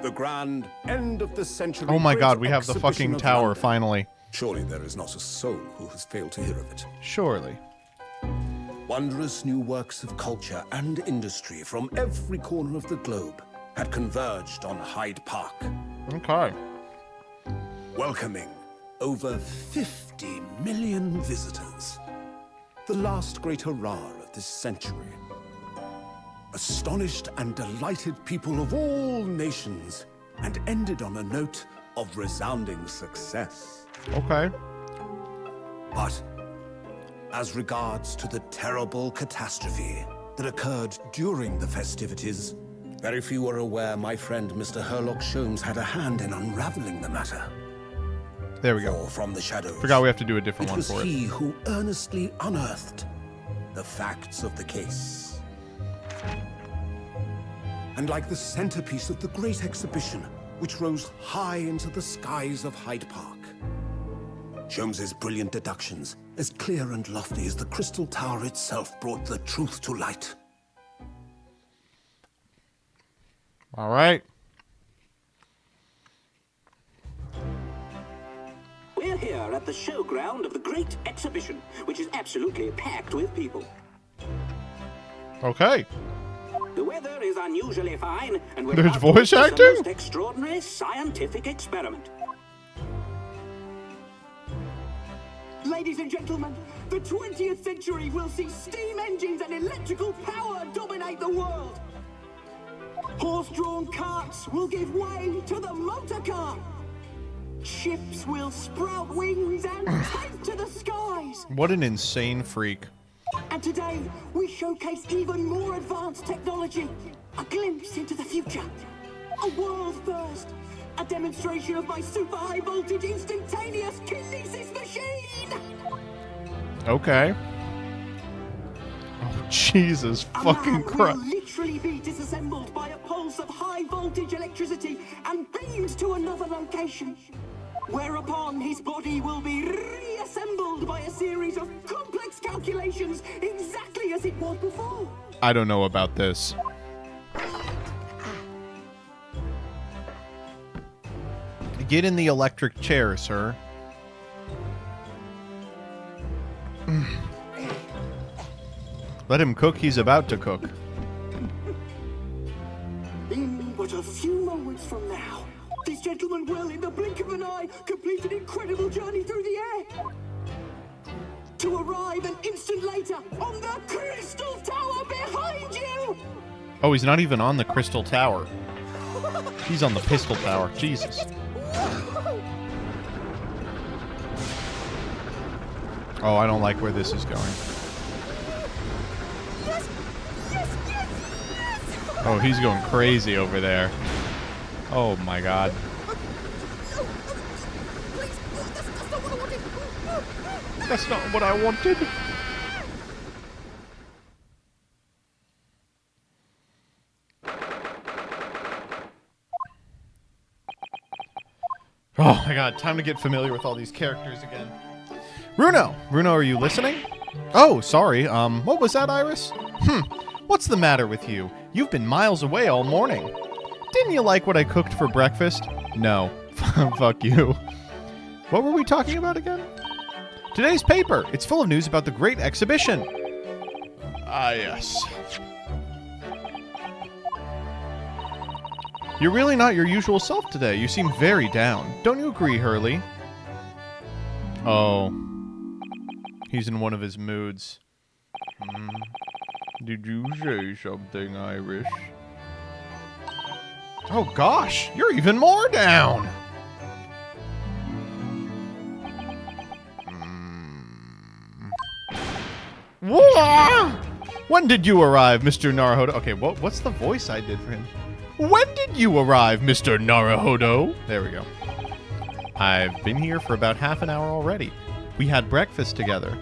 The grand end of the century. Oh my great god, we have the exhibition fucking of tower, London. finally. Surely there is not a soul who has failed to hear of it. Surely. Wondrous new works of culture and industry from every corner of the globe had converged on Hyde Park, Okay. welcoming over 50 million visitors. The last great hurrah of this century. Astonished and delighted people of all nations, and ended on a note of resounding success. Okay. But as regards to the terrible catastrophe that occurred during the festivities, very few are aware my friend Mr. Herlock Sholmes had a hand in unraveling the matter. There we go. For from the shadows, Forgot we have to do a different it one was for it. he who earnestly unearthed the facts of the case. And like the centerpiece of the great exhibition, which rose high into the skies of Hyde Park, Sholmes's brilliant deductions, as clear and lofty as the Crystal Tower itself, brought the truth to light. All right. We're here at the showground of the Great Exhibition, which is absolutely packed with people. Okay. The weather is unusually fine, and we're There's about to voice witness acting? a most extraordinary scientific experiment. Ladies and gentlemen, the 20th century will see steam engines and electrical power dominate the world. Horse-drawn carts will give way to the motor car. Ships will sprout wings and take to the skies. What an insane freak. And today, we showcase even more advanced technology. A glimpse into the future. A world first. A demonstration of my super high voltage instantaneous kinesis machine. Okay. Oh, Jesus A fucking man Christ. will literally be disassembled by a pulse of high voltage electricity and beamed to another location. Whereupon his body will be reassembled by a series of complex calculations exactly as it was before. I don't know about this. Get in the electric chair, sir. Let him cook, he's about to cook. In but a few moments from now, this gentleman will, in the blink of an eye, complete an incredible journey through the air. To arrive an instant later on the Crystal Tower behind you! Oh, he's not even on the Crystal Tower. He's on the Pistol Tower. Jesus. Oh, I don't like where this is going. Yes! Yes! Yes! Yes! Oh, he's going crazy over there. Oh my god. Please! That's not what I wanted! That's not what I wanted. Oh my god, time to get familiar with all these characters again. Bruno! Bruno, are you listening? Oh, sorry, what was that, Iris? What's the matter with you? You've been miles away all morning. Didn't you like what I cooked for breakfast? No. Fuck you. What were we talking about again? Today's paper. It's full of news about the Great Exhibition. Ah, yes. You're really not your usual self today. You seem very down. Don't you agree, Hurley? Oh. He's in one of his moods. Did you say something, Irish? Oh gosh, you're even more down! Whoa! When did you arrive, Mr. Naruhodo? Okay, what's the voice I did for him? When did you arrive, Mr. Naruhodo? There we go. I've been here for about half an hour already. We had breakfast together.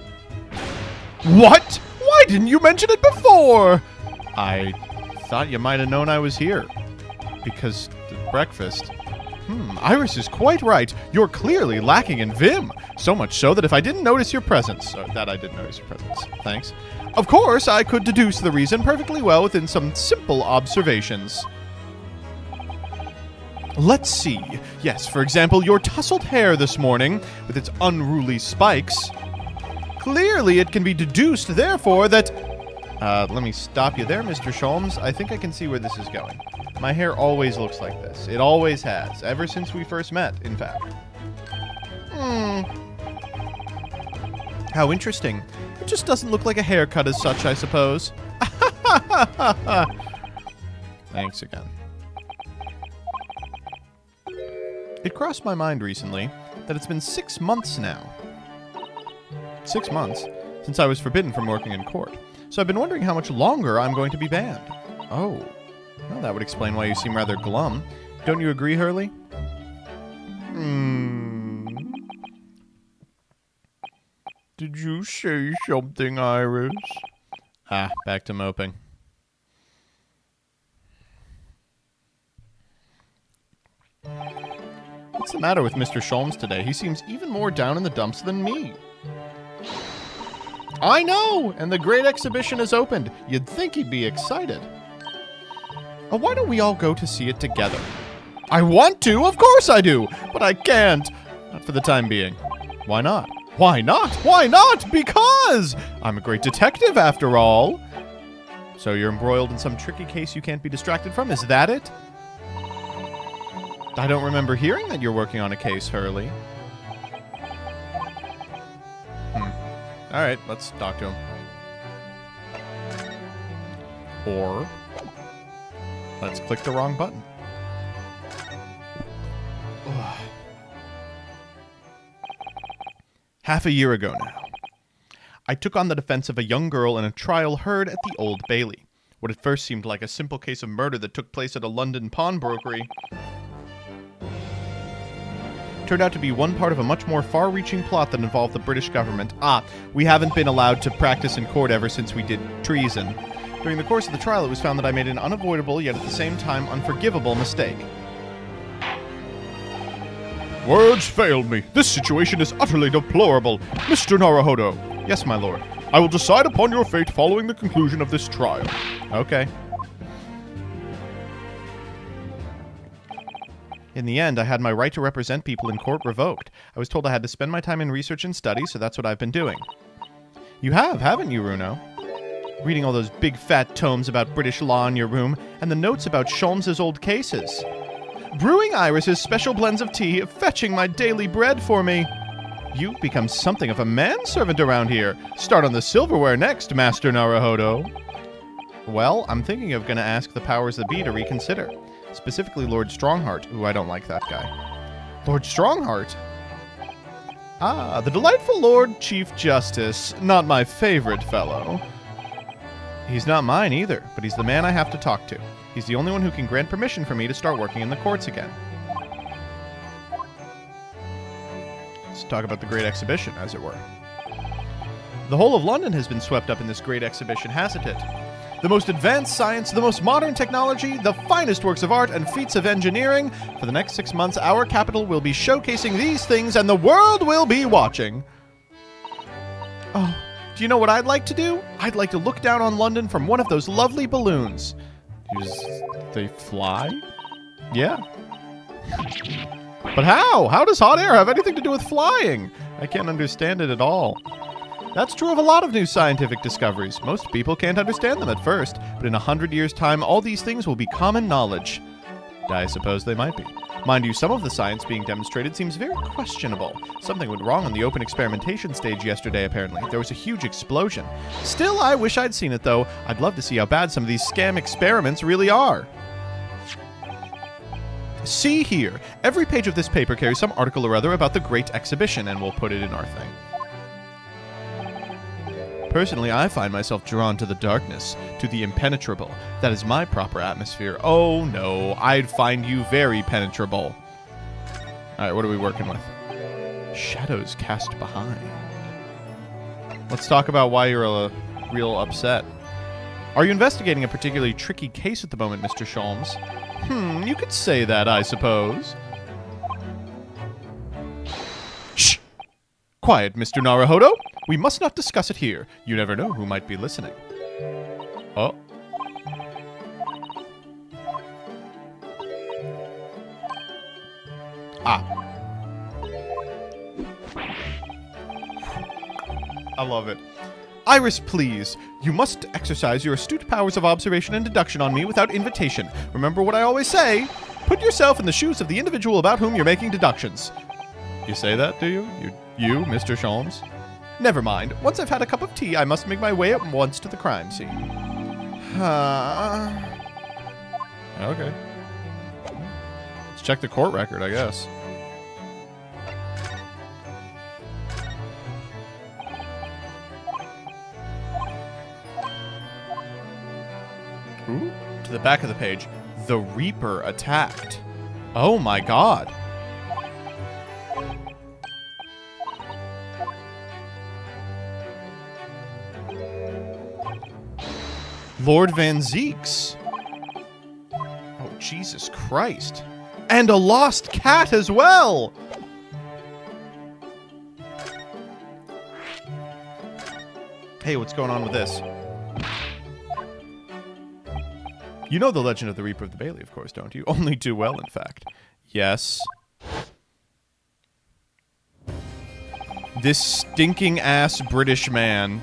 What? Why didn't you mention it before? I thought you might have known I was here. Because the breakfast... Iris is quite right. You're clearly lacking in vim. So much so that if I didn't notice your presence... that I did notice your presence. Thanks. Of course, I could deduce the reason perfectly well within some simple observations. Let's see. Yes, for example, your tousled hair this morning, with its unruly spikes. Clearly, it can be deduced, therefore, that... let me stop you there, Mr. Sholmes. I think I can see where this is going. My hair always looks like this. It always has, ever since we first met, in fact. How interesting. It just doesn't look like a haircut as such, I suppose. Thanks again. It crossed my mind recently that it's been 6 months now. 6 months since I was forbidden from working in court. So I've been wondering how much longer I'm going to be banned. Oh, well, that would explain why you seem rather glum. Don't you agree, Hurley? Did you say something, Iris? Ah, back to moping. What's the matter with Mr. Sholmes today? He seems even more down in the dumps than me. I know! And the great exhibition has opened. You'd think he'd be excited. Oh, why don't we all go to see it together? I want to! Of course I do! But I can't. Not for the time being. Why not? Why not? Why not? Because! I'm a great detective, after all. So you're embroiled in some tricky case you can't be distracted from? Is that it? I don't remember hearing that you're working on a case, Hurley. Alright, let's talk to him. Or, let's click the wrong button. Ugh. Half a year ago now, I took on the defense of a young girl in a trial heard at the Old Bailey. What at first seemed like a simple case of murder that took place at a London pawnbrokery turned out to be one part of a much more far-reaching plot that involved the British government. We haven't been allowed to practice in court ever since we did treason. During the course of the trial, it was found that I made an unavoidable, yet at the same time unforgivable mistake. Words fail me. This situation is utterly deplorable. Mr. Naruhodo. Yes, my lord. I will decide upon your fate following the conclusion of this trial. Okay. In the end, I had my right to represent people in court revoked. I was told I had to spend my time in research and study, so that's what I've been doing. You have, haven't you, Runo? Reading all those big fat tomes about British law in your room, and the notes about Sholmes's old cases. Brewing Iris's special blends of tea, fetching my daily bread for me. You've become something of a manservant around here. Start on the silverware next, Master Naruhodo. Well, I'm thinking of gonna ask the powers that be to reconsider. Specifically Lord Strongheart. Ooh, I don't like that guy. Lord Strongheart? Ah, the delightful Lord Chief Justice. Not my favorite fellow. He's not mine either, but he's the man I have to talk to. He's the only one who can grant permission for me to start working in the courts again. Let's talk about the Great Exhibition, as it were. The whole of London has been swept up in this Great Exhibition, hasn't it? The most advanced science, the most modern technology, the finest works of art and feats of engineering. For the next 6 months, our capital will be showcasing these things and the world will be watching. Oh, do you know what I'd like to do? I'd like to look down on London from one of those lovely balloons. They fly? Yeah. But how? How does hot air have anything to do with flying? I can't understand it at all. That's true of a lot of new scientific discoveries. Most people can't understand them at first, but in 100 years' time, all these things will be common knowledge. I suppose they might be. Mind you, some of the science being demonstrated seems very questionable. Something went wrong on the open experimentation stage yesterday, apparently. There was a huge explosion. Still, I wish I'd seen it, though. I'd love to see how bad some of these scam experiments really are. See here. Every page of this paper carries some article or other about the Great Exhibition, and we'll put it in our thing. Personally, I find myself drawn to the darkness, to the impenetrable. That is my proper atmosphere. Oh no, I'd find you very penetrable. Alright, what are we working with? Shadows cast behind. Let's talk about why you're real upset. Are you investigating a particularly tricky case at the moment, Mr. Sholmes? You could say that, I suppose. Shh! Quiet, Mr. Naruhodo. We must not discuss it here. You never know who might be listening. Oh. Ah. I love it. Iris, please. You must exercise your astute powers of observation and deduction on me without invitation. Remember what I always say. Put yourself in the shoes of the individual about whom you're making deductions. You say that, do you? You, Mr. Sholmes? Never mind. Once I've had a cup of tea, I must make my way at once to the crime scene. Okay. Let's check the court record, I guess. Ooh, to the back of the page. The Reaper attacked. Oh my god. Lord Van Zieks. Oh, Jesus Christ. And a lost cat as well. Hey, what's going on with this? You know the legend of the Reaper of the Bailey, of course, don't you? Only too well, in fact. Yes. This stinking-ass British man.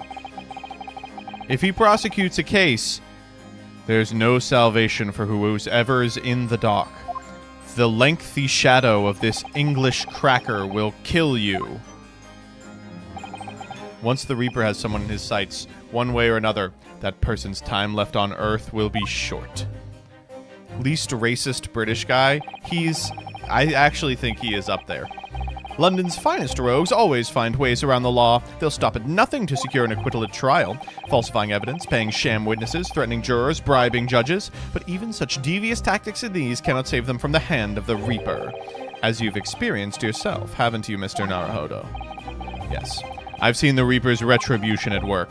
If he prosecutes a case, there's no salvation for whoever's in the dock. The lengthy shadow of this English cracker will kill you. Once the Reaper has someone in his sights, one way or another, that person's time left on Earth will be short. Least racist British guy, I actually think he is up there. London's finest rogues always find ways around the law. They'll stop at nothing to secure an acquittal at trial, falsifying evidence, paying sham witnesses, threatening jurors, bribing judges. But even such devious tactics as these cannot save them from the hand of the Reaper. As you've experienced yourself, haven't you, Mr. Naruhodo? Yes. I've seen the Reaper's retribution at work.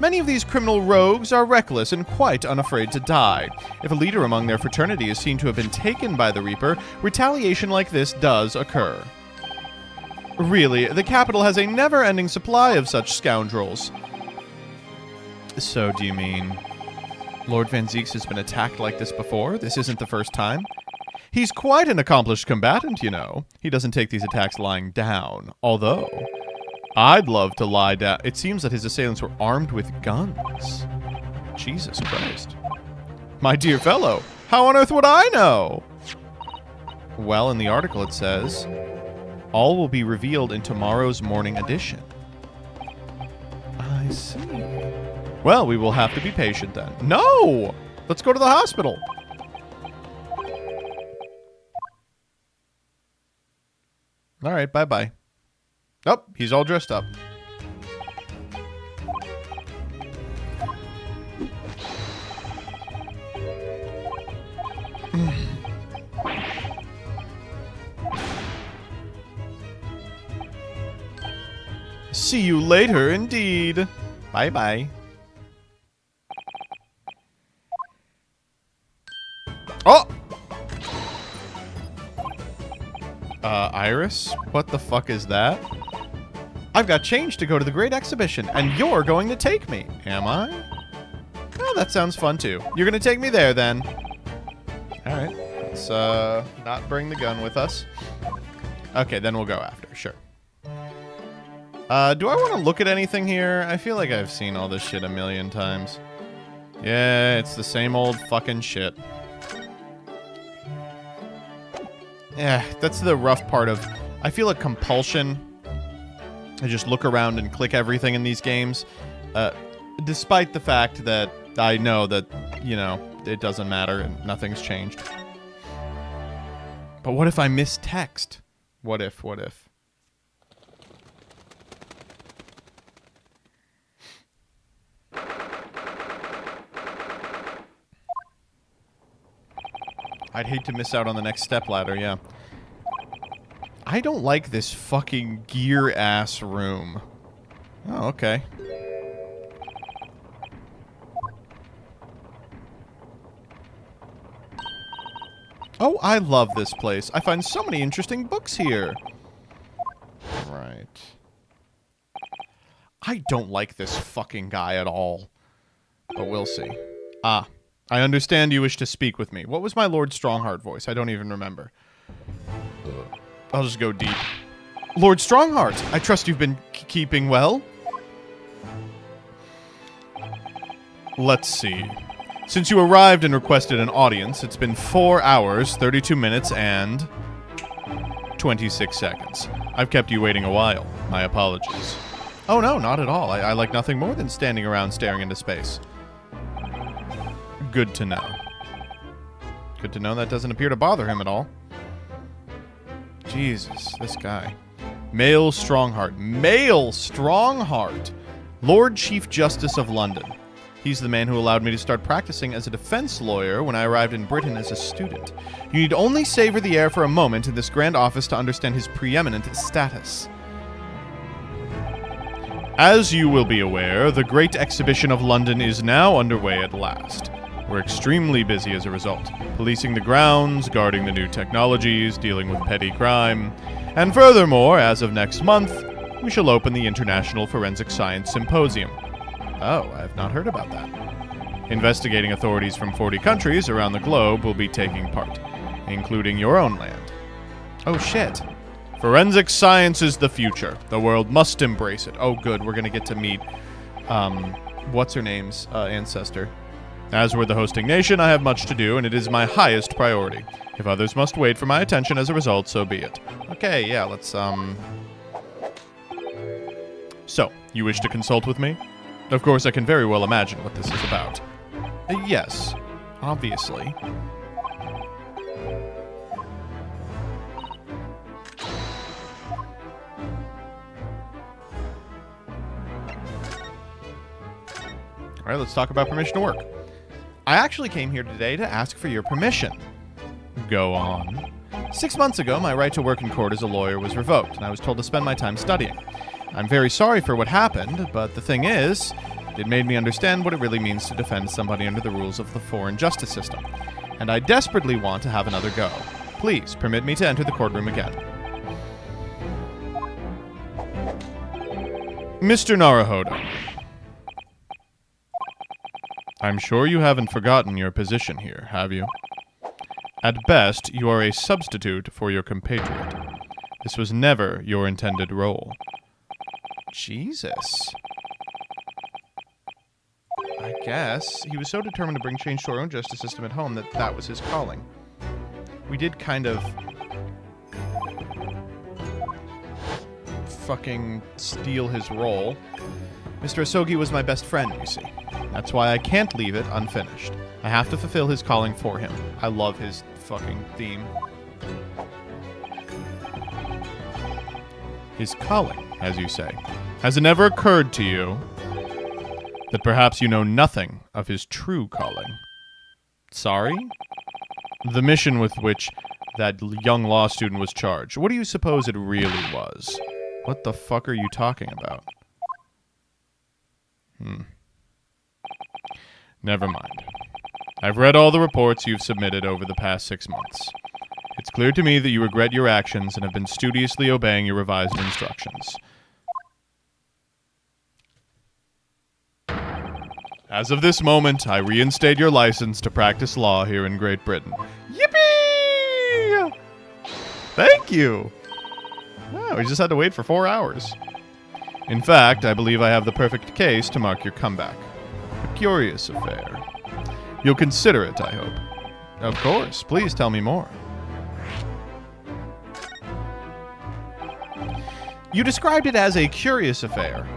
Many of these criminal rogues are reckless and quite unafraid to die. If a leader among their fraternity is seen to have been taken by the Reaper, retaliation like this does occur. Really, the capital has a never-ending supply of such scoundrels. So, do you mean Lord Van Zieks has been attacked like this before? This isn't the first time? He's quite an accomplished combatant, you know. He doesn't take these attacks lying down. Although, I'd love to lie down. It seems that his assailants were armed with guns. Jesus Christ. My dear fellow, how on earth would I know? Well, in the article it says, all will be revealed in tomorrow's morning edition. I see. Well, we will have to be patient then. No! Let's go to the hospital. All right, bye-bye. Oh, he's all dressed up. See you later, indeed. Bye-bye. Oh! Iris? What the fuck is that? I've got change to go to the great exhibition, and you're going to take me. Am I? Oh, that sounds fun, too. You're going to take me there, then. Alright. Let's, not bring the gun with us. Okay, then we'll go after. Sure. Do I want to look at anything here? I feel like I've seen all this shit a million times. Yeah, it's the same old fucking shit. Yeah, that's the rough part of... I feel a compulsion to just look around and click everything in these games. Despite the fact that I know that, you know, it doesn't matter and nothing's changed. But what if I miss text? What if? I'd hate to miss out on the next stepladder, yeah. I don't like this fucking gear-ass room. Oh, okay. Oh, I love this place. I find so many interesting books here. Right. I don't like this fucking guy at all. But we'll see. Ah. I understand you wish to speak with me. What was my Lord Strongheart voice? I don't even remember. I'll just go deep. Lord Strongheart, I trust you've been keeping well? Let's see. Since you arrived and requested an audience, it's been 4 hours, 32 minutes, and 26 seconds. I've kept you waiting a while. My apologies. Oh no, not at all. I like nothing more than standing around staring into space. Good to know. Good to know that doesn't appear to bother him at all. Jesus, this guy. Male Strongheart. Male Strongheart! Lord Chief Justice of London. He's the man who allowed me to start practicing as a defense lawyer when I arrived in Britain as a student. You need only savor the air for a moment in this grand office to understand his preeminent status. As you will be aware, the Great Exhibition of London is now underway at last. We're extremely busy as a result, policing the grounds, guarding the new technologies, dealing with petty crime, and furthermore, as of next month, we shall open the International Forensic Science Symposium. Oh, I have not heard about that. Investigating authorities from 40 countries around the globe will be taking part, including your own land. Oh shit. Forensic science is the future. The world must embrace it. Oh good, we're gonna get to meet, what's-her-name's ancestor. As we're the hosting nation, I have much to do, and it is my highest priority. If others must wait for my attention as a result, so be it. Okay, yeah, let's, So, you wish to consult with me? Of course, I can very well imagine what this is about. Yes, obviously. Alright, let's talk about permission to work. I actually came here today to ask for your permission. Go on. 6 months ago, my right to work in court as a lawyer was revoked, and I was told to spend my time studying. I'm very sorry for what happened, but the thing is, it made me understand what it really means to defend somebody under the rules of the foreign justice system. And I desperately want to have another go. Please, permit me to enter the courtroom again. Mr. Naruhodo. I'm sure you haven't forgotten your position here, have you? At best, you are a substitute for your compatriot. This was never your intended role. Jesus. I guess he was so determined to bring change to our own justice system at home that that was his calling. We did kind of fucking steal his role. Mr. Asogi was my best friend, you see. That's why I can't leave it unfinished. I have to fulfill his calling for him. I love his fucking theme. His calling, as you say. Has it never occurred to you that perhaps you know nothing of his true calling? Sorry? The mission with which that young law student was charged. What do you suppose it really was? What the fuck are you talking about? Never mind. I've read all the reports you've submitted over the past 6 months. It's clear to me that you regret your actions and have been studiously obeying your revised instructions. As of this moment, I reinstate your license to practice law here in Great Britain. Yippee! Thank you! Oh, we just had to wait for 4 hours. In fact, I believe I have the perfect case to mark your comeback. A curious affair. You'll consider it, I hope. Of course. Please tell me more. You described it as a curious affair.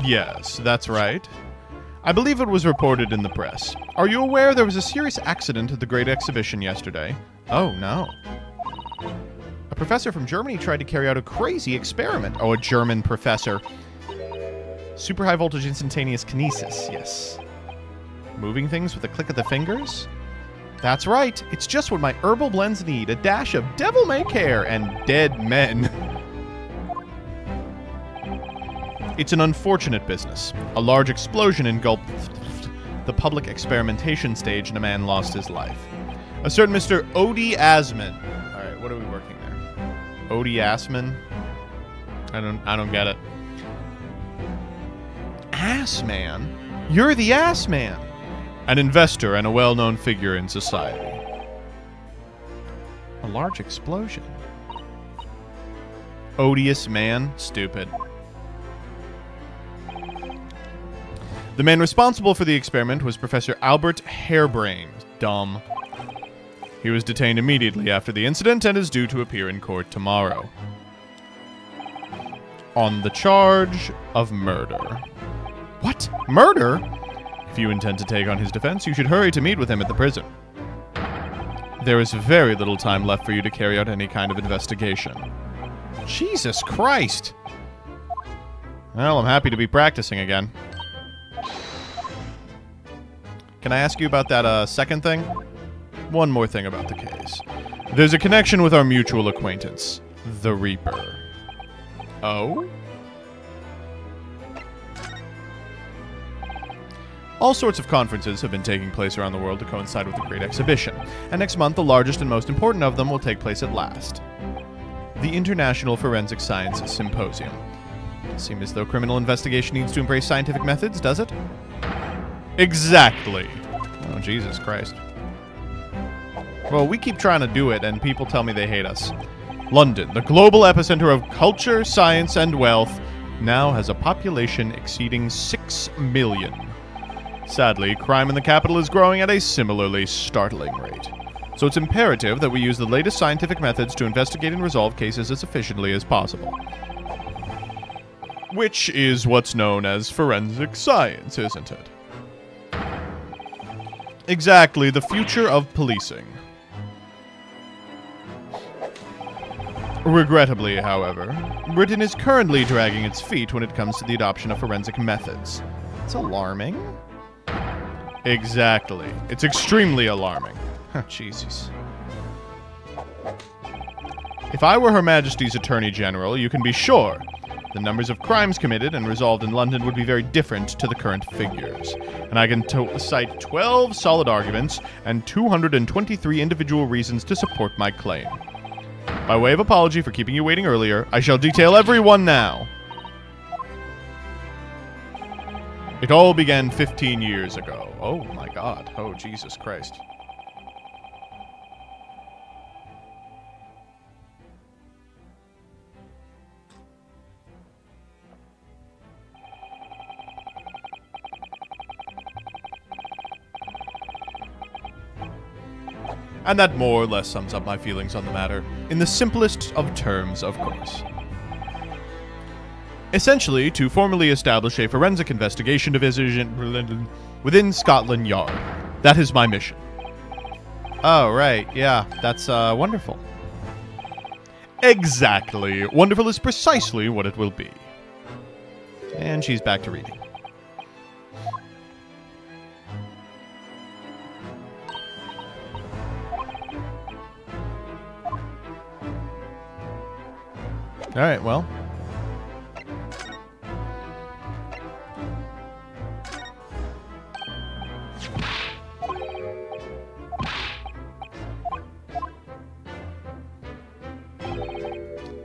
Yes, that's right. I believe it was reported in the press. Are you aware there was a serious accident at the Great Exhibition yesterday? Oh, no. A professor from Germany tried to carry out a crazy experiment. Oh, a German professor. Super high voltage instantaneous kinesis, yes. Moving things with a click of the fingers? That's right. It's just what my herbal blends need. A dash of devil-may-care and dead men. It's an unfortunate business. A large explosion engulfed the public experimentation stage and a man lost his life. A certain Mr. Odie Asman. Alright, what are we working there? Odie Asman? I don't get it. Ass man? You're the ass man. An investor and a well-known figure in society. A large explosion. Odious man? Stupid. The man responsible for the experiment was Professor Albert Harebrain. Dumb. He was detained immediately after the incident and is due to appear in court tomorrow. On the charge of murder. What? Murder? If you intend to take on his defense, you should hurry to meet with him at the prison. There is very little time left for you to carry out any kind of investigation. Jesus Christ! Well, I'm happy to be practicing again. Can I ask you about that second thing? One more thing about the case. There's a connection with our mutual acquaintance, the Reaper. Oh? All sorts of conferences have been taking place around the world to coincide with the Great Exhibition, and next month the largest and most important of them will take place at last. The International Forensic Science Symposium. Seems as though criminal investigation needs to embrace scientific methods, does it? Exactly. Oh, Jesus Christ. Well, we keep trying to do it, and people tell me they hate us. London, the global epicenter of culture, science, and wealth, now has a population exceeding 6 million. Sadly, crime in the capital is growing at a similarly startling rate. So it's imperative that we use the latest scientific methods to investigate and resolve cases as efficiently as possible. Which is what's known as forensic science, isn't it? Exactly, the future of policing. Regrettably, however, Britain is currently dragging its feet when it comes to the adoption of forensic methods. It's alarming. Exactly. It's extremely alarming. Oh, Jesus. If I were Her Majesty's Attorney General, you can be sure the numbers of crimes committed and resolved in London would be very different to the current figures. And I can cite 12 solid arguments and 223 individual reasons to support my claim. By way of apology for keeping you waiting earlier, I shall detail every one now. It all began 15 years ago. Oh my God. Oh, Jesus Christ. And that more or less sums up my feelings on the matter, in the simplest of terms, of course. Essentially, to formally establish a forensic investigation division within Scotland Yard. That is my mission. Oh, right, yeah, that's wonderful. Exactly. Wonderful is precisely what it will be. And she's back to reading. All right, well.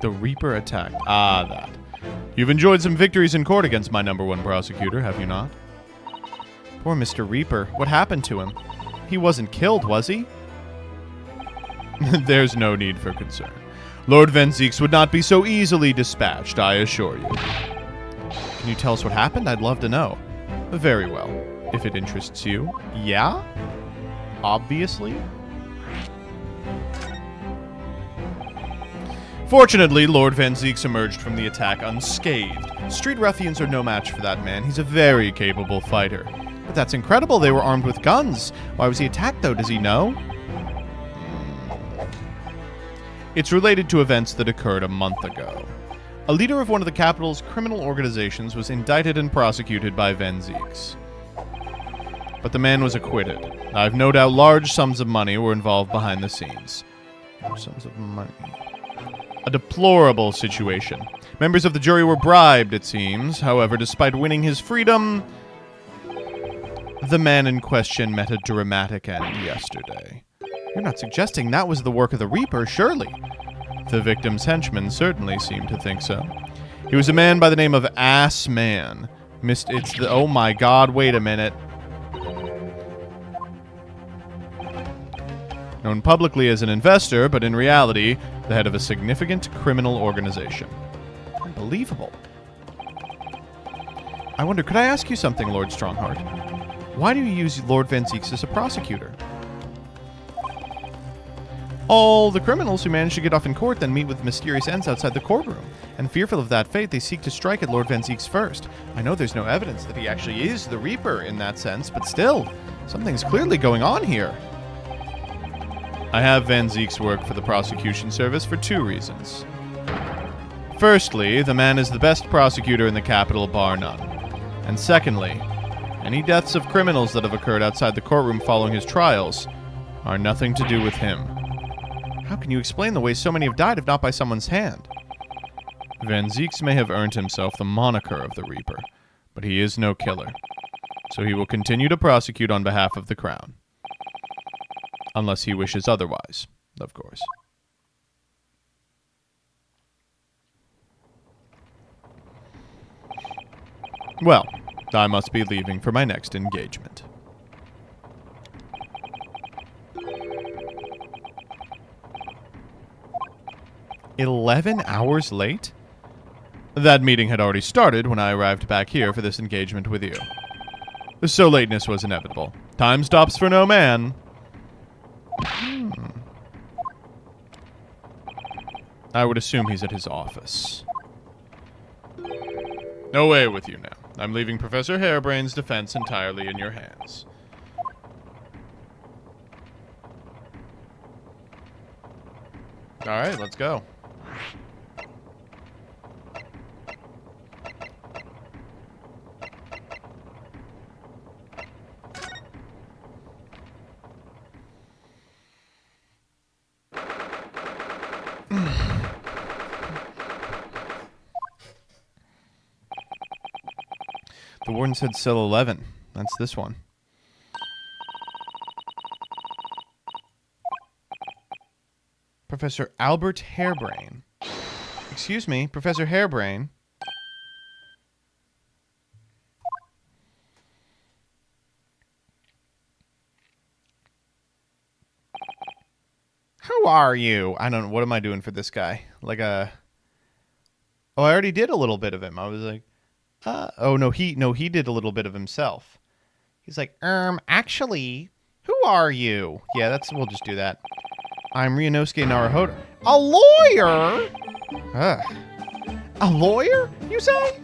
The Reaper attacked. Ah, that. You've enjoyed some victories in court against my #1 prosecutor, have you not? Poor Mr. Reaper. What happened to him? He wasn't killed, was he? There's no need for concern. Lord Van Zieks would not be so easily dispatched, I assure you. Can you tell us what happened? I'd love to know. Very well, if it interests you. Yeah? Obviously? Fortunately, Lord Van Zieks emerged from the attack unscathed. Street ruffians are no match for that man. He's a very capable fighter. But that's incredible. They were armed with guns. Why was he attacked, though? Does he know? It's related to events that occurred a month ago. A leader of one of the capital's criminal organizations was indicted and prosecuted by Van Zieks. But the man was acquitted. I've no doubt large sums of money were involved behind the scenes. Sums of money. A deplorable situation. Members of the jury were bribed, it seems. However, despite winning his freedom, the man in question met a dramatic end yesterday. You're not suggesting that was the work of the Reaper, surely? The victim's henchmen certainly seemed to think so. He was a man by the name of Ass Man. Oh my God, wait a minute. Known publicly as an investor, but in reality, the head of a significant criminal organization. Unbelievable. I wonder, could I ask you something, Lord Strongheart? Why do you use Lord Van Zieks as a prosecutor? All the criminals who manage to get off in court then meet with mysterious ends outside the courtroom, and fearful of that fate, they seek to strike at Lord Van Zieks first. I know there's no evidence that he actually is the Reaper in that sense, but still, something's clearly going on here. I have Van Zieks work for the prosecution service for 2 reasons. Firstly, the man is the best prosecutor in the capital, bar none. And secondly, any deaths of criminals that have occurred outside the courtroom following his trials are nothing to do with him. How can you explain the way so many have died if not by someone's hand? Van Zieks may have earned himself the moniker of the Reaper, but he is no killer. So he will continue to prosecute on behalf of the Crown. Unless he wishes otherwise, of course. Well, I must be leaving for my next engagement. "11 hours late?" That meeting had already started when I arrived back here for this engagement with you. So lateness was inevitable. Time stops for no man. I would assume he's at his office. Away with you now. I'm leaving Professor Hairbrain's defense entirely in your hands. Alright, let's go. The warden said cell 11. That's this one. Professor Albert Hairbrain. Excuse me, Professor Hairbrain. Who are you? I don't know. What am I doing for this guy? Like a... Oh, I already did a little bit of him. I was like... oh, no, he did a little bit of himself. He's like, actually, who are you? Yeah, we'll just do that. I'm Ryunosuke Naruhodo. A lawyer? A lawyer, you say?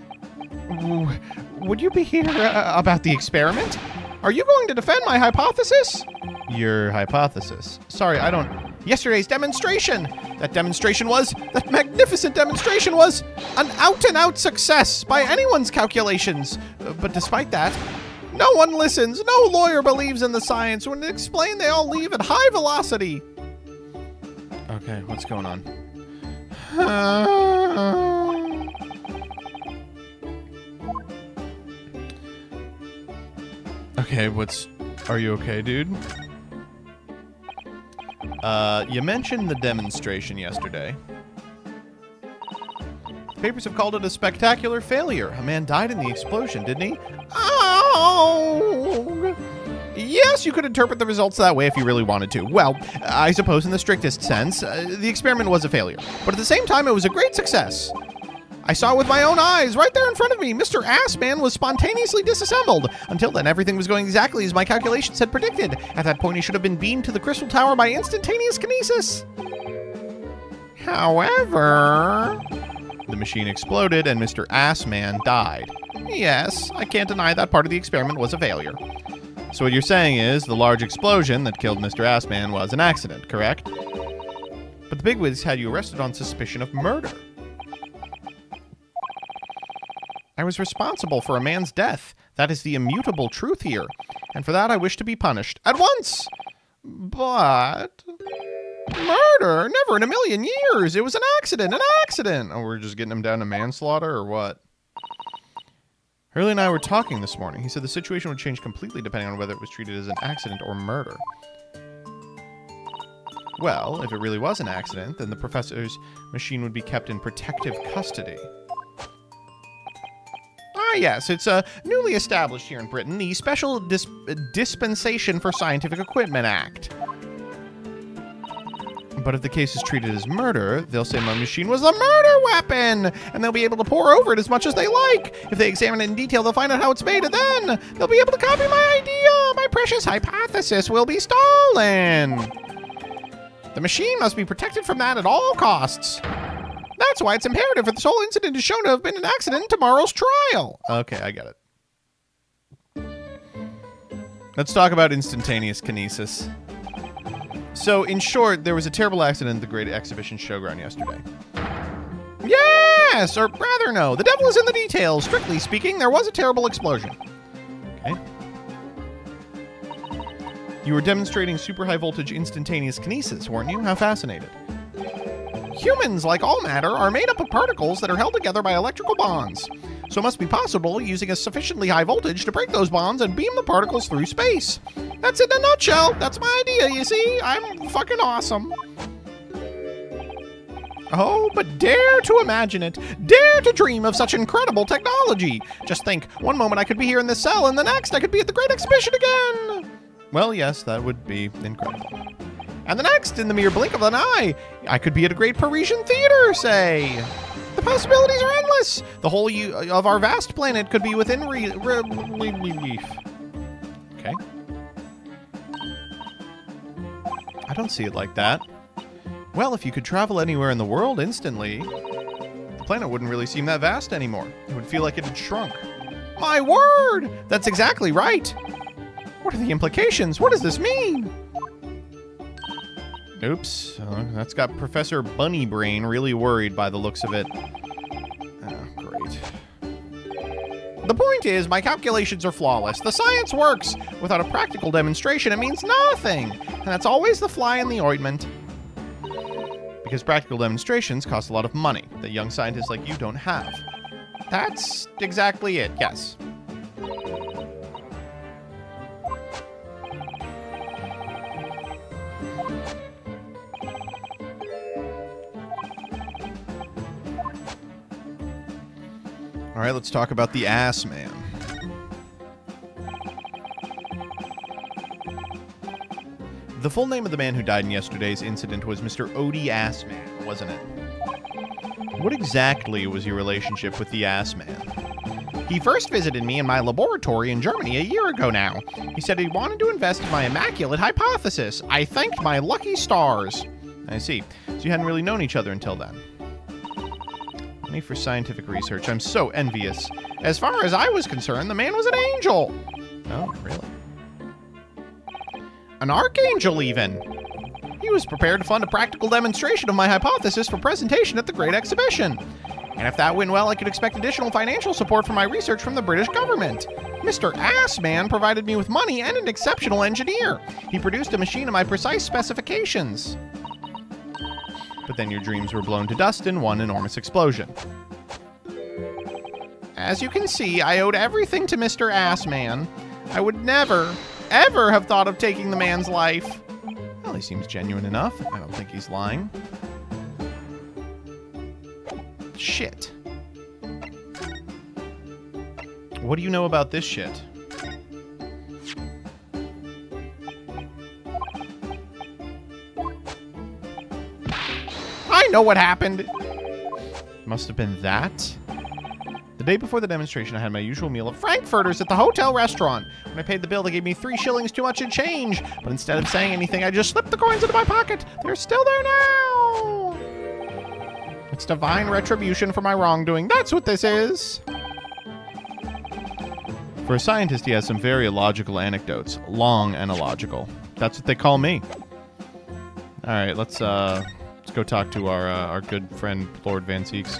Would you be here about the experiment? Are you going to defend my hypothesis? Your hypothesis? Sorry, I don't... Yesterday's demonstration! That magnificent demonstration was an out-and-out success by anyone's calculations. But despite that, no one listens. No lawyer believes in the science. When explained, they all leave at high velocity. Okay, what's going on? Okay, are you okay, dude? You mentioned the demonstration yesterday. Papers have called it a spectacular failure. A man died in the explosion, didn't he? Oh! Yes, you could interpret the results that way if you really wanted to. Well, I suppose in the strictest sense, the experiment was a failure. But at the same time, it was a great success. I saw it with my own eyes, right there in front of me. Mr. Assman was spontaneously disassembled. Until then, everything was going exactly as my calculations had predicted. At that point, he should have been beamed to the Crystal Tower by instantaneous kinesis. However... The machine exploded and Mr. Assman died. Yes, I can't deny that part of the experiment was a failure. So what you're saying is the large explosion that killed Mr. Assman was an accident, correct? But the bigwigs had you arrested on suspicion of murder. I was responsible for a man's death. That is the immutable truth here. And for that I wish to be punished. At once! But... Murder? Never in a million years! It was an accident! An accident! Oh, we're just getting him down to manslaughter, or what? Hurley and I were talking this morning. He said the situation would change completely depending on whether it was treated as an accident or murder. Well, if it really was an accident, then the professor's machine would be kept in protective custody. Ah, yes, it's newly established here in Britain, the Special Dispensation for Scientific Equipment Act. But if the case is treated as murder, they'll say my machine was the murder weapon, and they'll be able to pour over it as much as they like. If they examine it in detail, they'll find out how it's made, and then they'll be able to copy my idea. My precious hypothesis will be stolen. The machine must be protected from that at all costs. That's why it's imperative for this whole incident is shown to have been an accident in tomorrow's trial. Okay, I get it. Let's talk about instantaneous kinesis. So, in short, there was a terrible accident at the Great Exhibition Showground yesterday. Yes! Or rather, no. The devil is in the details. Strictly speaking, there was a terrible explosion. Okay. You were demonstrating super high voltage instantaneous kinesis, weren't you? How fascinated. Humans, like all matter, are made up of particles that are held together by electrical bonds. So it must be possible using a sufficiently high voltage to break those bonds and beam the particles through space. That's it in a nutshell. That's my idea, you see? I'm fucking awesome. Oh, but dare to imagine it. Dare to dream of such incredible technology. Just think, one moment I could be here in this cell, and the next I could be at the Great Exhibition again. Well, yes, that would be incredible. And the next, in the mere blink of an eye, I could be at a great Parisian theater, say. The possibilities are endless. The whole of our vast planet could be within reach. Okay. I don't see it like that. Well, if you could travel anywhere in the world instantly, the planet wouldn't really seem that vast anymore. It would feel like it had shrunk. My word! That's exactly right. What are the implications? What does this mean? Oops, that's got Professor Bunny Brain really worried by the looks of it. Oh, great. The point is, my calculations are flawless. The science works. Without a practical demonstration, it means nothing. And that's always the fly in the ointment. Because practical demonstrations cost a lot of money that young scientists like you don't have. That's exactly it, yes. All right, let's talk about the Ass Man. The full name of the man who died in yesterday's incident was Mr. Odie Assman, wasn't it? What exactly was your relationship with the Assman? He first visited me in my laboratory in Germany a year ago now. He said he wanted to invest in my immaculate hypothesis. I thanked my lucky stars. I see. So you hadn't really known each other until then. Money for scientific research. I'm so envious. As far as I was concerned, the man was an angel. Oh, really? An archangel, even. He was prepared to fund a practical demonstration of my hypothesis for presentation at the Great Exhibition. And if that went well, I could expect additional financial support for my research from the British government. Mr. Assman provided me with money and an exceptional engineer. He produced a machine of my precise specifications. But then your dreams were blown to dust in one enormous explosion. As you can see, I owed everything to Mr. Assman. I would never, ever have thought of taking the man's life. Well, he seems genuine enough. I don't think he's lying. Shit. What do you know about this shit? I know what happened. Must have been that. The day before the demonstration, I had my usual meal of frankfurters at the hotel restaurant. When I paid the bill, they gave me 3 shillings too much in change. But instead of saying anything, I just slipped the coins into my pocket. They're still there now. It's divine retribution for my wrongdoing. That's what this is. For a scientist, he has some very illogical anecdotes. Long and illogical. That's what they call me. All right, let's go talk to our good friend, Lord Van Zieks.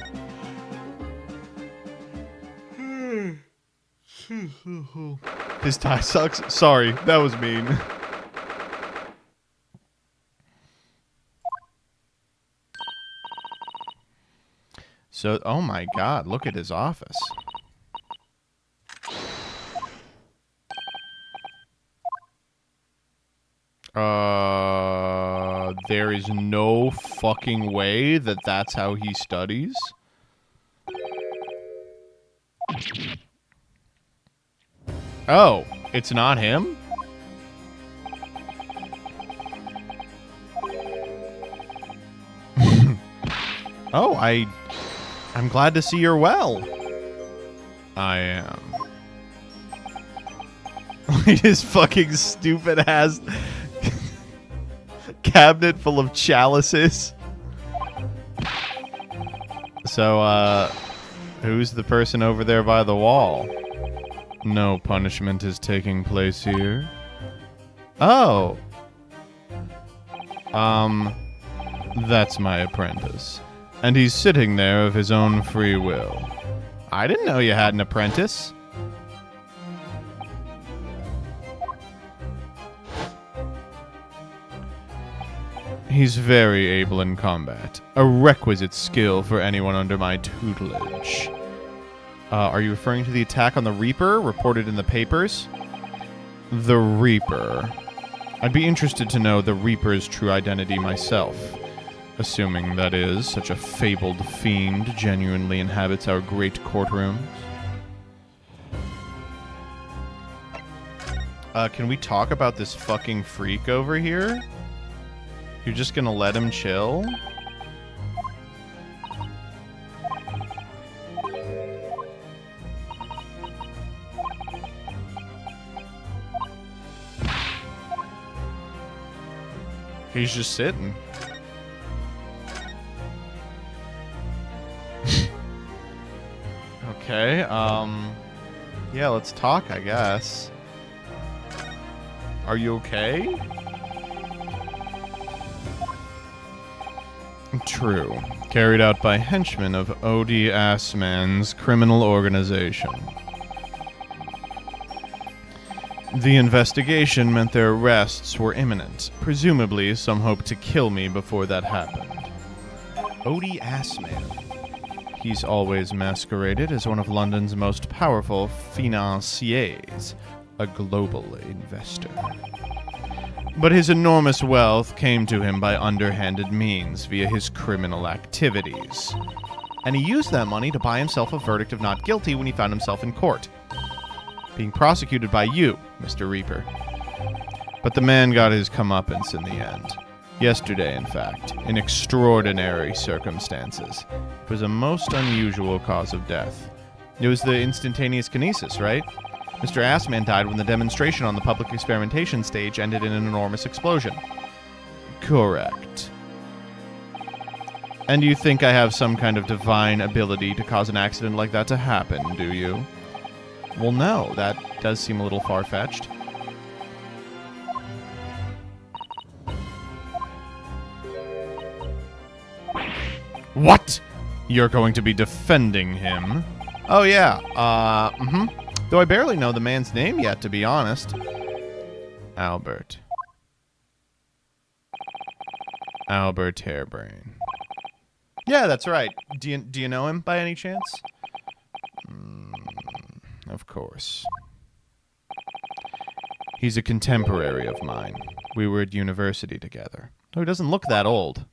His tie sucks. Sorry, that was mean. So, oh my God, look at his office. There is no fucking way that that's how he studies. Oh, it's not him? Oh, I'm glad to see you're well. I am. His fucking stupid ass cabinet full of chalices. So, who's the person over there by the wall? No punishment is taking place here. Oh. That's my apprentice. And he's sitting there of his own free will. I didn't know you had an apprentice. He's very able in combat. A requisite skill for anyone under my tutelage. Are you referring to the attack on the Reaper reported in the papers? The Reaper. I'd be interested to know the Reaper's true identity myself. Assuming, that is, such a fabled fiend genuinely inhabits our great courtrooms. Can we talk about this fucking freak over here? You're just gonna let him chill? He's just sitting. Okay, yeah, let's talk, I guess. Are you okay? True. Carried out by henchmen of O.D. Assman's criminal organization. The investigation meant their arrests were imminent. Presumably, some hoped to kill me before that happened. O.D. Assman. He's always masqueraded as one of London's most powerful financiers, a global investor. But his enormous wealth came to him by underhanded means via his criminal activities. And he used that money to buy himself a verdict of not guilty when he found himself in court. Being prosecuted by you, Mr. Reaper. But the man got his comeuppance in the end. Yesterday, in fact, in extraordinary circumstances. It was a most unusual cause of death. It was the instantaneous kinesis, right? Mr. Assman died when the demonstration on the public experimentation stage ended in an enormous explosion. Correct. And you think I have some kind of divine ability to cause an accident like that to happen, do you? Well, no, that does seem a little far-fetched. What? You're going to be defending him? Oh, yeah. Though I barely know the man's name yet, to be honest. Albert. Albert Harebrain. Yeah, that's right. Do you know him by any chance? Of course. He's a contemporary of mine. We were at university together. Oh, he doesn't look that old.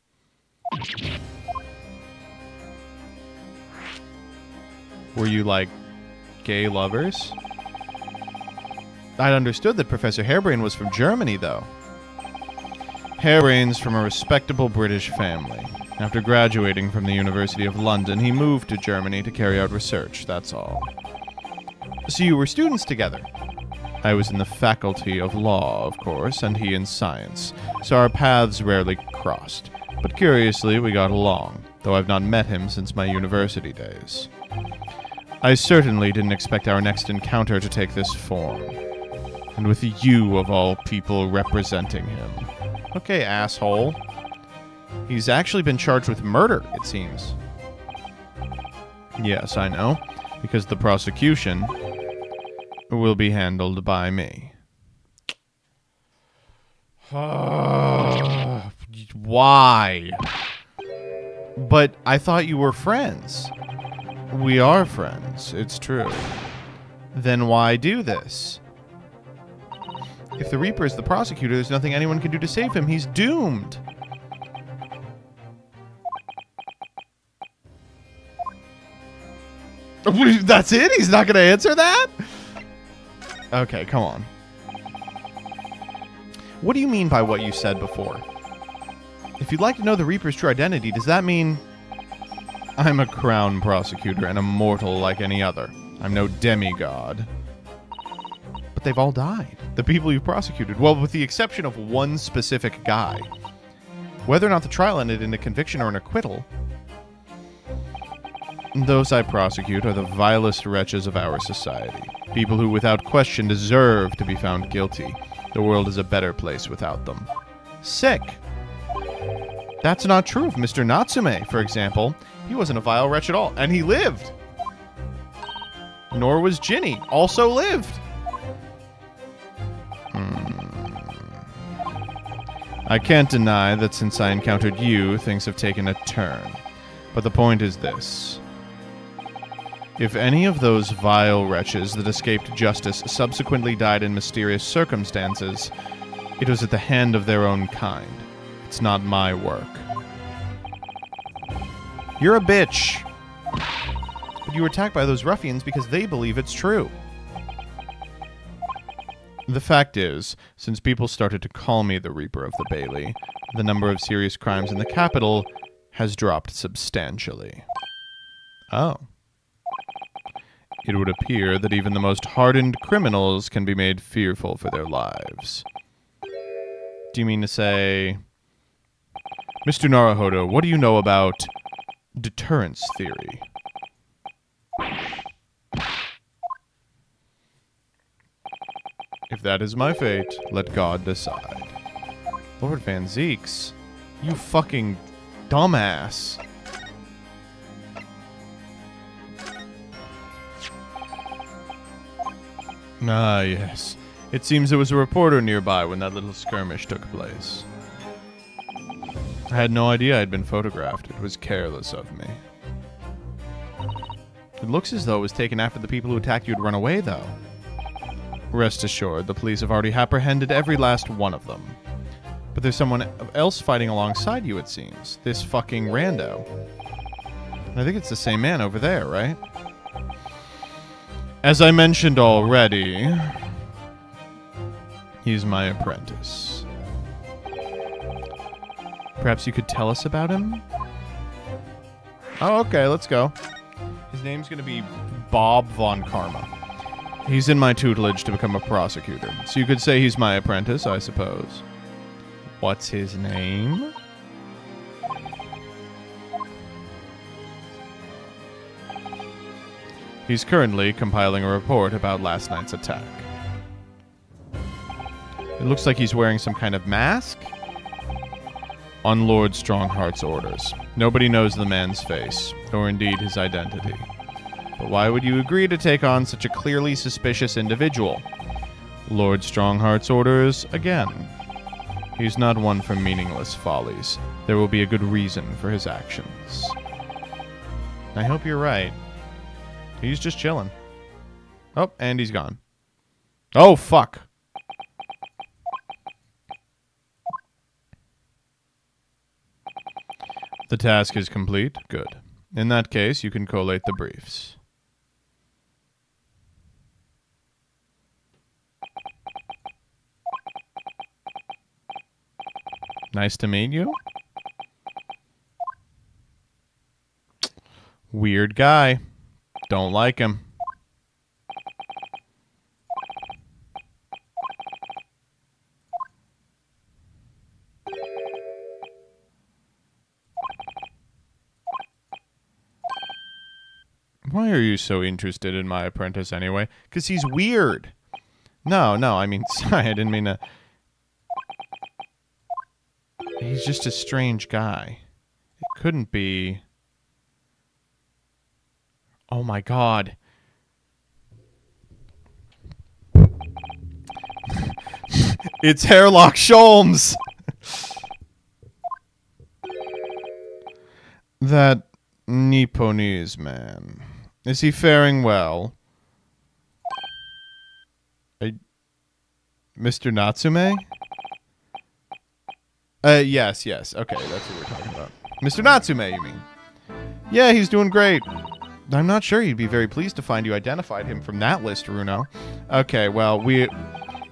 Were you, like, gay lovers? I'd understood that Professor Harebrain was from Germany, though. Harebrain's from a respectable British family. After graduating from the University of London, he moved to Germany to carry out research, that's all. So you were students together? I was in the faculty of law, of course, and he in science, so our paths rarely crossed. But curiously, we got along, though I've not met him since my university days. I certainly didn't expect our next encounter to take this form. And with you, of all people, representing him. Okay, asshole. He's actually been charged with murder, it seems. Yes, I know, because the prosecution will be handled by me. Why? But I thought you were friends. We are friends, it's true. Then why do this? If the Reaper is the prosecutor, there's nothing anyone can do to save him. He's doomed. That's it? He's not going to answer that? Okay, come on. What do you mean by what you said before? If you'd like to know the Reaper's true identity, does that mean... I'm a crown prosecutor and a mortal like any other. I'm no demigod. But they've all died. The people you've prosecuted. Well, with the exception of one specific guy. Whether or not the trial ended in a conviction or an acquittal, those I prosecute are the vilest wretches of our society. People who, without question, deserve to be found guilty. The world is a better place without them. Sick. That's not true of Mr. Natsume, for example. He wasn't a vile wretch at all, and he lived. Nor was Ginny, also lived. I can't deny that since I encountered you, things have taken a turn. But the point is this. If any of those vile wretches that escaped justice subsequently died in mysterious circumstances, it was at the hand of their own kind. It's not my work. You're a bitch. But you were attacked by those ruffians because they believe it's true. The fact is, since people started to call me the Reaper of the Bailey, the number of serious crimes in the capital has dropped substantially. Oh. It would appear that even the most hardened criminals can be made fearful for their lives. Do you mean to say... Mr. Naruhodo, what do you know about deterrence theory? If that is my fate, let God decide. Lord Van Zieks, you fucking dumbass. Ah, yes. It seems there was a reporter nearby when that little skirmish took place. I had no idea I'd been photographed. It was careless of me. It looks as though it was taken after the people who attacked you had run away, though. Rest assured, the police have already apprehended every last one of them. But there's someone else fighting alongside you, it seems. This fucking rando. I think it's the same man over there, right? As I mentioned already, he's my apprentice. Perhaps you could tell us about him? Oh, okay, let's go. His name's gonna be Bob Von Karma. He's in my tutelage to become a prosecutor, so you could say he's my apprentice, I suppose. What's his name? He's currently compiling a report about last night's attack. It looks like he's wearing some kind of mask? On Lord Strongheart's orders. Nobody knows the man's face, or indeed his identity. But why would you agree to take on such a clearly suspicious individual? Lord Strongheart's orders, again. He's not one for meaningless follies. There will be a good reason for his actions. I hope you're right. He's just chilling. Oh, and he's gone. Oh, fuck. The task is complete. Good. In that case, you can collate the briefs. Nice to meet you. Weird guy. Don't like him. Why are you so interested in my apprentice anyway? 'Cause he's weird. No, I mean, sorry, I didn't mean to... He's just a strange guy. It couldn't be... Oh my god. It's Hairlock Sholmes! That Nipponese man. Is he faring well? Mr. Natsume? Yes. Okay, that's what we're talking about. Mr. Natsume, you mean? Yeah, he's doing great. I'm not sure he'd be very pleased to find you identified him from that list, Runo. Okay, well,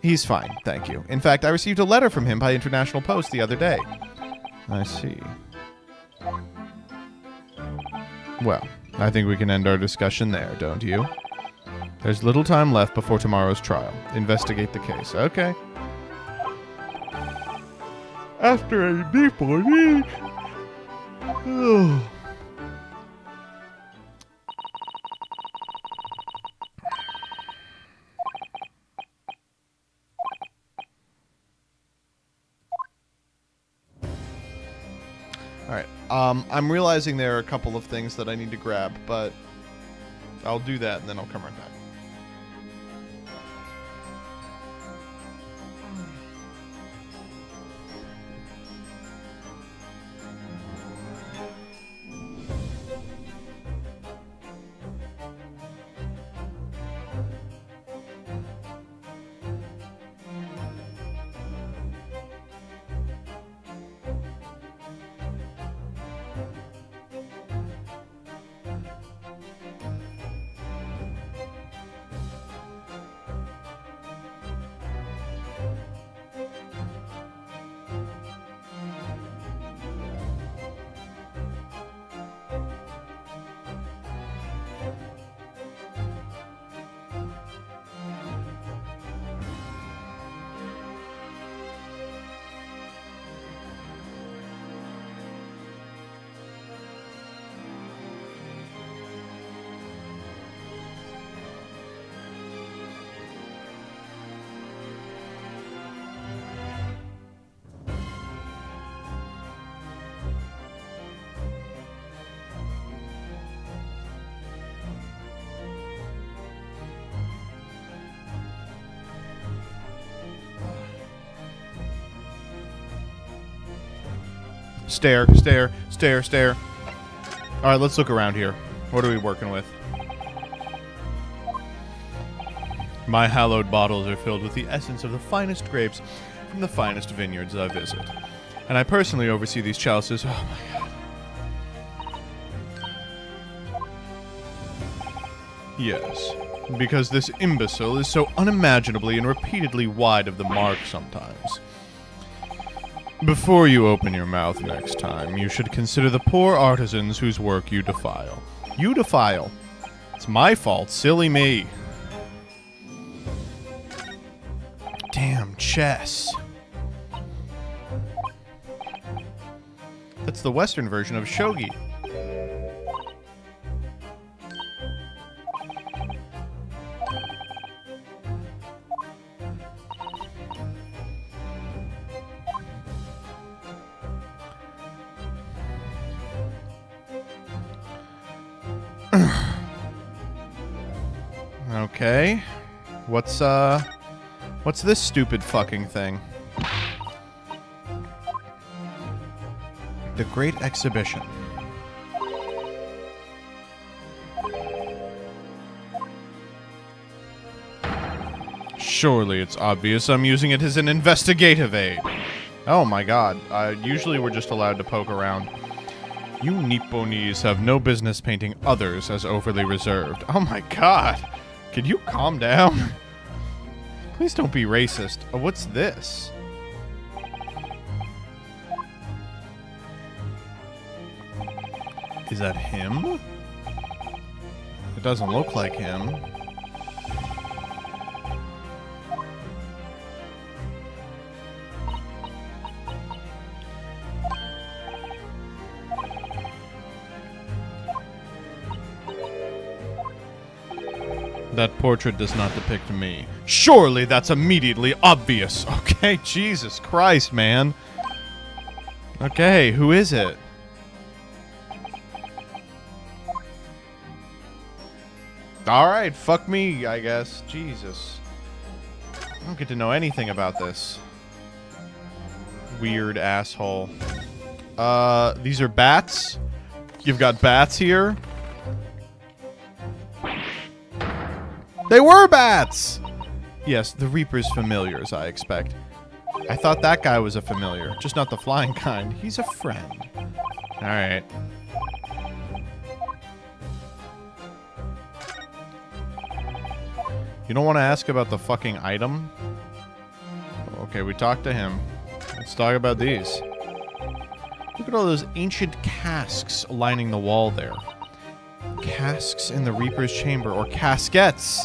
he's fine, thank you. In fact, I received a letter from him by international post the other day. I see. Well, I think we can end our discussion there, don't you? There's little time left before tomorrow's trial. Investigate the case. Okay. After a deep one. Alright, I'm realizing there are a couple of things that I need to grab, but I'll do that and then I'll come right back. Stare, stare, stare, stare. Alright, let's look around here. What are we working with? My hallowed bottles are filled with the essence of the finest grapes from the finest vineyards I visit. And I personally oversee these chalices. Oh my god. Yes, because this imbecile is so unimaginably and repeatedly wide of the mark sometimes. Before you open your mouth next time, you should consider the poor artisans whose work you defile. You defile. It's my fault, silly me. Damn chess. That's the Western version of shogi. Okay. What's this stupid fucking thing? The Great Exhibition. Surely it's obvious I'm using it as an investigative aid. Oh my god. Usually we're just allowed to poke around. You Nipponese have no business painting others as overly reserved. Oh my god. Can you calm down? Please don't be racist. Oh, what's this? Is that him? It doesn't look like him. That portrait does not depict me. Surely that's immediately obvious. Okay, Jesus Christ, man. Okay, who is it? Alright, fuck me, I guess. Jesus. I don't get to know anything about this. Weird asshole. These are bats? You've got bats here? They were bats! Yes, the Reaper's familiars, I expect. I thought that guy was a familiar, just not the flying kind. He's a friend. Alright. You don't want to ask about the fucking item? Okay, we talked to him. Let's talk about these. Look at all those ancient casks lining the wall there. casks in the Reaper's chamber, or caskets.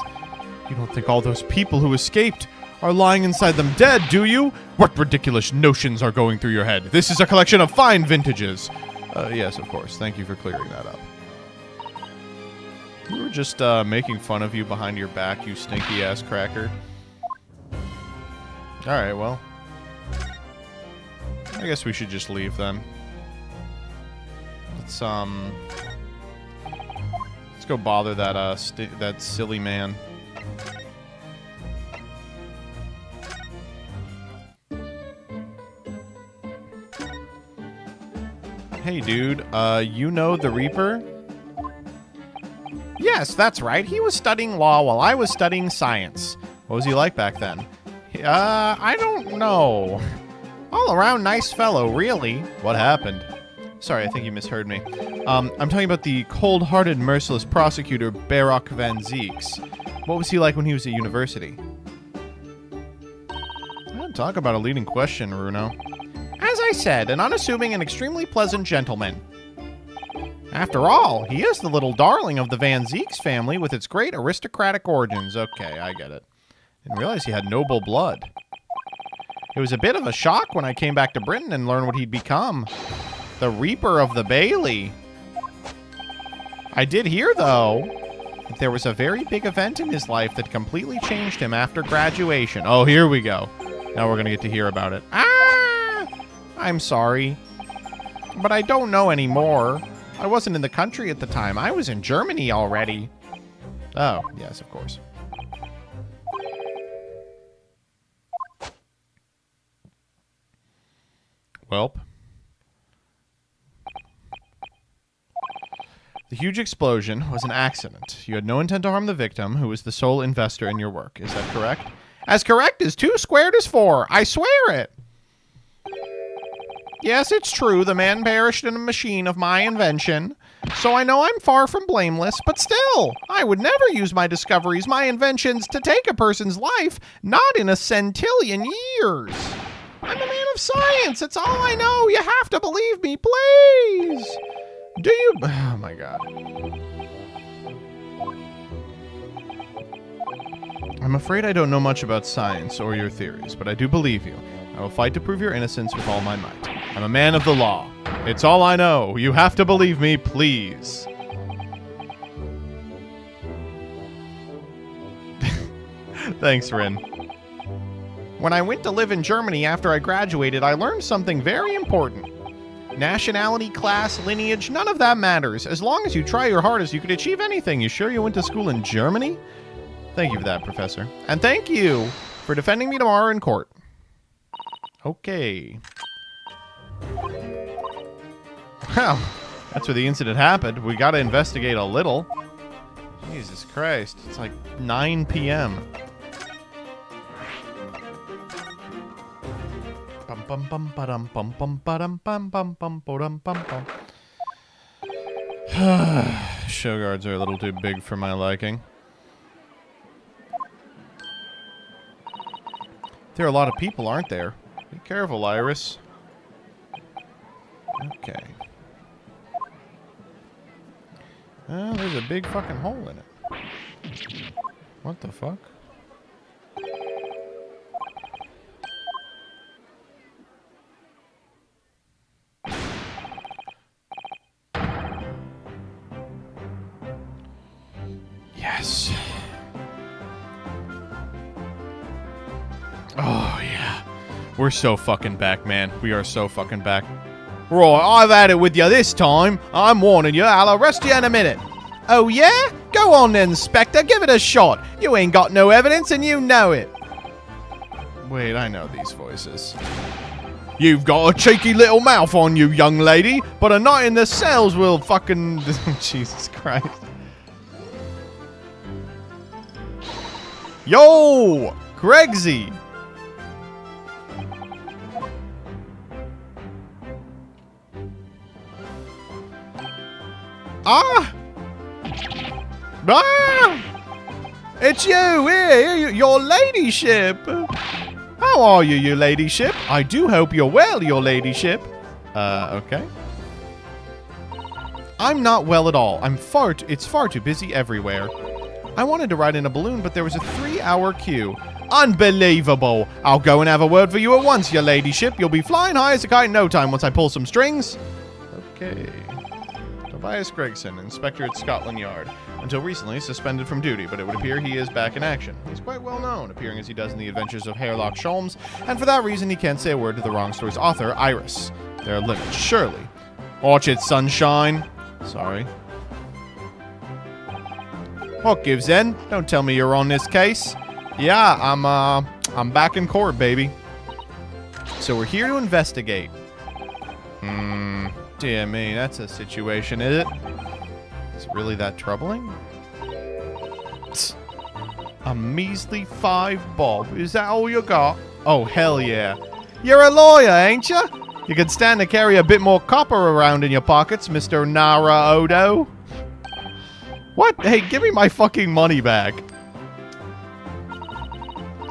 You don't think all those people who escaped are lying inside them dead, do you? What ridiculous notions are going through your head? This is a collection of fine vintages. Yes, of course. Thank you for clearing that up. We were just making fun of you behind your back, you stinky-ass cracker. Alright, well. I guess we should just leave then. Let's go bother that, that silly man. Hey, dude, you know the Reaper? Yes, that's right. He was studying law while I was studying science. What was he like back then? I don't know. All around nice fellow, really. What happened? Sorry, I think you misheard me. I'm talking about the cold-hearted, merciless prosecutor, Barak van Zieks. What was he like when he was at university? Talk about a leading question, Runo. As I said, an unassuming and extremely pleasant gentleman. After all, he is the little darling of the Van Zieks family with its great aristocratic origins. Okay, I get it. Didn't realize he had noble blood. It was a bit of a shock when I came back to Britain and learned what he'd become. The Reaper of the Bailey. I did hear, though, that there was a very big event in his life that completely changed him after graduation. Oh, here we go. Now we're going to get to hear about it. I'm sorry, but I don't know anymore. I wasn't in the country at the time. I was in Germany already. Oh, yes, of course. Welp. The huge explosion was an accident. You had no intent to harm the victim, who was the sole investor in your work. Is that correct? As correct as 2 squared is 4. I swear it. Yes, it's true. The man perished in a machine of my invention. So I know I'm far from blameless, but still, I would never use my discoveries, my inventions, to take a person's life, not in a centillion years. I'm a man of science. It's all I know. You have to believe me, please. Do you? Oh, my God. I'm afraid I don't know much about science or your theories, but I do believe you. I will fight to prove your innocence with all my might. I'm a man of the law. It's all I know. You have to believe me, please. Thanks, Rin. When I went to live in Germany after I graduated, I learned something very important. Nationality, class, lineage, none of that matters. As long as you try your hardest, you could achieve anything. You sure you went to school in Germany? Thank you for that, Professor. And thank you for defending me tomorrow in court. Okay. Well, that's where the incident happened. We gotta investigate a little. Jesus Christ. It's like 9 p.m. Show guards are a little too big for my liking. There are a lot of people, aren't there? Be careful, Iris. Okay. Oh, there's a big fucking hole in it. What the fuck? Yes. Oh, yeah. We're so fucking back, man. We are so fucking back. Right, I've had it with you this time. I'm warning you, I'll arrest you in a minute. Oh, yeah? Go on then, Spectre. Give it a shot. You ain't got no evidence and you know it. Wait, I know these voices. You've got a cheeky little mouth on you, young lady, but a night in the cells will fucking... Jesus Christ. Yo! Gregsy! Ah! Ah! It's you here, your ladyship. How are you, your ladyship? I do hope you're well, your ladyship. Okay. I'm not well at all. It's far too busy everywhere. I wanted to ride in a balloon, but there was a 3-hour queue. Unbelievable. I'll go and have a word for you at once, your ladyship. You'll be flying high as a kite in no time once I pull some strings. Okay. Tobias Gregson, Inspector at Scotland Yard. Until recently suspended from duty, but it would appear he is back in action. He's quite well known, appearing as he does in the adventures of Hairlock Sholmes, and for that reason he can't say a word to the wrong story's author, Iris. There are limits, surely. Orchard Sunshine. Sorry. What gives then? Don't tell me you're on this case. Yeah, I'm back in court, baby. So we're here to investigate. Dear me, that's a situation, is it? Is it really that troubling? Psst. A measly 5 bob. Is that all you got? Oh, hell yeah. You're a lawyer, ain't you? You can stand to carry a bit more copper around in your pockets, Mr. Naruhodo. What? Hey, give me my fucking money back.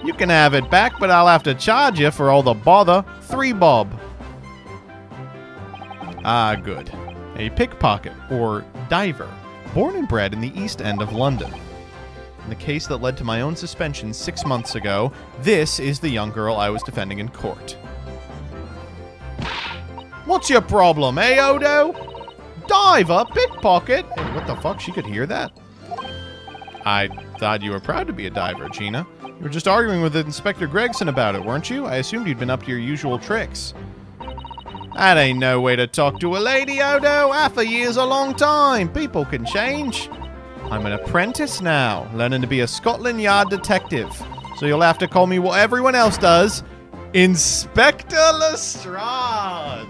You can have it back, but I'll have to charge you for all the bother. 3 bob. Ah, good. A pickpocket, or diver, born and bred in the East End of London. In the case that led to my own suspension 6 months ago, this is the young girl I was defending in court. What's your problem, eh, Odo? Diver? Pickpocket? Hey, what the fuck? She could hear that? I thought you were proud to be a diver, Gina. You were just arguing with Inspector Gregson about it, weren't you? I assumed you'd been up to your usual tricks. That ain't no way to talk to a lady, Odo. Half a year's a long time. People can change. I'm an apprentice now, learning to be a Scotland Yard detective. So you'll have to call me what everyone else does. Inspector Lestrade.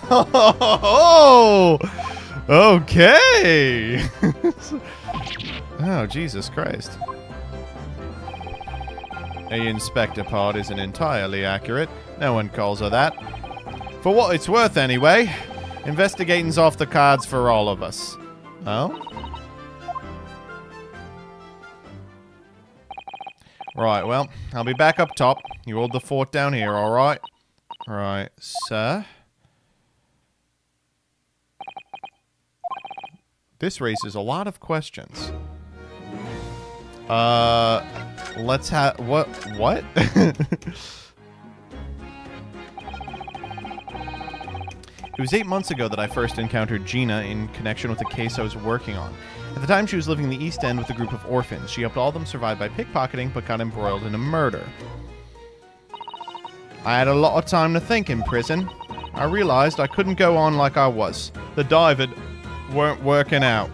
Oh, okay. Oh, Jesus Christ. A inspector part isn't entirely accurate. No one calls her that. For what it's worth, anyway. Investigating's off the cards for all of us. Oh? Right, well, I'll be back up top. You hold the fort down here, alright? Right, sir. This raises a lot of questions. Let's have... What? It was 8 months ago that I first encountered Gina in connection with a case I was working on. At the time, she was living in the East End with a group of orphans. She helped all of them survive by pickpocketing, but got embroiled in a murder. I had a lot of time to think in prison. I realized I couldn't go on like I was. The diver weren't working out.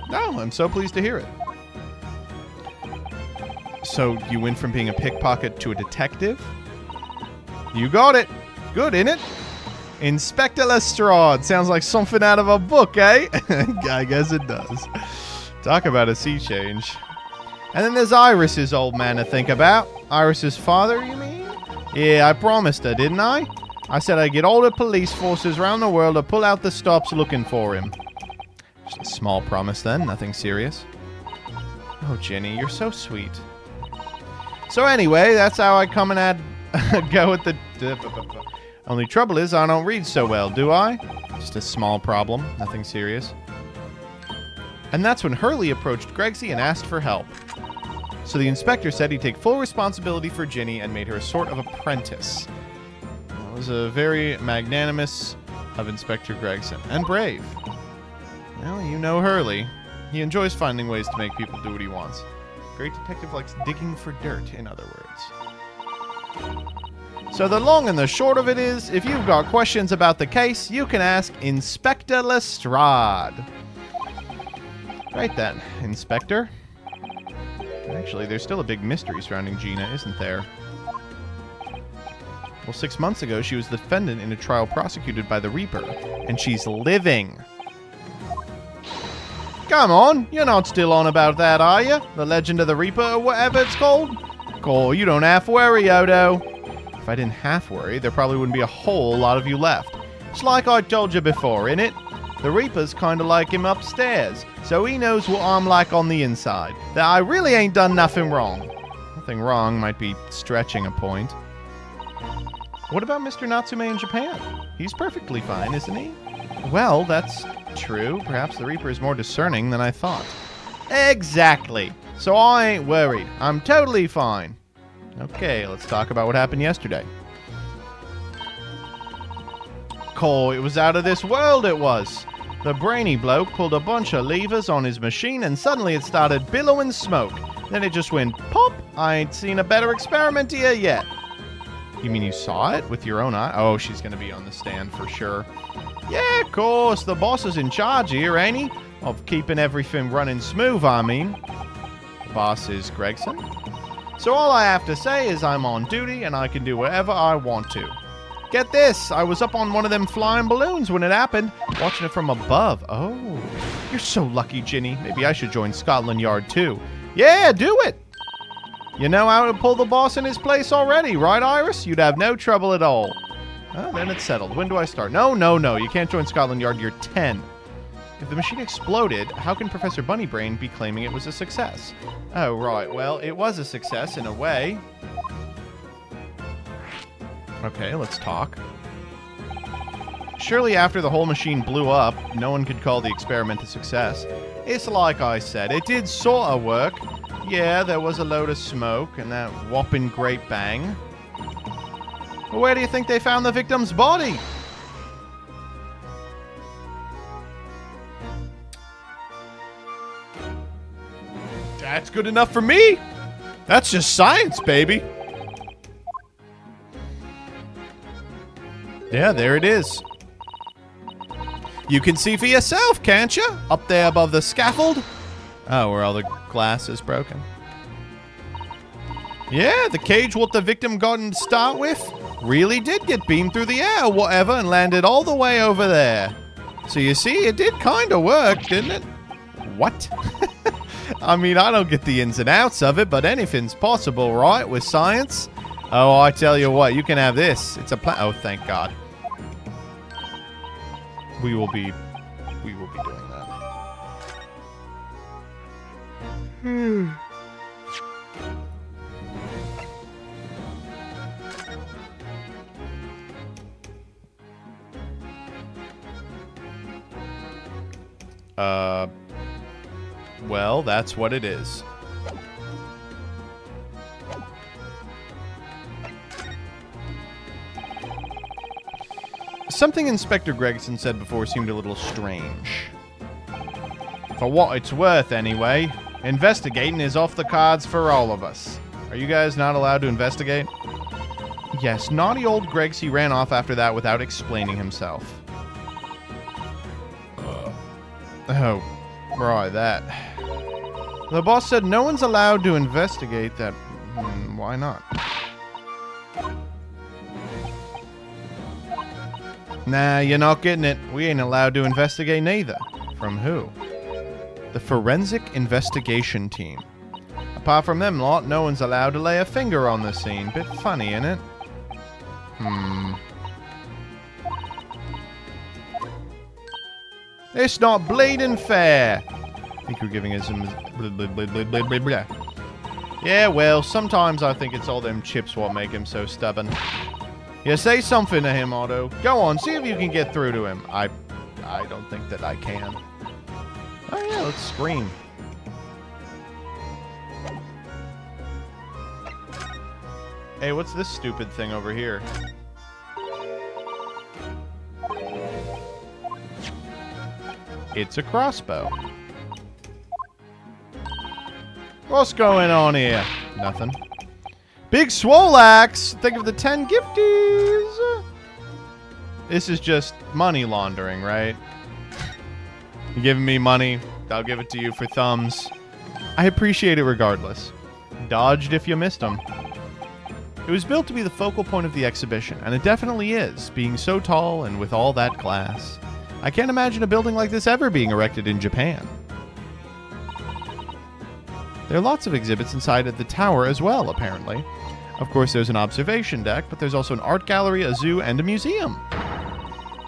No, I'm so pleased to hear it. So, you went from being a pickpocket to a detective? You got it. Good, innit? Inspector Lestrade. Sounds like something out of a book, eh? I guess it does. Talk about a sea change. And then there's Iris's old man to think about. Iris's father, you mean? Yeah, I promised her, didn't I? I said I'd get all the police forces around the world to pull out the stops looking for him. Just a small promise then, nothing serious. Oh, Jenny, you're so sweet. So anyway, that's how I come and go with the... Only trouble is I don't read so well, do I? Just a small problem, nothing serious. And that's when Hurley approached Gregsy and asked for help. So the inspector said he'd take full responsibility for Ginny and made her a sort of apprentice. That was a very magnanimous of Inspector Gregson. And brave. Well, you know Hurley. He enjoys finding ways to make people do what he wants. Great detective likes digging for dirt, in other words. So the long and the short of it is, if you've got questions about the case, you can ask Inspector Lestrade. Right then, Inspector. Actually, there's still a big mystery surrounding Gina, isn't there? Well, 6 months ago, she was the defendant in a trial prosecuted by the Reaper, and she's living. Come on, you're not still on about that, are you? The Legend of the Reaper, or whatever it's called? Oh, you don't half worry, Odo. If I didn't half worry, there probably wouldn't be a whole lot of you left. It's like I told you before, innit? The Reaper's kinda like him upstairs, so he knows what I'm like on the inside. That I really ain't done nothing wrong. Nothing wrong might be stretching a point. What about Mr. Natsume in Japan? He's perfectly fine, isn't he? Well, that's true. Perhaps the Reaper is more discerning than I thought. Exactly. So I ain't worried. I'm totally fine. Okay, let's talk about what happened yesterday. Cole, it was out of this world, it was. The brainy bloke pulled a bunch of levers on his machine and suddenly it started billowing smoke. Then it just went pop. I ain't seen a better experiment here yet. You mean you saw it with your own eye? Oh, she's going to be on the stand for sure. Yeah, of course. The boss is in charge here, ain't he? Of keeping everything running smooth, I mean. The boss is Gregson. So all I have to say is I'm on duty and I can do whatever I want to. Get this, I was up on one of them flying balloons when it happened, watching it from above. Oh, you're so lucky, Ginny. Maybe I should join Scotland Yard too. Yeah, do it. You know how to pull the boss in his place already, right, Iris? You'd have no trouble at all. Oh, then it's settled. When do I start? No. You can't join Scotland Yard. You're 10. If the machine exploded, how can Professor Bunnybrain be claiming it was a success? Oh, right. Well, it was a success in a way. Okay, let's talk. Surely after the whole machine blew up, no one could call the experiment a success. It's like I said, it did sort of work. Yeah, there was a load of smoke and that whopping great bang. But where do you think they found the victim's body? That's good enough for me. That's just science, baby. Yeah, there it is. You can see for yourself, can't you? Up there above the scaffold. Oh, where all the glass is broken. Yeah, the cage what the victim got in to start with really did get beamed through the air or whatever and landed all the way over there. So you see, it did kind of work, didn't it? What? I mean, I don't get the ins and outs of it, but anything's possible, right, with science? Oh, I tell you what, you can have this. It's a plan. Oh, thank God. We will be doing that. Well, that's what it is. Something Inspector Gregson said before seemed a little strange. For what it's worth, anyway, investigating is off the cards for all of us. Are you guys not allowed to investigate? Yes, naughty old Gregsy ran off after that without explaining himself. Oh, right, that. The boss said no one's allowed to investigate that. Why not? Nah, you're not getting it. We ain't allowed to investigate neither. From who? The Forensic Investigation Team. Apart from them lot, no one's allowed to lay a finger on the scene. Bit funny, innit? It's not bleeding fair. I think you're giving us some... Yeah, well, sometimes I think it's all them chips what make him so stubborn. Yeah, say something to him, Otto. Go on, see if you can get through to him. I don't think that I can. Oh yeah, let's scream. Hey, what's this stupid thing over here? It's a crossbow. What's going on here? Nothing. Big swole axe! Think of the 10 gifties! This is just money laundering, right? You're giving me money, I'll give it to you for thumbs. I appreciate it regardless. Dodged if you missed them. It was built to be the focal point of the exhibition, and it definitely is, being so tall and with all that glass. I can't imagine a building like this ever being erected in Japan. There are lots of exhibits inside of the tower as well, apparently. Of course, there's an observation deck, but there's also an art gallery, a zoo, and a museum.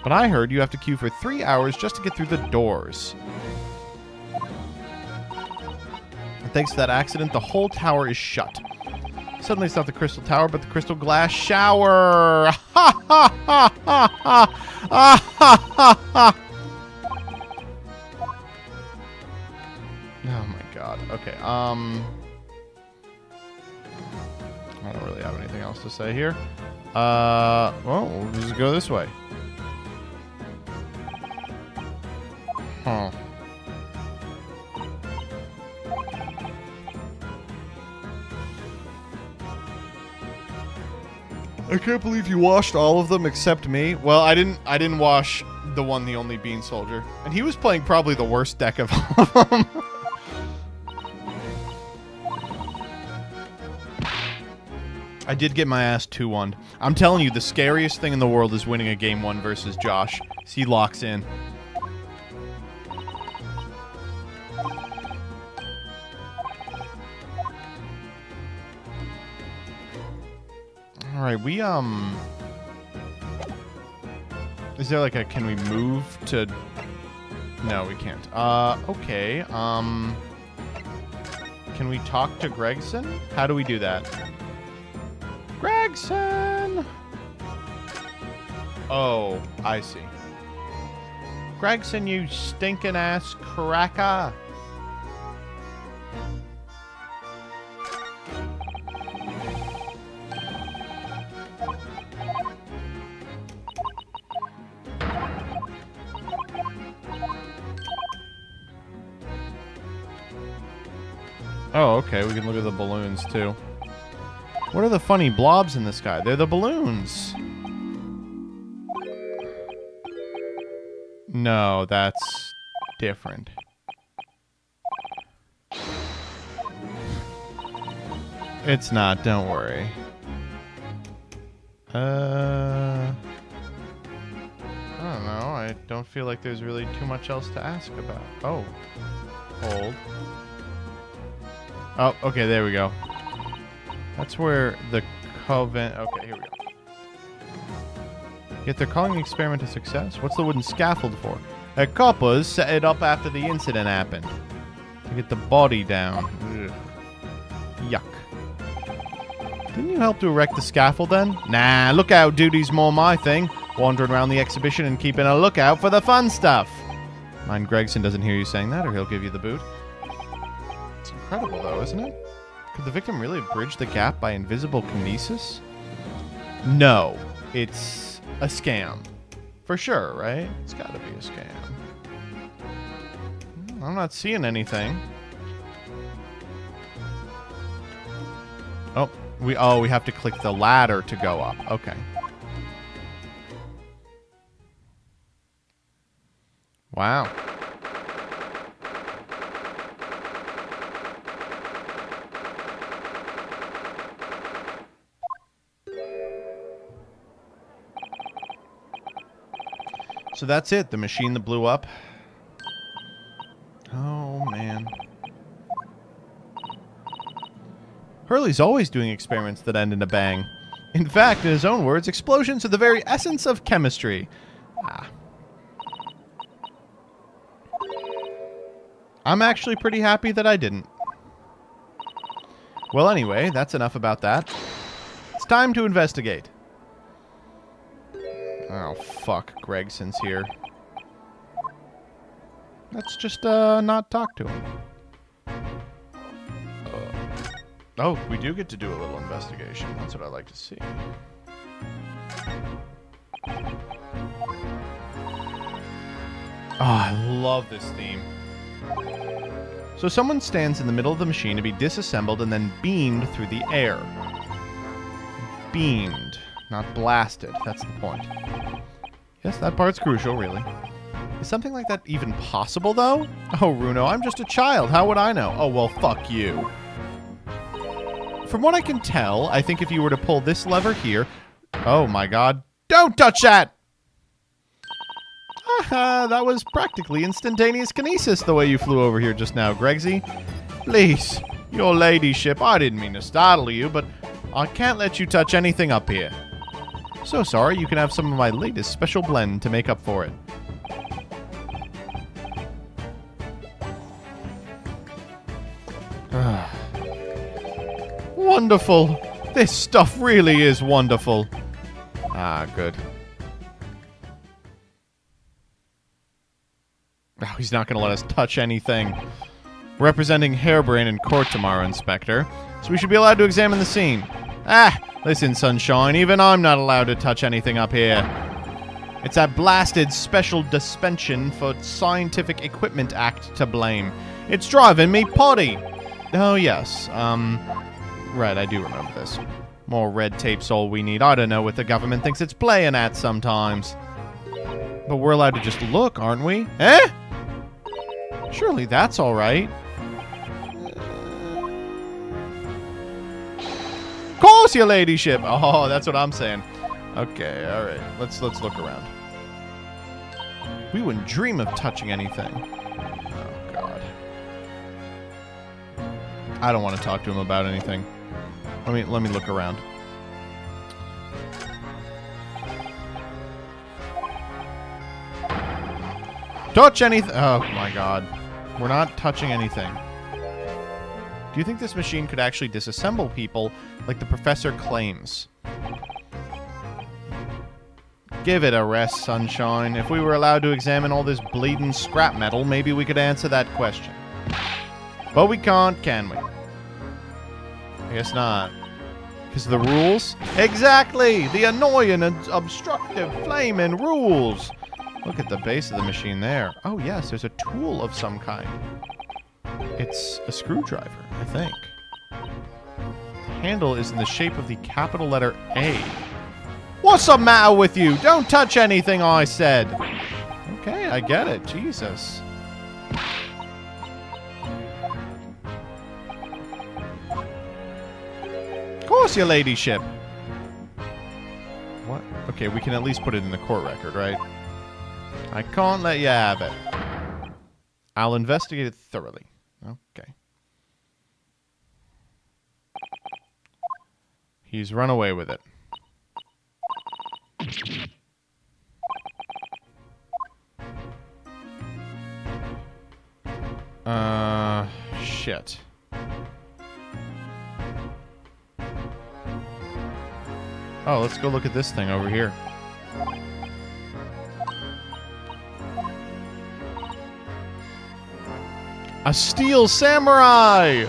But I heard you have to queue for 3 hours just to get through the doors. And thanks to that accident, the whole tower is shut. Suddenly it's not the crystal tower, but the crystal glass shower. Ha ha ha ha ha! Ah ha ha ha! Oh my god. Okay, I don't really have anything else to say here. Well, we'll just go this way. Huh. I can't believe you washed all of them except me. Well, I didn't wash the only bean soldier. And he was playing probably the worst deck of all of them. I did get my ass 2-1'd. I'm telling you, the scariest thing in the world is winning a game 1 versus Josh. He locks in. Alright, we, is there like a, can we move to... No, we can't. Okay, can we talk to Gregson? How do we do that? Gregson! Oh, I see. Gregson, you stinking ass cracker! Oh, okay, we can look at the balloons, too. What are the funny blobs in the sky? They're the balloons. No, that's different. It's not, don't worry. I don't know. I don't feel like there's really too much else to ask about. Oh. Hold. Oh, okay, there we go. That's where the Coven... Okay, here we go. Yet they're calling the experiment a success? What's the wooden scaffold for? A coppers set it up after the incident happened. To get the body down. Ugh. Yuck. Didn't you help to erect the scaffold then? Nah, lookout duty's more my thing. Wandering around the exhibition and keeping a lookout for the fun stuff. Mind Gregson doesn't hear you saying that or he'll give you the boot. It's incredible though, isn't it? Could the victim really bridge the gap by invisible kinesis? No, it's a scam. For sure, right? It's gotta be a scam. I'm not seeing anything. Oh, we have to click the ladder to go up. Okay. Wow. So that's it, the machine that blew up. Oh, man. Hurley's always doing experiments that end in a bang. In fact, in his own words, explosions are the very essence of chemistry. Ah. I'm actually pretty happy that I didn't. Well, anyway, that's enough about that. It's time to investigate. Oh, fuck. Gregson's here. Let's just, not talk to him. Oh, we do get to do a little investigation. That's what I like to see. Oh, I love this theme. So someone stands in the middle of the machine to be disassembled and then beamed through the air. Beamed, not blasted. That's the point. Yes, that part's crucial, really. Is something like that even possible, though? Oh, Runo, I'm just a child. How would I know? Oh, well, fuck you. From what I can tell, I think if you were to pull this lever here... Oh, my God. Don't touch that! That was practically instantaneous kinesis the way you flew over here just now, Gregsy. Please, your ladyship, I didn't mean to startle you, but I can't let you touch anything up here. So sorry, you can have some of my latest special blend to make up for it. Wonderful. This stuff really is wonderful. Ah, good. Oh, he's not going to let us touch anything. Representing Hairbrain in court tomorrow, Inspector. So we should be allowed to examine the scene. Ah, listen, Sunshine, even I'm not allowed to touch anything up here. It's that blasted Special Dispensation for Scientific Equipment Act to blame. It's driving me potty. Oh, yes. Right, I do remember this. More red tape's all we need. I don't know what the government thinks it's playing at sometimes. But we're allowed to just look, aren't we? Eh? Surely that's all right. Of course, your ladyship. Oh, that's what I'm saying. Okay, all right. Let's look around. We wouldn't dream of touching anything. Oh God. I don't want to talk to him about anything. Let me look around. Touch anything. Oh my God. We're not touching anything. Do you think this machine could actually disassemble people like the professor claims? Give it a rest, Sunshine. If we were allowed to examine all this bleeding scrap metal, maybe we could answer that question. But we can't, can we? I guess not. Because of the rules? Exactly! The annoying and obstructive flaming rules! Look at the base of the machine there. Oh yes, there's a tool of some kind. It's a screwdriver, I think. The handle is in the shape of the capital letter A. What's the matter with you? Don't touch anything, I said. Okay, I get it. Jesus. Of course, your ladyship. What? Okay, we can at least put it in the court record, right? I can't let you have it. I'll investigate it thoroughly. Okay. He's run away with it. Shit. Oh, let's go look at this thing over here. A steel samurai!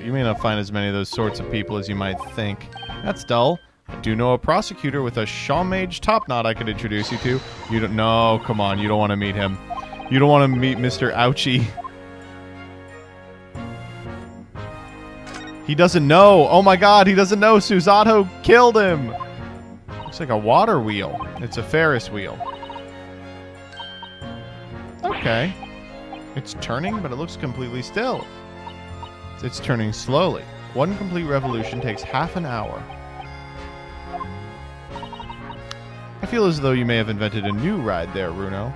You may not find as many of those sorts of people as you might think. That's dull. I do know a prosecutor with a Shaw-Mage top knot I could introduce you to. You don't... No, come on. You don't want to meet him. You don't want to meet Mr. Ouchie. He doesn't know. Oh my God, he doesn't know. Susato killed him. Looks like a water wheel. It's a Ferris wheel. Okay. It's turning, but it looks completely still. It's turning slowly. One complete revolution takes half an hour. I feel as though you may have invented a new ride there, Runo.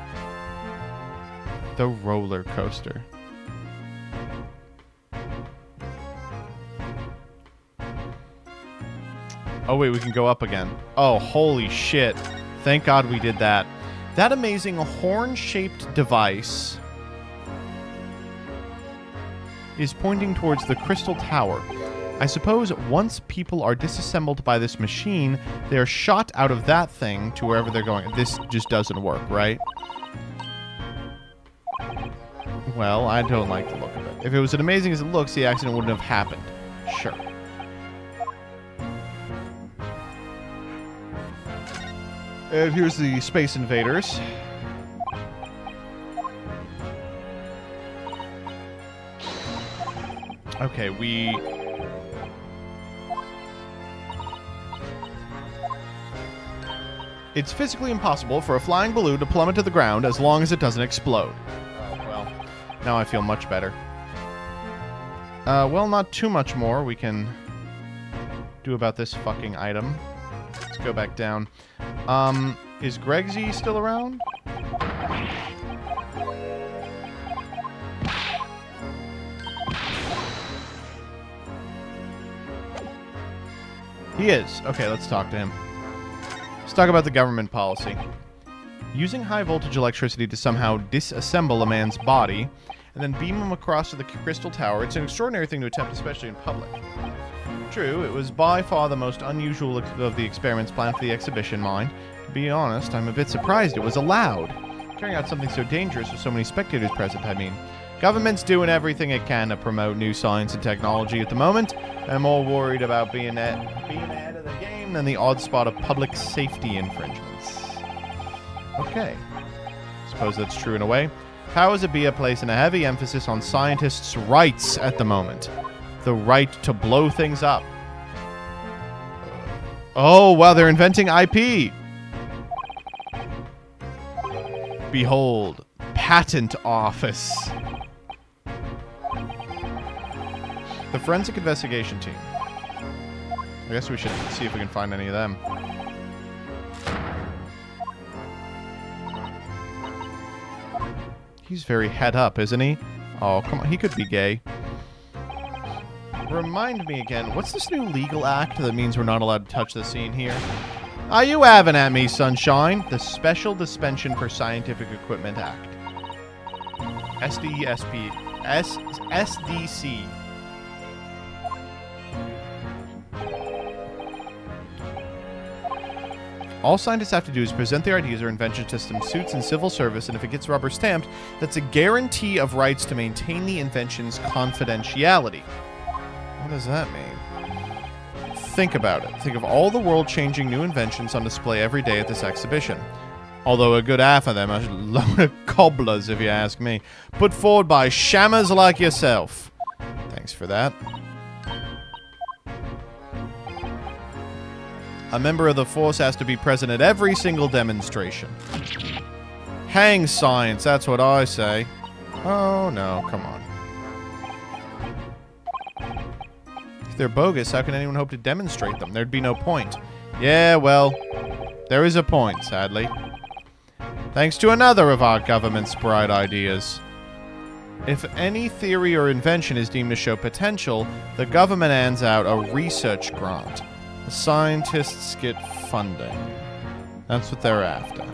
The roller coaster. Oh wait, we can go up again. Oh, holy shit. Thank God we did that. That amazing horn-shaped device is pointing towards the Crystal Tower. I suppose once people are disassembled by this machine, they are shot out of that thing to wherever they're going. This just doesn't work, right? Well, I don't like the look of it. If it was as amazing as it looks, the accident wouldn't have happened. Sure. And here's the Space Invaders. Okay, It's physically impossible for a flying balloon to plummet to the ground as long as it doesn't explode. Oh, well. Now I feel much better. Well, not too much more we can do about this fucking item. Let's go back down. Is Gregsy still around? He is. Okay, let's talk to him. Let's talk about the government policy. Using high-voltage electricity to somehow disassemble a man's body and then beam him across to the Crystal Tower, it's an extraordinary thing to attempt, especially in public. True, it was by far the most unusual of the experiments planned for the exhibition, mind. To be honest, I'm a bit surprised it was allowed. Carrying out something so dangerous with so many spectators present, I mean. Government's doing everything it can to promote new science and technology at the moment. They're more worried about being ahead of the game than the odd spot of public safety infringements. Okay. Suppose that's true in a way. Powers that be are placing a heavy emphasis on scientists' rights at the moment. The right to blow things up. Oh, wow, they're inventing IP. Behold, Patent Office. The Forensic Investigation Team. I guess we should see if we can find any of them. He's very head up, isn't he? Oh, come on. He could be gay. Remind me again, what's this new legal act that means we're not allowed to touch the scene here? Are you having at me, sunshine? The Special Dispensation for Scientific Equipment Act. SDC. All scientists have to do is present their ideas or inventions to some suits in civil service, and if it gets rubber stamped, that's a guarantee of rights to maintain the invention's confidentiality. What does that mean? Think about it. Think of all the world-changing new inventions on display every day at this exhibition. Although a good half of them are a load of cobblers, if you ask me. Put forward by shammers like yourself. Thanks for that. A member of the force has to be present at every single demonstration. Hang science, that's what I say. Oh, no, come on. If they're bogus, how can anyone hope to demonstrate them? There'd be no point. Yeah, well, there is a point, sadly. Thanks to another of our government's bright ideas. If any theory or invention is deemed to show potential, the government hands out a research grant. The scientists get funding. That's what they're after.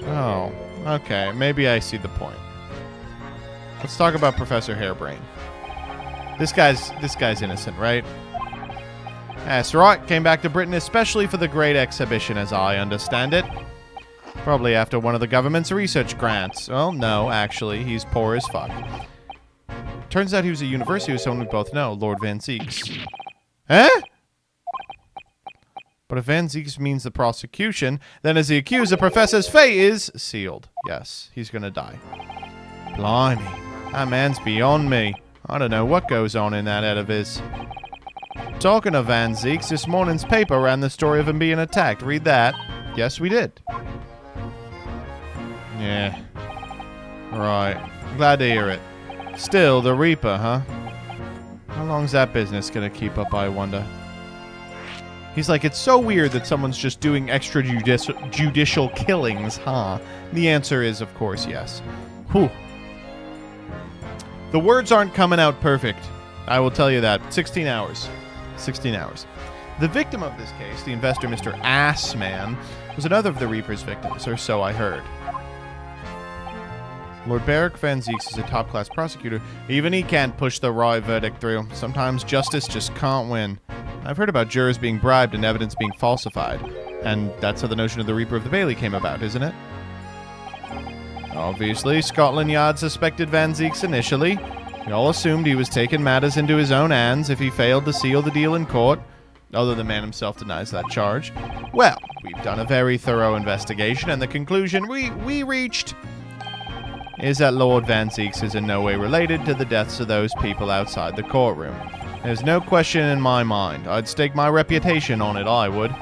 Oh, okay. Maybe I see the point. Let's talk about Professor Hairbrain. This guy's innocent, right? That's right. Came back to Britain especially for the Great Exhibition, as I understand it. Probably after one of the government's research grants. Well, no, actually, he's poor as fuck. Turns out he was at university with someone we both know, Lord Van Zieks. Eh? But if Van Zieks means the prosecution, then as the accused, the professor's fate is sealed. Yes, he's gonna die. Blimey, that man's beyond me. I don't know what goes on in that head of his. Talking of Van Zieks, this morning's paper ran the story of him being attacked. Read that. Yes, we did. Yeah. Right. Glad to hear it. Still, the Reaper, huh? How long's that business gonna keep up, I wonder? He's like, it's so weird that someone's just doing extrajudicial killings, huh? The answer is, of course, yes. Whew. The words aren't coming out perfect. I will tell you that. 16 hours. 16 hours. The victim of this case, the investor Mr. Assman, was another of the Reaper's victims, or so I heard. Lord Beric Van Zieks is a top-class prosecutor. Even he can't push the right verdict through. Sometimes justice just can't win. I've heard about jurors being bribed and evidence being falsified. And that's how the notion of the Reaper of the Bailey came about, isn't it? Obviously, Scotland Yard suspected Van Zieks initially. We all assumed he was taking matters into his own hands if he failed to seal the deal in court. Although the man himself denies that charge. Well, we've done a very thorough investigation, and the conclusion we reached is that Lord Van Zieks is in no way related to the deaths of those people outside the courtroom. There's no question in my mind. I'd stake my reputation on it, I would.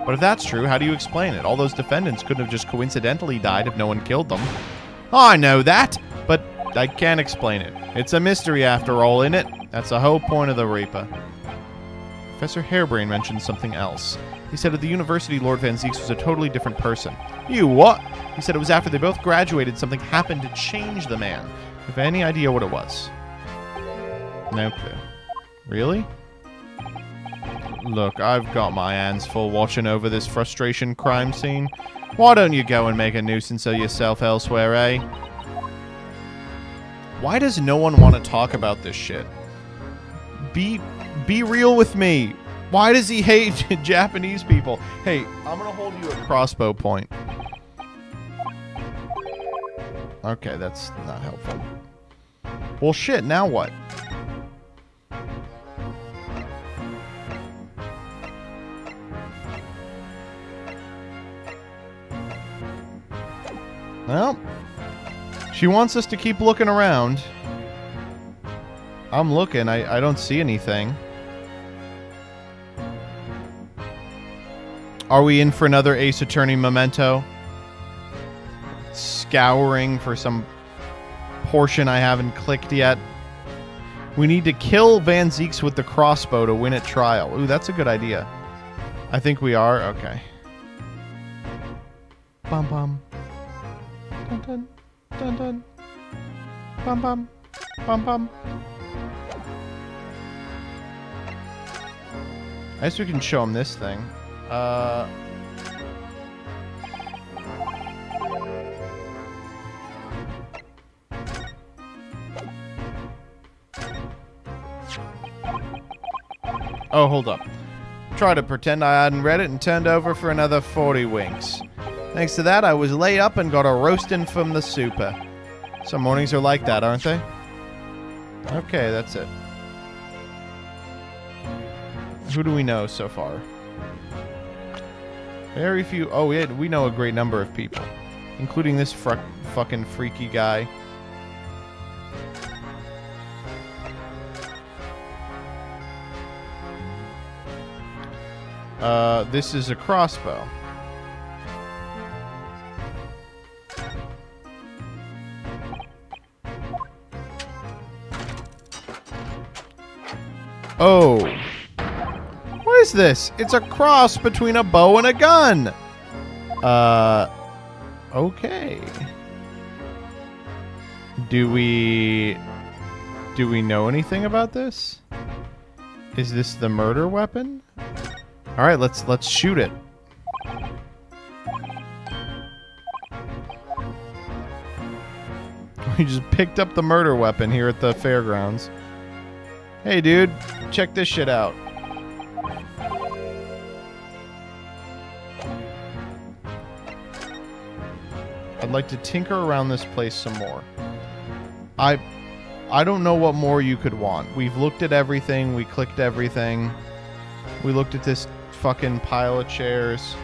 But if that's true, how do you explain it? All those defendants couldn't have just coincidentally died if no one killed them. I know that, but I can't explain it. It's a mystery after all, isn't it? That's the whole point of the Reaper. Professor Hairbrain mentioned something else. He said at the university Lord Van Zieks was a totally different person. You what? He said it was after they both graduated something happened to change the man. Have any idea what it was? No clue. Really? Look, I've got my hands full watching over this frustration crime scene. Why don't you go and make a nuisance of yourself elsewhere, eh? Why does no one want to talk about this shit? Be real with me. Why does he hate Japanese people? Hey, I'm gonna hold you at crossbow point. Okay, that's not helpful. Well, shit, now what? Well, she wants us to keep looking around. I'm looking. I don't see anything. Are we in for another Ace Attorney memento? Scouring for some portion I haven't clicked yet. We need to kill Van Zieks with the crossbow to win at trial. Ooh, that's a good idea. I think we are. Okay. Bum bum. Dun dun. Dun dun. Bum bum. Bum bum. I guess we can show him this thing. Oh, hold up. Try to pretend I hadn't read it and turned over for another 40 winks. Thanks to that, I was laid up and got a roasting from the super. Some mornings are like that, aren't they? Okay, that's it. Who do we know so far? Very few. Oh, yeah, we know a great number of people, including this fucking freaky guy. This is a crossbow. Oh. What is this? It's a cross between a bow and a gun. Okay. Do we know anything about this? Is this the murder weapon? All right, let's shoot it. We just picked up the murder weapon here at the fairgrounds. Hey, dude, check this shit out. I'd like to tinker around this place some more. I don't know what more you could want. We've looked at everything. We clicked everything. We looked at this fucking pile of chairs.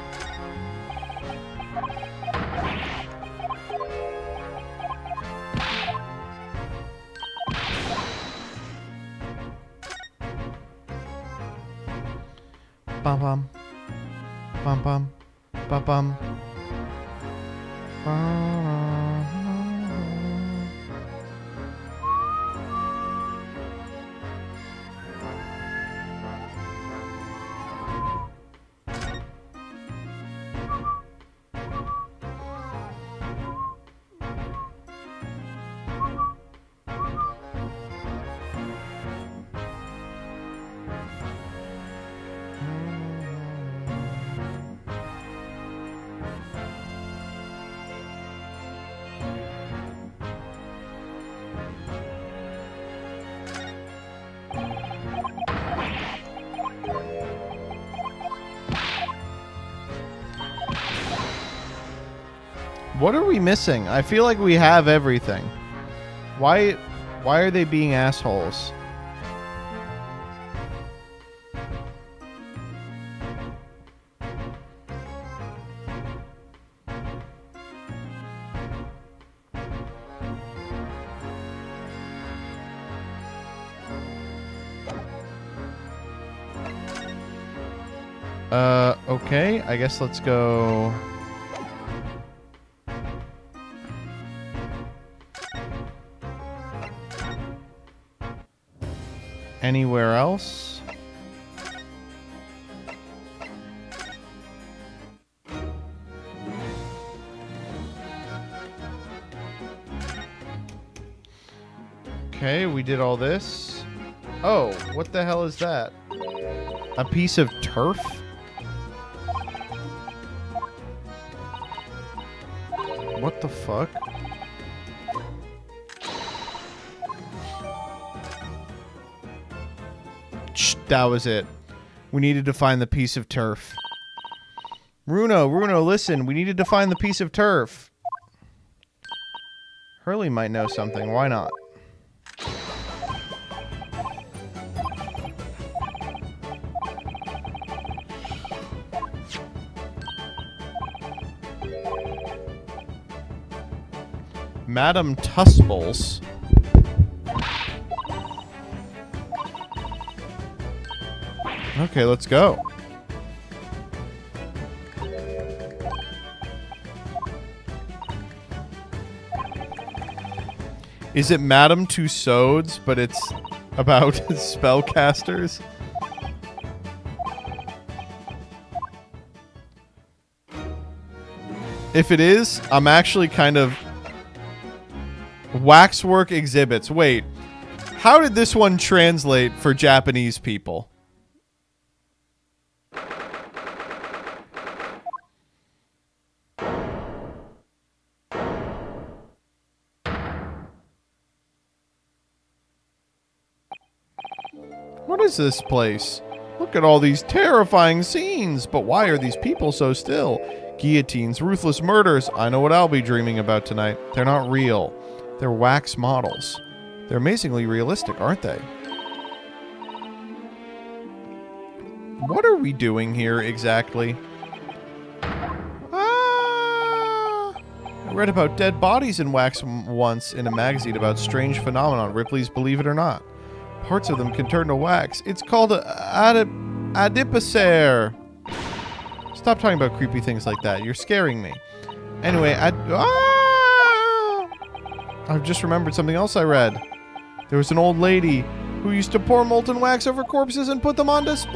Bum bum. Bum bum. Bum bum. What are we missing? I feel like we have everything. Why are they being assholes? Okay, I guess let's go. Anywhere else? Okay, we did all this. Oh, what the hell is that? A piece of turf? What the fuck? That was it. We needed to find the piece of turf. Runo, listen. We needed to find the piece of turf. Hurley might know something. Why not? Madam Tuspell's. Okay, let's go. Is it Madame Tussauds, but it's about spellcasters? If it is, I'm actually kind of... Waxwork exhibits. Wait, how did this one translate for Japanese people? What is this place? Look at all these terrifying scenes, but why are these people so still? Guillotines, ruthless murders. I know what I'll be dreaming about tonight. They're not real. They're wax models. They're amazingly realistic, aren't they? What are we doing here exactly? I read about dead bodies in wax once in a magazine about strange phenomenon. Ripley's Believe It or Not. Parts of them can turn to wax. It's called adipocere. Stop talking about creepy things like that. You're scaring me. Anyway, I've just remembered something else I read. There was an old lady who used to pour molten wax over corpses and put them on display.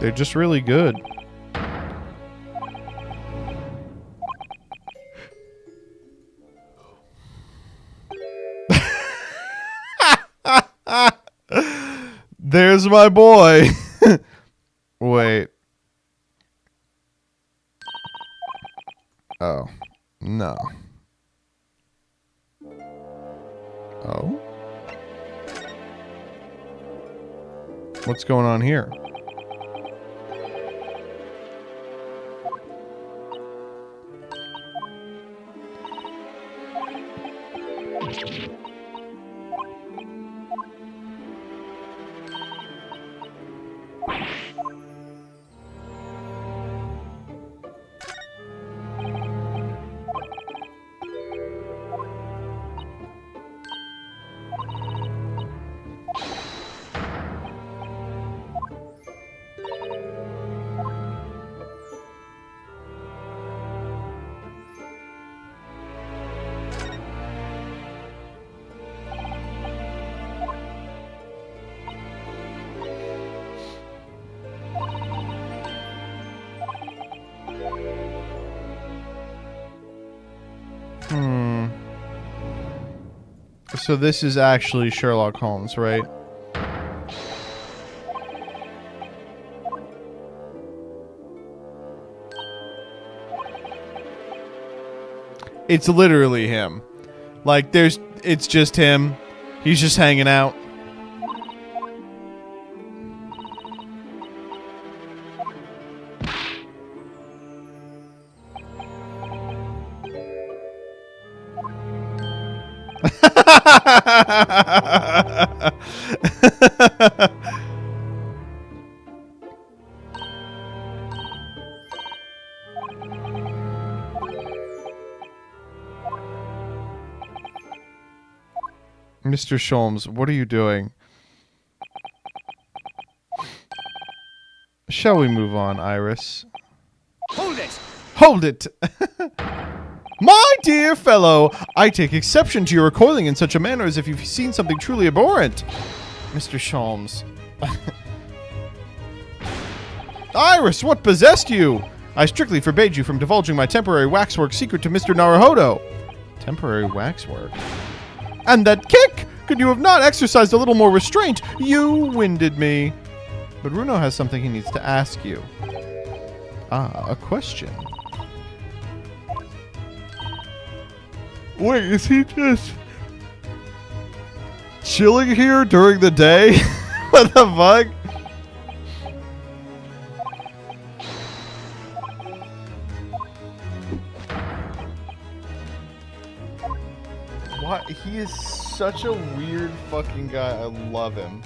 They're just really good. There's my boy. Wait. Oh. No. Oh? What's going on here? So this is actually Sherlock Holmes, right? It's literally him. Like, it's just him. He's just hanging out. Mr. Sholmes, what are you doing? Shall we move on, Iris? Hold it! Hold it! My dear fellow, I take exception to your recoiling in such a manner as if you've seen something truly abhorrent. Mr. Sholmes. Iris, what possessed you? I strictly forbade you from divulging my temporary waxwork secret to Mr. Naruhodo. Temporary waxwork? And that kick! Could you have not exercised a little more restraint? You winded me. But Runo has something he needs to ask you. Ah, a question. Wait, is he just chilling here during the day? What the fuck? What? He is such a weird fucking guy. I love him.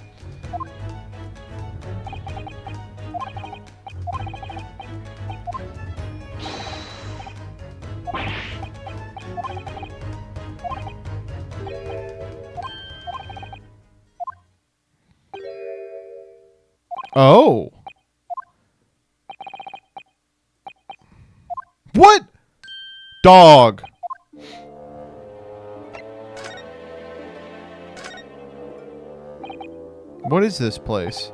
Oh. What? Dog. What is this place?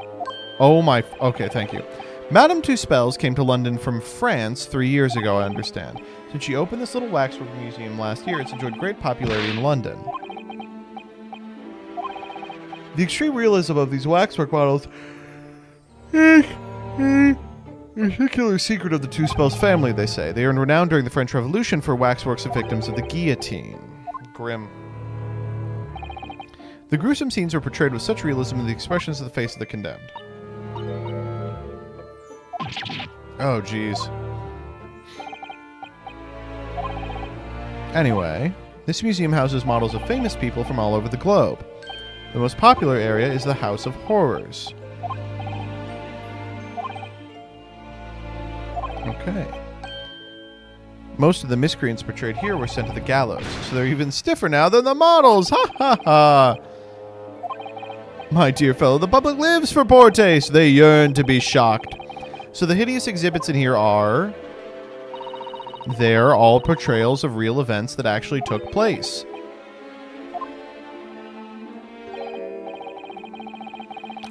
Oh my... Okay, thank you. Madame Tuspell came to London from France 3 years ago, I understand. Since she opened this little waxwork museum last year, it's enjoyed great popularity in London. The extreme realism of these waxwork models is a particular secret of the Tuspell's family, they say. They earned renown during the French Revolution for waxworks of victims of the guillotine. Grim. The gruesome scenes are portrayed with such realism in the expressions of the face of the condemned. Oh, jeez. Anyway, this museum houses models of famous people from all over the globe. The most popular area is the House of Horrors. Okay. Most of the miscreants portrayed here were sent to the gallows, so they're even stiffer now than the models! Ha ha ha! My dear fellow, the public lives for poor taste. They yearn to be shocked. So the hideous exhibits in here are... They're all portrayals of real events that actually took place.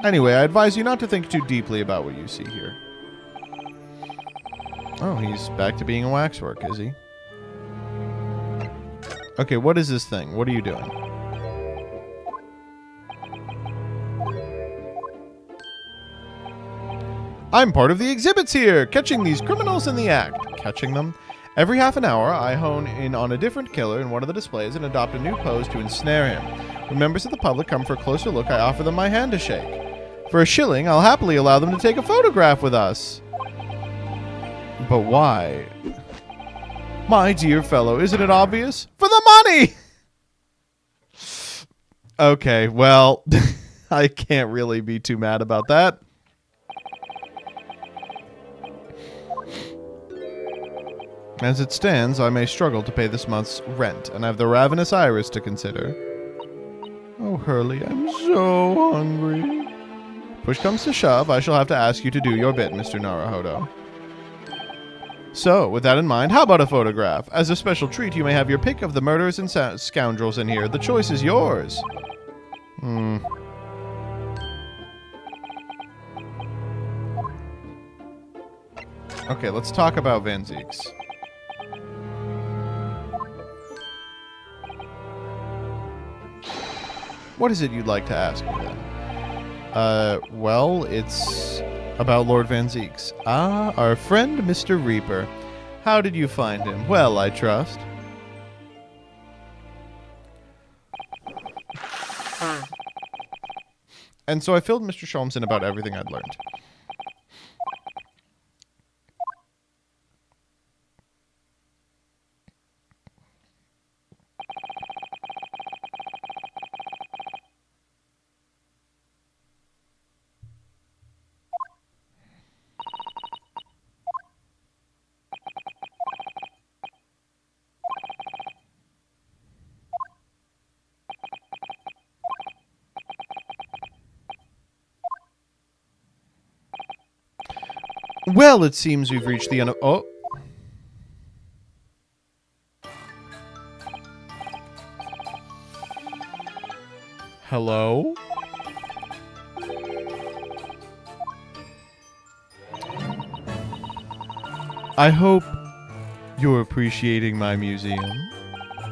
Anyway, I advise you not to think too deeply about what you see here. Oh, he's back to being a waxwork, is he? Okay, what is this thing? What are you doing? I'm part of the exhibits here, catching these criminals in the act. Catching them? Every half an hour, I hone in on a different killer in one of the displays and adopt a new pose to ensnare him. When members of the public come for a closer look, I offer them my hand to shake. For a shilling, I'll happily allow them to take a photograph with us. But why? My dear fellow, isn't it obvious? For the money! Okay, well, I can't really be too mad about that. As it stands, I may struggle to pay this month's rent, and I have the ravenous iris to consider. Oh, Hurley, I'm so hungry. Push comes to shove, I shall have to ask you to do your bit, Mr. Naruhodo. So, with that in mind, how about a photograph? As a special treat, you may have your pick of the murderers and scoundrels in here. The choice is yours. Okay, let's talk about Van Zieks. What is it you'd like to ask me then? Well, it's about Lord Van Zieks. Ah, our friend Mr. Reaper. How did you find him? Well, I trust. And so I filled Mr. Sholmes in about everything I'd learned. Well, it seems we've reached the end of... Oh. Hello? I hope you're appreciating my museum.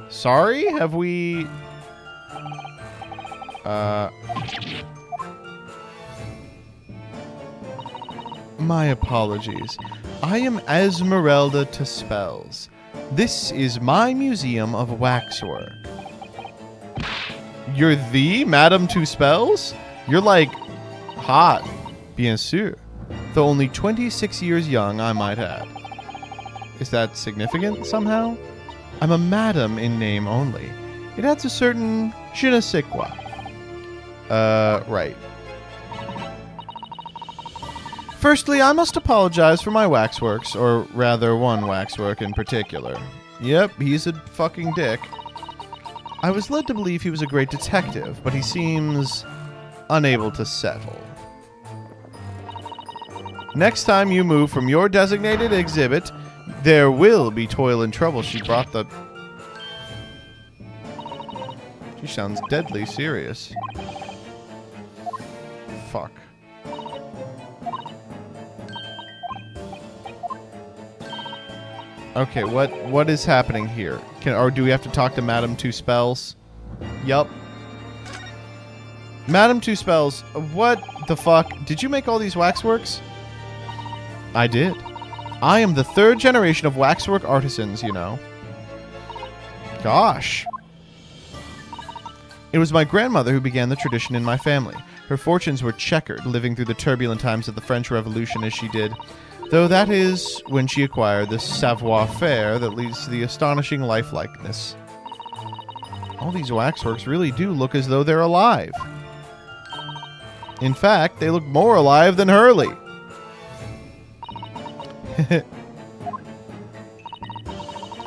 Sorry? Have we... My apologies. I am Esmeralda Tuspell. This is my museum of waxwork. You're the Madame Tuspells? You're like hot, bien sûr. Though only 26 years young, I might add. Is that significant somehow? I'm a madam in name only. It adds a certain je ne sais quoi. Right. Firstly, I must apologize for my waxworks, or rather one waxwork in particular. Yep, he's a fucking dick. I was led to believe he was a great detective, but he seems unable to settle. Next time you move from your designated exhibit, there will be toil and trouble. She sounds deadly serious. Fuck. Okay, what is happening here? Or do we have to talk to Madame Tuspells? Yup. Madame Tuspells, what the fuck? Did you make all these waxworks? I did. I am the 3rd generation of waxwork artisans, you know. Gosh. It was my grandmother who began the tradition in my family. Her fortunes were checkered, living through the turbulent times of the French Revolution as she did. Though that is when she acquired the savoir-faire that leads to the astonishing lifelikeness. All these waxworks really do look as though they're alive. In fact, they look more alive than Hurley.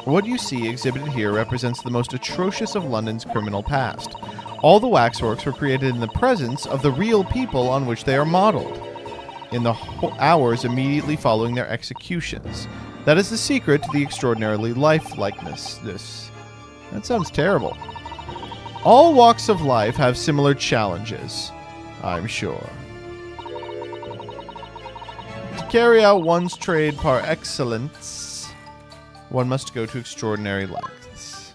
What you see exhibited here represents the most atrocious of London's criminal past. All the waxworks were created in the presence of the real people on which they are modeled, in the hours immediately following their executions. That is the secret to the extraordinarily lifelikeness. That sounds terrible. All walks of life have similar challenges, I'm sure. To carry out one's trade par excellence, one must go to extraordinary lengths.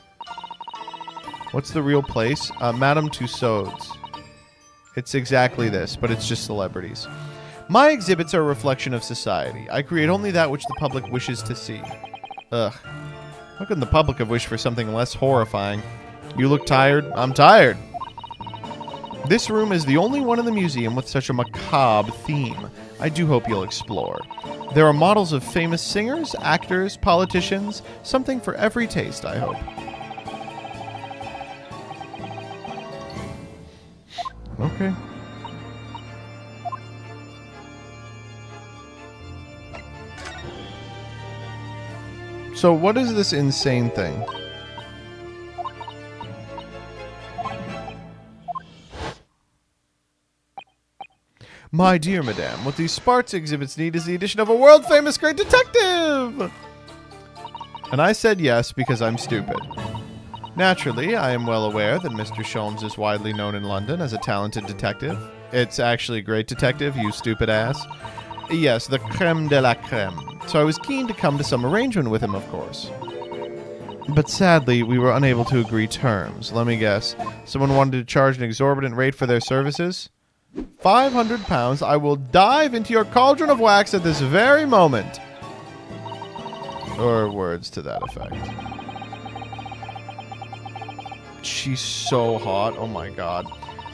What's the real place? Madame Tussauds. It's exactly this, but it's just celebrities. My exhibits are a reflection of society. I create only that which the public wishes to see. Ugh. How can the public have wished for something less horrifying? You look tired? I'm tired. This room is the only one in the museum with such a macabre theme. I do hope you'll explore. There are models of famous singers, actors, politicians, something for every taste, I hope. Okay. So what is this insane thing? My dear madame, what these Sparts exhibits need is the addition of a world-famous great detective! And I said yes because I'm stupid. Naturally, I am well aware that Mr. Sholmes is widely known in London as a talented detective. It's actually a great detective, you stupid ass. Yes, the creme de la creme. So I was keen to come to some arrangement with him, of course. But sadly, we were unable to agree terms. Let me guess. Someone wanted to charge an exorbitant rate for their services? £500. I will dive into your cauldron of wax at this very moment. Or words to that effect. She's so hot. Oh my god.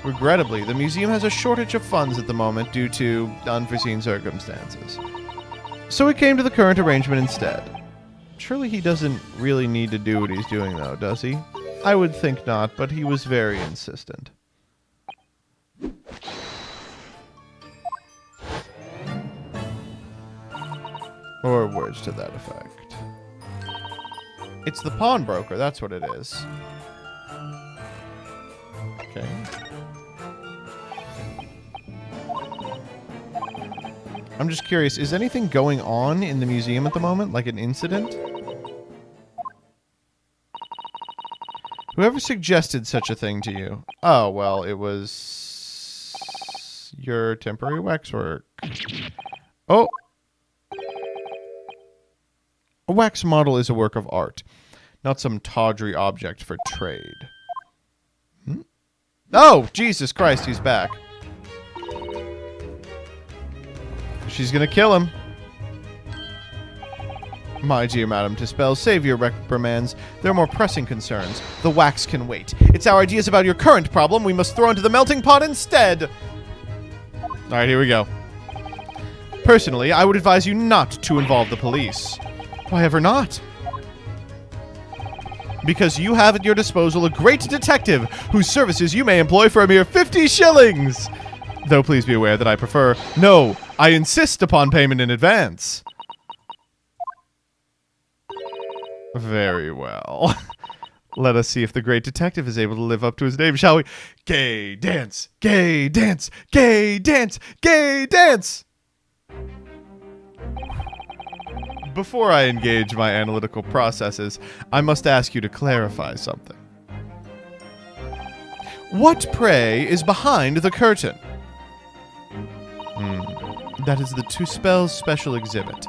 Regrettably, the museum has a shortage of funds at the moment due to unforeseen circumstances. So we came to the current arrangement instead. Surely he doesn't really need to do what he's doing, though, does he? I would think not, but he was very insistent. Or words to that effect. It's the pawnbroker, that's what it is. Okay. I'm just curious, is anything going on in the museum at the moment? Like an incident? Whoever suggested such a thing to you? Oh, well, it was your temporary waxwork. Oh! A wax model is a work of art, not some tawdry object for trade. Hmm? Oh, Jesus Christ, he's back. She's gonna kill him. My dear Madame Tuspell, save your reprimands. There are more pressing concerns. The wax can wait. It's our ideas about your current problem we must throw into the melting pot instead. All right, here we go. Personally, I would advise you not to involve the police. Why ever not? Because you have at your disposal a great detective whose services you may employ for a mere 50 shillings. Though please be aware that I prefer... No, I insist upon payment in advance. Very well. Let us see if the great detective is able to live up to his name, shall we? Gay dance, gay dance, gay dance, gay dance! Before I engage my analytical processes, I must ask you to clarify something. What, pray, is behind the curtain? That is the Tuspell special exhibit.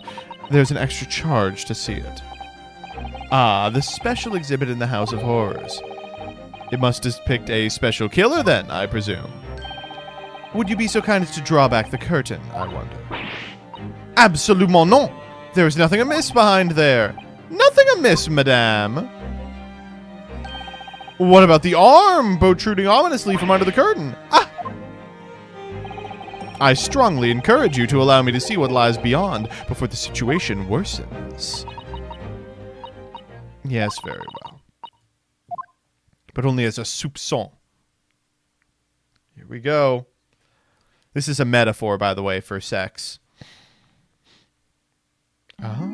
There's an extra charge to see it. Ah, the special exhibit in the House of Horrors. It must depict a special killer, then, I presume. Would you be so kind as to draw back the curtain, I wonder? Absolument non! There is nothing amiss behind there. Nothing amiss, madame. What about the arm protruding ominously from under the curtain? Ah! I strongly encourage you to allow me to see what lies beyond before the situation worsens. Yes, very well. But only as a soupçon. Here we go. This is a metaphor, by the way, for sex. Oh.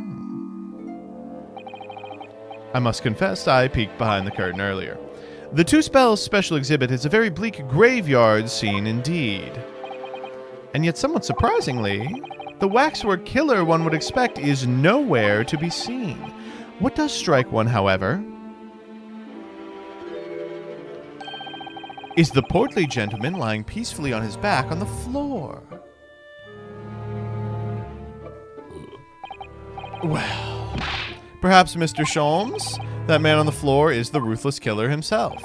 I must confess I peeked behind the curtain earlier. The Tuspell special exhibit is a very bleak graveyard scene indeed. And yet, somewhat surprisingly, the waxwork killer one would expect is nowhere to be seen. What does strike one, however, is the portly gentleman lying peacefully on his back on the floor. Well, perhaps Mr. Sholmes, that man on the floor, is the ruthless killer himself.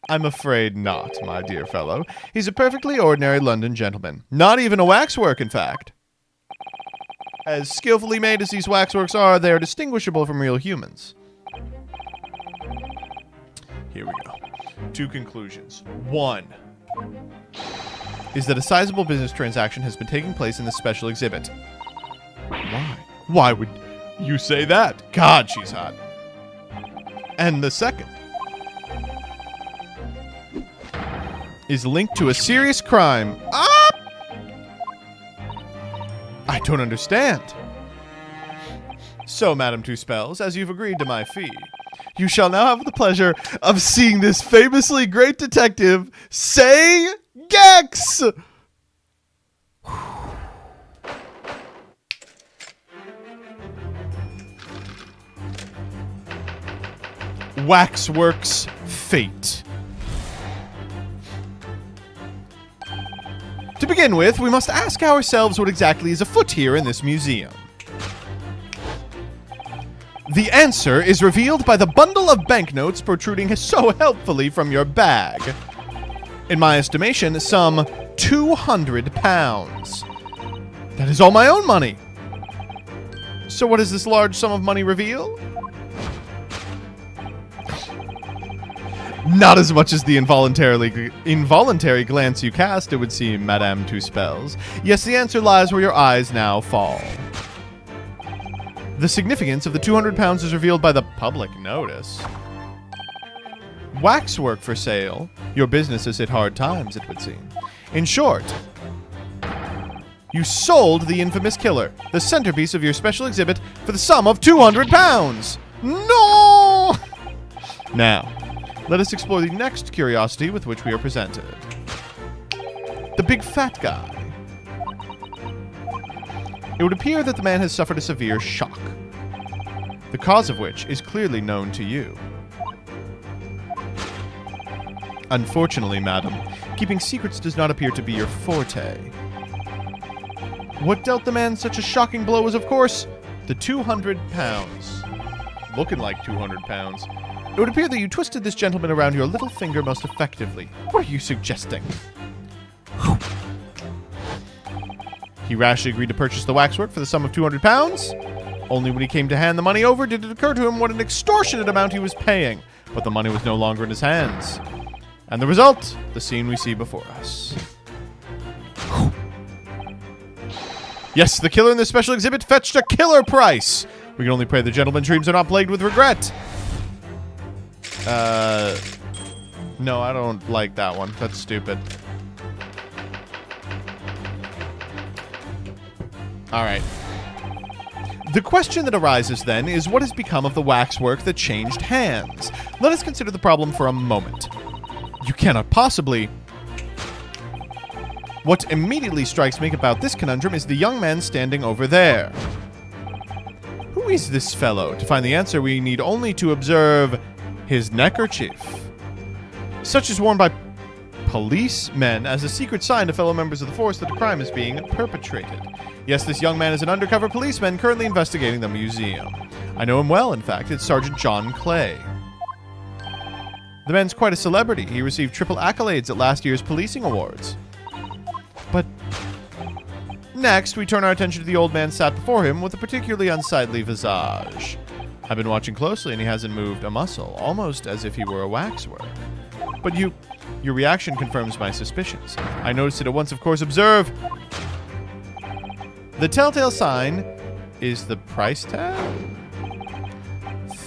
I'm afraid not, my dear fellow. He's a perfectly ordinary London gentleman. Not even a waxwork, in fact. As skillfully made as these waxworks are, they are distinguishable from real humans. Here we go. 2 conclusions. 1 is that a sizable business transaction has been taking place in this special exhibit. Why? Why would you say that? God, she's hot. And the second is linked to a serious crime. Ah! I don't understand. So, Madame Tuspells, as you've agreed to my fee, you shall now have the pleasure of seeing this famously great detective say Gex! Waxworks Fate. To begin with, we must ask ourselves what exactly is afoot here in this museum. The answer is revealed by the bundle of banknotes protruding so helpfully from your bag. In my estimation, some 200 pounds. That is all my own money. So what does this large sum of money reveal? Not as much as the involuntary glance you cast, it would seem, Madame Tuspells. Yes, the answer lies where your eyes now fall. The significance of the 200 pounds is revealed by the public notice. Waxwork for sale. Your business has hit hard times, it would seem. In short, you sold the infamous killer, the centerpiece of your special exhibit, for the sum of 200 pounds. No! Now, let us explore the next curiosity with which we are presented. The big fat guy. It would appear that the man has suffered a severe shock, the cause of which is clearly known to you. Unfortunately, madam, keeping secrets does not appear to be your forte. What dealt the man such a shocking blow was, of course, the 200 pounds. Looking like 200 pounds. It would appear that you twisted this gentleman around your little finger most effectively. What are you suggesting? He rashly agreed to purchase the waxwork for the sum of 200 pounds? Only when he came to hand the money over did it occur to him what an extortionate amount he was paying. But the money was no longer in his hands. And the result, the scene we see before us. Whew. Yes, the killer in this special exhibit fetched a killer price. We can only pray the gentleman's dreams are not plagued with regret. No, I don't like that one. That's stupid. All right. The question that arises then is what has become of the waxwork that changed hands? Let us consider the problem for a moment. You cannot possibly... What immediately strikes me about this conundrum is the young man standing over there. Who is this fellow? To find the answer, we need only to observe his neckerchief. Such is worn by policemen as a secret sign to fellow members of the force that a crime is being perpetrated. Yes, this young man is an undercover policeman currently investigating the museum. I know him well, in fact. It's Sergeant John Clay. The man's quite a celebrity. He received triple accolades at last year's policing awards. But next, we turn our attention to the old man sat before him with a particularly unsightly visage. I've been watching closely, and he hasn't moved a muscle, almost as if he were a waxwork. But your reaction confirms my suspicions. I noticed it at once, of course. Observe. The telltale sign is the price tag?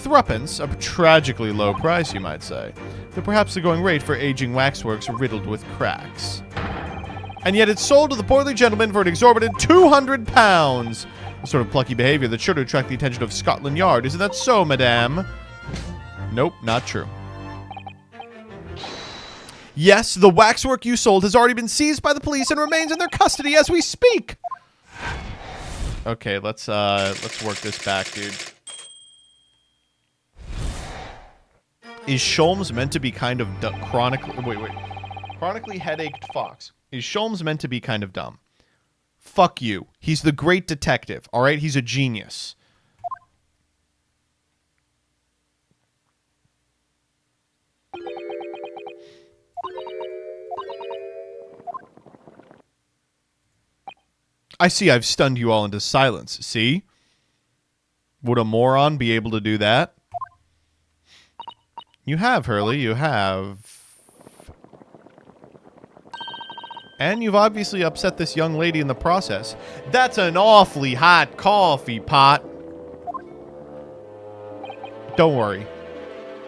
Threepence, a tragically low price, you might say. Though perhaps the going rate for aging waxworks riddled with cracks. And yet it's sold to the portly gentleman for an exorbitant £200. The sort of plucky behavior that's sure to attract the attention of Scotland Yard. Isn't that so, madame? Nope, not true. Yes, the waxwork you sold has already been seized by the police and remains in their custody as we speak. Okay, let's work this back, dude. Is Sholmes meant to be kind of chronically headached fox? Is Sholmes meant to be kind of dumb? Fuck you. He's the great detective, all right? He's a genius. I see I've stunned you all into silence. See? Would a moron be able to do that? You have, Hurley. You have. And you've obviously upset this young lady in the process. That's an awfully hot coffee pot. Don't worry.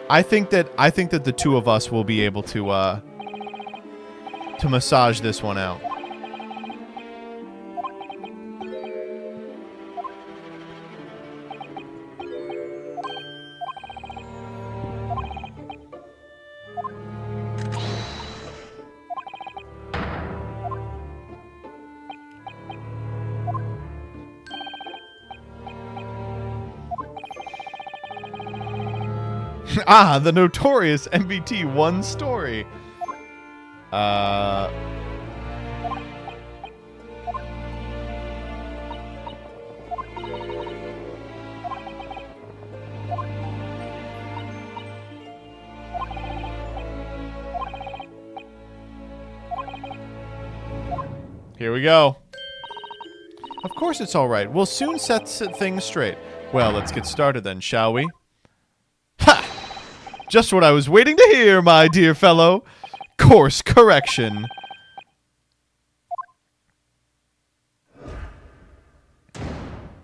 I think that the two of us will be able to massage this one out. Ah, the notorious MBT one story. Here we go. Of course it's all right. We'll soon set things straight. Well, let's get started then, shall we? Ha! Just what I was waiting to hear, my dear fellow. Course correction.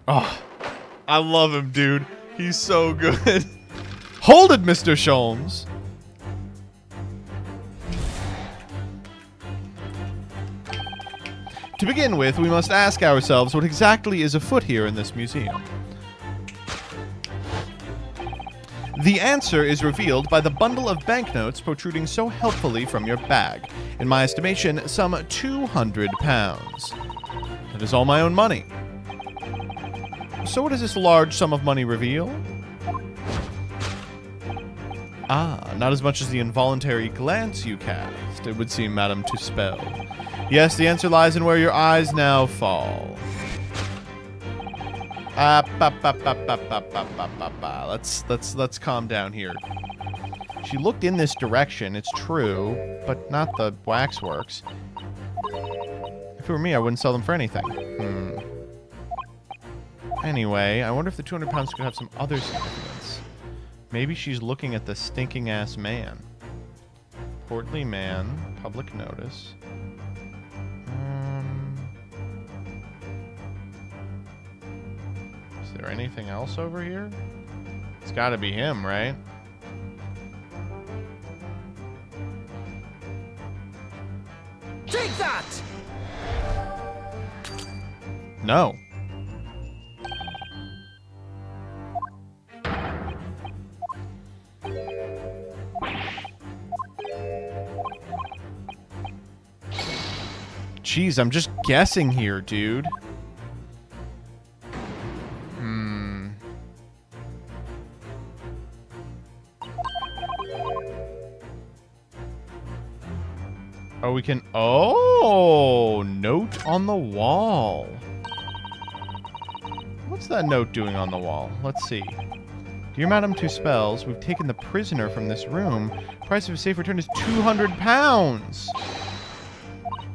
Oh, I love him, dude. He's so good. Hold it, Mr. Sholmes. To begin with, we must ask ourselves what exactly is afoot here in this museum. The answer is revealed by the bundle of banknotes protruding so helpfully from your bag. In my estimation, some £200. That is all my own money. So what does this large sum of money reveal? Ah, not as much as the involuntary glance you cast, it would seem, Madame Tuspell. Yes, the answer lies in where your eyes now fall. Let's calm down here. She looked in this direction, it's true, but not the waxworks. If it were me, I wouldn't sell them for anything. Anyway, I wonder if the 200 pounds could have some other significance. Maybe she's looking at the stinking ass man. Portly man, public notice. Is there anything else over here? It's gotta be him, right? Take that! No. Jeez, I'm just guessing here, dude. Oh, we can... Oh! Note on the wall. What's that note doing on the wall? Let's see. Dear Madame Tuspell, we've taken the prisoner from this room. Price of a safe return is 200 pounds.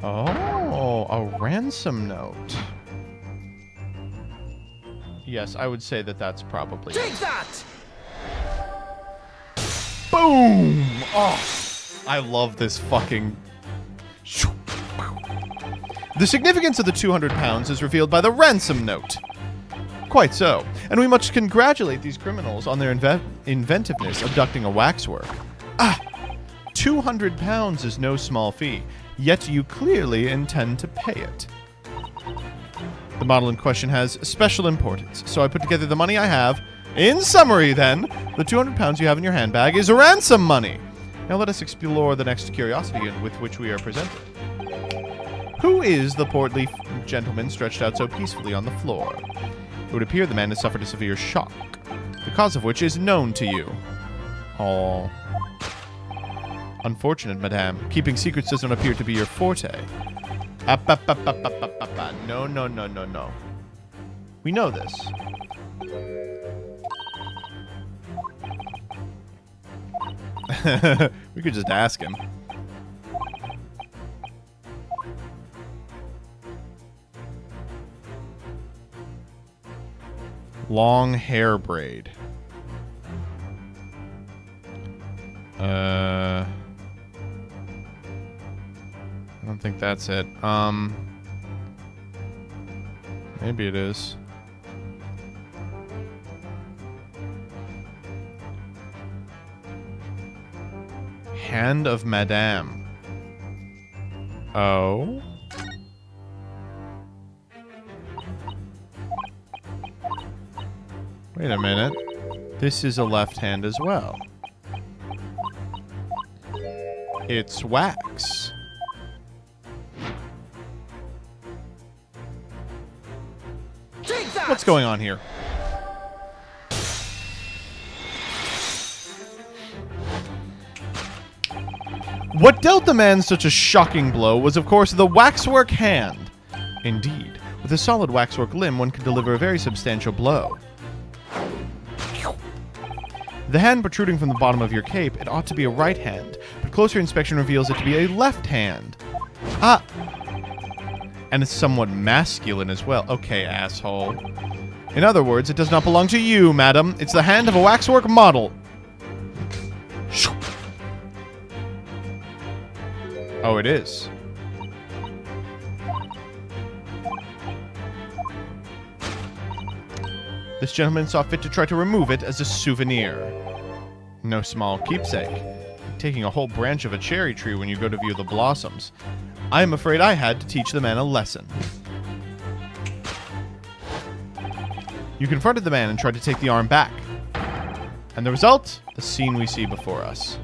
Oh, a ransom note. Yes, I would say that that's probably... Take that! Boom! Oh, I love this fucking... The significance of the 200 pounds is revealed by the ransom note. Quite so. And we must congratulate these criminals on their inventiveness abducting a waxwork. 200 pounds is no small fee, yet you clearly intend to pay it. The model in question has special importance, so I put together the money I have. In summary, then, the 200 pounds you have in your handbag is ransom money. Now let us explore the next curiosity with which we are presented. Who is the portly gentleman stretched out so peacefully on the floor? It would appear the man has suffered a severe shock, the cause of which is known to you. Oh. Unfortunate, madame. Keeping secrets doesn't appear to be your forte. No, no, no, no, no. We know this. We could just ask him. Long hair braid. I don't think that's it. Maybe it is. Hand of Madame. Oh. Wait a minute. This is a left hand as well. It's wax. Take that! What's going on here? What dealt the man such a shocking blow was, of course, the waxwork hand. Indeed, with a solid waxwork limb, one can deliver a very substantial blow. The hand protruding from the bottom of your cape, it ought to be a right hand, but closer inspection reveals it to be a left hand. Ah! And it's somewhat masculine as well. Okay, asshole. In other words, it does not belong to you, madam. It's the hand of a waxwork model. Oh, it is. This gentleman saw fit to try to remove it as a souvenir. No small keepsake. Taking a whole branch of a cherry tree when you go to view the blossoms. I am afraid I had to teach the man a lesson. You confronted the man and tried to take the arm back. And the result? The scene we see before us.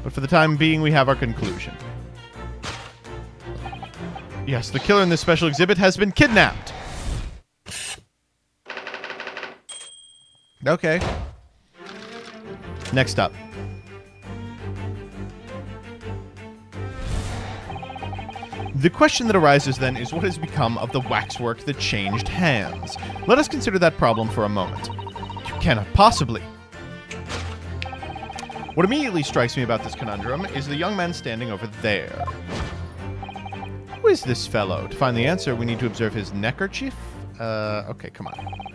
But for the time being, we have our conclusion. Yes, the killer in this special exhibit has been kidnapped. Okay. Next up. The question that arises then is what has become of the waxwork that changed hands? Let us consider that problem for a moment. You cannot possibly. What immediately strikes me about this conundrum is the young man standing over there. Who is this fellow? To find the answer, we need to observe his neckerchief. Okay, come on.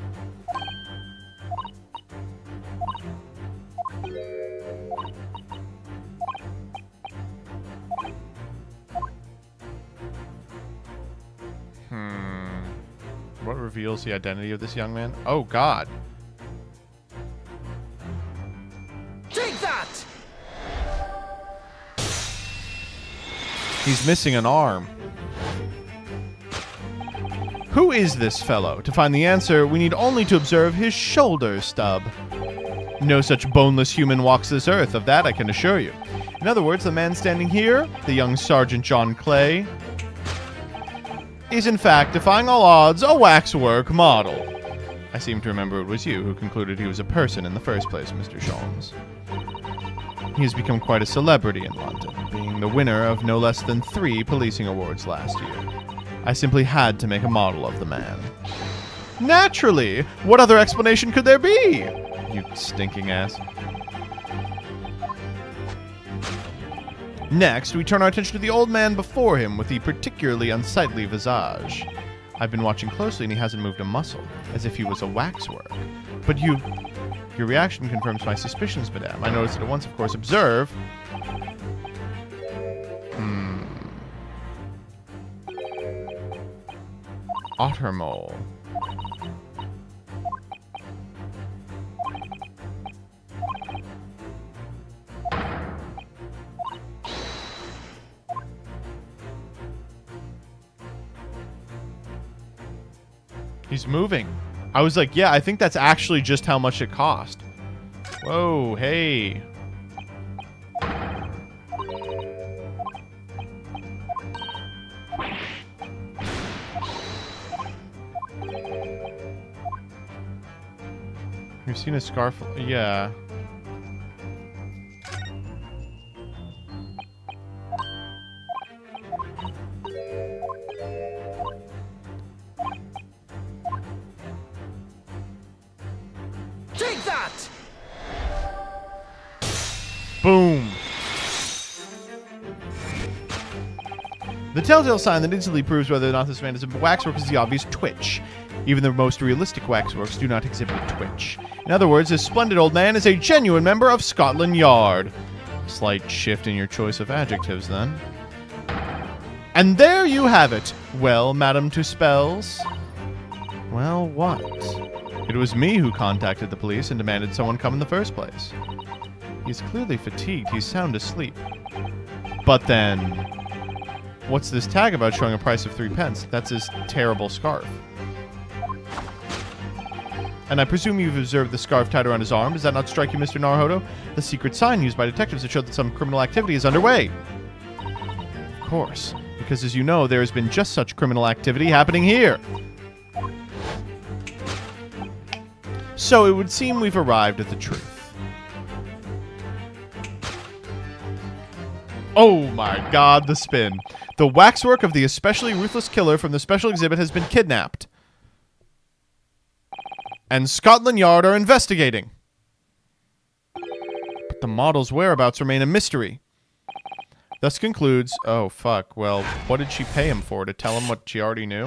What reveals the identity of this young man? Oh, God. Take that! He's missing an arm. Who is this fellow? To find the answer, we need only to observe his shoulder stub. No such boneless human walks this earth, of that I can assure you. In other words, the man standing here, the young Sergeant John Clay, is in fact, defying all odds, a waxwork model. I seem to remember it was you who concluded he was a person in the first place, Mr. Sholmes. He has become quite a celebrity in London, being the winner of no less than 3 policing awards last year. I simply had to make a model of the man. Naturally! What other explanation could there be? You stinking ass. Next, we turn our attention to the old man before him with the particularly unsightly visage. I've been watching closely and he hasn't moved a muscle, as if he was a waxwork. But your reaction confirms my suspicions, madame. I noticed it at once, of course. Observe. Otter mole. He's moving. I was like, yeah, I think that's actually just how much it cost. Whoa, hey. You've seen a scarf? Yeah. Take that! Boom. The telltale sign that instantly proves whether or not this man is a waxwork is the obvious twitch. Even the most realistic waxworks do not exhibit a twitch. In other words, this splendid old man is a genuine member of Scotland Yard. Slight shift in your choice of adjectives, then. And there you have it. Well, Madame Tuspells. Well, what? It was me who contacted the police and demanded someone come in the first place. He's clearly fatigued. He's sound asleep. But then, what's this tag about showing a price of 3 pence? That's his terrible scarf. And I presume you've observed the scarf tied around his arm. Does that not strike you, Mr. Naruhodo? The secret sign used by detectives to show that some criminal activity is underway. Of course, because as you know, there has been just such criminal activity happening here. So it would seem we've arrived at the truth. Oh my god, the spin. The waxwork of the especially ruthless killer from the special exhibit has been kidnapped. And Scotland Yard are investigating. But the model's whereabouts remain a mystery. Thus concludes... Oh, fuck. Well, what did she pay him for? To tell him what she already knew?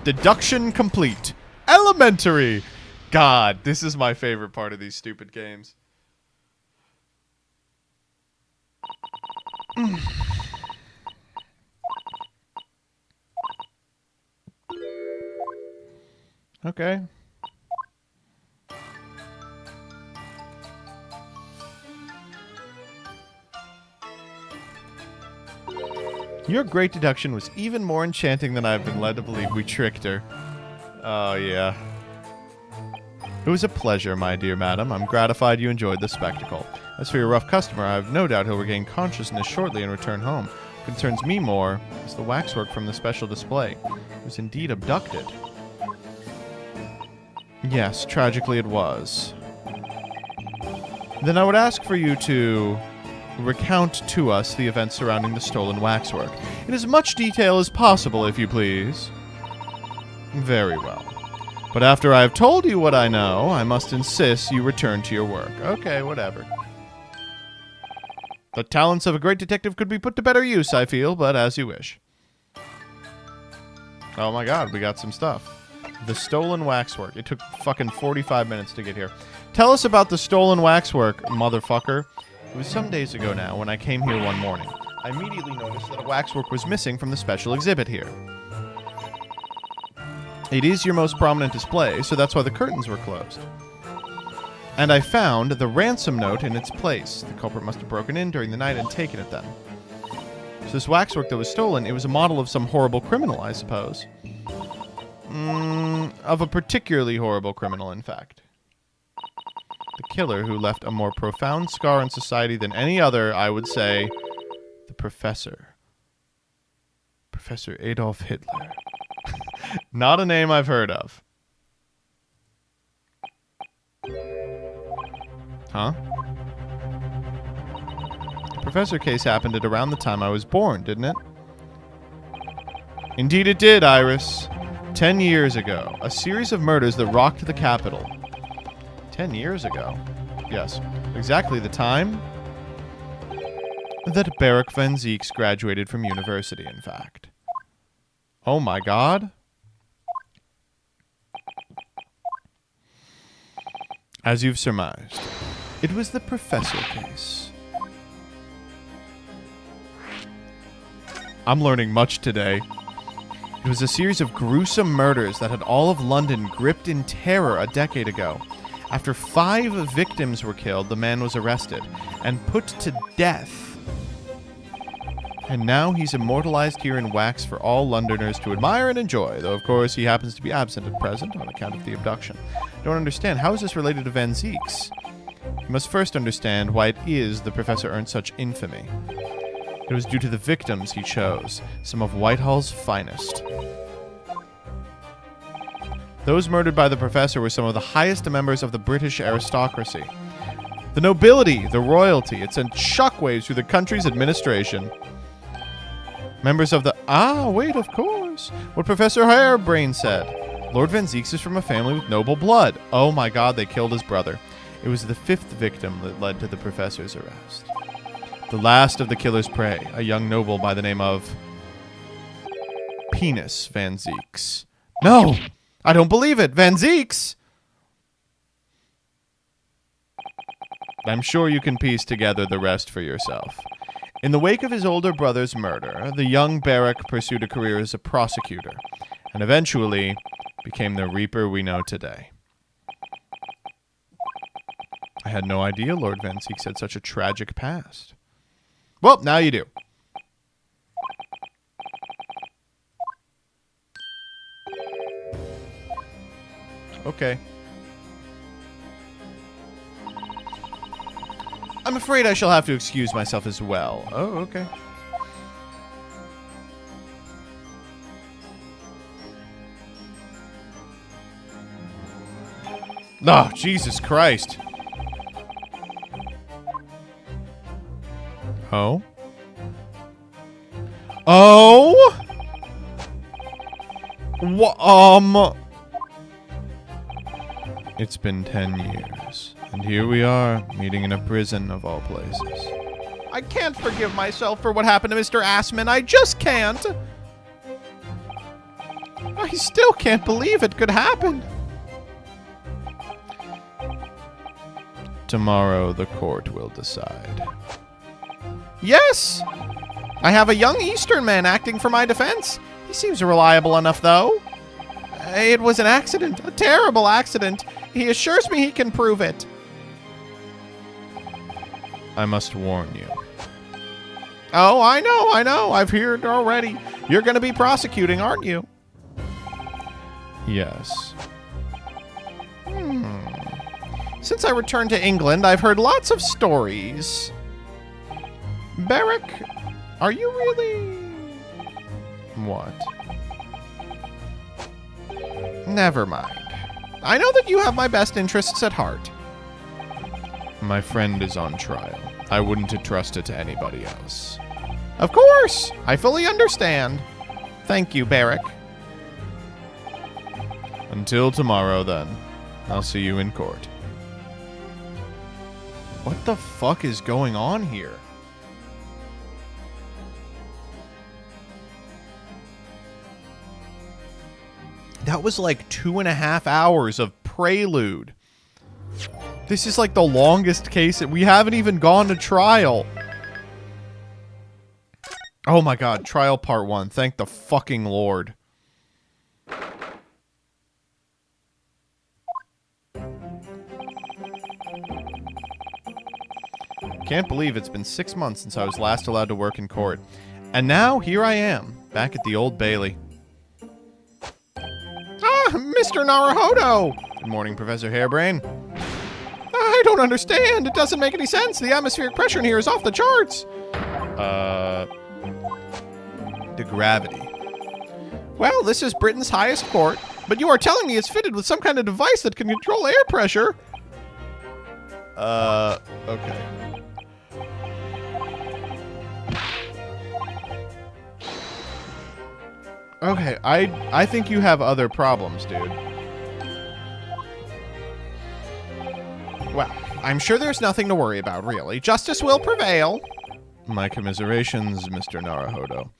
Deduction complete. Elementary! God, this is my favorite part of these stupid games. Okay. Your great deduction was even more enchanting than I've been led to believe. We tricked her. Oh, yeah. It was a pleasure, my dear madam. I'm gratified you enjoyed the spectacle. As for your rough customer, I have no doubt he'll regain consciousness shortly and return home. What concerns me more is the waxwork from the special display. It was indeed abducted. Yes, tragically it was. Then I would ask for you to recount to us the events surrounding the stolen waxwork. In as much detail as possible, if you please. Very well. But after I have told you what I know, I must insist you return to your work. Okay, whatever. The talents of a great detective could be put to better use, I feel, but as you wish. Oh my god, we got some stuff. The stolen waxwork. It took fucking 45 minutes to get here. Tell us about the stolen waxwork, motherfucker. It was some days ago now when I came here one morning. I immediately noticed that a waxwork was missing from the special exhibit here. It is your most prominent display, so that's why the curtains were closed. And I found the ransom note in its place. The culprit must have broken in during the night and taken it then. So this waxwork that was stolen, it was a model of some horrible criminal, I suppose. Of a particularly horrible criminal, in fact. The killer who left a more profound scar in society than any other, I would say, the Professor. Professor Adolf Hitler. Not a name I've heard of. Huh? The Professor case happened at around the time I was born, didn't it? Indeed it did, Iris. 10 years ago. A series of murders that rocked the capital. 10 years ago? Yes. Exactly the time that Barak van Zieks graduated from university, in fact. Oh my god. As you've surmised, it was the Professor case. I'm learning much today. It was a series of gruesome murders that had all of London gripped in terror a decade ago. After 5 victims were killed, the man was arrested and put to death. And now he's immortalized here in wax for all Londoners to admire and enjoy, though of course he happens to be absent at present on account of the abduction. I don't understand. How is this related to Van Zieks? You must first understand why it is the Professor earned such infamy. It was due to the victims he chose, some of Whitehall's finest. Those murdered by the Professor were some of the highest members of the British aristocracy. The nobility, the royalty, it sent shockwaves through the country's administration. Members of the... wait, of course. What Professor Harebrain said. Lord Van Zieks is from a family with noble blood. Oh my god, they killed his brother. It was the 5th victim that led to the Professor's arrest. The last of the killer's prey, a young noble by the name of... Penis Van Zieks. No! I don't believe it! Van Zieks! I'm sure you can piece together the rest for yourself. In the wake of his older brother's murder, the young Barak pursued a career as a prosecutor, and eventually became the Reaper we know today. I had no idea Lord Van Zieks had such a tragic past. Well, now you do. Okay. I'm afraid I shall have to excuse myself as well. Oh, okay. Oh, Jesus Christ. Oh? Oh? It's been 10 years, and here we are, meeting in a prison of all places. I can't forgive myself for what happened to Mr. Assman. I just can't. I still can't believe it could happen. Tomorrow the court will decide. Yes! I have a young Eastern man acting for my defense. He seems reliable enough, though. It was an accident, a terrible accident. He assures me he can prove it. I must warn you. Oh, I know. I've heard already. You're going to be prosecuting, aren't you? Yes. Since I returned to England, I've heard lots of stories. Barak, are you really... What? Never mind. I know that you have my best interests at heart. My friend is on trial. I wouldn't entrust it to anybody else. Of course! I fully understand. Thank you, Barak. Until tomorrow, then. I'll see you in court. What the fuck is going on here? That was like 2.5 hours of prelude. This is like the longest case. We haven't even gone to trial. Oh my god, trial part 1. Thank the fucking Lord. Can't believe it's been 6 months since I was last allowed to work in court. And now, here I am, back at the Old Bailey. Ah, Mr. Naruhodo! Good morning, Professor Hairbrain. I don't understand. It doesn't make any sense. The atmospheric pressure in here is off the charts. The gravity. Well, this is Britain's highest court, but you are telling me it's fitted with some kind of device that can control air pressure. Okay. Okay, I think you have other problems, dude. Well, I'm sure there's nothing to worry about, really. Justice will prevail. My commiserations, Mr. Naruhodo.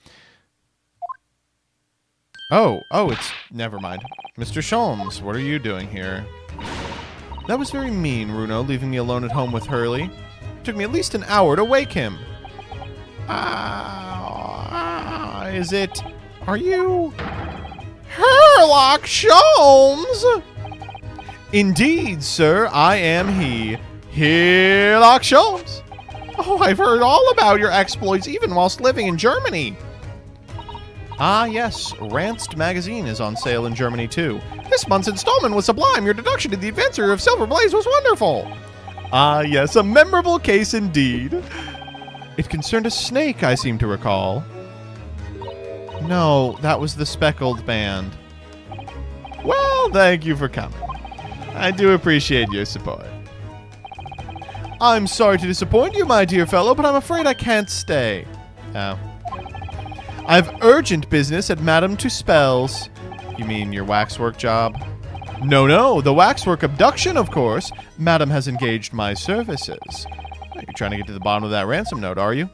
Oh, it's... Never mind. Mr. Sholmes, what are you doing here? That was very mean, Runo, leaving me alone at home with Hurley. It took me at least an hour to wake him. Is it... Are you... Herlock Sholmes? Indeed, sir, I am he. Herlock Sholmes. Oh, I've heard all about your exploits, even whilst living in Germany. Ah, yes, Ranst magazine is on sale in Germany, too. This month's installment was sublime. Your deduction to the adventure of Silver Blaze was wonderful. Ah, yes, a memorable case indeed. It concerned a snake, I seem to recall. No, that was the Speckled Band. Well, thank you for coming. I do appreciate your support. I'm sorry to disappoint you, my dear fellow, but I'm afraid I can't stay. Oh. I've urgent business at Madame Tuspell's. You mean your waxwork job? No, the waxwork abduction, of course. Madame has engaged my services. You're trying to get to the bottom of that ransom note, are you?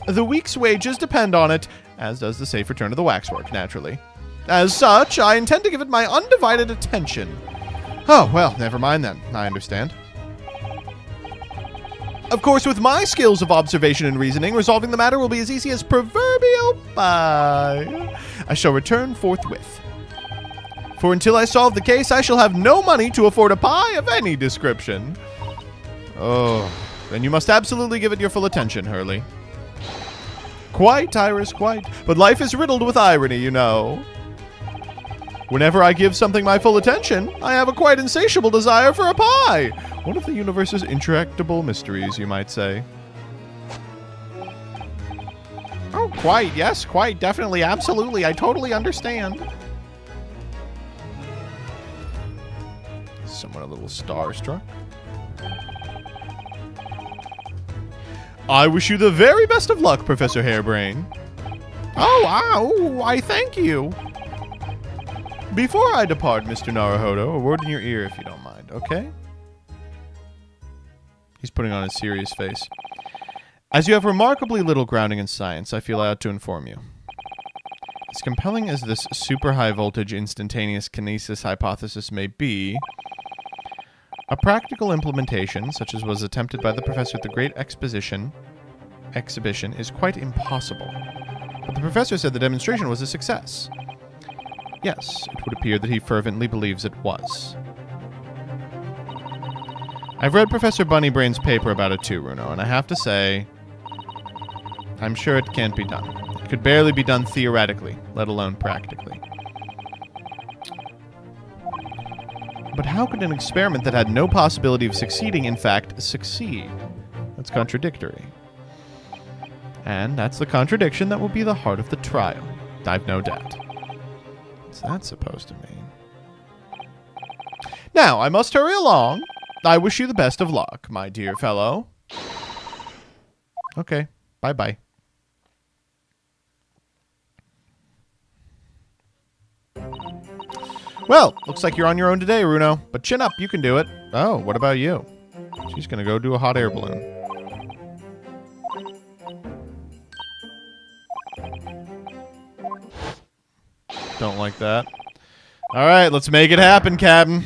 The week's wages depend on it, as does the safe return of the waxwork, naturally. As such, I intend to give it my undivided attention. Oh, well, never mind then. I understand. Of course, with my skills of observation and reasoning, resolving the matter will be as easy as proverbial pie. I shall return forthwith. For until I solve the case, I shall have no money to afford a pie of any description. Oh, then you must absolutely give it your full attention, Hurley. Quite, Iris, quite. But life is riddled with irony, you know. Whenever I give something my full attention, I have a quite insatiable desire for a pie. One of the universe's intractable mysteries, you might say. Oh, quite. Yes, quite. Definitely. Absolutely. I totally understand. Someone a little starstruck. I wish you the very best of luck, Professor Hairbrain. Oh, I thank you. Before I depart, Mr. Naruhodo, a word in your ear if you don't mind, okay? He's putting on a serious face. As you have remarkably little grounding in science, I feel I ought to inform you. As compelling as this super high voltage instantaneous kinesis hypothesis may be, a practical implementation, such as was attempted by the professor at the Great Exhibition, is quite impossible. But the professor said the demonstration was a success. Yes, it would appear that he fervently believes it was. I've read Professor Bunnybrain's paper about it too, Runo, and I have to say, I'm sure it can't be done. It could barely be done theoretically, let alone practically. But how could an experiment that had no possibility of succeeding, in fact, succeed? That's contradictory. And that's the contradiction that will be the heart of the trial. I've no doubt. What's that supposed to mean? Now, I must hurry along. I wish you the best of luck, my dear fellow. Okay, bye-bye. Well, looks like you're on your own today, Runo. But chin up, you can do it. Oh, what about you? She's gonna go do a hot air balloon. Don't like that. Alright, let's make it happen, Captain.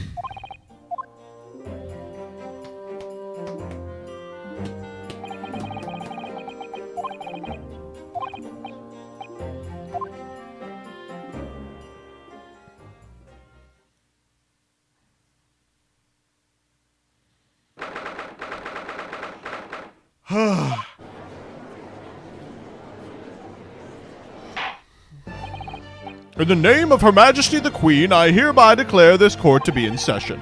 In the name of Her Majesty the Queen, I hereby declare this court to be in session.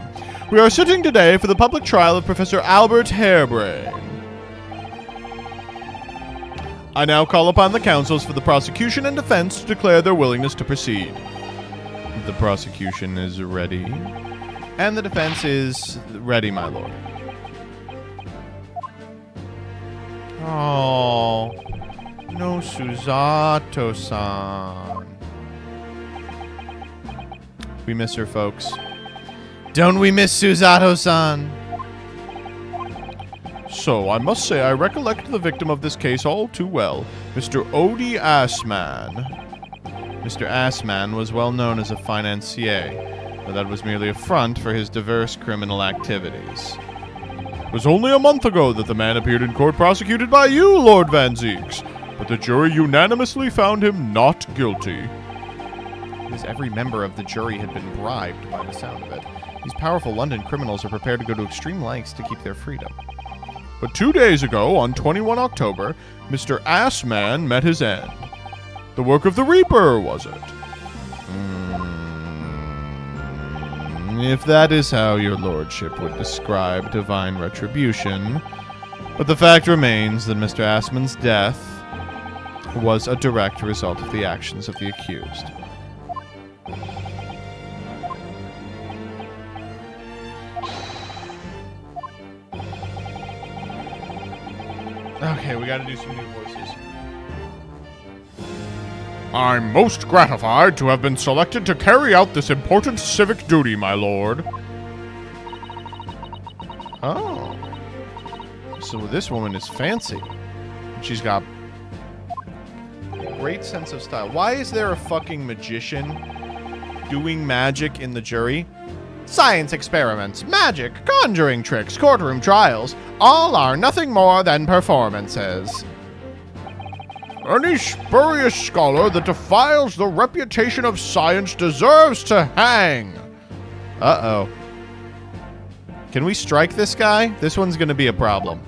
We are sitting today for the public trial of Professor Albert Harebrain. I now call upon the counsels for the prosecution and defense to declare their willingness to proceed. The prosecution is ready. And the defense is ready, my lord. Oh, no Susato-san. We miss her, folks. Don't we miss Susato-san? So, I must say I recollect the victim of this case all too well, Mr. Odie Assman. Mr. Assman was well known as a financier, but that was merely a front for his diverse criminal activities. It was only a month ago that the man appeared in court prosecuted by you, Lord Van Zieks, but the jury unanimously found him not guilty. Because every member of the jury had been bribed by the sound of it. These powerful London criminals are prepared to go to extreme lengths to keep their freedom. But 2 days ago, on 21 October, Mr. Assman met his end. The work of the Reaper, was it? If that is how your lordship would describe divine retribution. But the fact remains that Mr. Assman's death was a direct result of the actions of the accused. Okay, we gotta do some new voices. I'm most gratified to have been selected to carry out this important civic duty, my lord. Oh. So this woman is fancy. She's got a great sense of style. Why is there a fucking magician doing magic in the jury? Science experiments, magic, conjuring tricks, courtroom trials, all are nothing more than performances. Any spurious scholar that defiles the reputation of science deserves to hang. Uh-oh. Can we strike this guy? This one's gonna be a problem.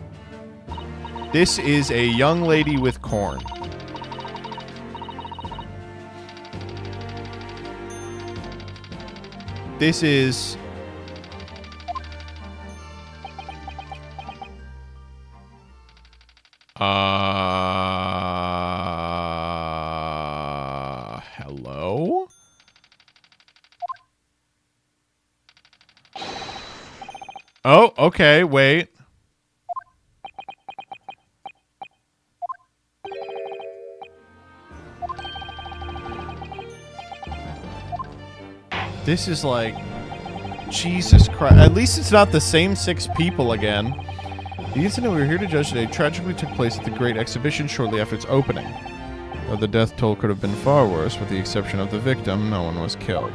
This is a young lady with corn. This is... hello? Oh, okay, wait. This is like... Jesus Christ. At least it's not the same 6 people again. The incident we were here to judge today tragically took place at the Great Exhibition shortly after its opening. Though the death toll could have been far worse, with the exception of the victim, no one was killed.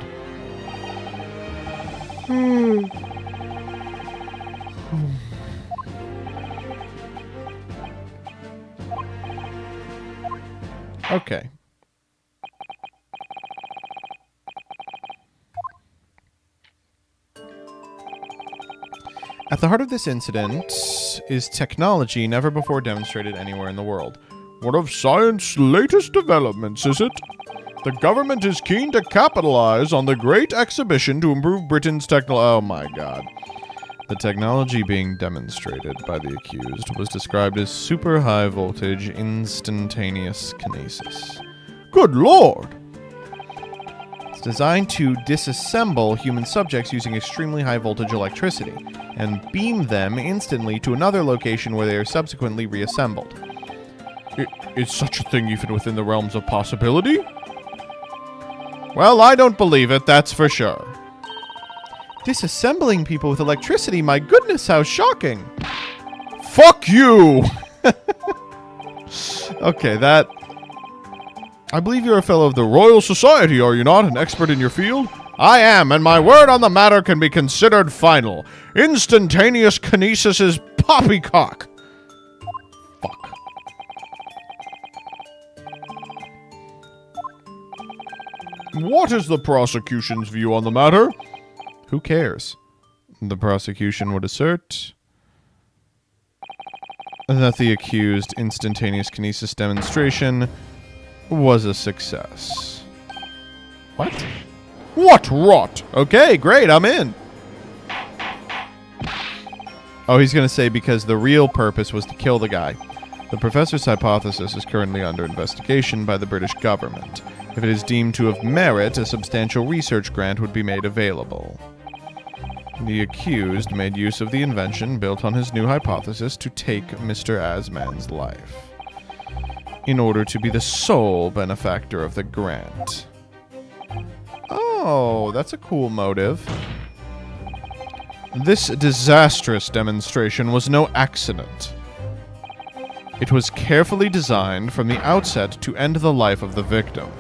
Okay. At the heart of this incident is technology never before demonstrated anywhere in the world. One of science's latest developments, is it? The government is keen to capitalize on the Great Exhibition to improve Britain's oh my god. The technology being demonstrated by the accused was described as super high voltage instantaneous kinesis. Good lord! It's designed to disassemble human subjects using extremely high voltage electricity and beam them instantly to another location where they are subsequently reassembled. Is such a thing even within the realms of possibility? Well, I don't believe it, that's for sure. Disassembling people with electricity, my goodness, how shocking. Fuck you! Okay, that... I believe you're a fellow of the Royal Society, are you not? An expert in your field? I am, and my word on the matter can be considered final. Instantaneous kinesis is poppycock. Fuck. What is the prosecution's view on the matter? Who cares? The prosecution would assert that the accused instantaneous kinesis demonstration was a success. What? What rot? Okay, great, I'm in. Oh, he's going to say because the real purpose was to kill the guy. The professor's hypothesis is currently under investigation by the British government. If it is deemed to have merit, a substantial research grant would be made available. The accused made use of the invention built on his new hypothesis to take Mr. Asman's life, in order to be the sole benefactor of the grant. Oh, that's a cool motive. This disastrous demonstration was no accident. It was carefully designed from the outset to end the life of the victim.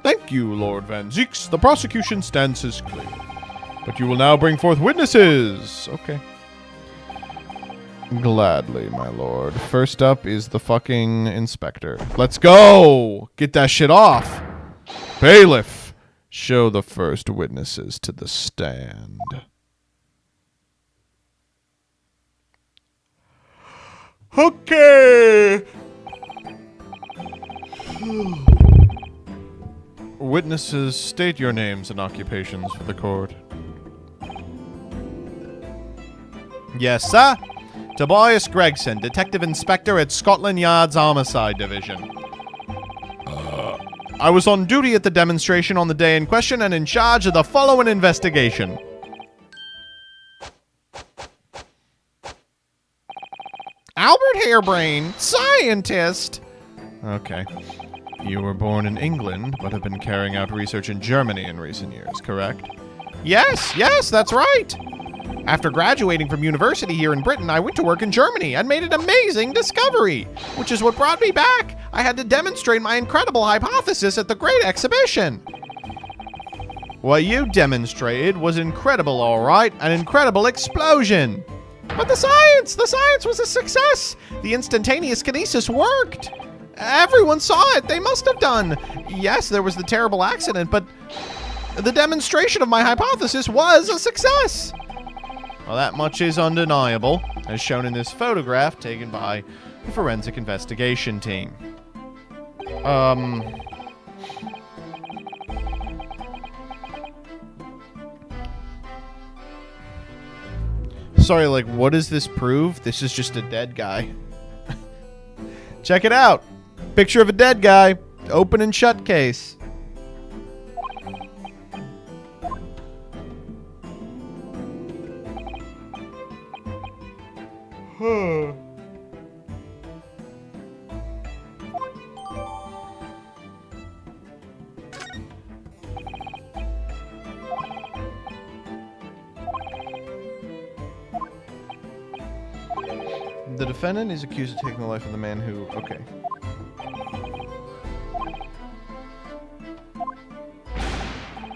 Thank you, Lord Van Zieks. The prosecution stance is clear. But you will now bring forth witnesses. Okay. Gladly, my lord. First up is the fucking inspector. Let's go! Get that shit off! Bailiff! Show the first witnesses to the stand. Okay! Witnesses, state your names and occupations for the court. Yes, sir. Tobias Gregson, Detective Inspector at Scotland Yard's Homicide Division. I was on duty at the demonstration on the day in question and in charge of the following investigation. Albert Harebrain, scientist. Okay. You were born in England, but have been carrying out research in Germany in recent years, correct? Yes, that's right. After graduating from university here in Britain, I went to work in Germany and made an amazing discovery, which is what brought me back. I had to demonstrate my incredible hypothesis at the Great Exhibition. What you demonstrated was incredible, all right, an incredible explosion. But the science was a success. The instantaneous kinesis worked. Everyone saw it. They must have done. Yes, there was the terrible accident, but the demonstration of my hypothesis was a success. Well, that much is undeniable, as shown in this photograph taken by the forensic investigation team. Sorry, like, what does this prove? This is just a dead guy. Check it out. Picture of a dead guy. Open and shut case. The defendant is accused of taking the life of the man who... Okay.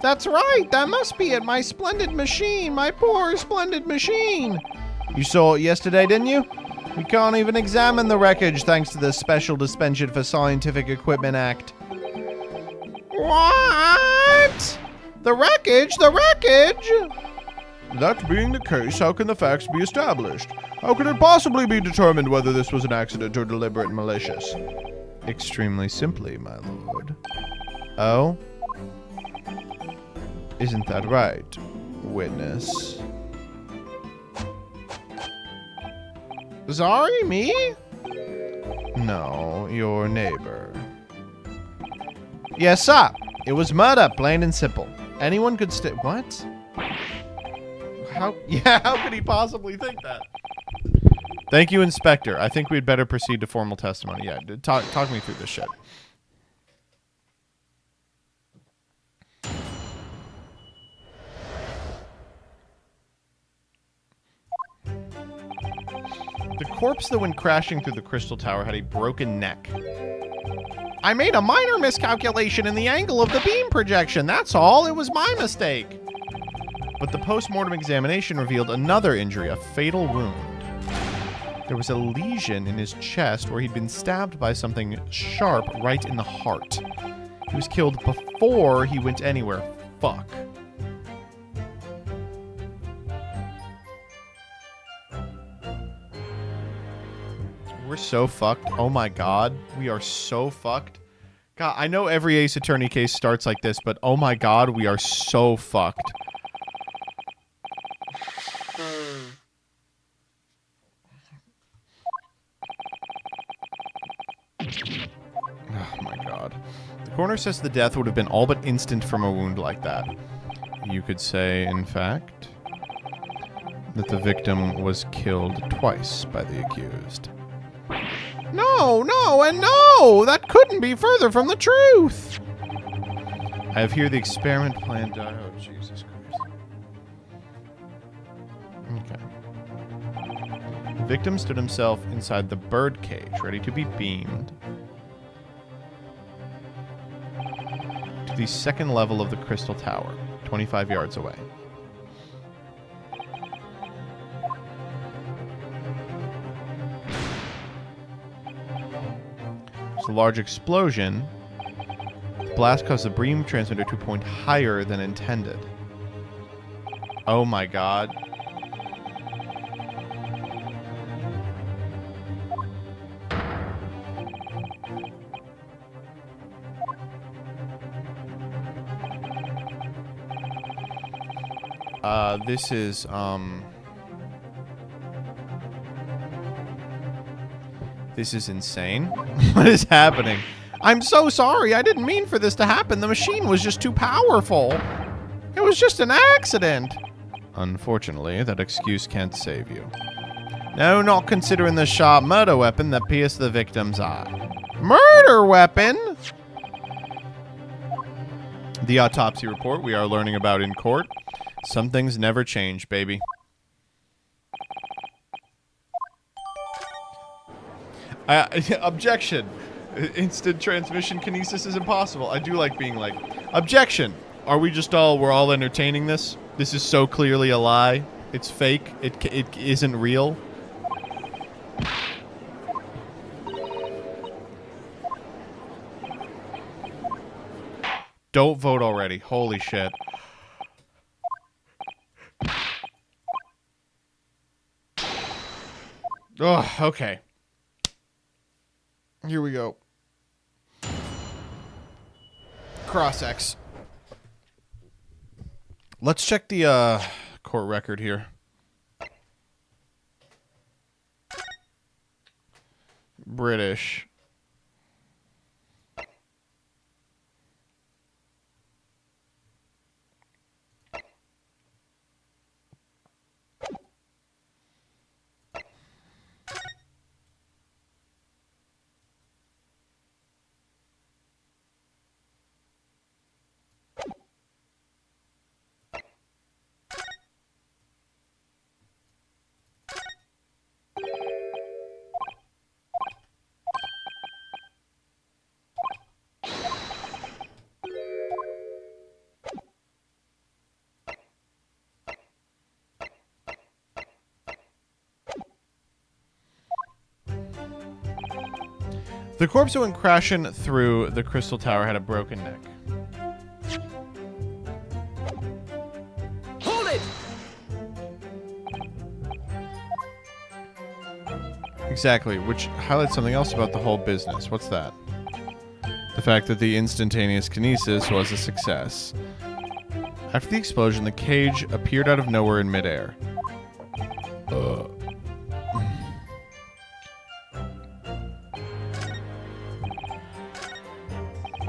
That's right! That must be it! My splendid machine! My poor, splendid machine! You saw it yesterday, didn't you? We can't even examine the wreckage thanks to the Special Suspension for Scientific Equipment Act. What? The wreckage? The wreckage? That being the case, how can the facts be established? How can it possibly be determined whether this was an accident or deliberate and malicious? Extremely simply, my lord. Oh? Isn't that right, witness? Sorry, me? No, your neighbor. Yes, sir. It was murder, plain and simple. Anyone could what? How could he possibly think that? Thank you, Inspector. I think we'd better proceed to formal testimony. Yeah, talk me through this shit. The corpse that went crashing through the crystal tower had a broken neck. I made a minor miscalculation in the angle of the beam projection. That's all. It was my mistake. But the post-mortem examination revealed another injury, a fatal wound. There was a lesion in his chest where he'd been stabbed by something sharp right in the heart. He was killed before he went anywhere. Fuck. We're so fucked. Oh my god. We are so fucked. God, I know every Ace Attorney case starts like this, but oh my god, we are so fucked. Oh my god. The coroner says the death would have been all but instant from a wound like that. You could say, in fact, that the victim was killed twice by the accused. No, no, and no! That couldn't be further from the truth! I have here the experiment plan. Oh, Jesus Christ. Okay. The victim stood himself inside the bird cage, ready to be beamed to the second level of the Crystal Tower, 25 yards away. A large explosion. The blast caused the beam transmitter to point higher than intended. Oh my god. This is, This is insane. What is happening? I'm so sorry. I didn't mean for this to happen. The machine was just too powerful. It was just an accident. Unfortunately, that excuse can't save you. No, not considering the sharp murder weapon that pierced the victim's eye. Murder weapon? The autopsy report we are learning about in court. Some things never change, baby. Objection. Instant transmission kinesis is impossible. I do like being like, objection. Are we just we're all entertaining this? This is so clearly a lie. It's fake. It isn't real. Don't vote already. Holy shit. Oh, okay. Here we go. Cross-X. Let's check the court record here. British. The corpse that went crashing through the Crystal Tower had a broken neck. Hold it! Exactly, which highlights something else about the whole business. What's that? The fact that the instantaneous kinesis was a success. After the explosion, the cage appeared out of nowhere in midair.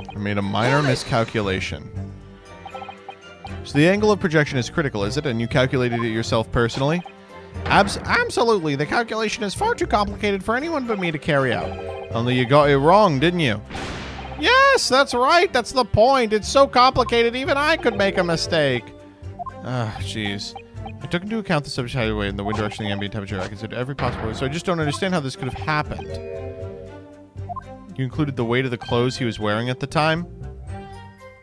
I made a minor miscalculation. So the angle of projection is critical, is it? And you calculated it yourself personally? Absolutely. The calculation is far too complicated for anyone but me to carry out. Only you got it wrong, didn't you? Yes, that's right. That's the point. It's so complicated, even I could make a mistake. Ah, jeez. I took into account the subject highway and the wind direction and the ambient temperature. I considered every possible way, so I just don't understand how this could have happened. You included the weight of the clothes he was wearing at the time?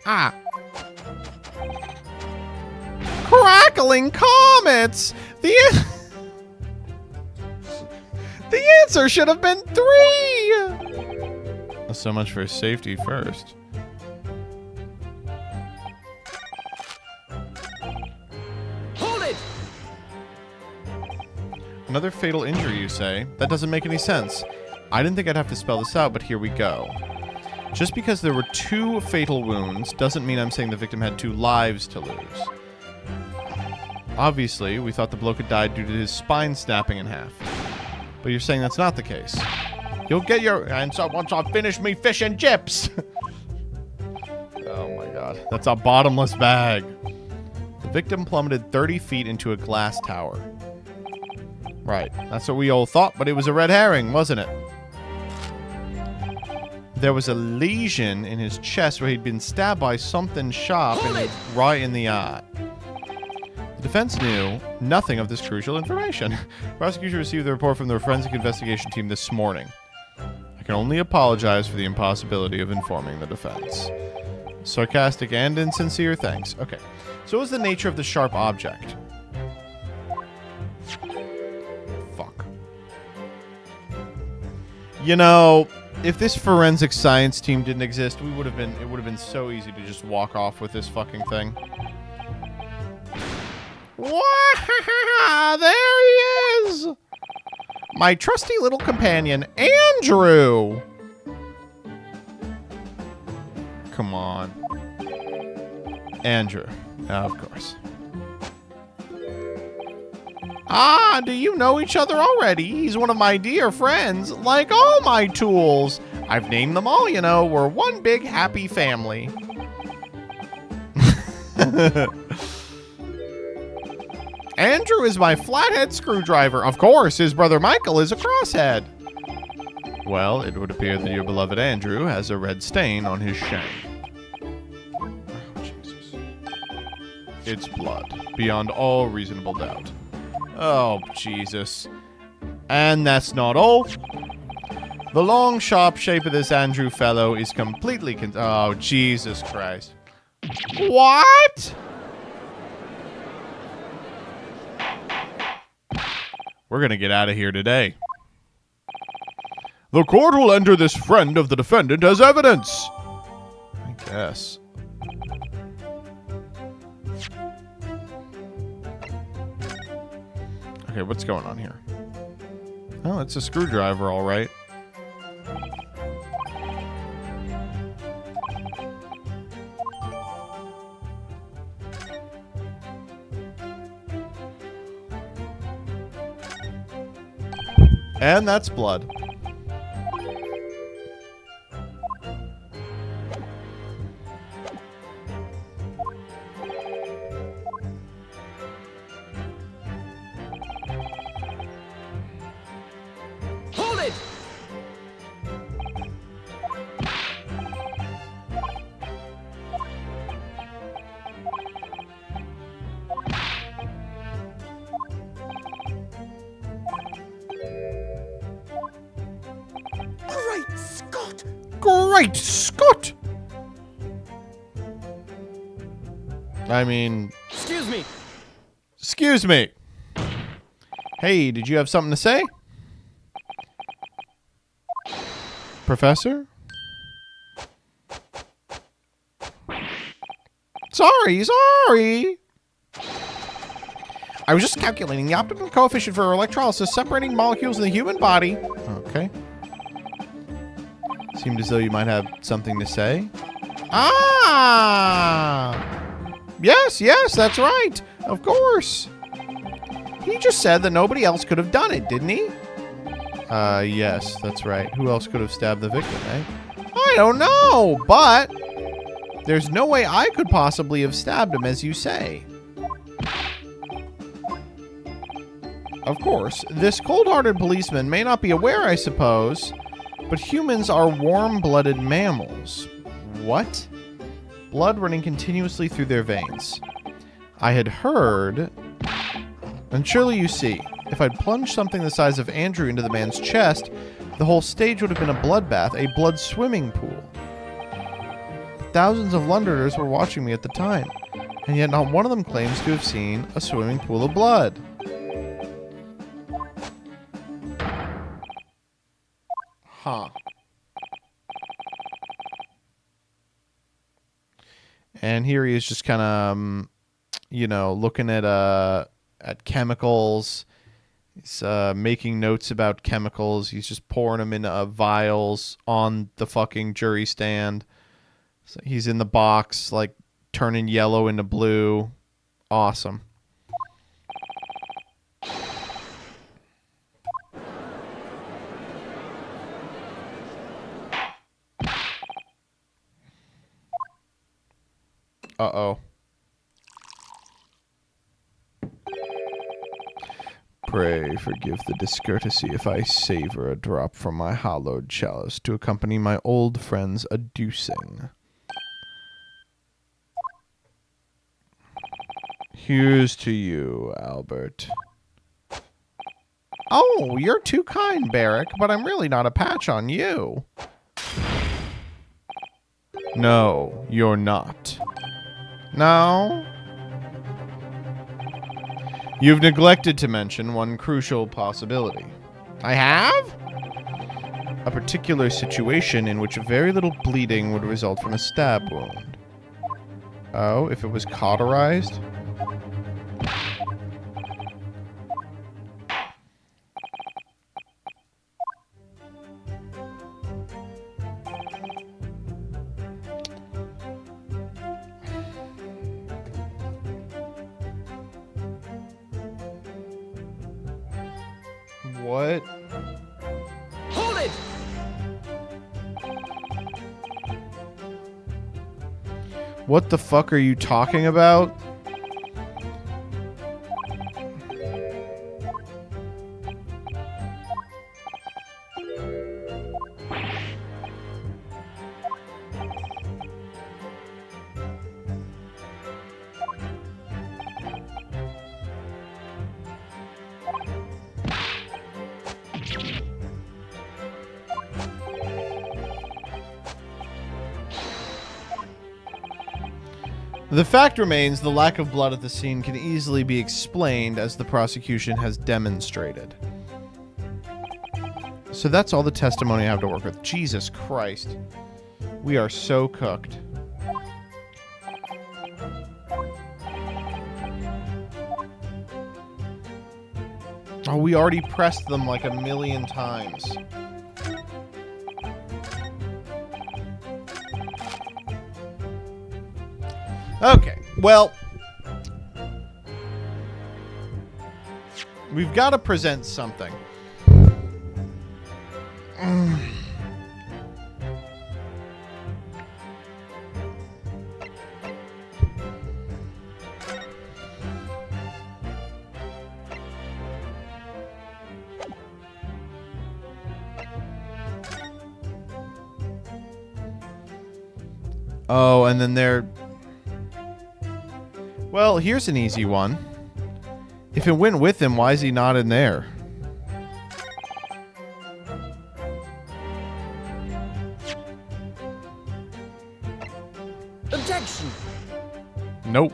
Ah. Crackling comets! The answer should have been 3! So much for safety first. Hold it! Another fatal injury, you say? That doesn't make any sense. I didn't think I'd have to spell this out, but here we go. Just because there were 2 fatal wounds doesn't mean I'm saying the victim had 2 lives to lose. Obviously, we thought the bloke had died due to his spine snapping in half. But you're saying that's not the case. You'll get your... And so once I finish me fish and chips! Oh my god. That's a bottomless bag. The victim plummeted 30 feet into a glass tower. Right. That's what we all thought, but it was a red herring, wasn't it? There was a lesion in his chest where he'd been stabbed by something sharp right in the eye. The defense knew nothing of this crucial information. Prosecution received the report from the forensic investigation team this morning. I can only apologize for the impossibility of informing the defense. Sarcastic and insincere thanks. Okay. So what was the nature of the sharp object? Fuck. You know, if this forensic science team didn't exist, it would have been so easy to just walk off with this fucking thing. Wow, there he is! My trusty little companion, Andrew! Come on. Andrew. Of course. Ah, do you know each other already? He's one of my dear friends, like all my tools. I've named them all, you know. We're one big happy family. Andrew is my flathead screwdriver. Of course, his brother Michael is a crosshead. Well, it would appear that your beloved Andrew has a red stain on his shank. Oh, Jesus. It's blood, beyond all reasonable doubt. Oh, Jesus. And that's not all. The long, sharp shape of this Andrew fellow is completely oh, Jesus Christ. What? We're gonna get out of here today. The court will enter this friend of the defendant as evidence. I guess. Okay, what's going on here? Oh, it's a screwdriver, all right. And that's blood. Hold it! Great Scott! Great Scott! I mean... Excuse me. Excuse me. Hey, did you have something to say? Professor? Sorry. I was just calculating the optimum coefficient for electrolysis separating molecules in the human body. Okay. Seemed as though you might have something to say. Ah! Yes, that's right. Of course. He just said that nobody else could have done it, didn't he? Yes, that's right. Who else could have stabbed the victim, eh? I don't know, but there's no way I could possibly have stabbed him, as you say. Of course, this cold-hearted policeman may not be aware, I suppose, but humans are warm-blooded mammals. What? Blood running continuously through their veins. I had heard... And surely you see, if I'd plunged something the size of Andrew into the man's chest, the whole stage would have been a bloodbath, a blood swimming pool. Thousands of Londoners were watching me at the time, and yet not one of them claims to have seen a swimming pool of blood. Huh. And here he is just kind of, you know, looking at chemicals He's making notes about chemicals. He's just pouring them into vials on the fucking jury stand. So he's in the box, like, turning yellow into blue. Awesome. Uh-oh. Pray forgive the discourtesy if I savor a drop from my hallowed chalice to accompany my old friend's Deducing. Here's to you, Albert. Oh, you're too kind, Barrick, but I'm really not a patch on you. No, you're not. No? You've neglected to mention one crucial possibility. I have? A particular situation in which very little bleeding would result from a stab wound. Oh, if it was cauterized? What? Hold it! What the fuck are you talking about? The fact remains the lack of blood at the scene can easily be explained as the prosecution has demonstrated. So that's all the testimony I have to work with. Jesus Christ. We are so cooked. Oh, we already pressed them like a million times. Okay, well, we've got to present something. Oh, and then they're... Well, here's an easy one. If it went with him, why is he not in there? Objection! Nope.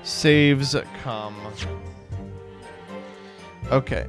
Saves come. Okay,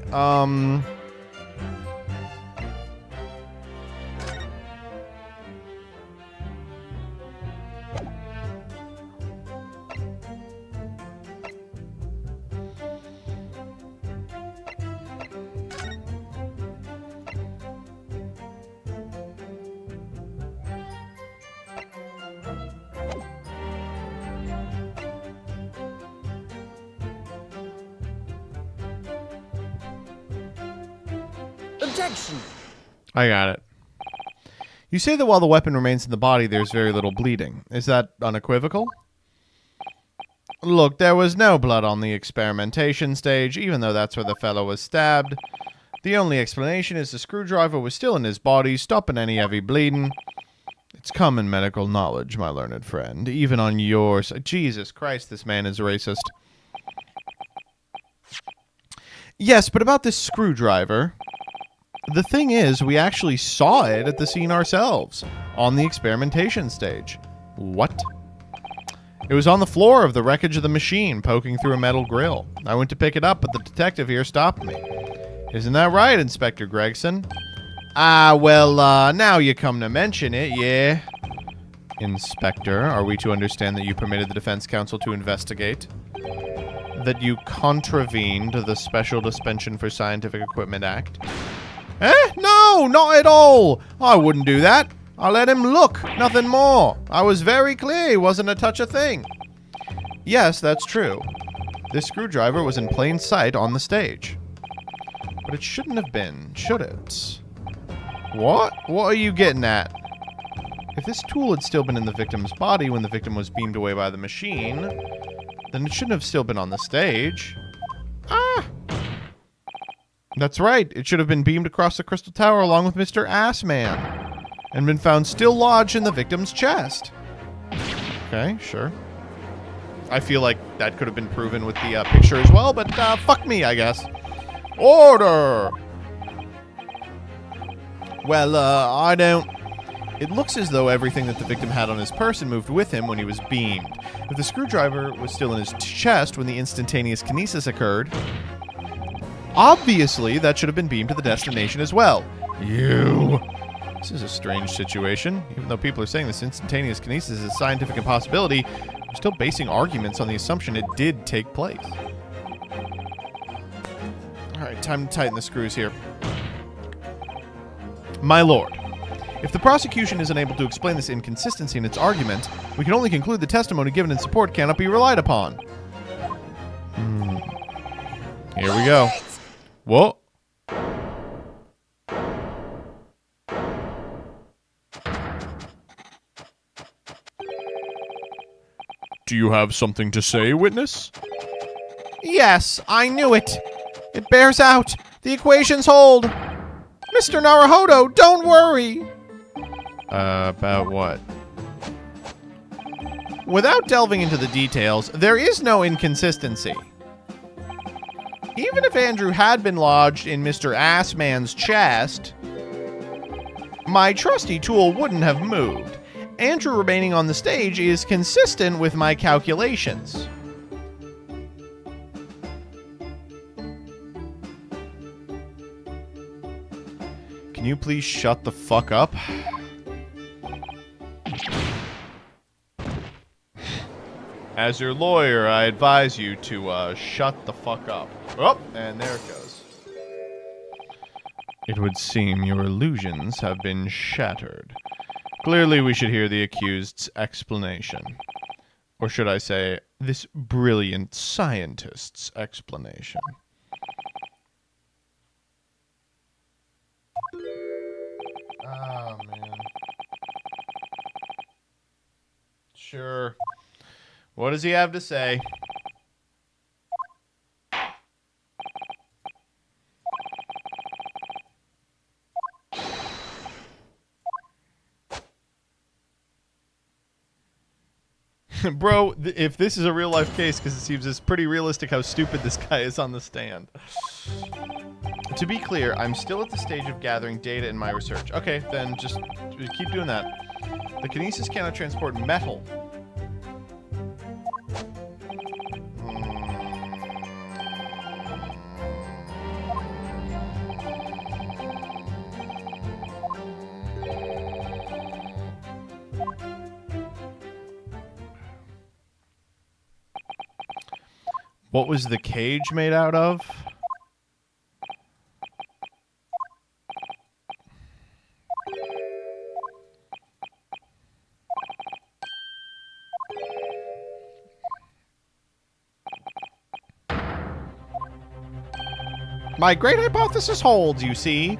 Objection! I got it. You say that while the weapon remains in the body, there's very little bleeding. Is that unequivocal? Look, there was no blood on the experimentation stage, even though that's where the fellow was stabbed. The only explanation is the screwdriver was still in his body, stopping any heavy bleeding. It's common medical knowledge, my learned friend, even on yours. Jesus Christ, this man is racist. Yes, but about this screwdriver... The thing is, we actually saw it at the scene ourselves, on the experimentation stage. What? It was on the floor of the wreckage of the machine, poking through a metal grill. I went to pick it up, but the detective here stopped me. Isn't that right, Inspector Gregson? Ah, well, now you come to mention it, yeah. Inspector, are we to understand that you permitted the defense counsel to investigate? That you contravened the Special Suspension for Scientific Equipment Act? No, not at all. I wouldn't do that. I let him look, nothing more. I was very clear he wasn't a touch a thing. Yes, that's true. This screwdriver was in plain sight on the stage. But it shouldn't have been, should it? What? What are you getting at? If this tool had still been in the victim's body when the victim was beamed away by the machine, then it shouldn't have still been on the stage. Ah! That's right. It should have been beamed across the Crystal Tower along with Mr. Assman and been found still lodged in the victim's chest. Okay, sure. I feel like that could have been proven with the picture as well, but fuck me, I guess. Order! Well, I don't... It looks as though everything that the victim had on his person moved with him when he was beamed. If the screwdriver was still in his chest when the instantaneous kinesis occurred, obviously that should have been beamed to the destination as well. You... This is a strange situation. Even though people are saying this instantaneous kinesis is a scientific impossibility, we're still basing arguments on the assumption it did take place. Alright, time to tighten the screws here. My lord, if the prosecution is unable to explain this inconsistency in its argument, we can only conclude the testimony given in support cannot be relied upon. Here we go. Whoa. Do you have something to say, witness? Yes, I knew it. It bears out. The equations hold. Mr. Naruhodo, don't worry. About what? Without delving into the details, there is no inconsistency. Even if Andrew had been lodged in Mr. Assman's chest, my trusty tool wouldn't have moved. Andrew remaining on the stage is consistent with my calculations. Can you please shut the fuck up? As your lawyer, I advise you to shut the fuck up. Oh, and there it goes. It would seem your illusions have been shattered. Clearly, we should hear the accused's explanation. Or should I say, this brilliant scientist's explanation. Oh, man. Sure. What does he have to say? Bro, if this is a real-life case, because it seems it's pretty realistic how stupid this guy is on the stand. To be clear, I'm still at the stage of gathering data in my research. Okay, then just keep doing that. The kinesis cannot transport metal. What was the cage made out of? My great hypothesis holds, you see.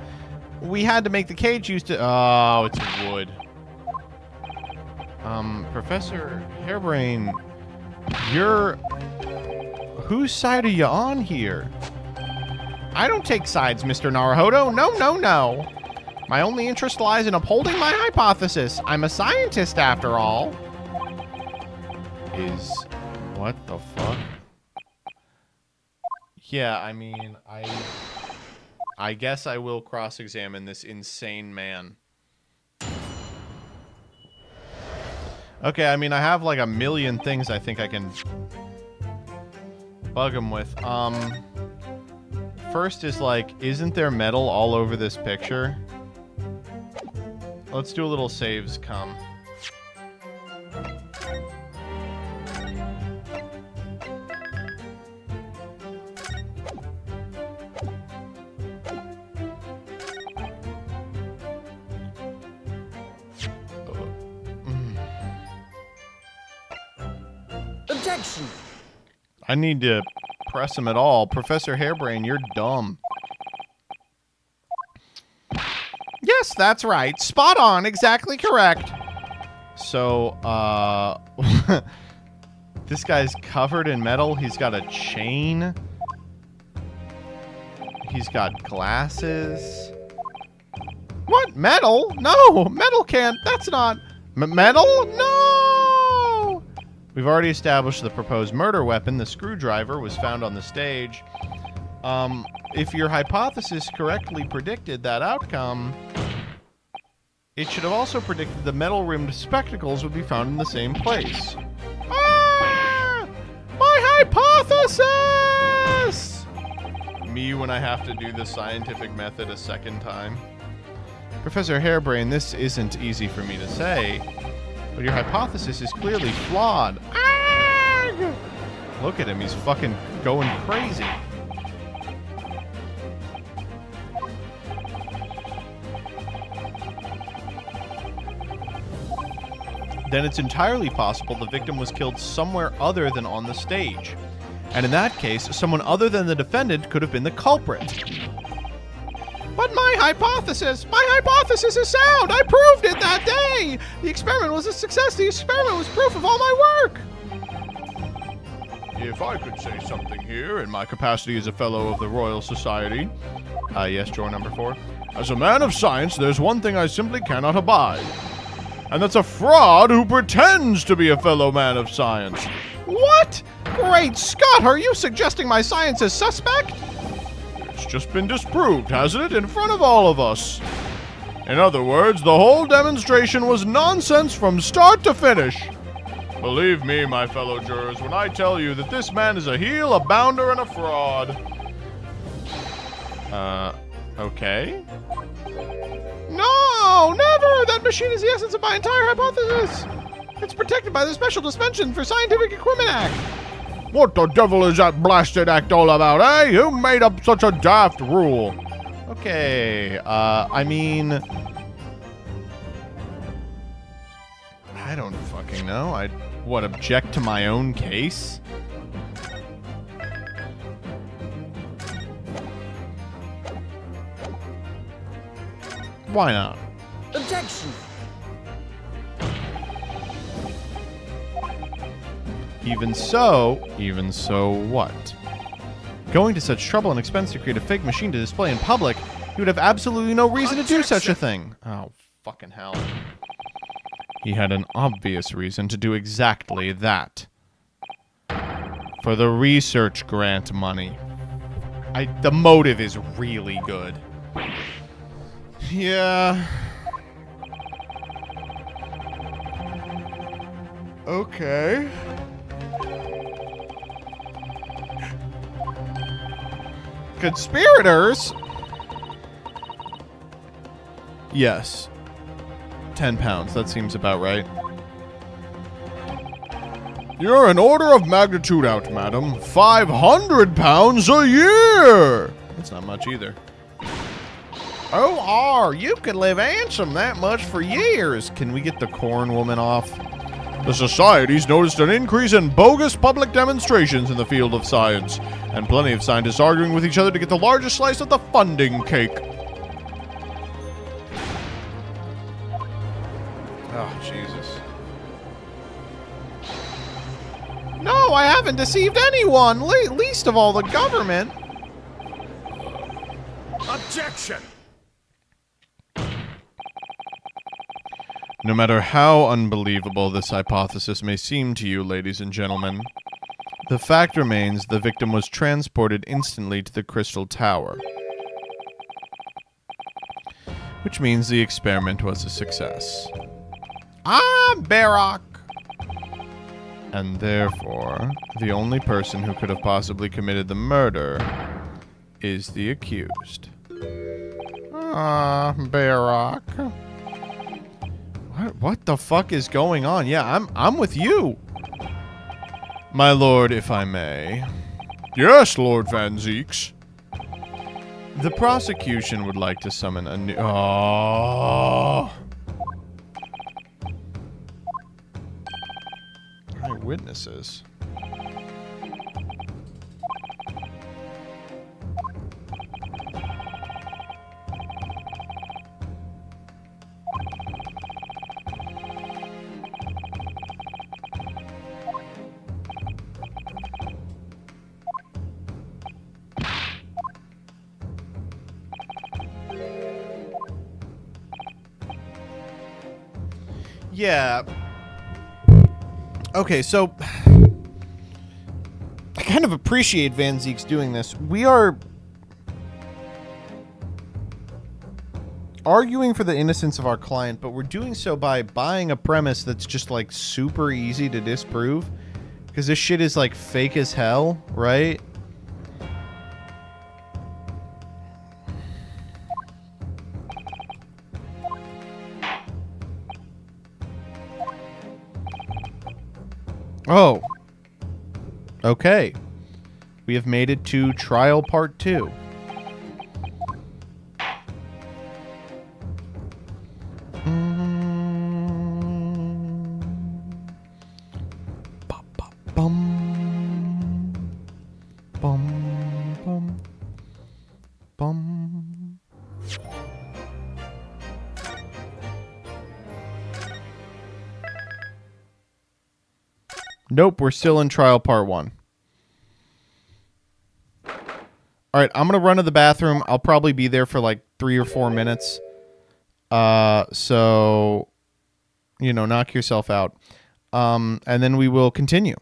We had to make the cage used to... Oh, it's wood. Professor Hairbrain, you're... Whose side are you on here? I don't take sides, Mr. Naruhodo. No, no, no. My only interest lies in upholding my hypothesis. I'm a scientist, after all. What the fuck? Yeah, I mean, I guess I will cross-examine this insane man. Okay, I mean, I have like a million things I think I can bug him with. First is like, isn't there metal all over this picture? Let's do a little saves come. Objection! I need to press him at all. Professor Hairbrain, you're dumb. Yes, that's right. Spot on. Exactly correct. So, this guy's covered in metal. He's got a chain. He's got glasses. What? Metal? No! Metal can't. That's not... metal? No! We've already established the proposed murder weapon, the screwdriver, was found on the stage. If your hypothesis correctly predicted that outcome, it should have also predicted the metal-rimmed spectacles would be found in the same place. Ah! My hypothesis! Me when I have to do the scientific method a second time. Professor Hairbrain, this isn't easy for me to say, but your hypothesis is clearly flawed. Ah! Look at him, he's fucking going crazy. Then it's entirely possible the victim was killed somewhere other than on the stage. And in that case, someone other than the defendant could have been the culprit. But my hypothesis is sound! I proved it that day! The experiment was a success. The experiment was proof of all my work. If I could say something here in my capacity as a fellow of the Royal Society. Yes, drawer number 4. As a man of science, there's one thing I simply cannot abide. And that's a fraud who pretends to be a fellow man of science. What? Great Scott, are you suggesting my science is suspect? It's just been disproved, hasn't it, in front of all of us. In other words, the whole demonstration was nonsense from start to finish. Believe me, my fellow jurors, when I tell you that this man is a heel, a bounder, and a fraud. Okay? No, never! That machine is the essence of my entire hypothesis! It's protected by the Special Dispensation for Scientific Equipment Act! What the devil is that blasted act all about, eh? Who made up such a daft rule? Okay, I mean... I don't fucking know. What, object to my own case? Why not? Objection! Even so what? Going to such trouble and expense to create a fake machine to display in public, you would have absolutely no reason to do such a thing. Oh, fucking hell. He had an obvious reason to do exactly that. For the research grant money. The motive is really good. Yeah. Okay. Conspirators? Yes. 10 pounds. That seems about right. You're an order of magnitude out, madam. 500 pounds a year! That's not much either. O.R., you could live handsome that much for years. Can we get the corn woman off? The Society's noticed an increase in bogus public demonstrations in the field of science, and plenty of scientists arguing with each other to get the largest slice of the funding cake. Oh, Jesus. No, I haven't deceived anyone, least of all the government. Objection! No matter how unbelievable this hypothesis may seem to you, ladies and gentlemen, the fact remains the victim was transported instantly to the Crystal Tower. Which means the experiment was a success. Ah, Barak! And therefore, the only person who could have possibly committed the murder is the accused. Ah, Barak. What the fuck is going on? Yeah, I'm with you. My lord, if I may. Yes, Lord Van Zieks. The prosecution would like to summon a new... Oh. Eyewitnesses. Yeah. Okay, so I kind of appreciate Van Zieks doing this. We are arguing for the innocence of our client, but we're doing so by buying a premise that's just like super easy to disprove. Because this shit is like fake as hell, right? Oh. Okay. We have made it to trial part 2. Nope, we're still in trial part 1. Alright, I'm going to run to the bathroom. I'll probably be there for like 3 or 4 minutes. So, you know, knock yourself out. And then we will continue.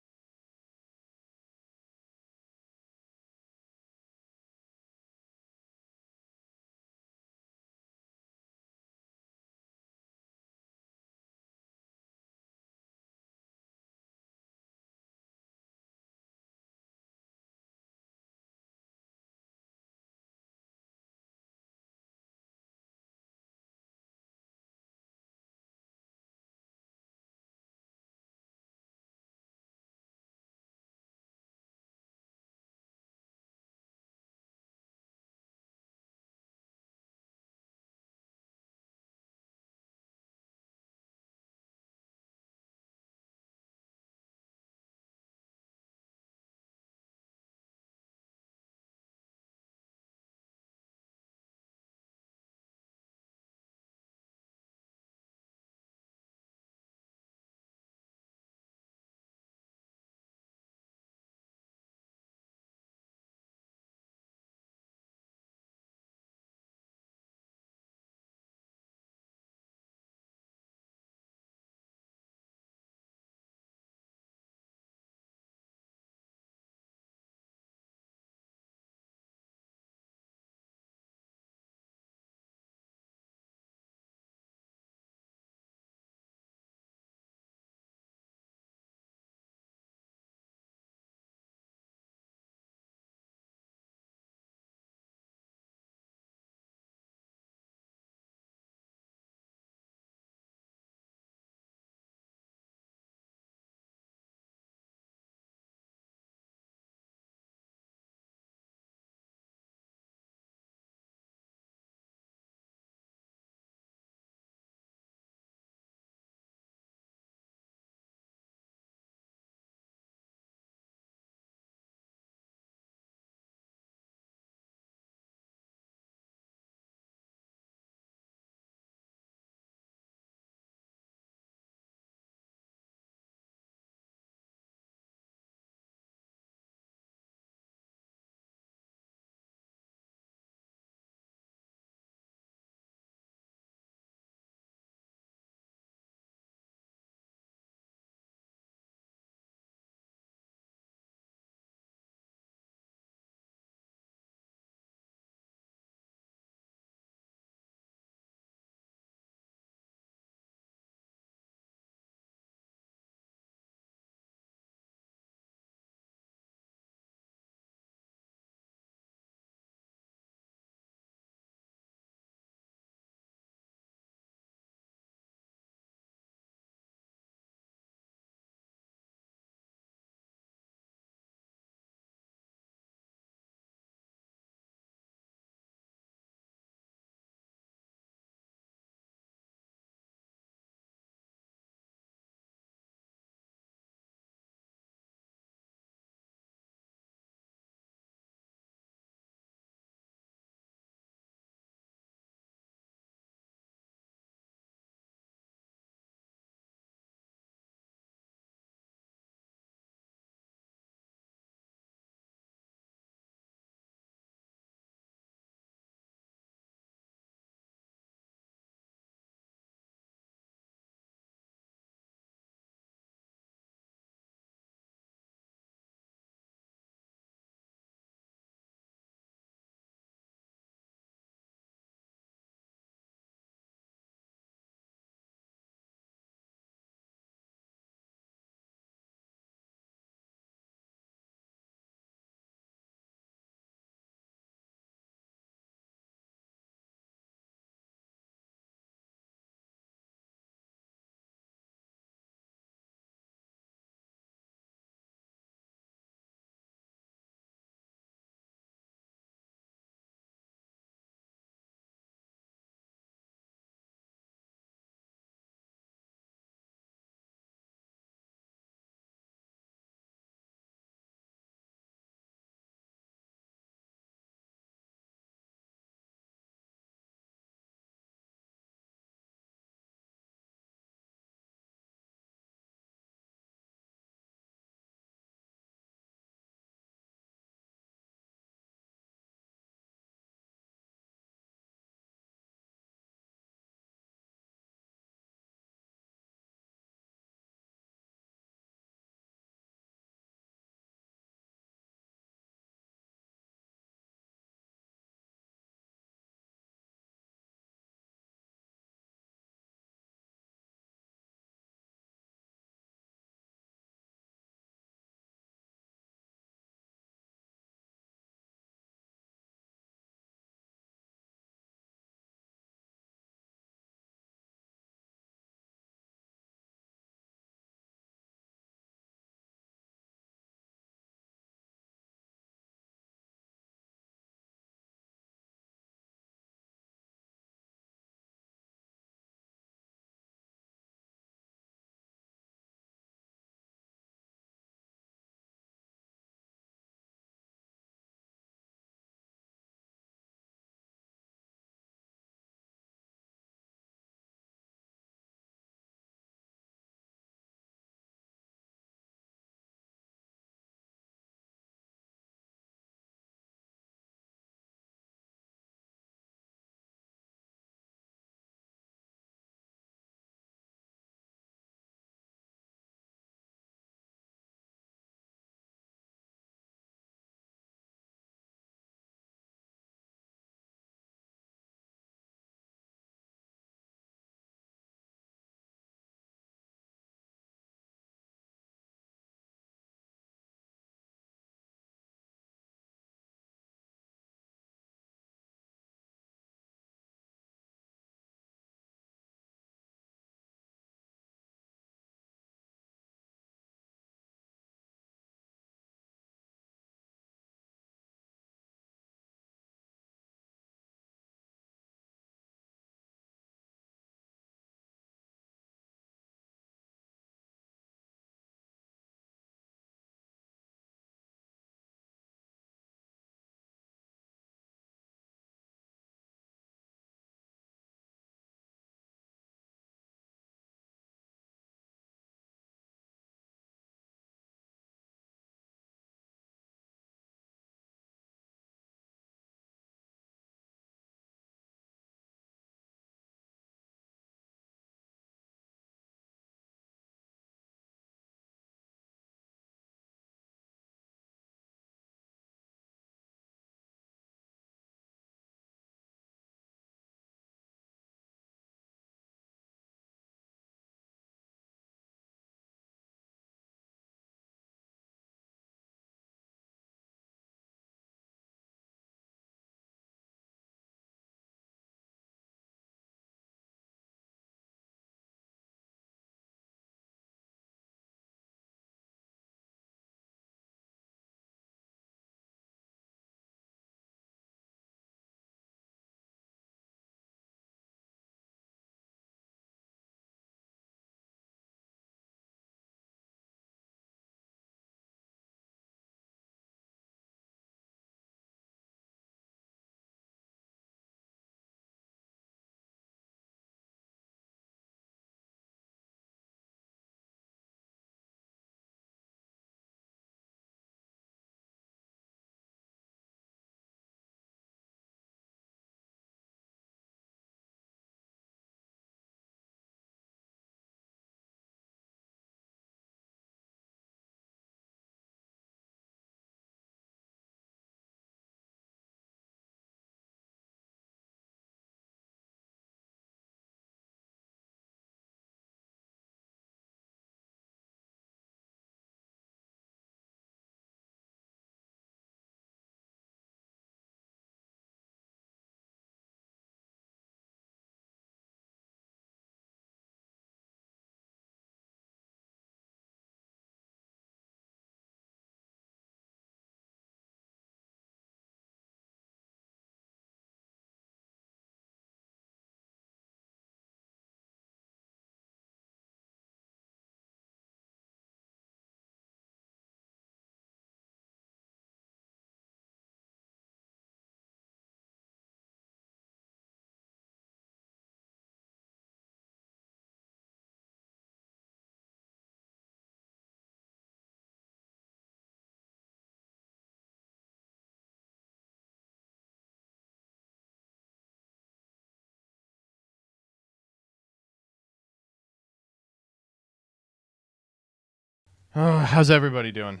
How's everybody doing?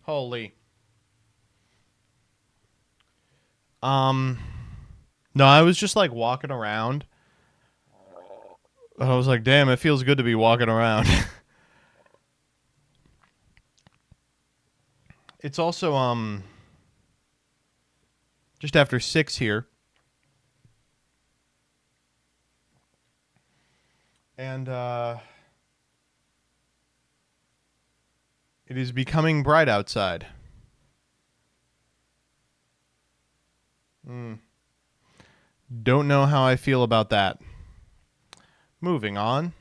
Holy. No, I was just like walking around. I was like, damn, it feels good to be walking around. It's also, just after 6 here. And, it is becoming bright outside. Don't know how I feel about that. Moving on.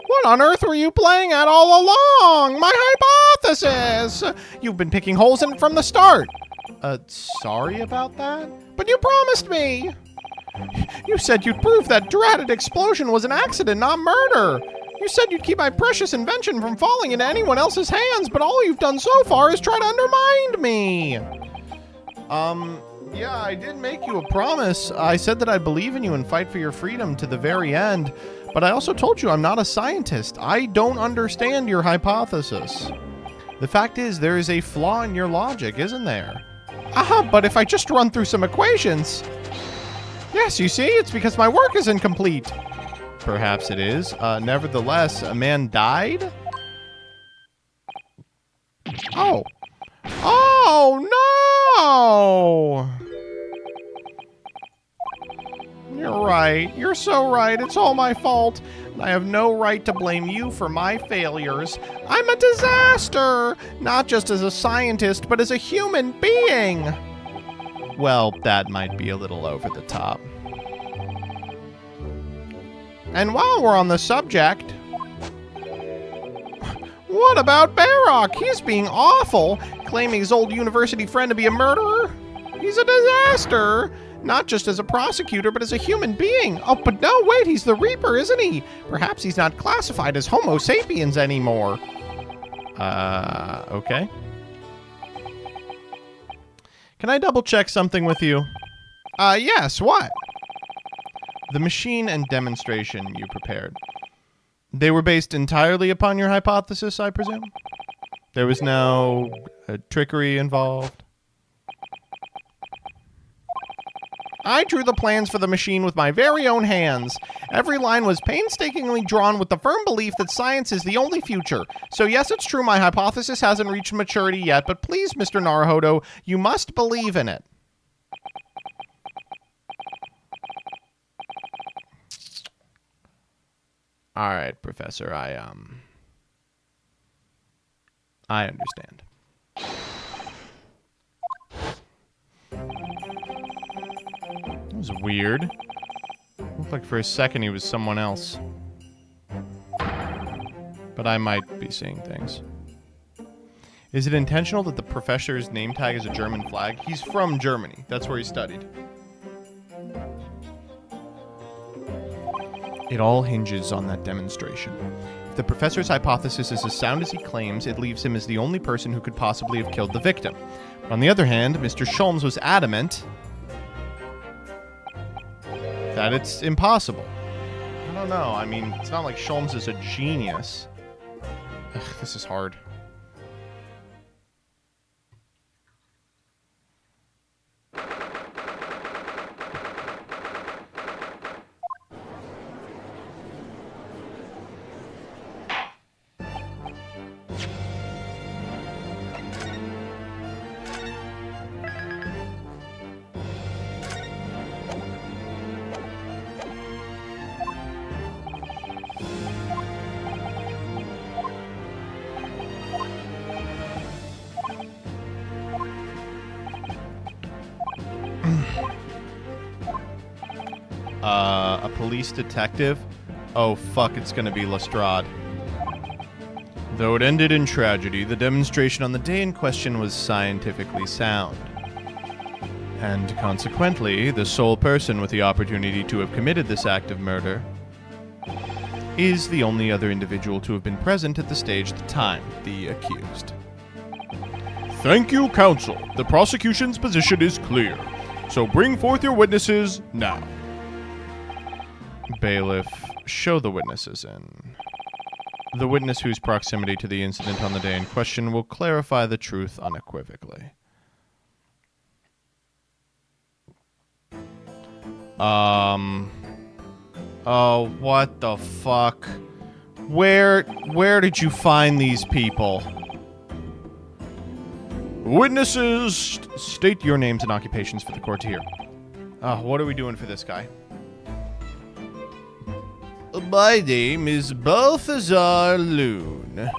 What on earth were you playing at all along? My hypothesis! You've been picking holes in it from the start. Sorry about that? But you promised me! You said you'd prove that dratted explosion was an accident, not murder! You said you'd keep my precious invention from falling into anyone else's hands, but all you've done so far is try to undermine me! Yeah, I did make you a promise. I said that I'd believe in you and fight for your freedom to the very end, but I also told you I'm not a scientist. I don't understand your hypothesis. The fact is, there is a flaw in your logic, isn't there? Aha, but if I just run through some equations... Yes, you see, it's because my work is incomplete. Perhaps it is. Nevertheless, a man died? Oh. Oh, no! You're right. You're so right. It's all my fault. I have no right to blame you for my failures. I'm a disaster! Not just as a scientist, but as a human being! Well, that might be a little over the top. And while we're on the subject... What about Barrock? He's being awful, claiming his old university friend to be a murderer. He's a disaster! Not just as a prosecutor, but as a human being. Oh, but no, wait, he's the Reaper, isn't he? Perhaps he's not classified as Homo sapiens anymore. Okay. Can I double check something with you? Yes, what? The machine and demonstration you prepared. They were based entirely upon your hypothesis, I presume? There was no trickery involved? I drew the plans for the machine with my very own hands. Every line was painstakingly drawn with the firm belief that science is the only future. So yes, it's true my hypothesis hasn't reached maturity yet, but please, Mr. Naruhodo, you must believe in it. All right, Professor, I understand. That was weird. Looked like for a second he was someone else. But I might be seeing things. Is it intentional that the professor's name tag is a German flag? He's from Germany. That's where he studied. It all hinges on that demonstration. If the professor's hypothesis is as sound as he claims, it leaves him as the only person who could possibly have killed the victim. But on the other hand, Mr. Sholmes was adamant that it's impossible. I don't know. I mean, it's not like Sholmes is a genius. Ugh, this is hard. A police detective? Oh, fuck, it's gonna be Lestrade. Though it ended in tragedy, the demonstration on the day in question was scientifically sound. And consequently, the sole person with the opportunity to have committed this act of murder is the only other individual to have been present at the stage at the time, the accused. Thank you, counsel. The prosecution's position is clear. So bring forth your witnesses now. Bailiff, show the witnesses in. The witness whose proximity to the incident on the day in question will clarify the truth unequivocally. Oh, what the fuck? Where did you find these people? Witnesses, state your names and occupations for the court to hear. What are we doing for this guy? My name is Balthazar Loon.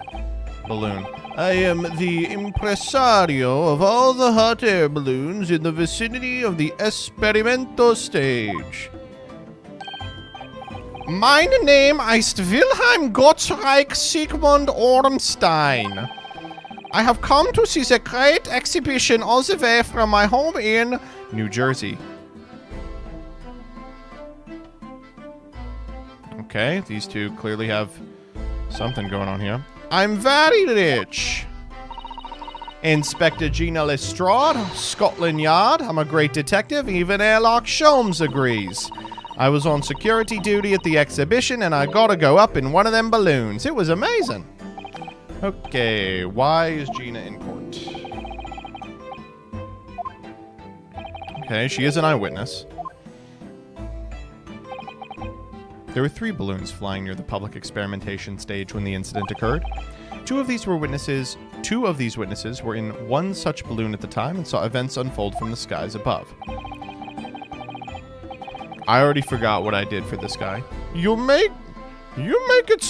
Balloon. I am the impresario of all the hot air balloons in the vicinity of the Experimento stage. Mein name ist Wilhelm Gottschalk Sigmund Ornstein. I have come to see the great exhibition all the way from my home in New Jersey. Okay, these two clearly have something going on here. I'm very rich. Inspector Gina Lestrade, Scotland Yard. I'm a great detective. Even Airlock Sholmes agrees. I was on security duty at the exhibition, and I gotta go up in one of them balloons. It was amazing. Okay, why is Gina in court? Okay, she is an eyewitness. There were 3 balloons flying near the public experimentation stage when the incident occurred. Two of these witnesses were in one such balloon at the time and saw events unfold from the skies above. I already forgot what I did for this guy. You make it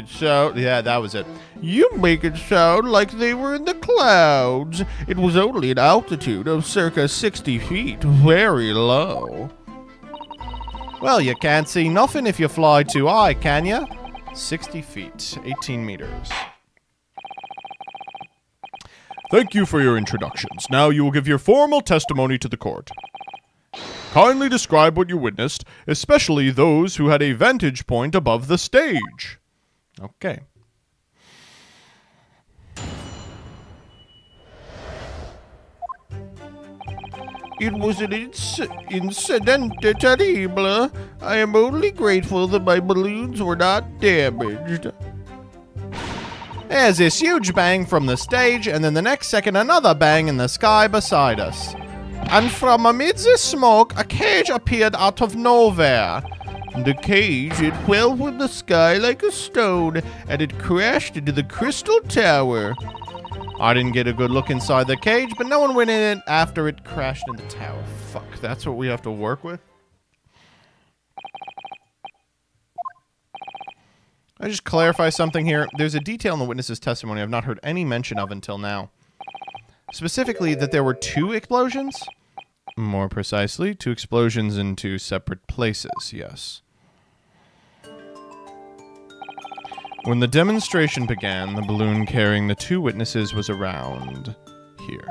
sound, yeah, that was it. You make it sound like they were in the clouds. It was only an altitude of circa 60 feet, very low. Well, you can't see nothing if you fly too high, can ya? 60 feet, 18 meters. Thank you for your introductions. Now you will give your formal testimony to the court. Kindly describe what you witnessed, especially those who had a vantage point above the stage. Okay. It was an incident terrible. I am only grateful that my balloons were not damaged. There's this huge bang from the stage, and then the next second another bang in the sky beside us. And from amid the smoke, a cage appeared out of nowhere. The cage, it fell from the sky like a stone, and it crashed into the crystal tower. I didn't get a good look inside the cage, but no one went in it after it crashed in the tower. Fuck, that's what we have to work with? I just clarify something here. There's a detail in the witness's testimony I've not heard any mention of until now. Specifically, that there were 2 explosions? More precisely, 2 explosions in 2 separate places, yes. When the demonstration began, the balloon carrying the 2 witnesses was around here.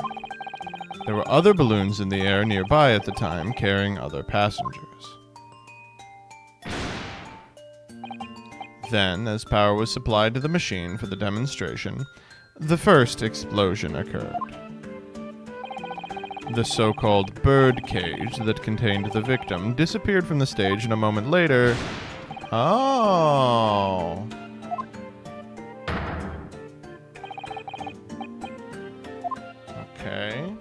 There were other balloons in the air nearby at the time, carrying other passengers. Then, as power was supplied to the machine for the demonstration, the first explosion occurred. The so-called bird cage that contained the victim disappeared from the stage, and a moment later... Oh... Okay.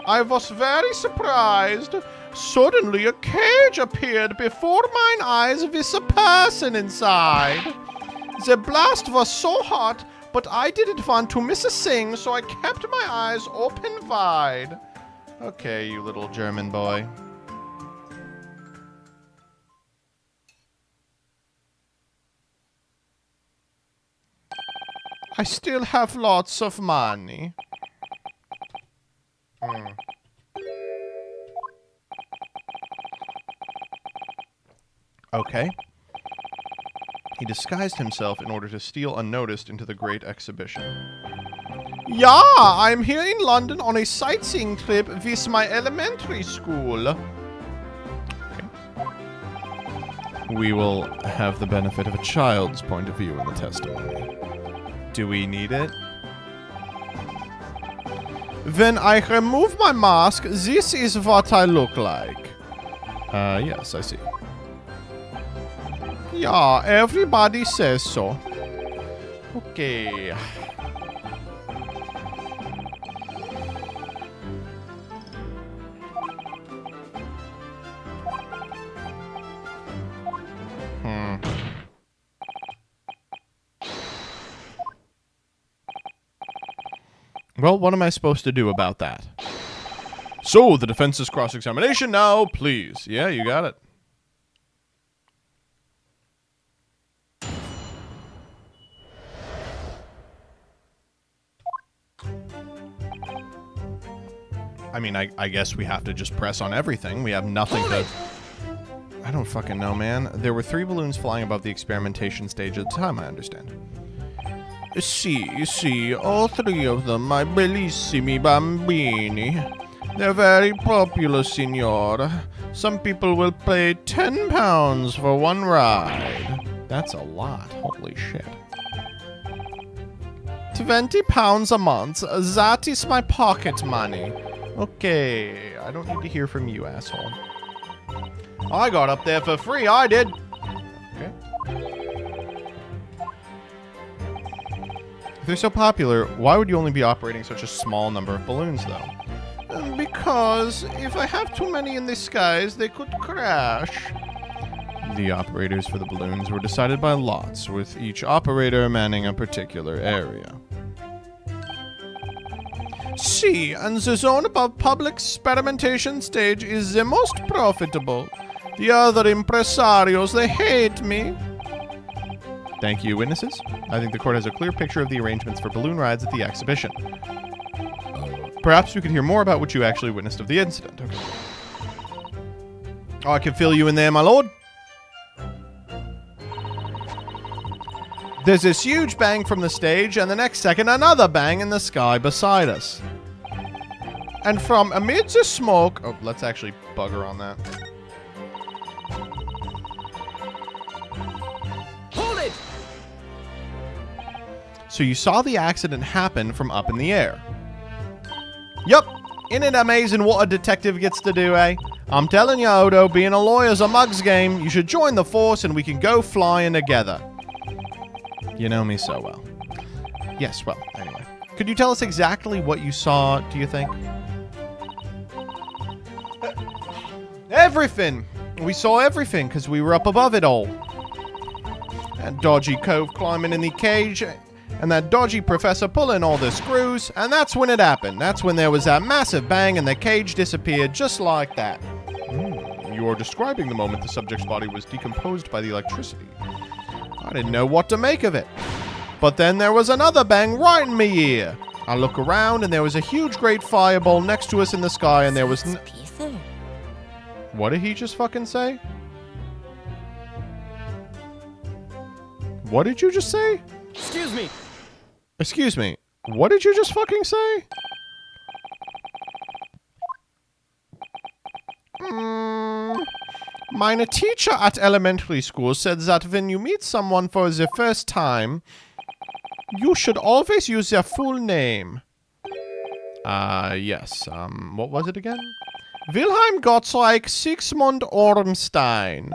I was very surprised. Suddenly a cage appeared before mine eyes with a person inside. The blast was so hot, but I didn't want to miss a thing, so I kept my eyes open wide. Okay, you little German boy. I still have lots of money. Okay. He disguised himself in order to steal unnoticed into the great exhibition. Yeah, I'm here in London on a sightseeing trip with my elementary school. Okay. We will have the benefit of a child's point of view in the testimony. Do we need it? When I remove my mask, this is what I look like. Yes, I see. Yeah, everybody says so. Okay. Well, what am I supposed to do about that? So, the defense's cross-examination now, please. Yeah, you got it. I mean, I guess we have to just press on everything. We have nothing to... I don't fucking know, man. There were 3 balloons flying above the experimentation stage at the time, I understand. See, all 3 of them, my bellissimi bambini. They're very popular, signor. Some people will pay £10 for one ride. That's a lot. Holy shit. £20 a month. That is my pocket money. Okay, I don't need to hear from you, asshole. I got up there for free, I did. Okay. If they're so popular, why would you only be operating such a small number of balloons, though? Because if I have too many in the skies, they could crash. The operators for the balloons were decided by lots, with each operator manning a particular area. See, and the zone above public experimentation stage is the most profitable. The other impresarios, they hate me. Thank you, witnesses. I think the court has a clear picture of the arrangements for balloon rides at the exhibition. Perhaps we could hear more about what you actually witnessed of the incident. Okay. Oh, I can fill you in there, my lord. There's this huge bang from the stage, and the next second, another bang in the sky beside us. And from amidst the smoke... Oh, let's actually bugger on that. Hold it! So you saw the accident happen from up in the air. Yup. Isn't it amazing what a detective gets to do, eh? I'm telling you, Odo, being a lawyer's a mug's game. You should join the force and we can go flying together. You know me so well. Yes, well, anyway. Could you tell us exactly what you saw, do you think? Everything! We saw everything because we were up above it all. That dodgy cove climbing in the cage, and that dodgy professor pulling all the screws, and that's when it happened. That's when there was that massive bang and the cage disappeared just like that. You are describing the moment the subject's body was decomposed by the electricity. I didn't know what to make of it. But then there was another bang right in me ear. I look around and there was a huge great fireball next to us in the sky and there was What did he just fucking say? What did you just say? Excuse me. Excuse me. What did you just fucking say? My teacher at elementary school said that when you meet someone for the first time, you should always use their full name. Yes. What was it again? Wilhelm Gottschalk Sigismund Ornstein.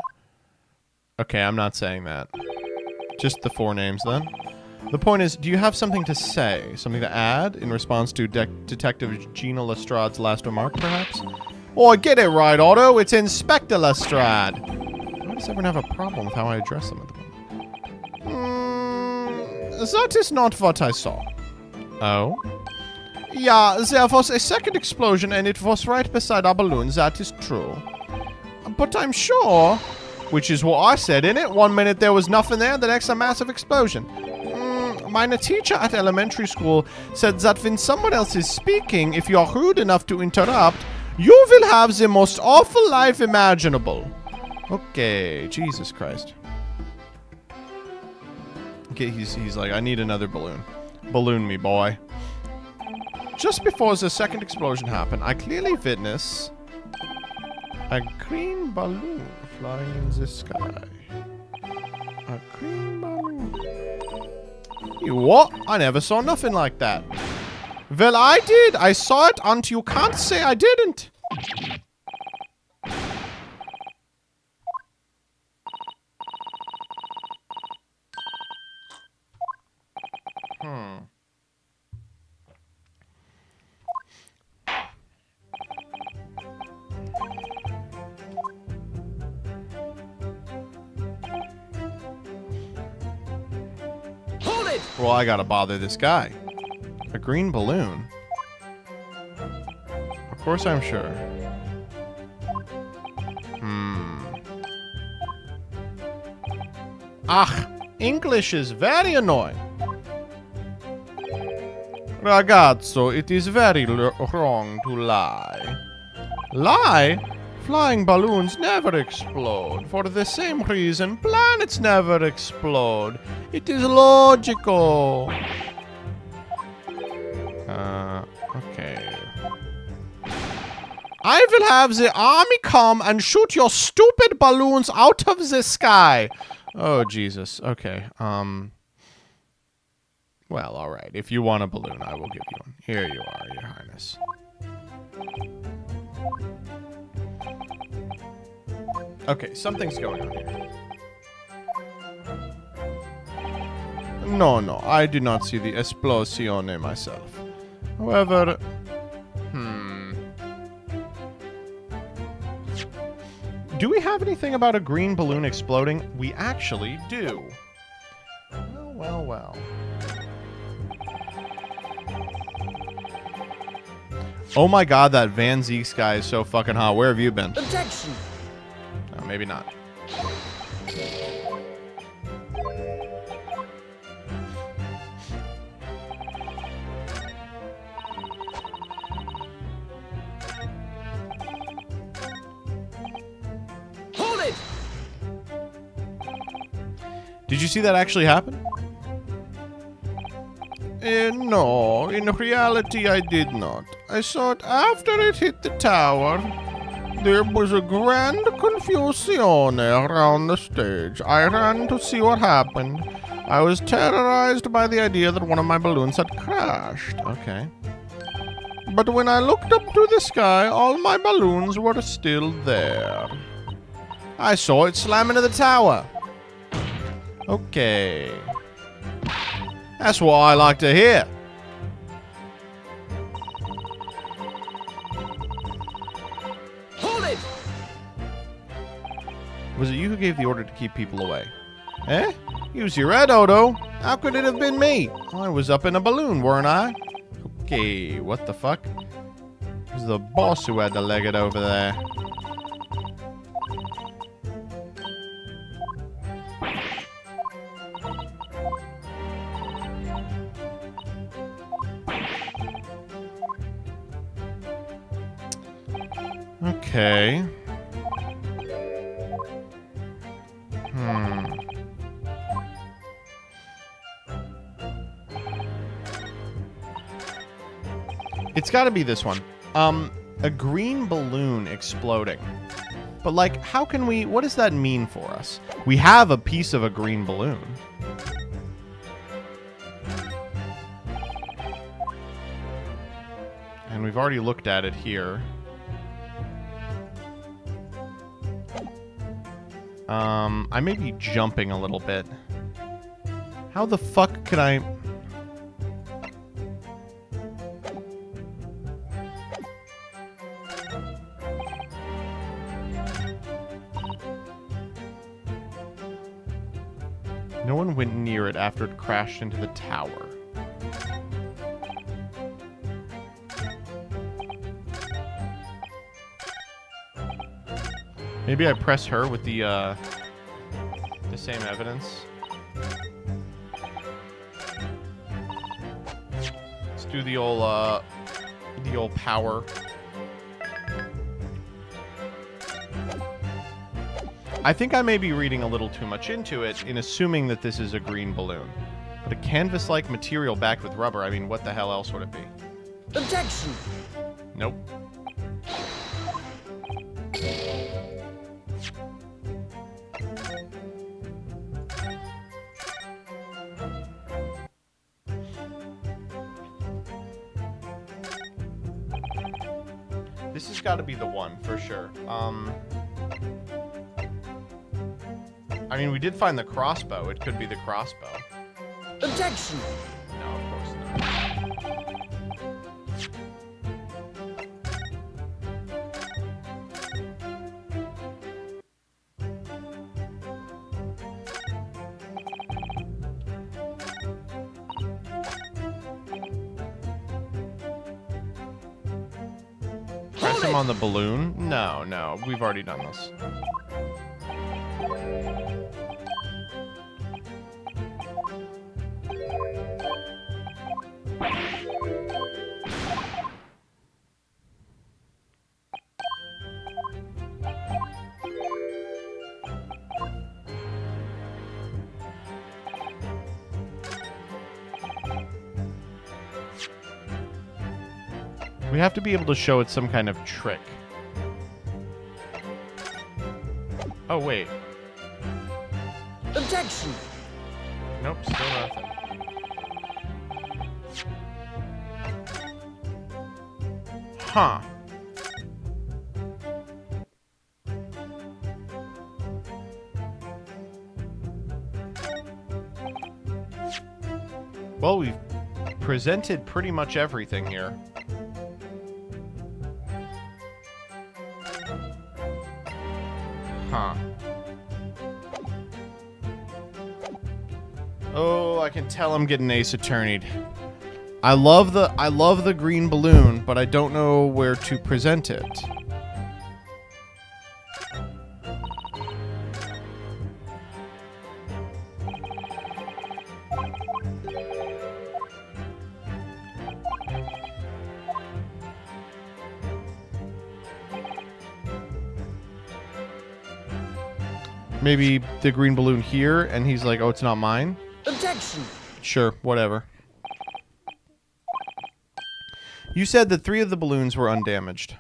Okay, I'm not saying that. Just the 4 names then. The point is, do you have something to say? Something to add in response to Detective Gina Lestrade's last remark, perhaps? Oh, get it right, Otto. It's Inspector Lestrade. Why does everyone have a problem with how I address them at the moment? That is not what I saw. Oh? Yeah, there was a second explosion and it was right beside our balloon. That is true. But I'm sure, which is what I said, innit? 1 minute there was nothing there, the next a massive explosion. My teacher at elementary school said that when someone else is speaking, if you're rude enough to interrupt, you will have the most awful life imaginable. Okay, Jesus Christ. Okay, he's like, I need another balloon. Balloon me, boy. Just before the second explosion happened, I clearly witnessed a green balloon flying in the sky. A green balloon. You what? I never saw nothing like that. Well, I did. I saw it, and you can't say I didn't. it! Well, I gotta bother this guy. A green balloon? Of course I'm sure. English is very annoying. Ragazzo, it is very wrong to lie. Lie? Flying balloons never explode. For the same reason, planets never explode. It is logical. Okay. I will have the army come and shoot your stupid balloons out of the sky. Oh, Jesus. Okay. Well, all right. If you want a balloon, I will give you one. Here you are, Your Highness. Okay, something's going on here. No, I did not see the esplosione myself. However, do we have anything about a green balloon exploding? We actually do. Well. Oh my god, that Van Zieks guy is so fucking hot. Where have you been? Objection! No, maybe not. Hold it! Did you see that actually happen? No, in reality I did not. I saw it after it hit the tower. There was a grand confusion around the stage. I ran to see what happened. I was terrorized by the idea that one of my balloons had crashed. Okay. But when I looked up to the sky, all my balloons were still there. I saw it slam into the tower. Okay. That's what I like to hear. Hold it! Was it you who gave the order to keep people away? Eh? Use your head, Odo. How could it have been me? I was up in a balloon, weren't I? Okay, what the fuck? It was the boss who had to leg it over there. Okay. It's got to be this one. A green balloon exploding. But, like, how can we... What does that mean for us? We have a piece of a green balloon. And we've already looked at it here. I may be jumping a little bit. How the fuck could I... No one went near it after it crashed into the tower. Maybe I press her with the same evidence. Let's do the old power. I think I may be reading a little too much into it in assuming that this is a green balloon. But a canvas-like material backed with rubber, I mean, what the hell else would it be? Objection! Nope. This has got to be the one, for sure. I mean, we did find the crossbow. It could be the crossbow. Objection! No, of course not. him on the balloon? No, we've already done this. We have to be able to show it some kind of trick. Oh, wait. Objection! Nope, still nothing. Huh. Well, we've presented pretty much everything here. Huh. Oh, I can tell I'm getting ace attorneyed. I love the green balloon, but I don't know where to present it. Maybe the green balloon here, and he's like, oh, it's not mine? Objection! Sure, whatever. You said that 3 of the balloons were undamaged.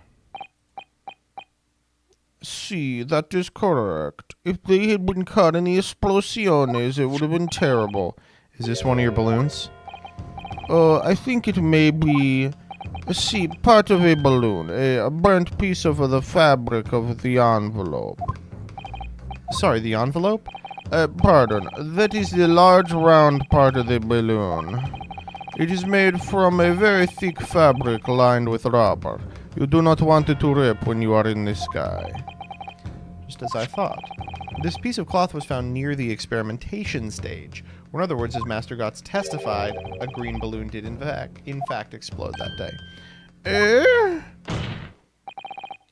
See, that is correct. If they had been caught in the explosiones, it would have been terrible. Is this one of your balloons? I think it may be... See, part of a balloon. A burnt piece of the fabric of the envelope. Sorry, the envelope? Pardon. That is the large round part of the balloon. It is made from a very thick fabric lined with rubber. You do not want it to rip when you are in the sky. Just as I thought. This piece of cloth was found near the experimentation stage. Or in other words, as Master Gotts testified, a green balloon did in fact explode that day.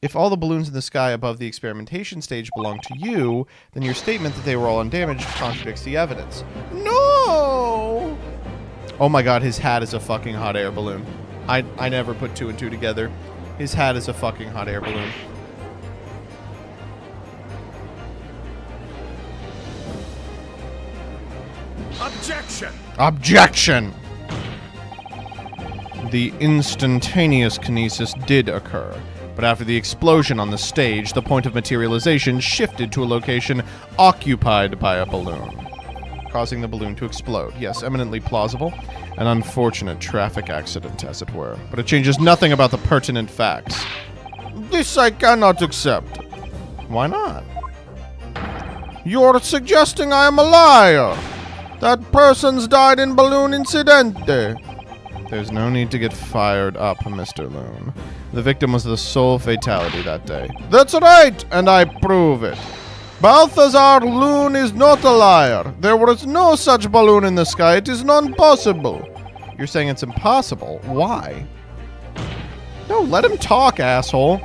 If all the balloons in the sky above the experimentation stage belong to you, then your statement that they were all undamaged contradicts the evidence. No! Oh my god, his hat is a fucking hot air balloon. I never put 2 and 2 together. His hat is a fucking hot air balloon. Objection! Objection! The instantaneous kinesis did occur, but after the explosion on the stage, the point of materialization shifted to a location occupied by a balloon, causing the balloon to explode. Yes, eminently plausible. An unfortunate traffic accident, as it were. But it changes nothing about the pertinent facts. This I cannot accept. Why not? You're suggesting I am a liar. That person's died in balloon incidente. There's no need to get fired up, Mr. Loon. The victim was the sole fatality that day. That's right, and I prove it. Balthazar Loon is not a liar. There was no such balloon in the sky. It is non-possible. You're saying it's impossible. Why? No, let him talk, asshole.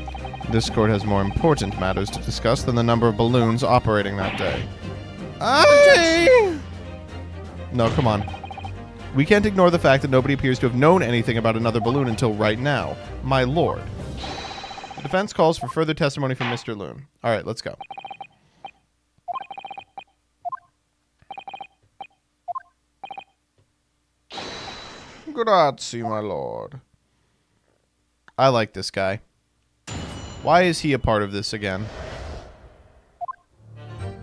This court has more important matters to discuss than the number of balloons operating that day. No, come on. We can't ignore the fact that nobody appears to have known anything about another balloon until right now. My lord. The defense calls for further testimony from Mr. Loon. All right, let's go. Grazie, my lord. I like this guy. Why is he a part of this again?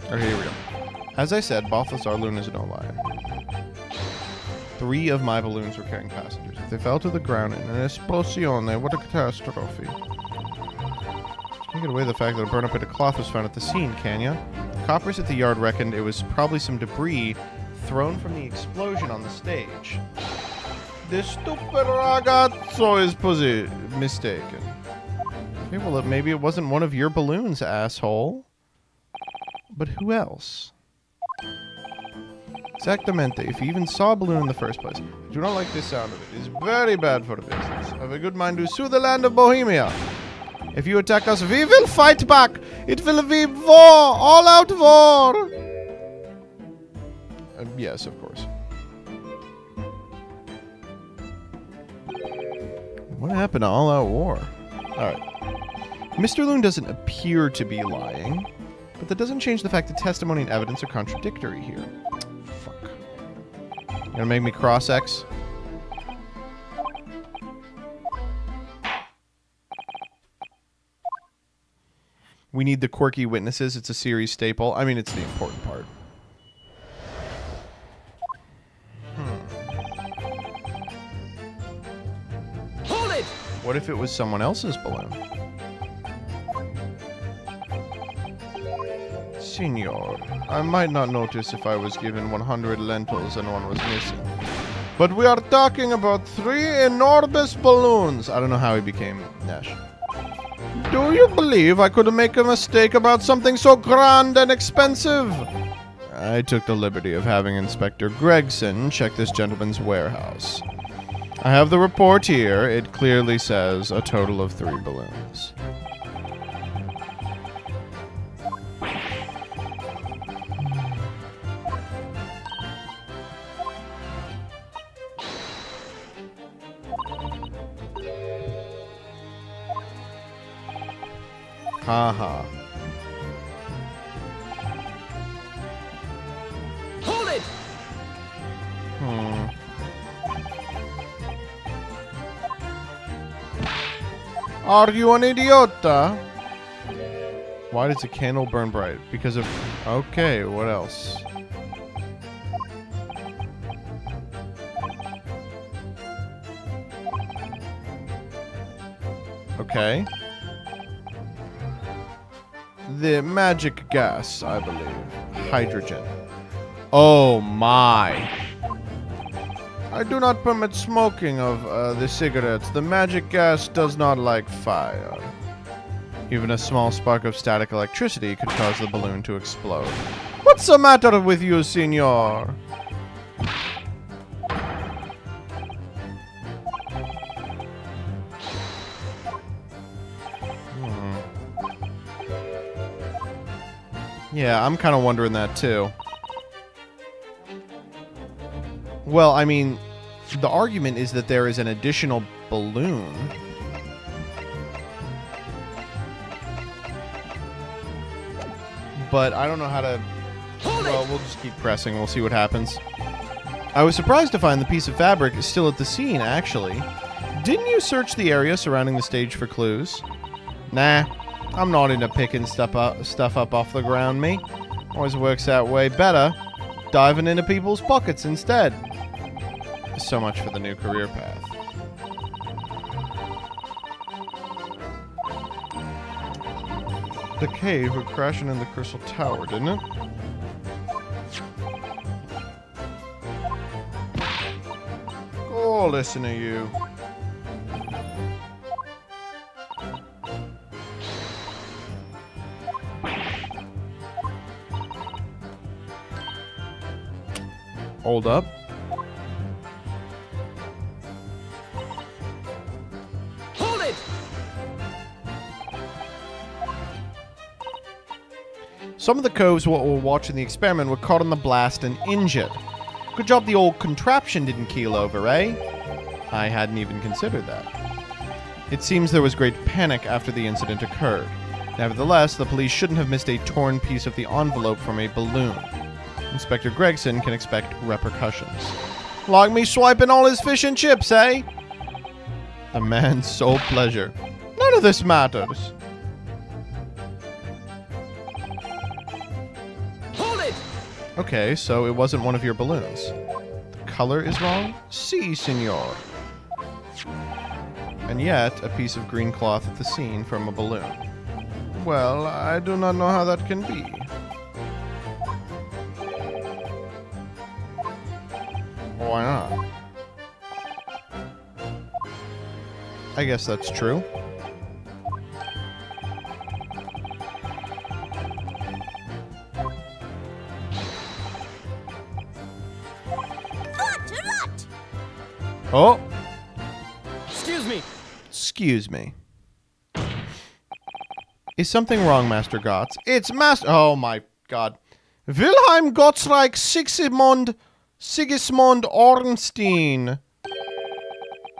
Okay, here we go. As I said, Balthazar Loon is no liar. 3 of my balloons were carrying passengers. If they fell to the ground in an esplosione, what a catastrophe. Can't get away with the fact that a burn-up bit of cloth was found at the scene, can ya? Coppers at the yard reckoned it was probably some debris thrown from the explosion on the stage. This stupid ragazzo is mistaken. Okay, well, maybe it wasn't one of your balloons, asshole. But who else? Exactamente. If you even saw a balloon in the first place, I do not like the sound of it. It is very bad for business. I have a good mind to sue the land of Bohemia. If you attack us, we will fight back. It will be war, all-out war. Yes, of course. What happened to all-out war? Alright. Mr. Loon doesn't appear to be lying, but that doesn't change the fact that testimony and evidence are contradictory here. Fuck. You gonna make me cross-X? We need the quirky witnesses. It's a series staple. I mean, it's the important part. Hold it! What if it was someone else's balloon? Senor, I might not notice if I was given 100 lentils and one was missing. But we are talking about 3 enormous balloons. I don't know how he became Nash. Do you believe I could make a mistake about something so grand and expensive? I took the liberty of having Inspector Gregson check this gentleman's warehouse. I have the report here. It clearly says a total of 3 balloons. Haha. Hold it! Are you an idiota? Why does a candle burn bright? Because of... Okay, what else? Okay. The magic gas, I believe. Hydrogen. Oh my. I do not permit smoking of the cigarettes. The magic gas does not like fire. Even a small spark of static electricity could cause the balloon to explode. What's the matter with you, senor? Yeah, I'm kind of wondering that too. Well, I mean, the argument is that there is an additional balloon. But I don't know how to... Well, we'll just keep pressing. We'll see what happens. I was surprised to find the piece of fabric is still at the scene, actually. Didn't you search the area surrounding the stage for clues? Nah, I'm not into picking stuff up off the ground, me. Always works out way better. Diving into people's pockets instead. So much for the new career path. The cave went crashing in the Crystal Tower, didn't it? Oh, listen to you. Hold up. Hold it! Some of the coves who were watching the experiment were caught in the blast and injured. Good job the old contraption didn't keel over, eh? I hadn't even considered that. It seems there was great panic after the incident occurred. Nevertheless, the police shouldn't have missed a torn piece of the envelope from a balloon. Inspector Gregson can expect repercussions. Like me swiping all his fish and chips, eh? The man's sole pleasure. None of this matters. Hold it! Okay, so it wasn't one of your balloons. The color is wrong? Si, senor. And yet, a piece of green cloth at the scene from a balloon. Well, I do not know how that can be. Why not? I guess that's true. Oh! Excuse me! Excuse me. Is something wrong, Master Gotts? It's Master... Oh, my God. Wilhelm Gottsreich Sigismund Ornstein.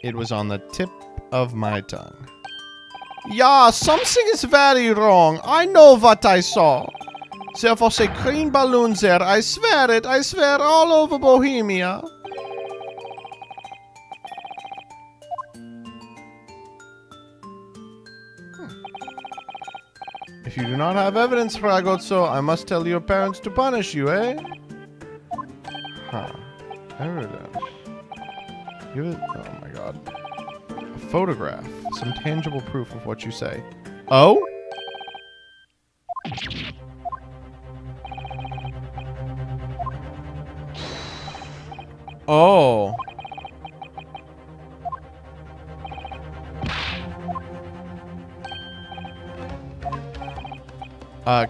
It was on the tip of my tongue. Yeah, something is very wrong. I know what I saw. There was a green balloon there. I swear it. I swear all over Bohemia. If you do not have evidence, Fragozzo, I must tell your parents to punish you, eh? Huh. Evidence. Give it... Oh, my God. A photograph. Some tangible proof of what you say. Oh? Oh.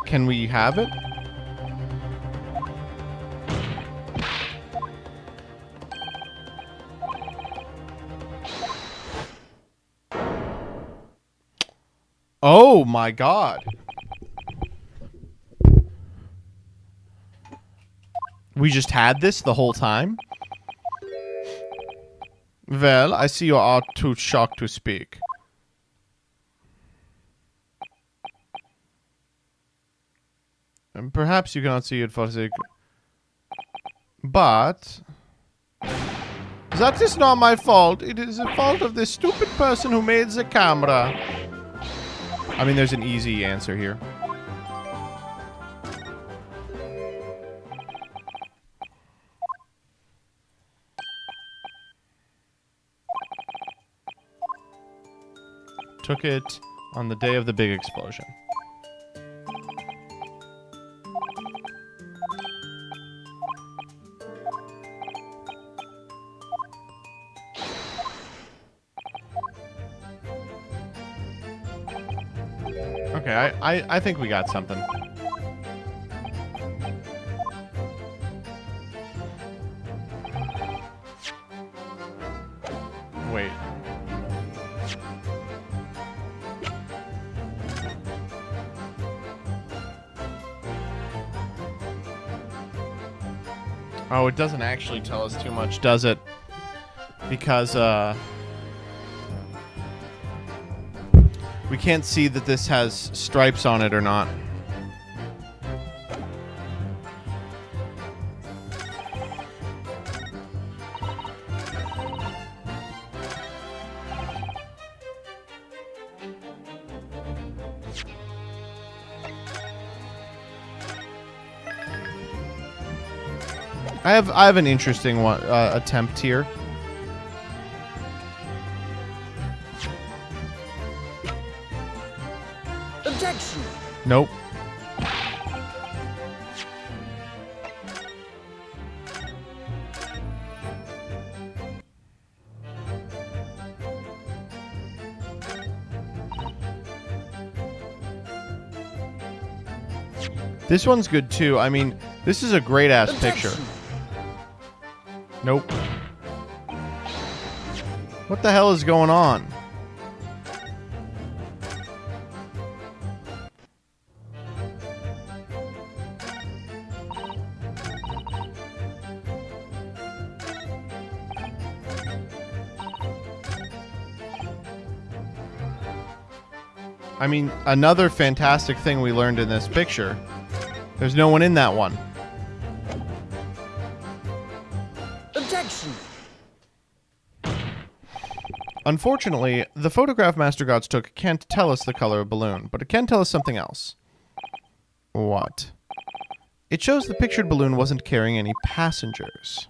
Can we have it? Oh my God. We just had this the whole time? Well, I see you are too shocked to speak. And perhaps you cannot see it for the... But... that is not my fault. It is the fault of the stupid person who made the camera. I mean, there's an easy answer here. Took it on the day of the big explosion. Okay, I think we got something. Wait. Oh, it doesn't actually tell us too much, does it? Because, we can't see that this has stripes on it or not. I have an interesting one attempt here. Objection. Nope. This one's good too. I mean, this is a great ass picture. Nope. What the hell is going on? I mean, another fantastic thing we learned in this picture. There's no one in that one. Objection. Unfortunately, the photograph Master Gotts took can't tell us the color of balloon, but it can tell us something else. What? It shows the pictured balloon wasn't carrying any passengers.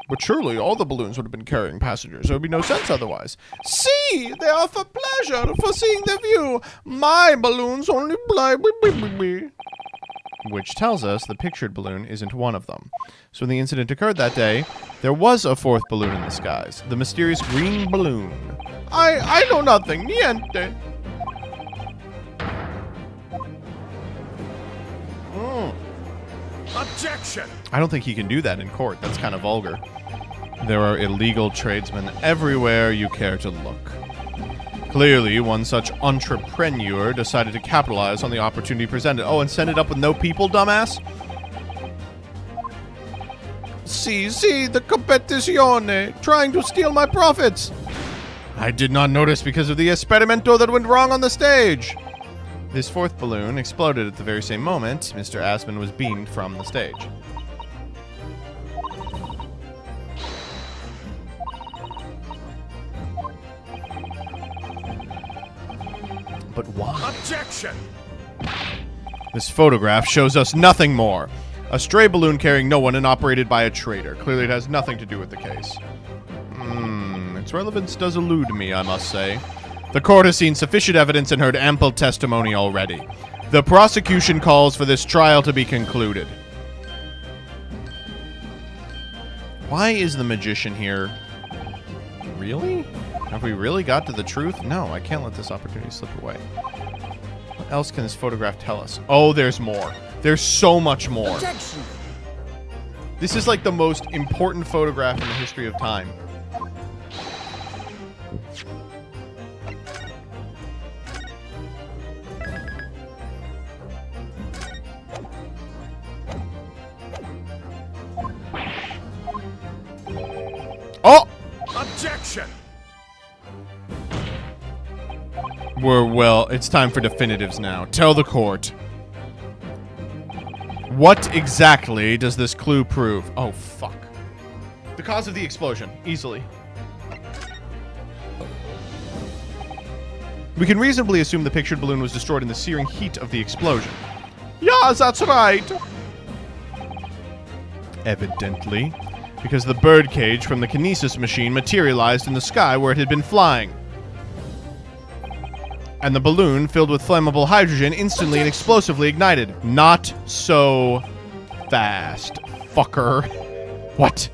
But surely all the balloons would have been carrying passengers. There would be no sense otherwise. See! They are for pleasure, for seeing the view. My balloons only fly. Which tells us the pictured balloon isn't one of them. So when the incident occurred that day, there was a fourth balloon in the skies. The mysterious green balloon. I know nothing. Niente. Objection! I don't think he can do that in court. That's kind of vulgar. There are illegal tradesmen everywhere you care to look. Clearly, one such entrepreneur decided to capitalize on the opportunity presented. Oh, and send it up with no people, dumbass? See, the competizione, trying to steal my profits. I did not notice because of the esperimento that went wrong on the stage. This fourth balloon exploded at the very same moment Mr. Asman was beamed from the stage. But why? Objection! This photograph shows us nothing more. A stray balloon carrying no one and operated by a traitor. Clearly it has nothing to do with the case. Its relevance does elude me, I must say. The court has seen sufficient evidence and heard ample testimony already. The prosecution calls for this trial to be concluded. Why is the magician here? Really? Have we really got to the truth? No, I can't let this opportunity slip away. What else can this photograph tell us? Oh, there's more. There's so much more. Objection. This is like the most important photograph in the history of time. Oh! Objection! Well, it's time for definitives now. Tell the court. What exactly does this clue prove? Oh, fuck. The cause of the explosion. Easily. We can reasonably assume the pictured balloon was destroyed in the searing heat of the explosion. Yes, that's right! Evidently, because the birdcage from the kinesis machine materialized in the sky where it had been flying. And the balloon, filled with flammable hydrogen, instantly and explosively ignited. Not so fast, fucker. What?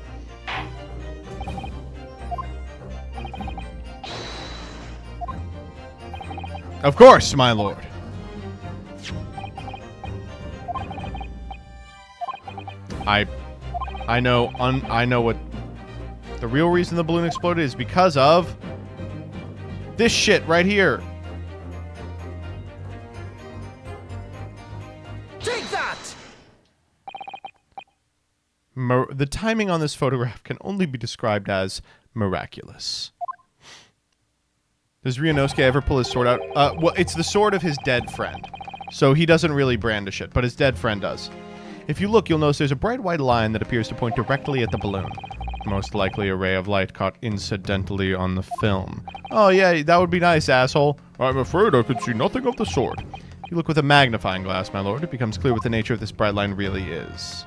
Of course, my lord. I know what the real reason the balloon exploded is because of this shit right here. Take that! The timing on this photograph can only be described as miraculous. Does Ryunosuke ever pull his sword out? Well, it's the sword of his dead friend. So he doesn't really brandish it, but his dead friend does. If you look, you'll notice there's a bright white line that appears to point directly at the balloon. Most likely a ray of light caught incidentally on the film. Oh yeah, that would be nice, asshole. I'm afraid I could see nothing of the sort. If you look with a magnifying glass, my lord, it becomes clear what the nature of this bright line really is.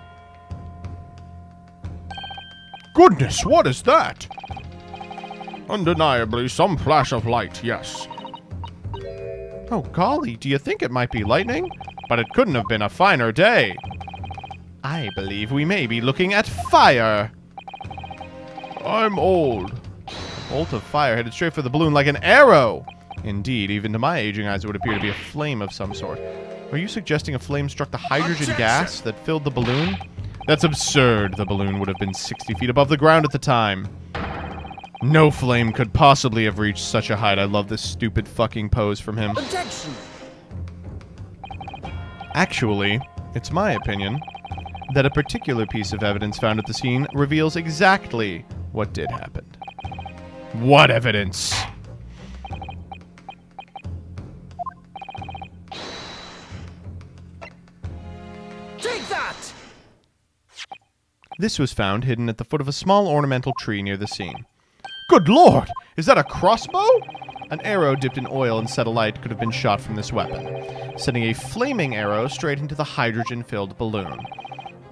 Goodness, what is that? Undeniably some flash of light, yes. Oh golly, do you think it might be lightning? But it couldn't have been a finer day. I believe we may be looking at fire. I'm old. A bolt of fire headed straight for the balloon like an arrow. Indeed, even to my aging eyes it would appear to be a flame of some sort. Are you suggesting a flame struck the hydrogen gas that filled the balloon? That's absurd. The balloon would have been 60 feet above the ground at the time. No flame could possibly have reached such a height. I love this stupid fucking pose from him. Objection. Actually, it's my opinion that a particular piece of evidence found at the scene reveals exactly what did happen. What evidence? Take that! This was found hidden at the foot of a small ornamental tree near the scene. Good lord! Is that a crossbow? An arrow dipped in oil and set alight could have been shot from this weapon, sending a flaming arrow straight into the hydrogen-filled balloon.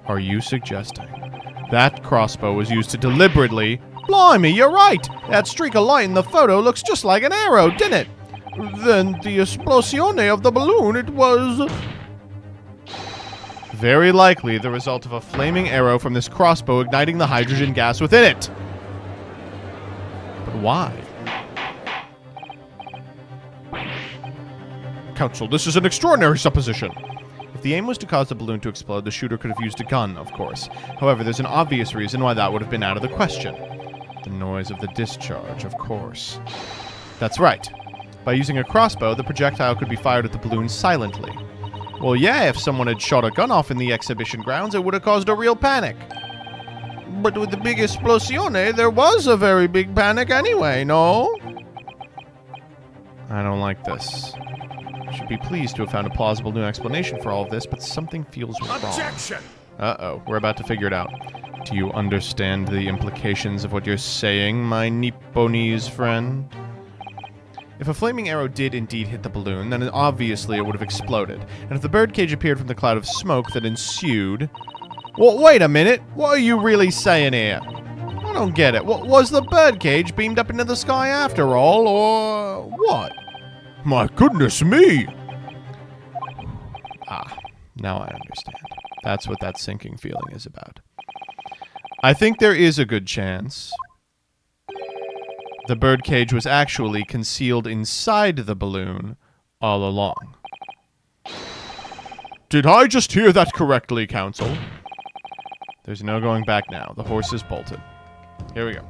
Are you suggesting that crossbow was used to deliberately... Blimey, you're right! That streak of light in the photo looks just like an arrow, didn't it? Then the esplosione of the balloon, it was... Very likely the result of a flaming arrow from this crossbow igniting the hydrogen gas within it. But why? Counsel, this is an extraordinary supposition. If the aim was to cause the balloon to explode, the shooter could have used a gun, of course. However, there's an obvious reason why that would have been out of the question. The noise of the discharge, of course. That's right. By using a crossbow, the projectile could be fired at the balloon silently. Well, yeah, if someone had shot a gun off in the exhibition grounds, it would have caused a real panic. But with the big esplosione, there was a very big panic anyway, no? I don't like this. I should be pleased to have found a plausible new explanation for all of this, but something feels wrong. Objection! Uh-oh, we're about to figure it out. Do you understand the implications of what you're saying, my Nipponese friend? If a flaming arrow did indeed hit the balloon, then obviously it would have exploded. And if the birdcage appeared from the cloud of smoke that ensued... Well, wait a minute. What are you really saying here? I don't get it. What was the birdcage beamed up into the sky after all, or what? My goodness me! Ah, now I understand. That's what that sinking feeling is about. I think there is a good chance the birdcage was actually concealed inside the balloon all along. Did I just hear that correctly, Counsel? There's no going back now. The horse is bolted. Here we go.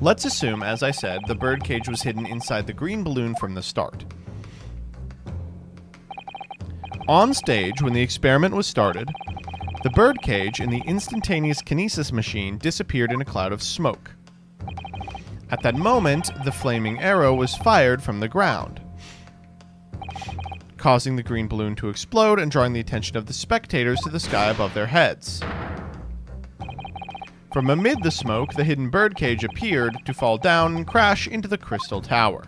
Let's assume, as I said, the birdcage was hidden inside the green balloon from the start. On stage, when the experiment was started, the birdcage in the instantaneous kinesis machine disappeared in a cloud of smoke. At that moment, the flaming arrow was fired from the ground, causing the green balloon to explode and drawing the attention of the spectators to the sky above their heads. From amid the smoke, the hidden birdcage appeared to fall down and crash into the crystal tower.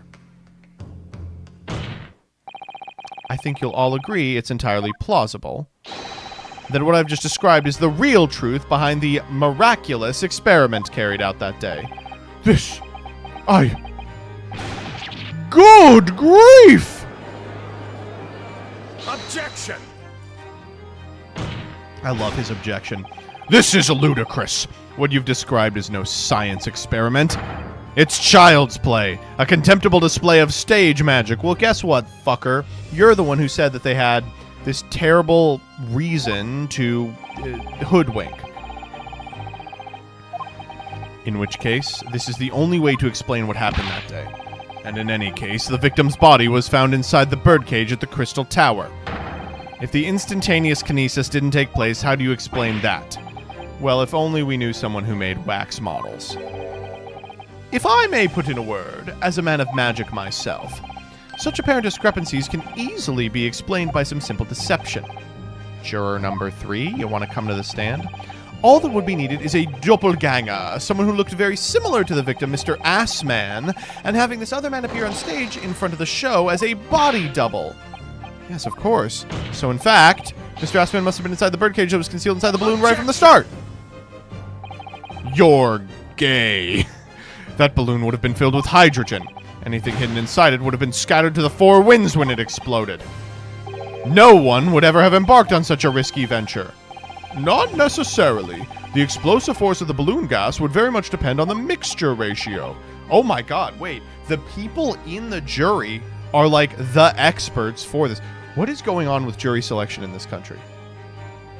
I think you'll all agree it's entirely plausible that what I've just described is the real truth behind the miraculous experiment carried out that day. Good grief! Objection! I love his objection. This is ludicrous. What you've described is no science experiment. It's child's play. A contemptible display of stage magic. Well, guess what, fucker? You're the one who said that they had this terrible reason to hoodwink. In which case, this is the only way to explain what happened that day. And in any case, the victim's body was found inside the birdcage at the Crystal Tower. If the instantaneous kinesis didn't take place, how do you explain that? Well, if only we knew someone who made wax models. If I may put in a word, as a man of magic myself, such apparent discrepancies can easily be explained by some simple deception. Juror number 3, you want to come to the stand? All that would be needed is a doppelganger, someone who looked very similar to the victim, Mr. Assman, and having this other man appear on stage in front of the show as a body double. Yes, of course. So in fact, Mr. Assman must have been inside the birdcage that was concealed inside the balloon right from the start. You're gay. That balloon would have been filled with hydrogen. Anything hidden inside it would have been scattered to the four winds when it exploded. No one would ever have embarked on such a risky venture. Not necessarily. The explosive force of the balloon gas would very much depend on the mixture ratio. Oh my god, wait. The people in the jury are like the experts for this. What is going on with jury selection in this country?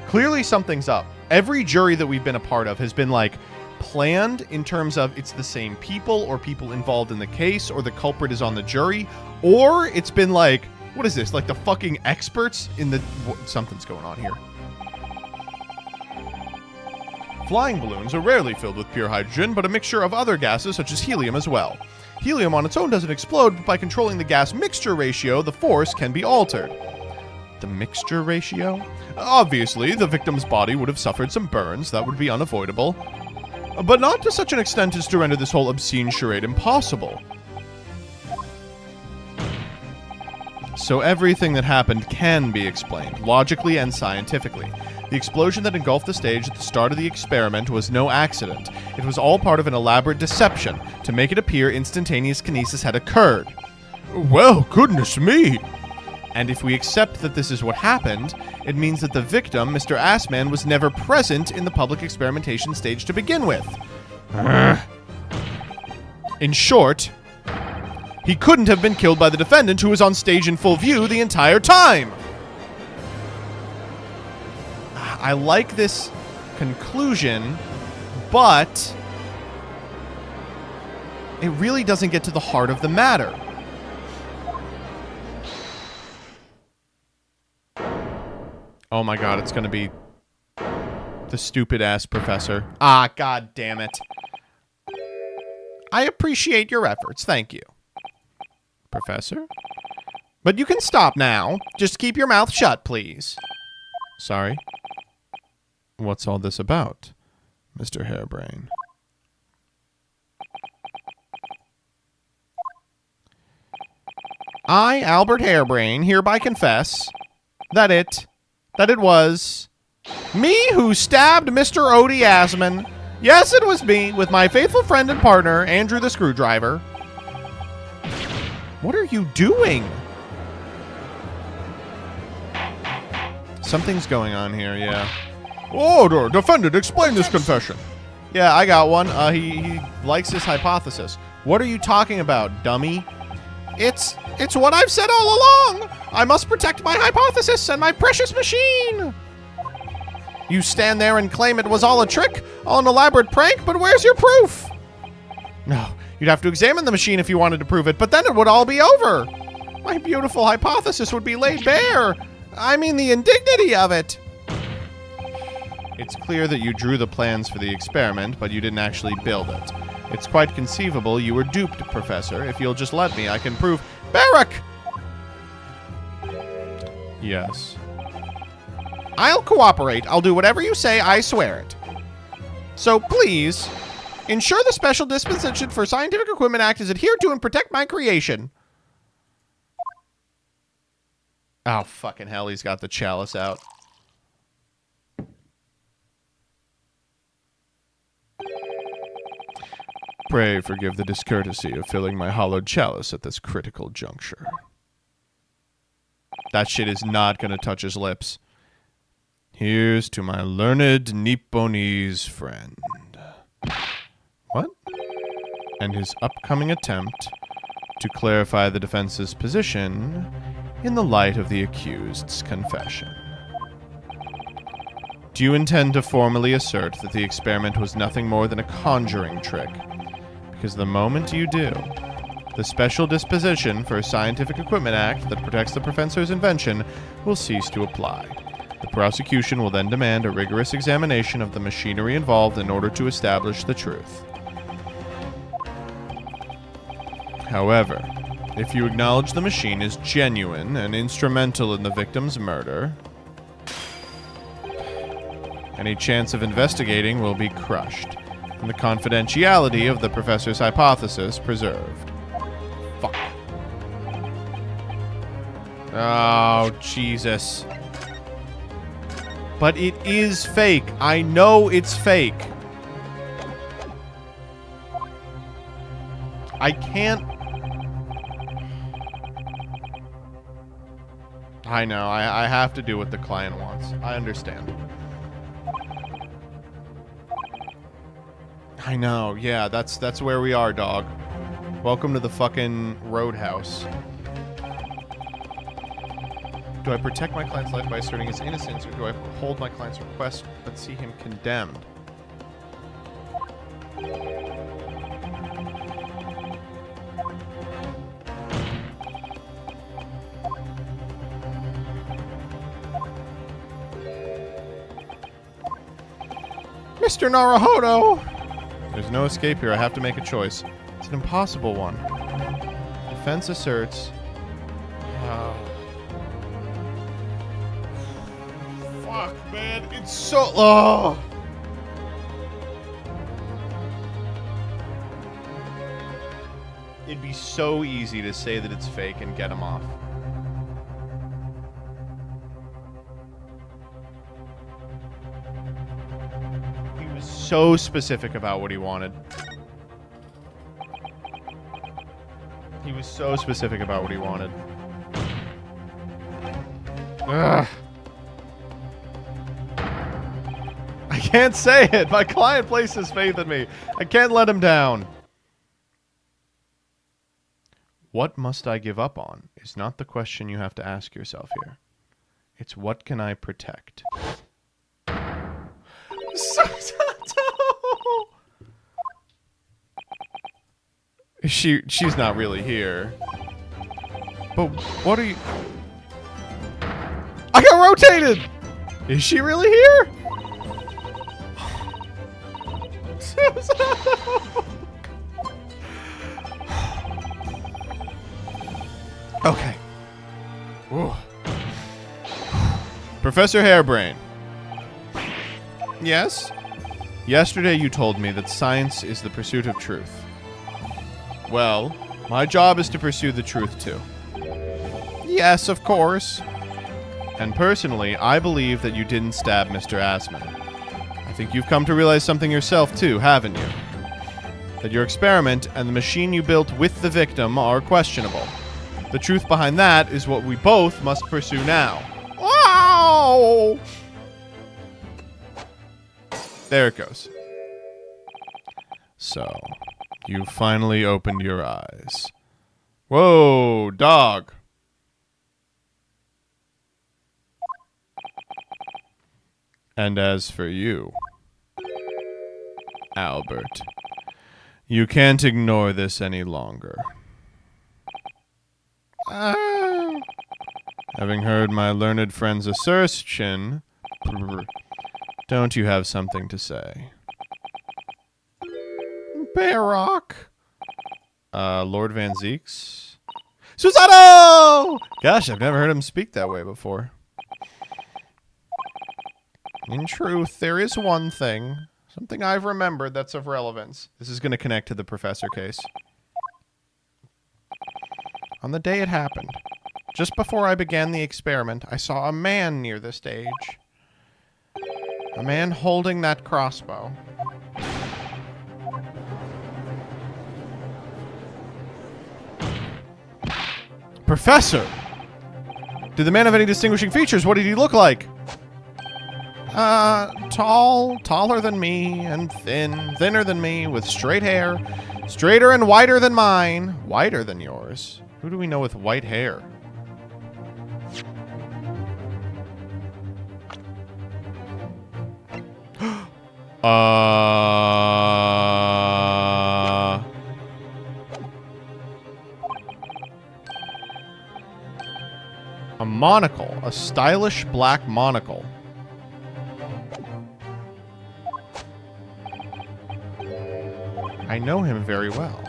Clearly something's up. Every jury that we've been a part of has been like planned in terms of it's the same people or people involved in the case or the culprit is on the jury, or it's been like, what is this? Like the fucking experts in the... Something's going on here. Flying balloons are rarely filled with pure hydrogen, but a mixture of other gases such as helium as well. Helium on its own doesn't explode, but by controlling the gas mixture ratio, the force can be altered. The mixture ratio? Obviously, the victim's body would have suffered some burns. That would be unavoidable. But not to such an extent as to render this whole obscene charade impossible. So everything that happened can be explained, logically and scientifically. The explosion that engulfed the stage at the start of the experiment was no accident. It was all part of an elaborate deception to make it appear instantaneous kinesis had occurred. Well, goodness me! And if we accept that this is what happened, it means that the victim, Mr. Assman, was never present in the public experimentation stage to begin with. In short, he couldn't have been killed by the defendant who was on stage in full view the entire time. I like this conclusion, but It really doesn't get to the heart of the matter. Oh my god, it's gonna be the stupid-ass professor. Ah, god damn it. I appreciate your efforts, thank you. Professor? But you can stop now. Just keep your mouth shut, please. Sorry. What's all this about, Mr. Hairbrain? I, Albert Hairbrain, hereby confess that it was me who stabbed Mr. Odie Asman. Yes, it was me, with my faithful friend and partner, Andrew the Screwdriver. What are you doing? Something's going on here, yeah. Order! Defendant, explain this confession. Yeah, I got one. He likes his hypothesis. What are you talking about, dummy? It's what I've said all along! I must protect my hypothesis and my precious machine! You stand there and claim it was all a trick, all an elaborate prank, but where's your proof? No, you'd have to examine the machine if you wanted to prove it, but then it would all be over. My beautiful hypothesis would be laid bare. I mean the indignity of it. It's clear that you drew the plans for the experiment, but you didn't actually build it. It's quite conceivable you were duped, Professor. If you'll just let me, I can prove... Barrack! Yes. I'll cooperate. I'll do whatever you say, I swear it. So, please, ensure the Special Dispensation for Scientific Equipment Act is adhered to and protect my creation. Oh, fucking hell, he's got the chalice out. Pray forgive the discourtesy of filling my hollowed chalice at this critical juncture. That shit is not gonna touch his lips. Here's to my learned Nipponese friend. What? And his upcoming attempt to clarify the defense's position in the light of the accused's confession. Do you intend to formally assert that the experiment was nothing more than a conjuring trick? Because the moment you do, the Special Disposition for Scientific Equipment Act that protects the professor's invention will cease to apply. The prosecution will then demand a rigorous examination of the machinery involved in order to establish the truth. However, if you acknowledge the machine is genuine and instrumental in the victim's murder, any chance of investigating will be crushed, and the confidentiality of the professor's hypothesis preserved. Fuck. Oh, Jesus. But it is fake. I know it's fake. I can't... I know. I have to do what the client wants. I understand. I know. Yeah, that's where we are, dog. Welcome to the fucking roadhouse. Do I protect my client's life by asserting his innocence, or do I hold my client's request but see him condemned? Mr. Naruhodo! There's no escape here. I have to make a choice. It's an impossible one. Defense asserts... Fuck, man. It's so... Oh! It'd be so easy to say that it's fake and get him off. He was so specific about what he wanted. He was so specific about what he wanted. Ugh. I can't say it. My client places faith in me. I can't let him down. What must I give up on is not the question you have to ask yourself here. It's what can I protect? she's not really here. But what are you... I got rotated! Is she really here? Okay. Ooh. Professor Hairbrain. Yes? Yesterday you told me that science is the pursuit of truth. Well, my job is to pursue the truth too. Yes, of course. And personally, I believe that you didn't stab Mr. Assman. I think you've come to realize something yourself too, haven't you? That your experiment and the machine you built with the victim are questionable. The truth behind that is what we both must pursue now. Wow! There it goes. So, you finally opened your eyes. Whoa, dog. And as for you, Albert, you can't ignore this any longer. Having heard my learned friend's assertion, don't you have something to say? Barock. Lord Van Zieks. Susanoo! Gosh, I've never heard him speak that way before. In truth, there is one thing. Something I've remembered that's of relevance. This is going to connect to the professor case. On the day it happened, just before I began the experiment, I saw a man near the stage. A man holding that crossbow. Professor! Did the man have any distinguishing features? What did he look like? Taller than me, and thinner than me, with straight hair. Straighter and whiter than mine. Whiter than yours. Who do we know with white hair? A monocle. A stylish black monocle. I know him very well.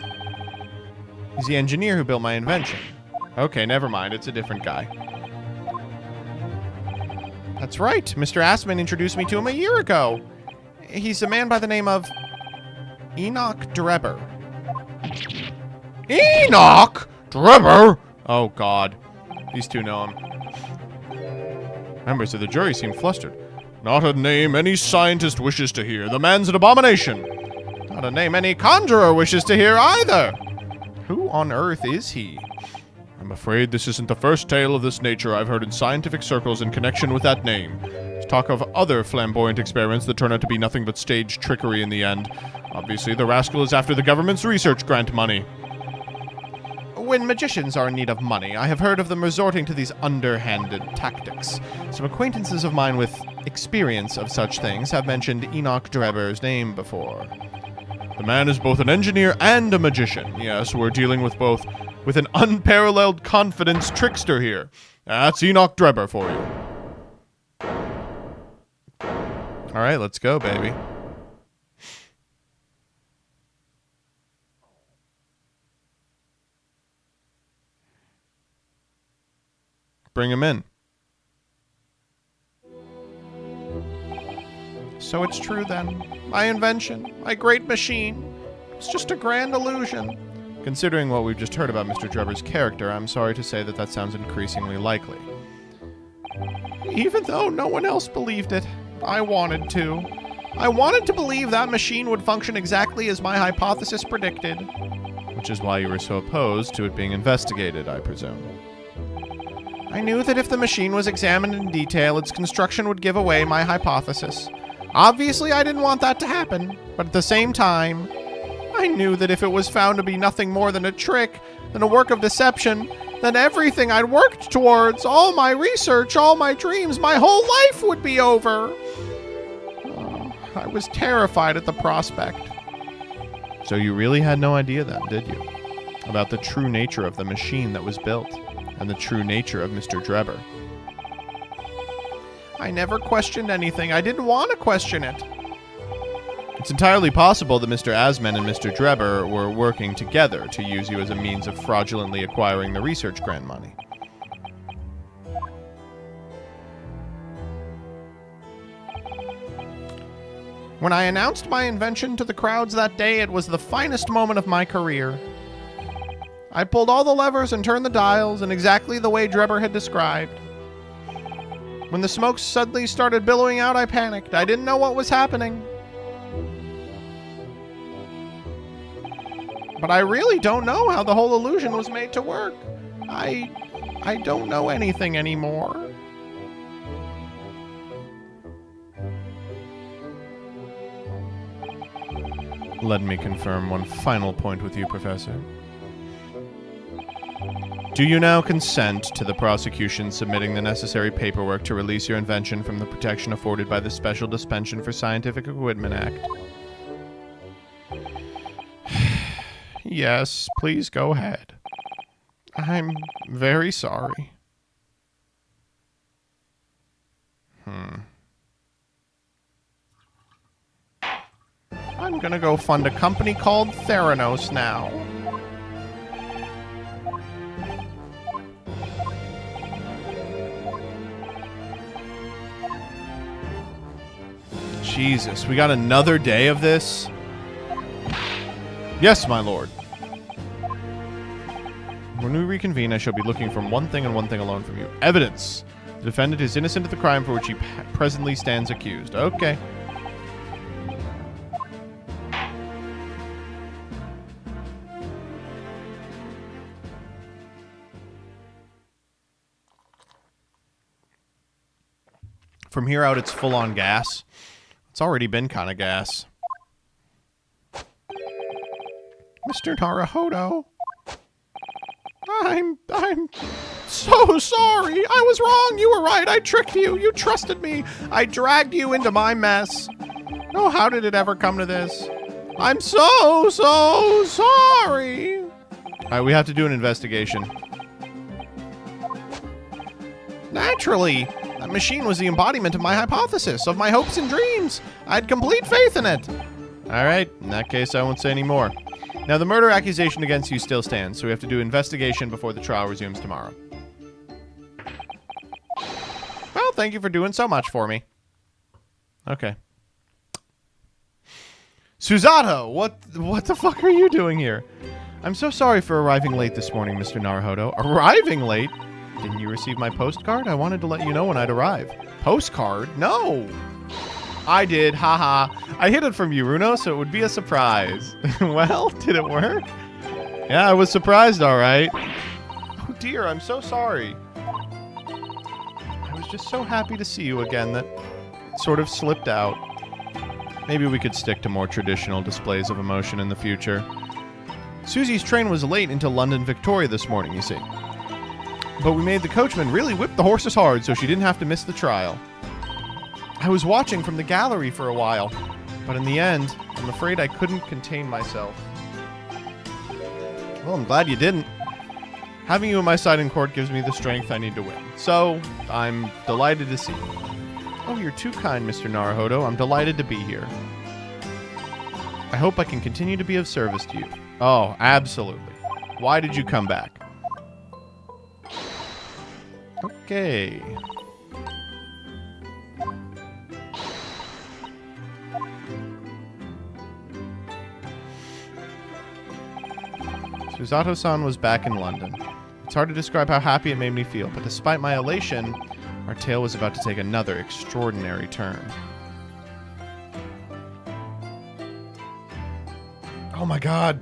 He's the engineer who built my invention. Okay, never mind. It's a different guy. That's right. Mr. Assman introduced me to him a year ago. He's a man by the name of Enoch Drebber. Enoch Drebber? Oh, God. These two know him. Members of the jury seem flustered. Not a name any scientist wishes to hear. The man's an abomination. Not a name any conjurer wishes to hear either. Who on earth is he? I'm afraid this isn't the first tale of this nature I've heard in scientific circles in connection with that name. There's talk of other flamboyant experiments that turn out to be nothing but staged trickery in the end. Obviously, the rascal is after the government's research grant money. When magicians are in need of money, I have heard of them resorting to these underhanded tactics. Some acquaintances of mine with experience of such things have mentioned Enoch Drebber's name before. The man is both an engineer and a magician. Yes, we're dealing with an unparalleled confidence trickster here. That's Enoch Drebber for you. All right, let's go, baby. Bring him in. So it's true then. My invention, my great machine, it's just a grand illusion. Considering what we've just heard about Mr. Drebber's character, I'm sorry to say that sounds increasingly likely. Even though no one else believed it, I wanted to. I wanted to believe that machine would function exactly as my hypothesis predicted. Which is why you were so opposed to it being investigated, I presume. I knew that if the machine was examined in detail, its construction would give away my hypothesis. Obviously, I didn't want that to happen, but at the same time, I knew that if it was found to be nothing more than a trick, than a work of deception, then everything I'd worked towards, all my research, all my dreams, my whole life would be over. Oh, I was terrified at the prospect. So you really had no idea then, did you? about the true nature of the machine that was built and the true nature of Mr. Drebber. I never questioned anything. I didn't want to question it. It's entirely possible that Mr. Asman and Mr. Drebber were working together to use you as a means of fraudulently acquiring the research grant money. When I announced my invention to the crowds that day, it was the finest moment of my career. I pulled all the levers and turned the dials in exactly the way Drebber had described. When the smoke suddenly started billowing out, I panicked. I didn't know what was happening. But I really don't know how the whole illusion was made to work. I don't know anything anymore. Let me confirm one final point with you, Professor. Do you now consent to the prosecution submitting the necessary paperwork to release your invention from the protection afforded by the Special Dispensation for Scientific Equipment Act? Yes, please go ahead. I'm very sorry. I'm gonna go fund a company called Theranos now. Jesus, we got another day of this? Yes, my lord. When we reconvene, I shall be looking for one thing and one thing alone from you. Evidence. The defendant is innocent of the crime for which he presently stands accused. Okay. From here out, it's full-on gas. It's already been kind of gas. Mr. Naruhodo. I'm so sorry. I was wrong. You were right. I tricked you. You trusted me. I dragged you into my mess. Oh, how did it ever come to this? I'm so sorry. All right, we have to do an investigation. Naturally. That machine was the embodiment of my hypothesis, of my hopes and dreams. I had complete faith in it. All right, in that case, I won't say any more. Now, the murder accusation against you still stands, so we have to do investigation before the trial resumes tomorrow. Well, thank you for doing so much for me. Okay. Susato, what the fuck are you doing here? I'm so sorry for arriving late this morning, Mr. Naruhodo. Arriving late? Didn't you receive my postcard? I wanted to let you know when I'd arrive. Postcard? No! I did, haha. I hid it from you, Runo, so it would be a surprise. Well, did it work? Yeah, I was surprised, alright. Oh dear, I'm so sorry. I was just so happy to see you again that it sort of slipped out. Maybe we could stick to more traditional displays of emotion in the future. Susie's train was late into London Victoria this morning, you see. But we made the coachman really whip the horses hard so she didn't have to miss the trial. I was watching from the gallery for a while, but in the end, I'm afraid I couldn't contain myself. Well, I'm glad you didn't. Having you on my side in court gives me the strength I need to win. So, I'm delighted to see you. Oh, you're too kind, Mr. Naruhodo. I'm delighted to be here. I hope I can continue to be of service to you. Oh, absolutely. Why did you come back? Okay. Susato-san was back in London. It's hard to describe how happy it made me feel, but despite my elation, our tale was about to take another extraordinary turn. Oh my god.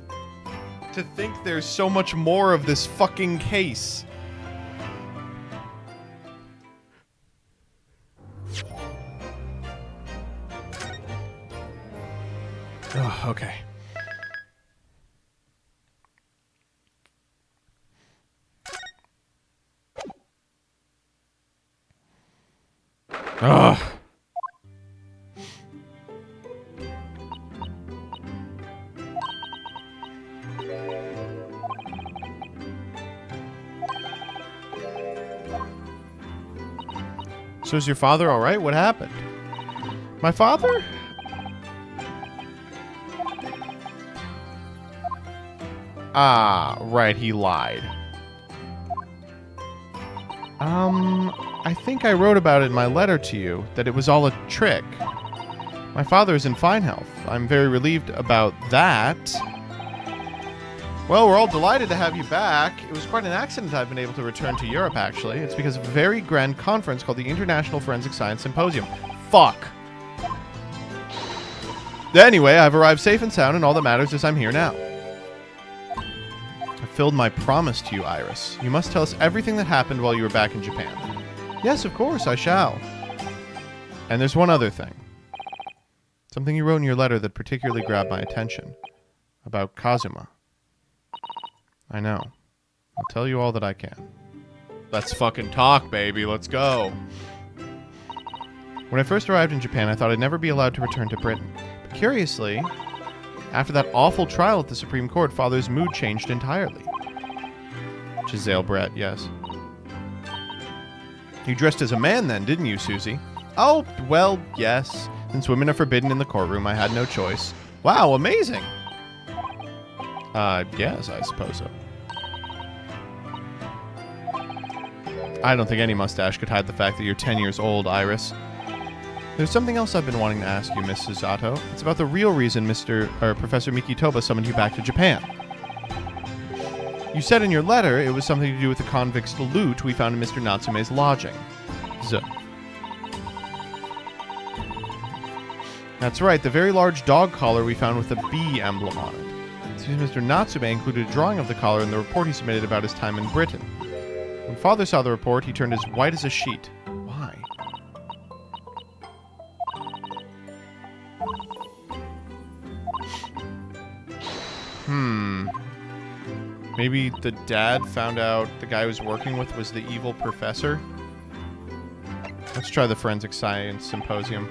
To think there's so much more of this fucking case. Oh, okay. Ugh. So is your father all right? What happened? My father? Ah, right, he lied. I think I wrote about it in my letter to you, that it was all a trick. My father is in fine health. I'm very relieved about that. Well, we're all delighted to have you back. It was quite an accident I've been able to return to Europe, actually. It's because of a very grand conference called the International Forensic Science Symposium. Fuck. Anyway, I've arrived safe and sound, and all that matters is I'm here now. I filled my promise to you, Iris. You must tell us everything that happened while you were back in Japan. Yes, of course, I shall. And there's one other thing. Something you wrote in your letter that particularly grabbed my attention. About Kazuma. I know. I'll tell you all that I can. Let's fucking talk, baby. Let's go. When I first arrived in Japan, I thought I'd never be allowed to return to Britain. But curiously, after that awful trial at the Supreme Court, Father's mood changed entirely. Giselle Brett, yes. You dressed as a man then, didn't you, Susie? Oh, well, yes. Since women are forbidden in the courtroom, I had no choice. Wow, amazing! Yes, I suppose so. I don't think any mustache could hide the fact that you're 10 years old, Iris. There's something else I've been wanting to ask you, Mrs. Zato. It's about the real reason Professor Mikitoba summoned you back to Japan. You said in your letter it was something to do with the convict's loot we found in Mr. Natsume's lodging. That's right, the very large dog collar we found with the bee emblem on it. It seems Mr. Natsume included a drawing of the collar in the report he submitted about his time in Britain. When Father saw the report, he turned as white as a sheet. Why? Maybe the dad found out the guy he was working with was the evil professor? Let's try the Forensic Science Symposium.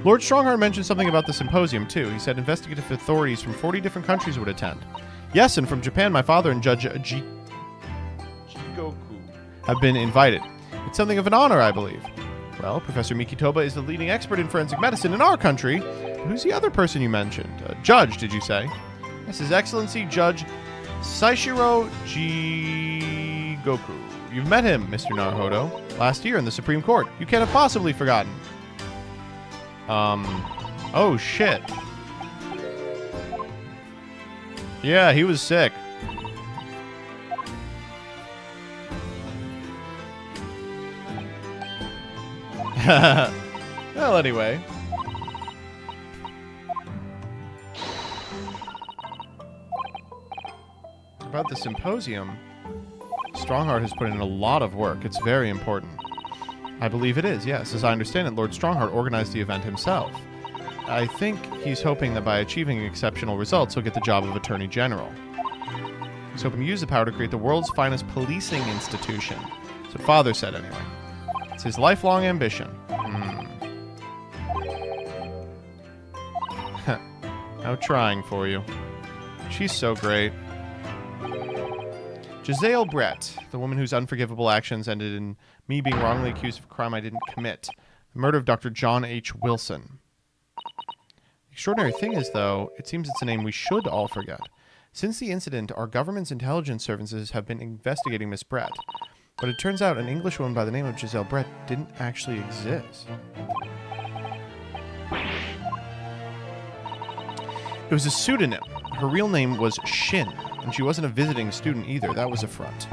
Lord Strongheart mentioned something about the symposium, too. He said investigative authorities from 40 different countries would attend. Yes, and from Japan, my father and Judge Jigoku have been invited. It's something of an honor, I believe. Well, Professor Mikitoba is the leading expert in forensic medicine in our country. Who's the other person you mentioned? Judge, did you say? Yes, His Excellency Judge Saishiro Jigoku. You've met him, Mr. Naruhodo, last year in the Supreme Court. You can't have possibly forgotten. Oh, shit. Yeah, he was sick. Well, anyway. About the symposium, Strongheart has put in a lot of work. It's very important. I believe it is, yes. As I understand it, Lord Strongheart organized the event himself. I think he's hoping that by achieving exceptional results, he'll get the job of Attorney General. He's hoping to use the power to create the world's finest policing institution. That's what Father said, anyway. It's his lifelong ambition. How trying for you. She's so great. Giselle Brett, the woman whose unforgivable actions ended in me being wrongly accused of a crime I didn't commit. The murder of Dr. John H. Wilson. The extraordinary thing is, though, it seems it's a name we should all forget. Since the incident, our government's intelligence services have been investigating Miss Brett. But it turns out an Englishwoman by the name of Giselle Brett didn't actually exist. It was a pseudonym. Her real name was Shin, and she wasn't a visiting student either. That was a front.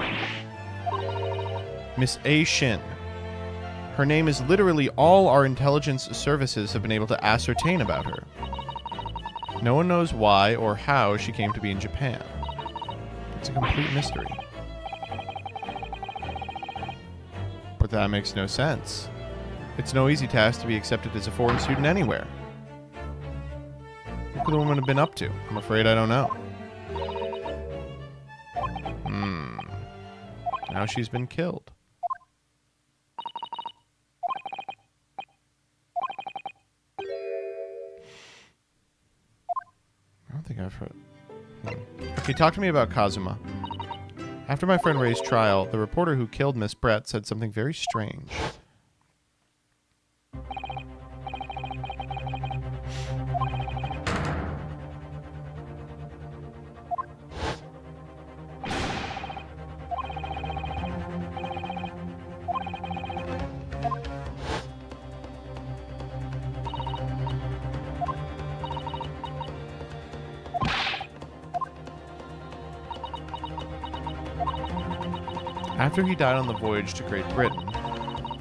Miss A. Shin. Her name is literally all our intelligence services have been able to ascertain about her. No one knows why or how she came to be in Japan. It's a complete mystery. But that makes no sense. It's no easy task to be accepted as a foreign student anywhere. What could the woman have been up to? I'm afraid I don't know. Now she's been killed. I don't think I've heard. Okay, talk to me about Kazuma. After my friend Ray's trial, the reporter who killed Miss Brett said something very strange. After he died on the voyage to Great Britain,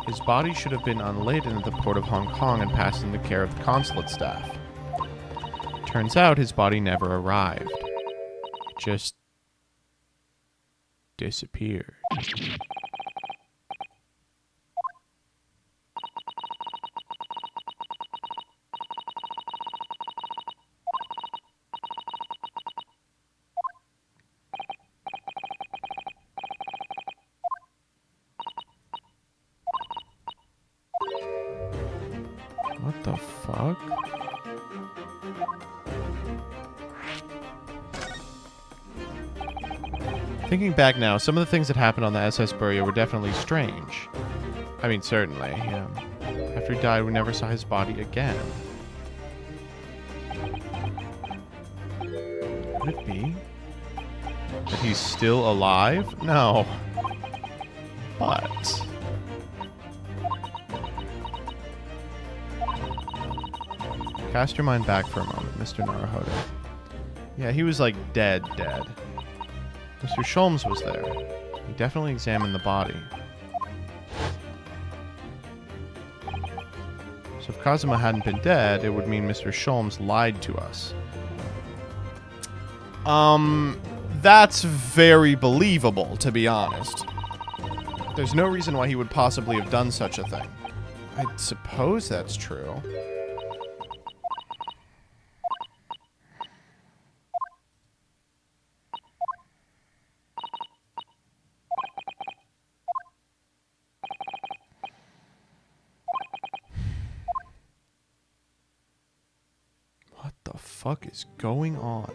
his body should have been unladen at the port of Hong Kong and passed in the care of the consulate staff. Turns out his body never arrived. It just disappeared. What the fuck? Thinking back now, some of the things that happened on the SS Burya were definitely strange. I mean, certainly. After he died, we never saw his body again. Could it be that he's still alive? No. But... cast your mind back for a moment, Mr. Naruhodo. Yeah, he was like dead. Mr. Sholmes was there. He definitely examined the body. So if Kazuma hadn't been dead, it would mean Mr. Sholmes lied to us. That's very believable, to be honest. There's no reason why he would possibly have done such a thing. I suppose that's true. What the fuck is going on?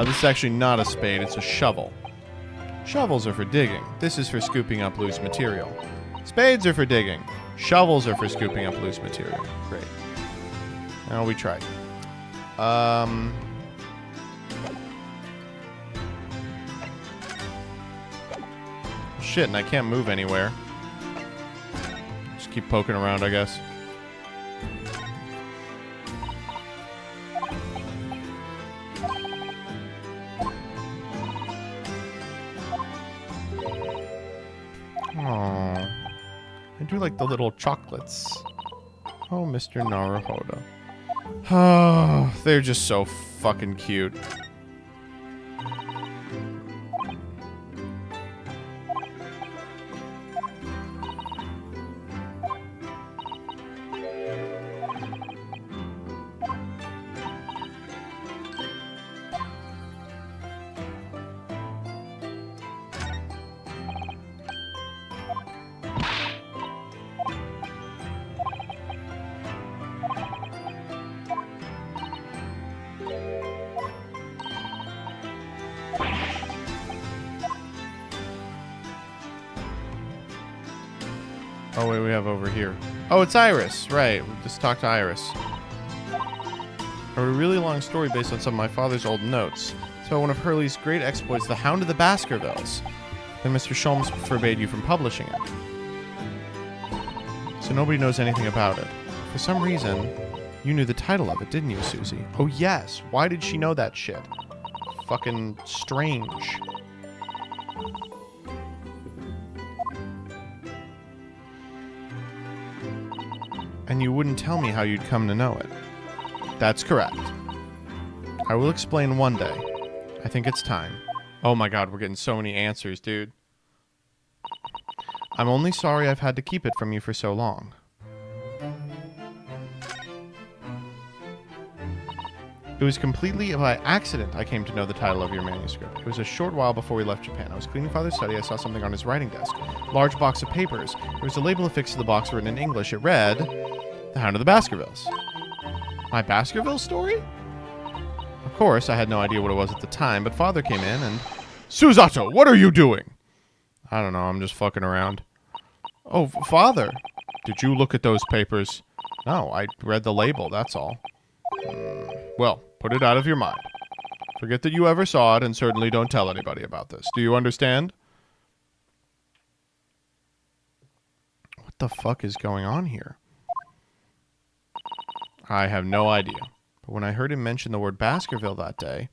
This is actually not a spade, it's a shovel. Shovels are for digging. This is for scooping up loose material. Spades are for digging. Shovels are for scooping up loose material. Great. Now we tried. Shit, and I can't move anywhere. Just keep poking around, I guess. I do like the little chocolates. Oh, Mr. Naruhodo. Oh, they're just so fucking cute. Oh, wait, we have over here. Oh, it's Iris. Right. We'll just talk to Iris. I wrote a really long story based on some of my father's old notes. It's about one of Hurley's great exploits, the Hound of the Baskervilles. Then Mr. Sholmes forbade you from publishing it. So nobody knows anything about it. For some reason, you knew the title of it, didn't you, Susie? Oh, yes. Why did she know that shit? Fucking strange. And you wouldn't tell me how you'd come to know it. That's correct. I will explain one day. I think it's time. Oh my god, we're getting so many answers, dude. I'm only sorry I've had to keep it from you for so long. It was completely by accident I came to know the title of your manuscript. It was a short while before we left Japan. I was cleaning Father's study. I saw something on his writing desk. Large box of papers. There was a label affixed to the box written in English. It read, The Hound of the Baskervilles. My Baskerville story? Of course, I had no idea what it was at the time, but Father came in and... Susato, what are you doing? I don't know, I'm just fucking around. Oh, Father, did you look at those papers? No, I read the label, that's all. Well, put it out of your mind. Forget that you ever saw it, and certainly don't tell anybody about this. Do you understand? What the fuck is going on here? I have no idea. But when I heard him mention the word Baskerville that day,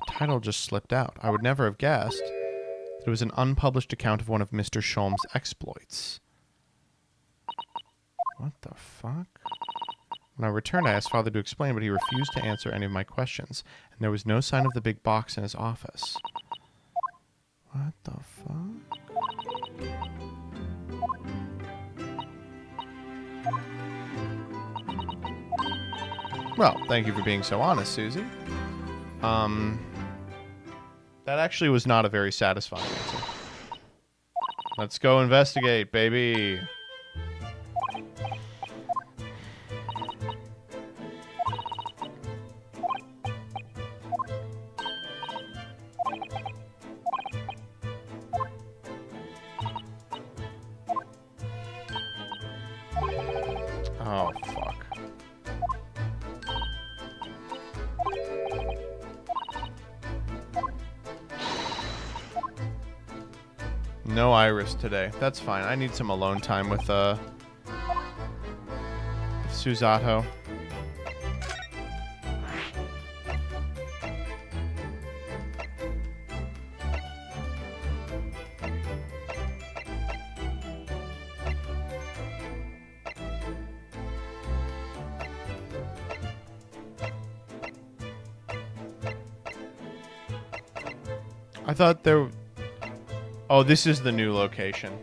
the title just slipped out. I would never have guessed that it was an unpublished account of one of Mr. Sholm's exploits. What the fuck? When I returned, I asked Father to explain, but he refused to answer any of my questions, and there was no sign of the big box in his office. What the fuck? Well, thank you for being so honest, Susie. That actually was not a very satisfying answer. Let's go investigate, baby. Oh, fuck. No Iris today. That's fine. I need some alone time with Susato. I thought there... Oh, this is the new location.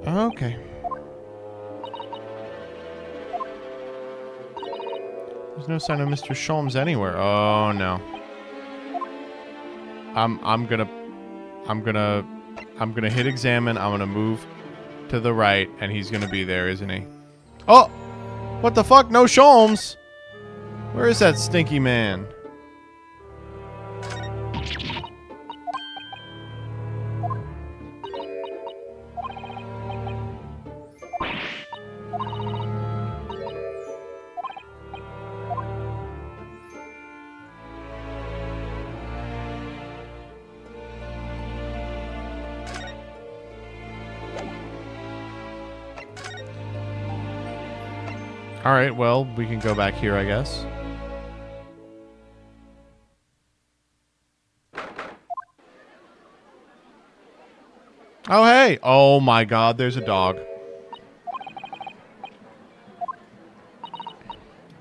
Okay. There's no sign of Mr. Sholmes anywhere. Oh no. I'm gonna hit examine. I'm gonna move to the right, and he's gonna be there, isn't he? Oh, what the fuck? No Sholmes. Where is that stinky man? Alright, well, we can go back here, I guess. Oh, hey! Oh my god, there's a dog.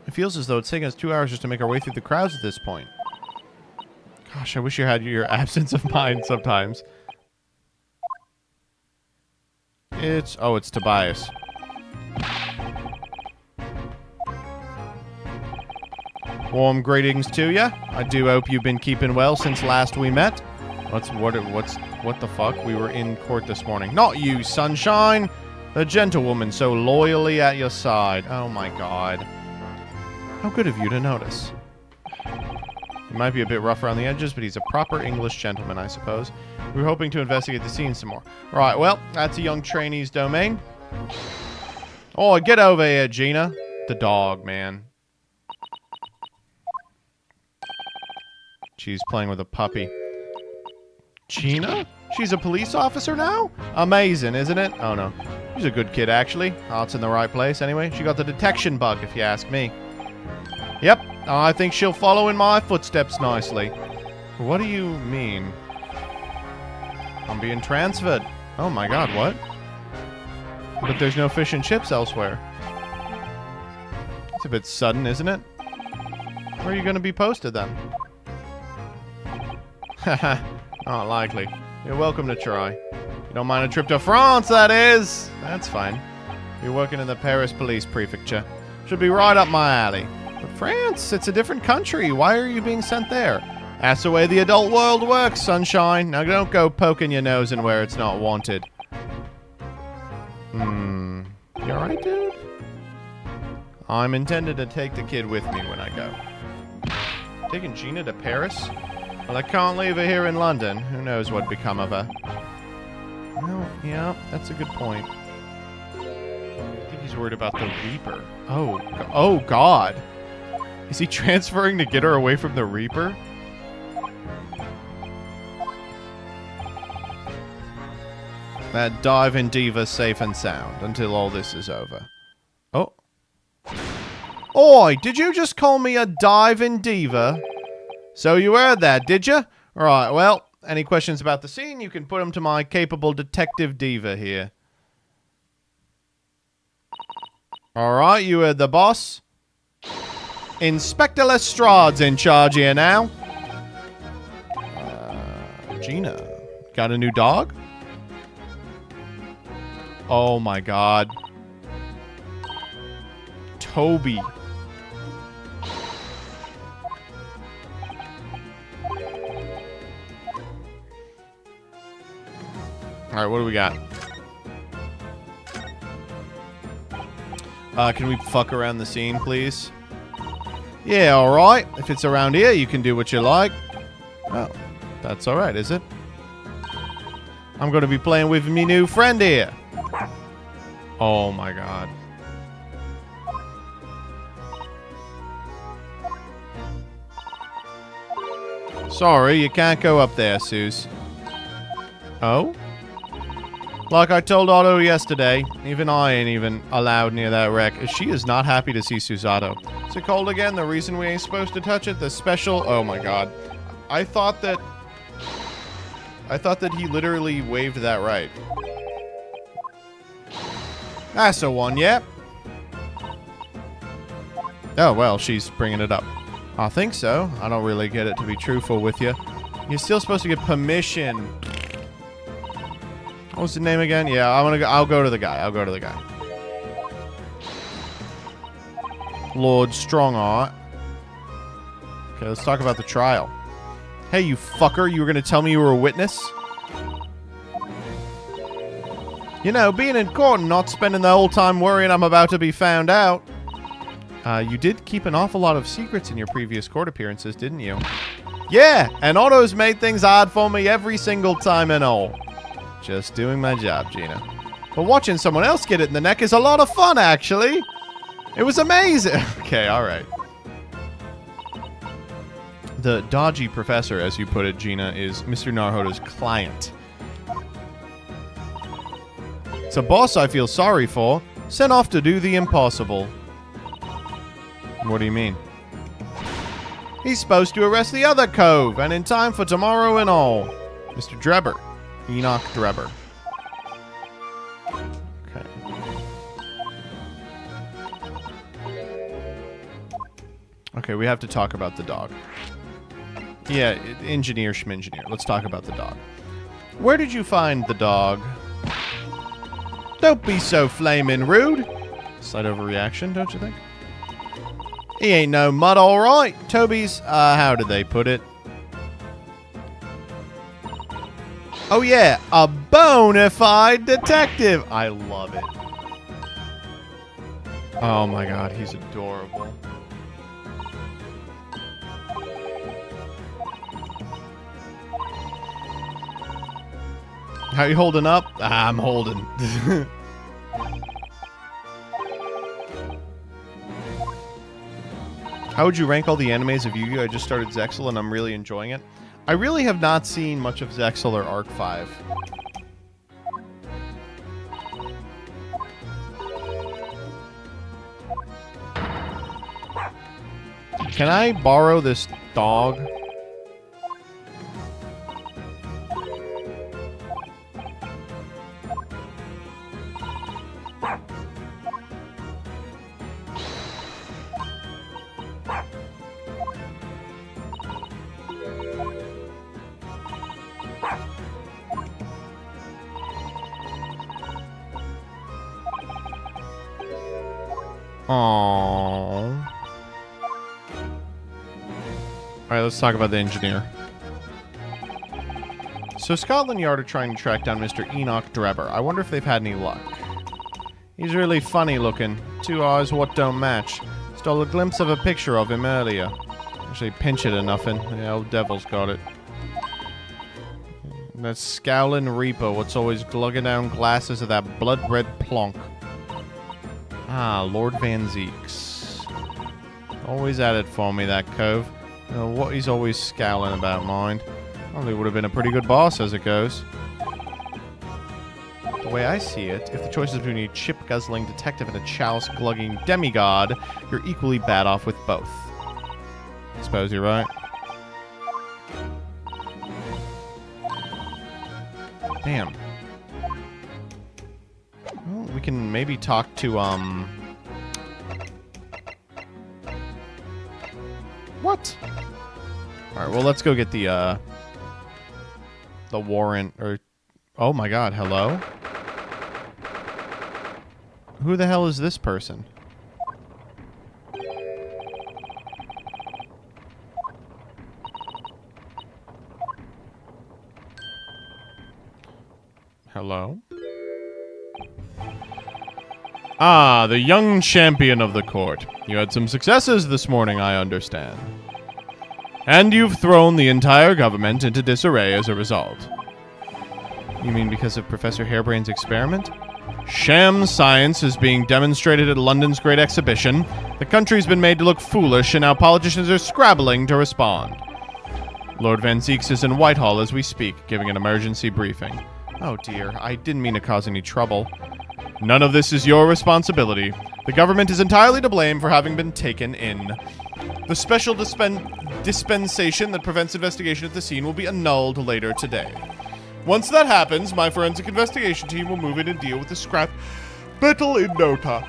It feels as though it's taken us 2 hours just to make our way through the crowds at this point. Gosh, I wish you had your absence of mind sometimes. It's Tobias. Warm greetings to ya. I do hope you've been keeping well since last we met. What the fuck? We were in court this morning. Not you, sunshine. The gentlewoman so loyally at your side. Oh my god. How good of you to notice. He might be a bit rough around the edges, but he's a proper English gentleman, I suppose. We were hoping to investigate the scene some more. Right, well, that's a young trainee's domain. Oh, get over here, Gina. The dog, man. She's playing with a puppy. Gina? She's a police officer now? Amazing, isn't it? Oh, no. She's a good kid, actually. Heart's in the right place, anyway. She got the detection bug, if you ask me. Yep, I think she'll follow in my footsteps nicely. What do you mean? I'm being transferred. Oh, my God, what? But there's no fish and chips elsewhere. It's a bit sudden, isn't it? Where are you going to be posted, then? Haha, not likely. You're welcome to try. You don't mind a trip to France, that is? That's fine. You're working in the Paris Police Prefecture. Should be right up my alley. But France, it's a different country. Why are you being sent there? That's the way the adult world works, sunshine. Now don't go poking your nose in where it's not wanted. Alright, dude. I'm intended to take the kid with me when I go. Taking Gina to Paris? Well, I can't leave her here in London. Who knows what'd become of her. Well, yeah, that's a good point. I think he's worried about the Reaper. Oh, God. Is he transferring to get her away from the Reaper? That diving diva safe and sound until all this is over. Oh. Oi, did you just call me a diving diva? So you heard that, did you? Right, well, any questions about the scene, you can put them to my capable detective diva here. Alright, you heard the boss. Inspector Lestrade's in charge here now. Gina, got a new dog? Oh my God. Toby. Alright, what do we got? Can we fuck around the scene, please? Yeah, alright. If it's around here, you can do what you like. Oh, that's alright, is it? I'm gonna be playing with me new friend here. Oh my God. Sorry, you can't go up there, Suze. Oh? Like I told Otto yesterday, even I ain't even allowed near that wreck. She is not happy to see Susato. Is it cold again? The reason we ain't supposed to touch it? The special... Oh my God. I thought that he literally waved that right. That's the one, yep. Oh, well, she's bringing it up. I think so. I don't really get it, to be truthful with you. You're still supposed to get permission. What was the name again? Yeah, I'll go to the guy. I'll go to the guy. Lord Strongheart. Okay, let's talk about the trial. Hey, you fucker. You were going to tell me you were a witness? You know, being in court and not spending the whole time worrying I'm about to be found out. You did keep an awful lot of secrets in your previous court appearances, didn't you? Yeah, and Otto's made things hard for me every single time and all. Just doing my job, Gina. But watching someone else get it in the neck is a lot of fun, actually. It was amazing. Okay, all right. The dodgy professor, as you put it, Gina, is Mr. Naruhodo's client. It's a boss I feel sorry for, sent off to do the impossible. What do you mean? He's supposed to arrest the other cove, and in time for tomorrow and all. Mr. Drebber. Enoch Drebber. Okay. Okay, we have to talk about the dog. Yeah, engineer schmengineer. Let's talk about the dog. Where did you find the dog? Don't be so flaming rude. Slight overreaction, don't you think? He ain't no mud, all right. Toby's, how did they put it? Oh, yeah, a bona fide detective. I love it. Oh, my God, he's adorable. How you holding up? I'm holding. How would you rank all the animes of Yu-Gi-Oh? I just started Zexal and I'm really enjoying it. I really have not seen much of Zexal or Arc 5. Can I borrow this dog? Aww. Alright, let's talk about the engineer. So Scotland Yard are trying to track down Mr. Enoch Drebber. I wonder if they've had any luck. He's really funny looking. 2 eyes what don't match. Stole a glimpse of a picture of him earlier. Actually, pinch it or nothing. The old devil's got it. That scowling reaper what's always glugging down glasses of that blood-red plonk. Ah, Lord Van Zieks. Always at it for me, that cove. You know, what he's always scowling about, mind. Probably would have been a pretty good boss as it goes. The way I see it, if the choice is between a chip-guzzling detective and a chalice-glugging demigod, you're equally bad off with both. I suppose you're right. Damn. Well, we can maybe talk to, What? Alright, well, let's go get the warrant, or... Oh my god, hello? Who the hell is this person? Hello? Ah, the young champion of the court. You had some successes this morning, I understand. And you've thrown the entire government into disarray as a result. You mean because of Professor Harebrain's experiment? Sham science is being demonstrated at London's Great Exhibition. The country's been made to look foolish, and now politicians are scrabbling to respond. Lord Van Zieks is in Whitehall as we speak, giving an emergency briefing. Oh dear, I didn't mean to cause any trouble. None of this is your responsibility. The government is entirely to blame for having been taken in. The special dispensation that prevents investigation at the scene will be annulled later today. Once that happens, my forensic investigation team will move in and deal with the scrap metal in no time.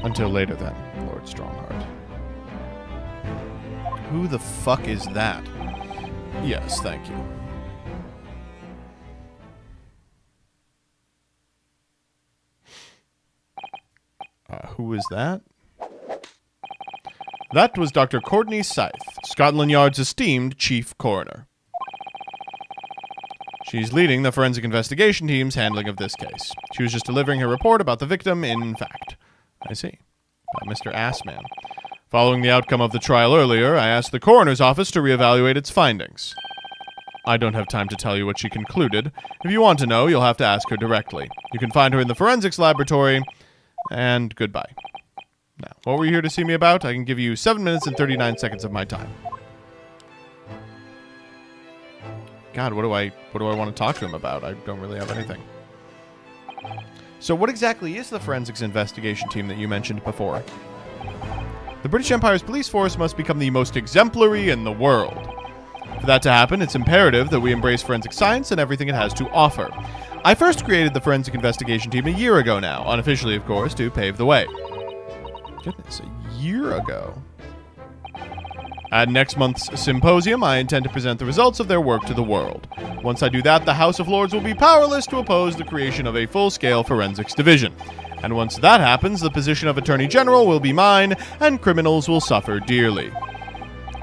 Until later then, Lord Strongheart. Who the fuck is that? Yes, thank you. Who is that? That was Dr. Courtney Scythe, Scotland Yard's esteemed chief coroner. She's leading the forensic investigation team's handling of this case. She was just delivering her report about the victim, in fact. I see. Mr. Assman. Following the outcome of the trial earlier, I asked the coroner's office to reevaluate its findings. I don't have time to tell you what she concluded. If you want to know, you'll have to ask her directly. You can find her in the forensics laboratory, and goodbye. Now, what were you here to see me about? I can give you 7 minutes and 39 seconds of my time. God, what do I want to talk to him about? I don't really have anything. So what exactly is the forensics investigation team that you mentioned before? The British Empire's police force must become the most exemplary in the world. For that to happen, it's imperative that we embrace forensic science and everything it has to offer. I first created the forensic investigation team a year ago now, unofficially, of course, to pave the way. Goodness, a year ago. At next month's symposium, I intend to present the results of their work to the world. Once I do that, the House of Lords will be powerless to oppose the creation of a full-scale forensics division. And once that happens, the position of Attorney General will be mine, and criminals will suffer dearly.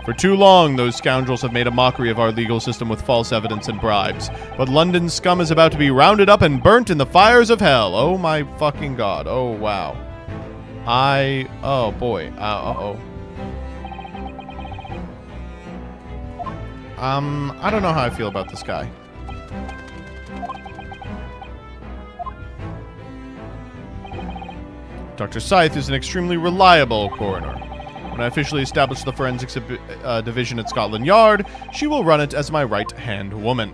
For too long, those scoundrels have made a mockery of our legal system with false evidence and bribes. But London's scum is about to be rounded up and burnt in the fires of hell. Oh my fucking god. Oh wow. Oh boy. Uh-oh. I don't know how I feel about this guy. Dr. Scythe is an extremely reliable coroner. When I officially establish the forensics division at Scotland Yard, she will run it as my right-hand woman.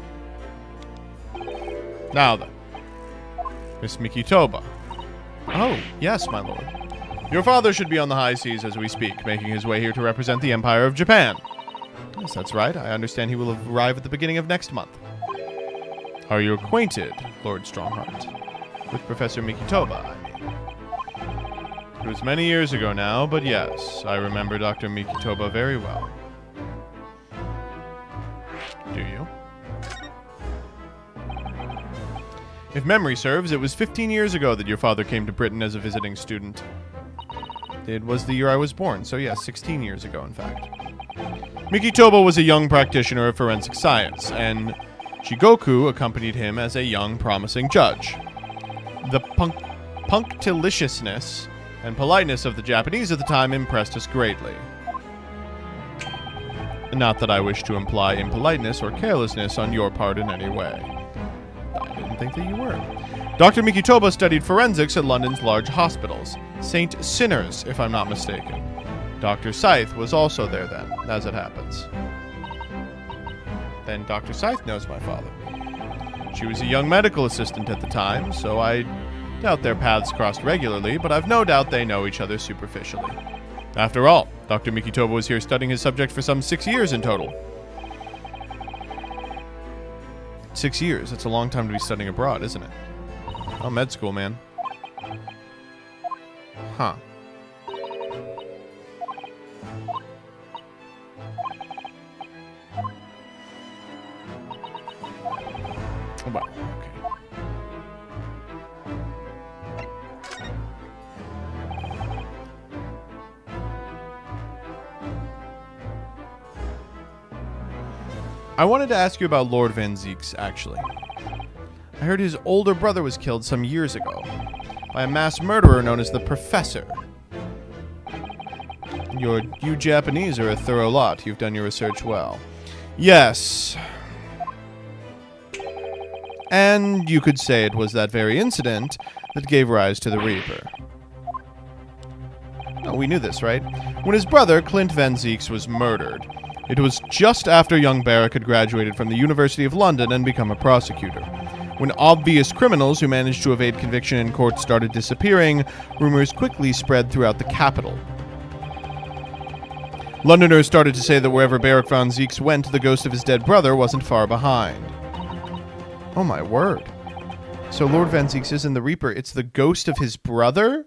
Now then, Miss Mikitoba. Oh, yes, my lord. Your father should be on the high seas as we speak, making his way here to represent the Empire of Japan. Yes, that's right. I understand he will arrive at the beginning of next month. Are you acquainted, Lord Strongheart? With Professor Mikitoba, I mean. It was many years ago now, but yes, I remember Dr. Mikitoba very well. Do you? If memory serves, it was 15 years ago that your father came to Britain as a visiting student. It was the year I was born, so yes, 16 years ago, in fact. Mikitoba was a young practitioner of forensic science, and Shigoku accompanied him as a young, promising judge. The punctiliousness and politeness of the Japanese at the time impressed us greatly. Not that I wish to imply impoliteness or carelessness on your part in any way. I didn't think that you were. Dr. Mikitoba studied forensics at London's large hospitals. St. Sinners, if I'm not mistaken. Dr. Scythe was also there then, as it happens. Then Dr. Scythe knows my father. She was a young medical assistant at the time, so I doubt their paths crossed regularly, but I've no doubt they know each other superficially. After all, Dr. Mikitoba was here studying his subject for some 6 years in total. 6 years, that's a long time to be studying abroad, isn't it? Oh, med school, man. Huh. Wow, okay. I wanted to ask you about Lord Van Zieks, actually. I heard his older brother was killed some years ago by a mass murderer known as the Professor. You Japanese are a thorough lot. You've done your research well. Yes. And you could say it was that very incident that gave rise to the Reaper. Oh, we knew this, right? When his brother, Clint Van Zieks, was murdered, it was just after young Barrack had graduated from the University of London and become a prosecutor. When obvious criminals who managed to evade conviction in court started disappearing, rumors quickly spread throughout the capital. Londoners started to say that wherever Barrack Van Zieks went, the ghost of his dead brother wasn't far behind. Oh my word. So Lord Van Zieks isn't the Reaper, it's the ghost of his brother?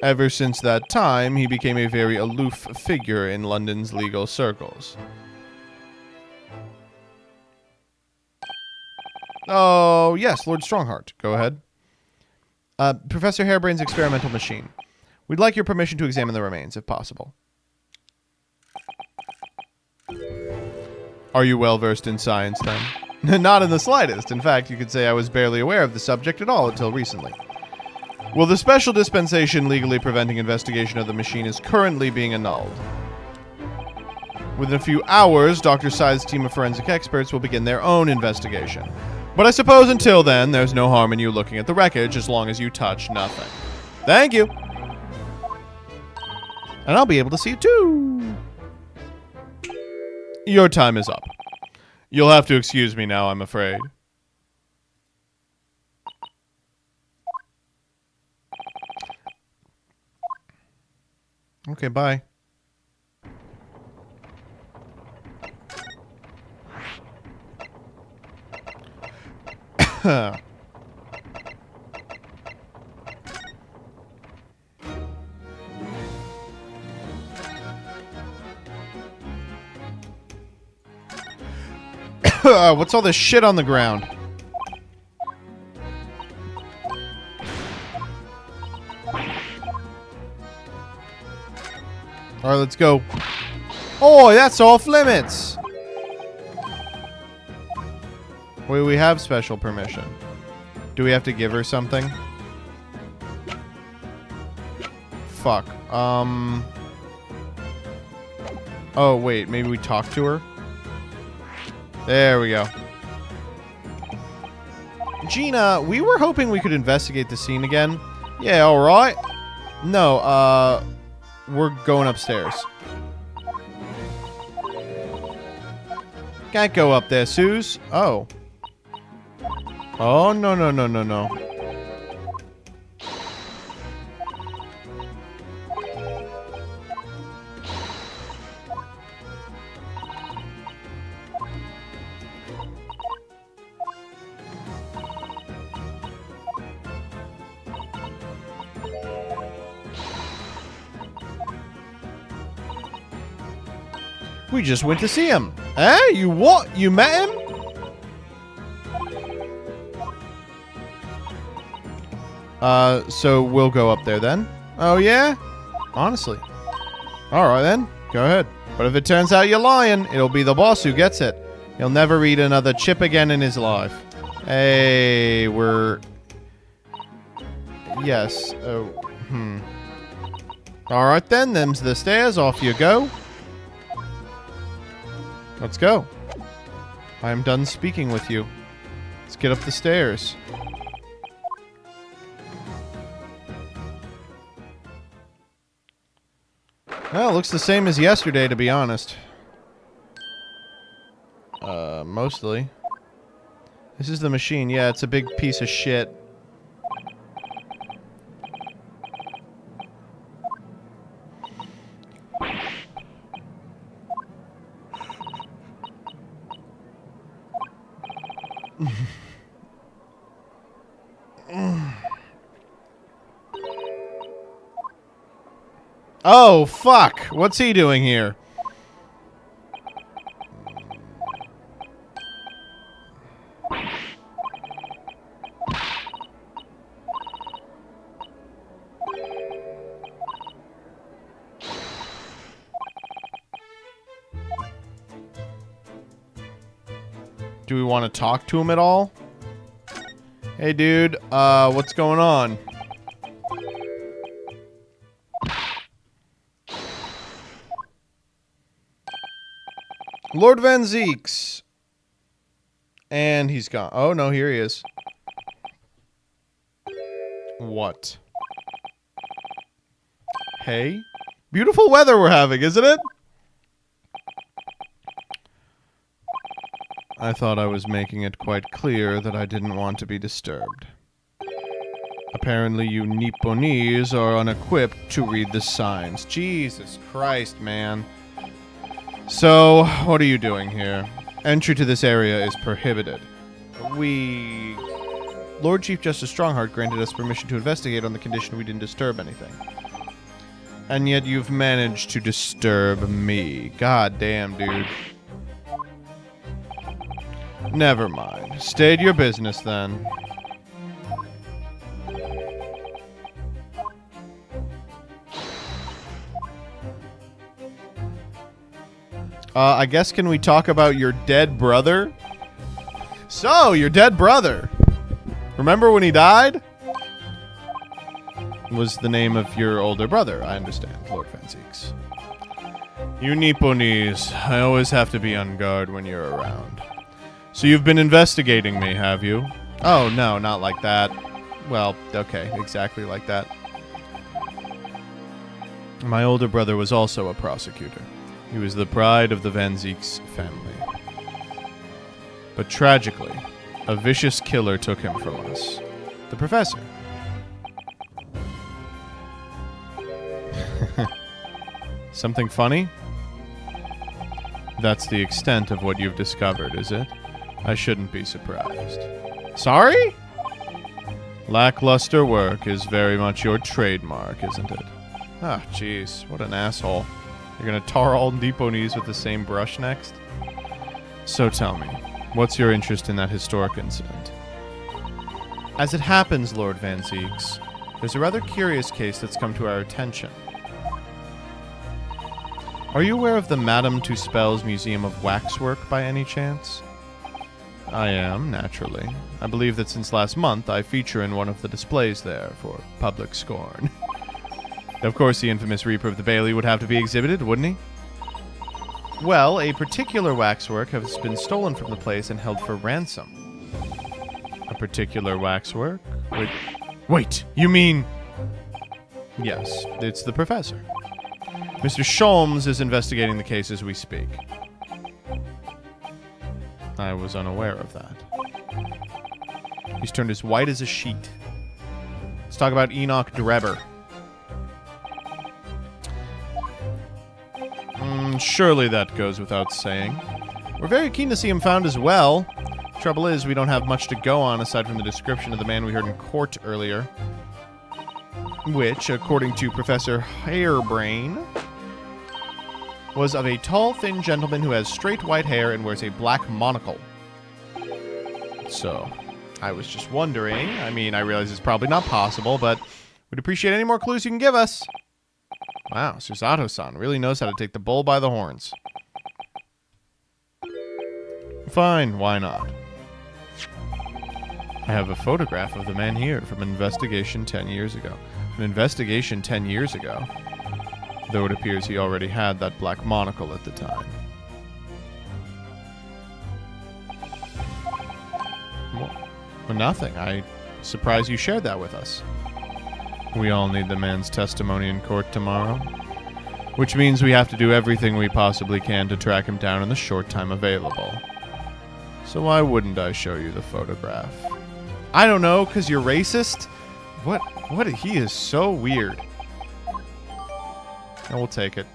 Ever since that time, he became a very aloof figure in London's legal circles. Oh, yes, Lord Strongheart. Go ahead. Professor Harebrain's experimental machine. We'd like your permission to examine the remains, if possible. Are you well versed in science, then? Not in the slightest. In fact, you could say I was barely aware of the subject at all until recently. Well, the special dispensation legally preventing investigation of the machine is currently being annulled. Within a few hours, Dr. Scythe's team of forensic experts will begin their own investigation. But I suppose until then, there's no harm in you looking at the wreckage as long as you touch nothing. Thank you! And I'll be able to see it too! Your time is up. You'll have to excuse me now, I'm afraid. Okay, bye. What's all this shit on the ground? Alright, let's go. Oh, that's off limits! Wait, we have special permission. Do we have to give her something? Fuck. Oh, wait, maybe we talk to her? There we go. Gina, we were hoping we could investigate the scene again. Yeah, alright. No, we're going upstairs. Can't go up there, Suze. Oh. Oh, no, no, no, no, no. We just went to see him. Eh? You what? You met him? So we'll go up there then. Oh, yeah? Honestly. Alright then. Go ahead. But if it turns out you're lying, it'll be the boss who gets it. He'll never read another chip again in his life. Hey, we're... Yes. Alright then, them's the stairs. Off you go. Let's go. I am done speaking with you. Let's get up the stairs. Well, it looks the same as yesterday, to be honest. Mostly. This is the machine. Yeah, it's a big piece of shit. Oh, fuck! What's he doing here? Do we want to talk to him at all? Hey, dude, what's going on? Lord Van Zieks. And he's gone. Oh, no, here he is. What? Hey? Beautiful weather we're having, isn't it? I thought I was making it quite clear that I didn't want to be disturbed. Apparently you Nipponese are unequipped to read the signs. Jesus Christ, man. So, what are you doing here? Entry to this area is prohibited. Lord Chief Justice Strongheart granted us permission to investigate on the condition we didn't disturb anything. And yet you've managed to disturb me. God damn, dude. Never mind. State your business, then. I guess can we talk about your dead brother? So, your dead brother. Remember when he died? Was the name of your older brother, I understand, Lord Van Zieks. You Nipponese, I always have to be on guard when you're around. So you've been investigating me, have you? Oh, no, not like that. Well, okay, exactly like that. My older brother was also a prosecutor. He was the pride of the Van Zieks family. But tragically, a vicious killer took him from us. The professor. Something funny? That's the extent of what you've discovered, is it? I shouldn't be surprised. Sorry? Lackluster work is very much your trademark, isn't it? Ah, jeez, what an asshole. You're gonna tar all Nipponese with the same brush next? So tell me, what's your interest in that historic incident? As it happens, Lord Van Zieks, there's a rather curious case that's come to our attention. Are you aware of the Madame Tuspell's Museum of Waxwork by any chance? I am, naturally. I believe that since last month, I feature in one of the displays there for public scorn. Of course, the infamous Reaper of the Bailey would have to be exhibited, wouldn't he? Well, a particular waxwork has been stolen from the place and held for ransom. A particular waxwork? Wait, you mean... Yes, it's the professor. Mr. Sholmes is investigating the case as we speak. I was unaware of that. He's turned as white as a sheet. Let's talk about Enoch Drebber. Surely that goes without saying. We're very keen to see him found as well. Trouble is, we don't have much to go on aside from the description of the man we heard in court earlier. Which, according to Professor Hairbrain, was of a tall, thin gentleman who has straight white hair and wears a black monocle. So, I was just wondering. I mean, I realize it's probably not possible, but we'd appreciate any more clues you can give us. Wow, Susato-san really knows how to take the bull by the horns. Fine, why not? I have a photograph of the man here from an investigation 10 years ago. An investigation 10 years ago? Though it appears he already had that black monocle at the time. Well, nothing. I'm surprised you shared that with us. We all need the man's testimony in court tomorrow. Which means we have to do everything we possibly can to track him down in the short time available. So why wouldn't I show you the photograph? I don't know, because you're racist? What? He is so weird. I will take it.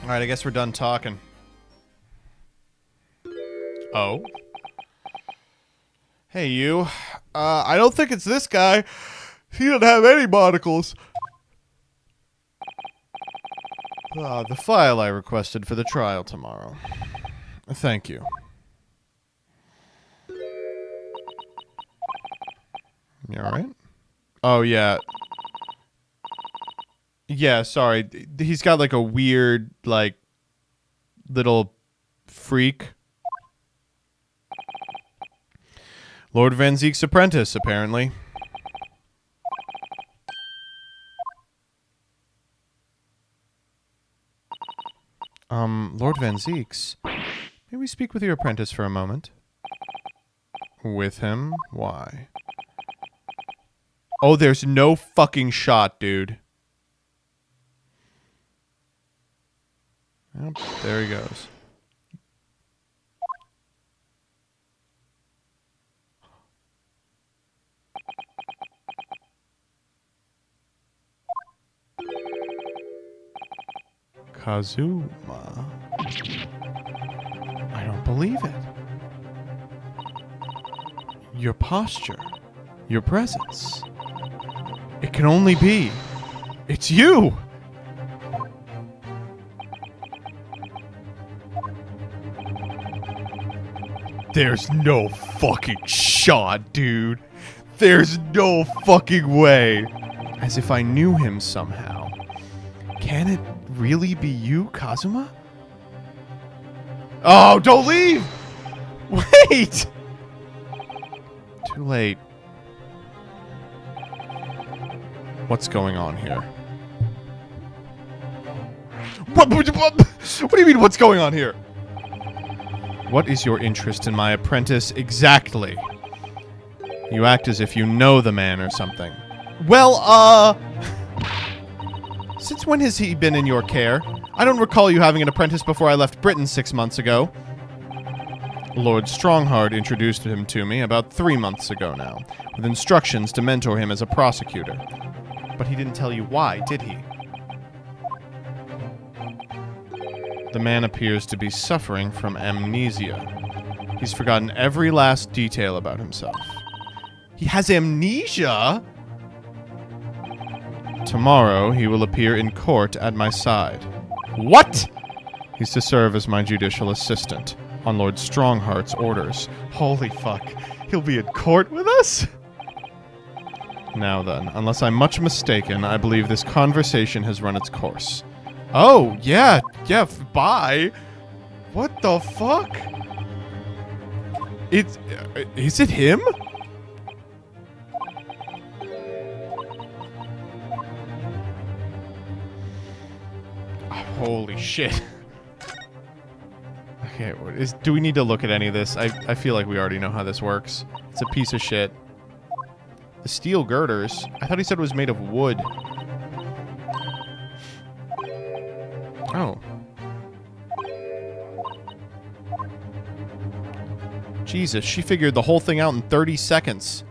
Alright, I guess we're done talking. Oh? Hey, you. I don't think it's this guy. He doesn't have any monocles. The file I requested for the trial tomorrow. Thank you. You alright? Oh, yeah. Yeah, sorry. He's got like a weird, like, little freak. Lord Van Zieks' apprentice, apparently. Lord Van Zieks, may we speak with your apprentice for a moment? With him? Why? Oh, there's no fucking shot, dude. Yep, there he goes. Kazuma. I don't believe it. Your posture. Your presence. It can only be. It's you! There's no fucking shot, dude. There's no fucking way. As if I knew him somehow. Can it really be you, Kazuma? Oh, don't leave! Wait! Too late. What's going on here? What do you mean, what's going on here? What is your interest in my apprentice exactly? You act as if you know the man or something. Well, since when has he been in your care? I don't recall you having an apprentice before I left Britain 6 months ago. Lord Strongheart introduced him to me about 3 months ago now, with instructions to mentor him as a prosecutor. But he didn't tell you why, did he? The man appears to be suffering from amnesia. He's forgotten every last detail about himself. He has amnesia? Tomorrow, he will appear in court at my side. What? He's to serve as my judicial assistant, on Lord Strongheart's orders. Holy fuck. He'll be in court with us? Now then, unless I'm much mistaken, I believe this conversation has run its course. Oh, yeah, bye. What the fuck? Is it him? Holy shit. Okay, do we need to look at any of this? I feel like we already know how this works. It's a piece of shit. The steel girders? I thought he said it was made of wood. Oh. Jesus, she figured the whole thing out in 30 seconds.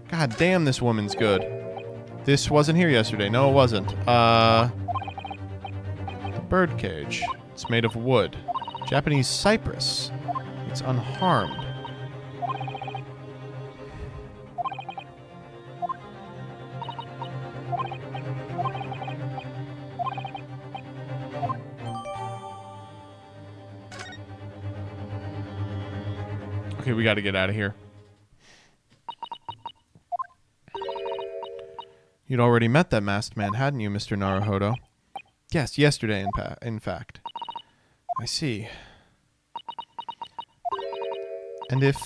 God damn, this woman's good. This wasn't here yesterday. No, it wasn't. The birdcage. It's made of wood. Japanese cypress. It's unharmed. Okay, we got to get out of here. You'd already met that masked man, hadn't you, Mr. Naruhodo? Yes, yesterday, in fact. I see. And if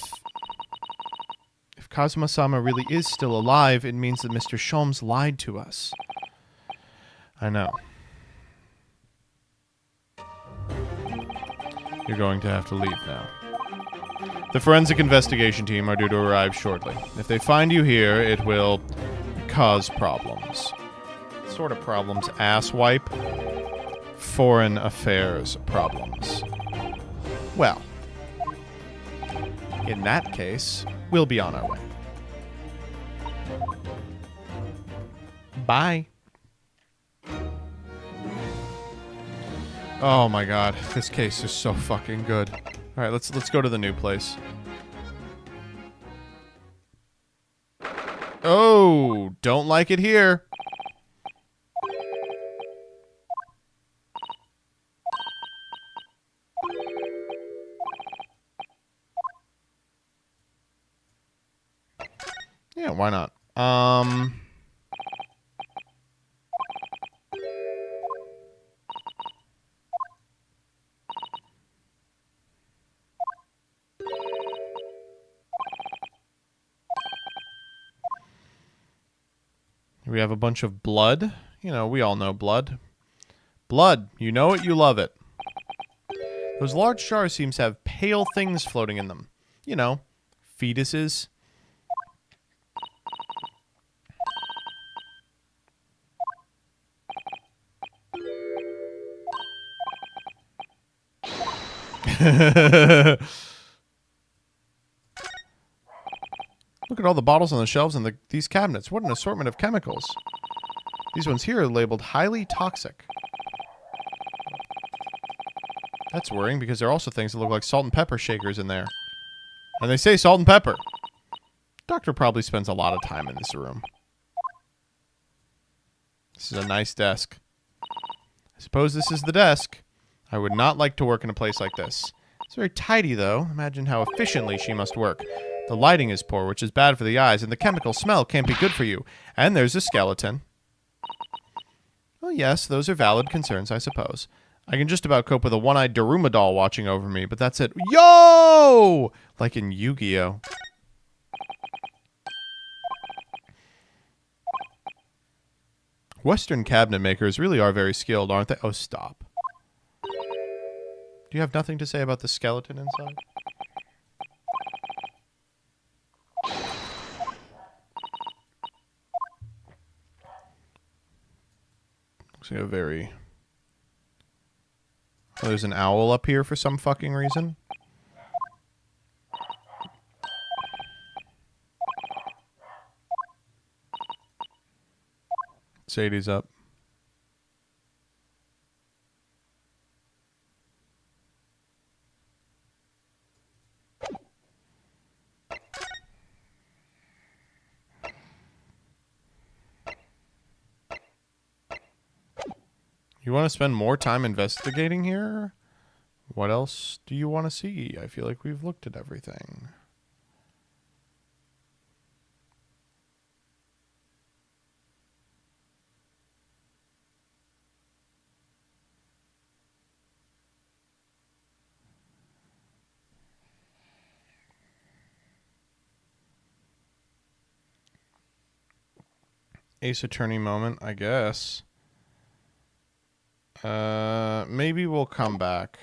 Kazuma-sama really is still alive, it means that Mr. Sholmes lied to us. I know. You're going to have to leave now. The forensic investigation team are due to arrive shortly. If they find you here, it will cause problems. What sort of problems? Asswipe? Foreign affairs problems. Well, in that case, we'll be on our way. Bye. Oh my god, this case is so fucking good. All right, let's go to the new place. Oh, don't like it here. Yeah, why not? We have a bunch of blood. You know, we all know blood. Blood, you know it, you love it. Those large jars seem to have pale things floating in them. You know, fetuses. Look at all the bottles on the shelves in these cabinets. What an assortment of chemicals. These ones here are labeled highly toxic. That's worrying because there are also things that look like salt and pepper shakers in there. And they say salt and pepper. Doctor probably spends a lot of time in this room. This is a nice desk. I suppose this is the desk. I would not like to work in a place like this. It's very tidy, though. Imagine how efficiently she must work. The lighting is poor, which is bad for the eyes, and the chemical smell can't be good for you. And there's a skeleton. Well, yes, those are valid concerns, I suppose. I can just about cope with a one-eyed Daruma doll watching over me, but that's it. Yo! Like in Yu-Gi-Oh! Western cabinet makers really are very skilled, aren't they? Oh, stop. Do you have nothing to say about the skeleton inside? Looks like a very... Oh, there's an owl up here for some fucking reason. Sadie's up. You want to spend more time investigating here? What else do you want to see? I feel like we've looked at everything. Ace Attorney moment, I guess. Maybe we'll come back.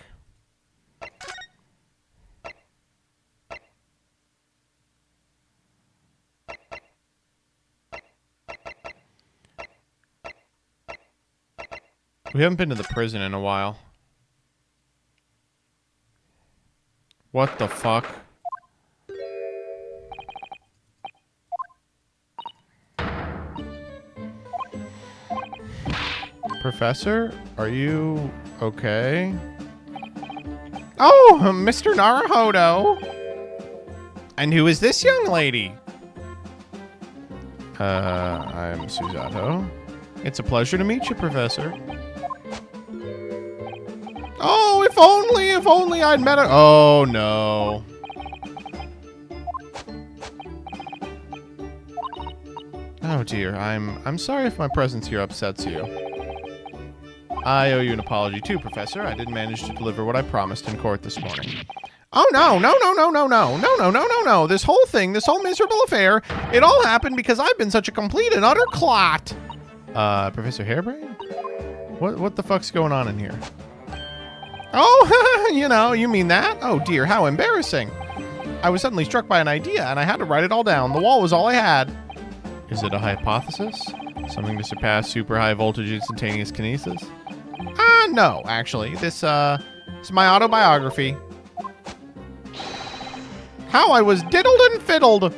We haven't been to the prison in a while. What the fuck? Professor, are you okay? Oh, Mr. Naruhodo! And who is this young lady? I'm Susato. It's a pleasure to meet you, Professor. Oh, if only I'd met her. Oh, no. Oh, dear. I'm sorry if my presence here upsets you. I owe you an apology too, Professor. I didn't manage to deliver what I promised in court this morning. Oh, no. This whole thing, this whole miserable affair, it all happened because I've been such a complete and utter clot. Professor Harebrain? What the fuck's going on in here? Oh, you mean that? Oh, dear, how embarrassing. I was suddenly struck by an idea, and I had to write it all down. The wall was all I had. Is it a hypothesis? Something to surpass super high voltage instantaneous kinesis? No, actually. This is my autobiography. How I was diddled and fiddled.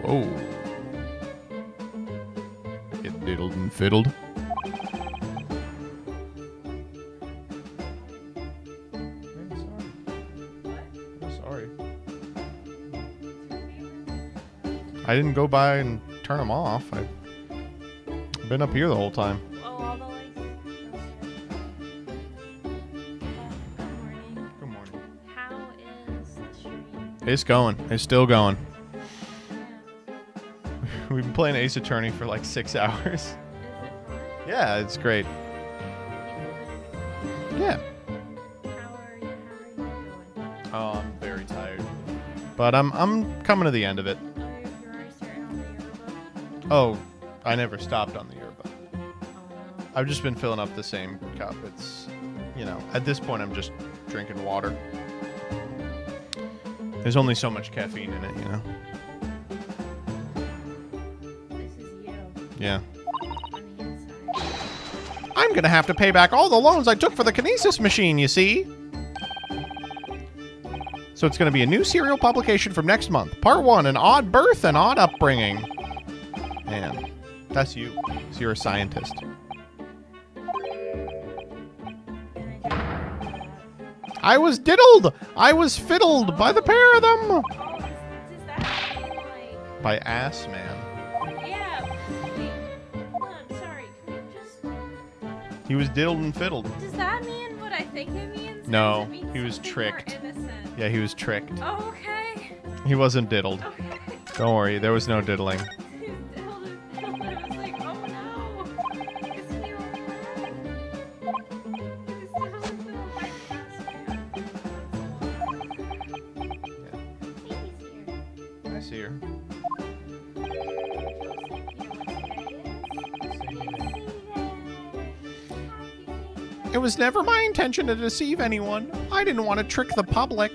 Whoa. Get diddled and fiddled. Sorry. I didn't go by and turn them off. I've been up here the whole time. All the lights. Good morning. How is the stream? It's going. It's still going. We've been playing Ace Attorney for like 6 hours. Is it fun? Yeah, it's great. Yeah. How are you doing? Oh, I'm very tired. But I'm coming to the end of it. Oh, you're already starting on the yearbook? Oh, I never stopped on the yearbook. Oh, no. I've just been filling up the same cup. It's, at this point I'm just drinking water. There's only so much caffeine in it, This is you Yeah. on the inside. I'm gonna have to pay back all the loans I took for the kinesis machine, you see? So it's gonna be a new serial publication from next month. Part 1, an odd birth and odd upbringing. Man, that's you. So you're a scientist. I was diddled! I was fiddled by the pair of them! Oh, does that mean, like... By Ass Man. Yeah, wait. Hold on, sorry. Can you just... He was diddled and fiddled. Does that mean what I think it means? No, Or does it mean he was something tricked. More innocent? Yeah, he was tricked. Oh, okay. He wasn't diddled. Okay. Don't worry, there was no diddling. He's diddled and fiddled. I was like, oh no. Is he alright? He's diddled and fiddled by I see her. It was never my intention to deceive anyone. I didn't want to trick the public.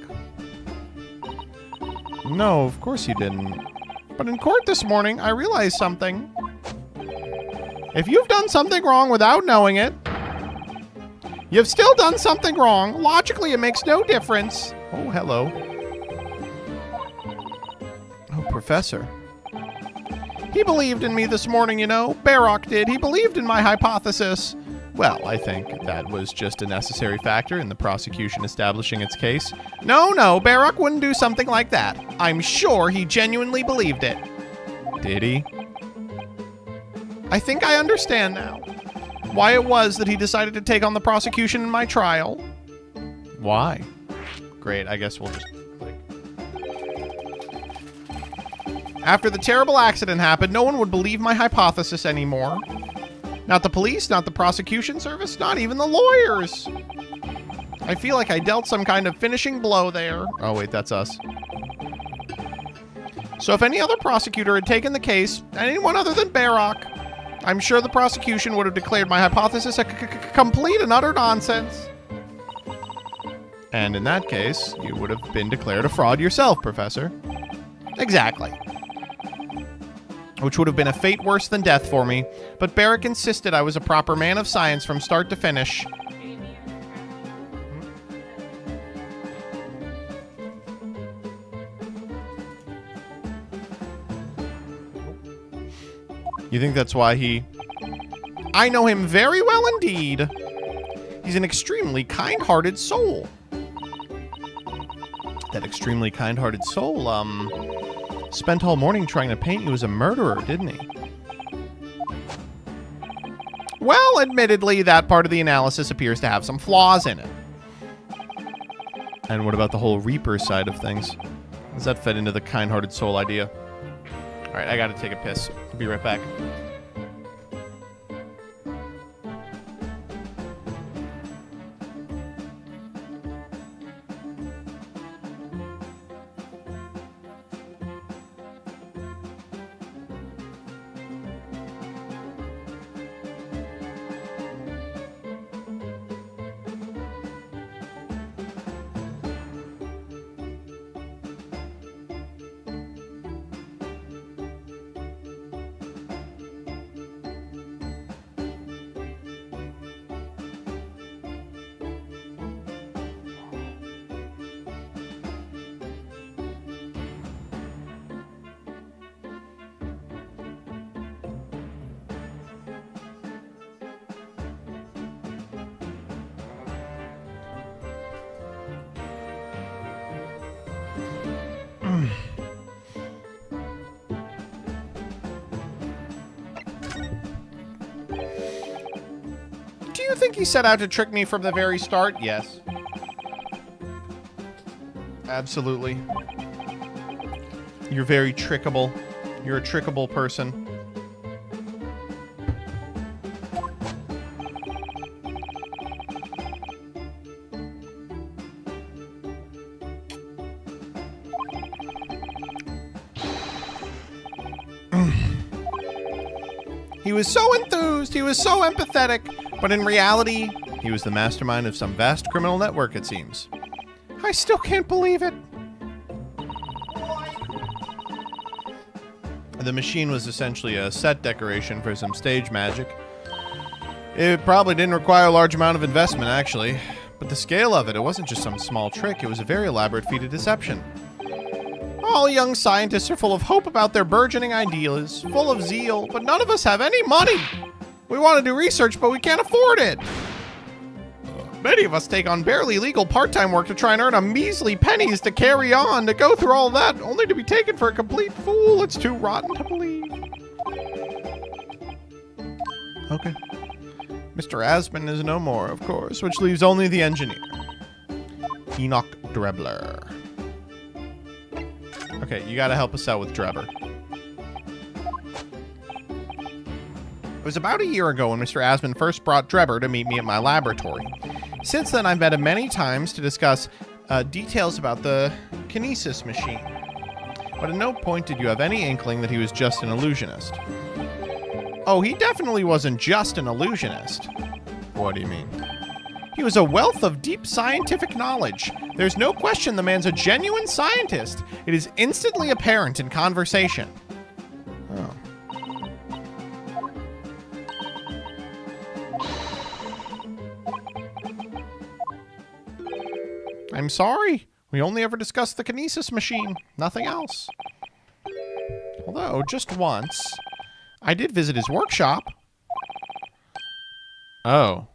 No, of course you didn't. But in court this morning, I realized something. If you've done something wrong without knowing it, you've still done something wrong. Logically, it makes no difference. Oh, hello. Oh, Professor. He believed in me this morning, Barrock did. He believed in my hypothesis. Well, I think that was just a necessary factor in the prosecution establishing its case. No, Barrock wouldn't do something like that. I'm sure he genuinely believed it. Did he? I think I understand now why it was that he decided to take on the prosecution in my trial. Why? Great, I guess we'll just click. After the terrible accident happened, no one would believe my hypothesis anymore. Not the police, not the prosecution service, not even the lawyers. I feel like I dealt some kind of finishing blow there. Oh, wait, that's us. So if any other prosecutor had taken the case, anyone other than Barrock, I'm sure the prosecution would have declared my hypothesis a complete and utter nonsense. And in that case, you would have been declared a fraud yourself, Professor. Exactly. Which would have been a fate worse than death for me, but Barrack insisted I was a proper man of science from start to finish. You think that's why he... I know him very well indeed. He's an extremely kind-hearted soul. That extremely kind-hearted soul, spent all morning trying to paint you as a murderer, didn't he? Well, admittedly, that part of the analysis appears to have some flaws in it. And what about the whole Reaper side of things? Does that fit into the kind-hearted soul idea? All right, I gotta take a piss. I'll be right back. you think he set out to trick me from the very start? Yes. Absolutely. You're very trickable. You're a trickable person. He was so enthused, he was so empathetic, but in reality, he was the mastermind of some vast criminal network, it seems. I still can't believe it. The machine was essentially a set decoration for some stage magic. It probably didn't require a large amount of investment, actually. But the scale of it, it wasn't just some small trick, it was a very elaborate feat of deception. All young scientists are full of hope about their burgeoning ideas, full of zeal, but none of us have any money. We want to do research, but we can't afford it. Many of us take on barely legal part-time work to try and earn a measly pennies to carry on, to go through all that, only to be taken for a complete fool. It's too rotten to believe. Okay. Mr. Aspen is no more, of course, which leaves only the engineer. Enoch Drebler. Okay, you gotta help us out with Drebber. It was about a year ago when Mr. Aspen first brought Drebber to meet me at my laboratory. Since then, I've met him many times to discuss details about the kinesis machine. But at no point did you have any inkling that he was just an illusionist. Oh, he definitely wasn't just an illusionist. What do you mean? He was a wealth of deep scientific knowledge. There's no question the man's a genuine scientist. It is instantly apparent in conversation. Oh. I'm sorry. We only ever discussed the kinesis machine. Nothing else. Although, just once, I did visit his workshop. Oh.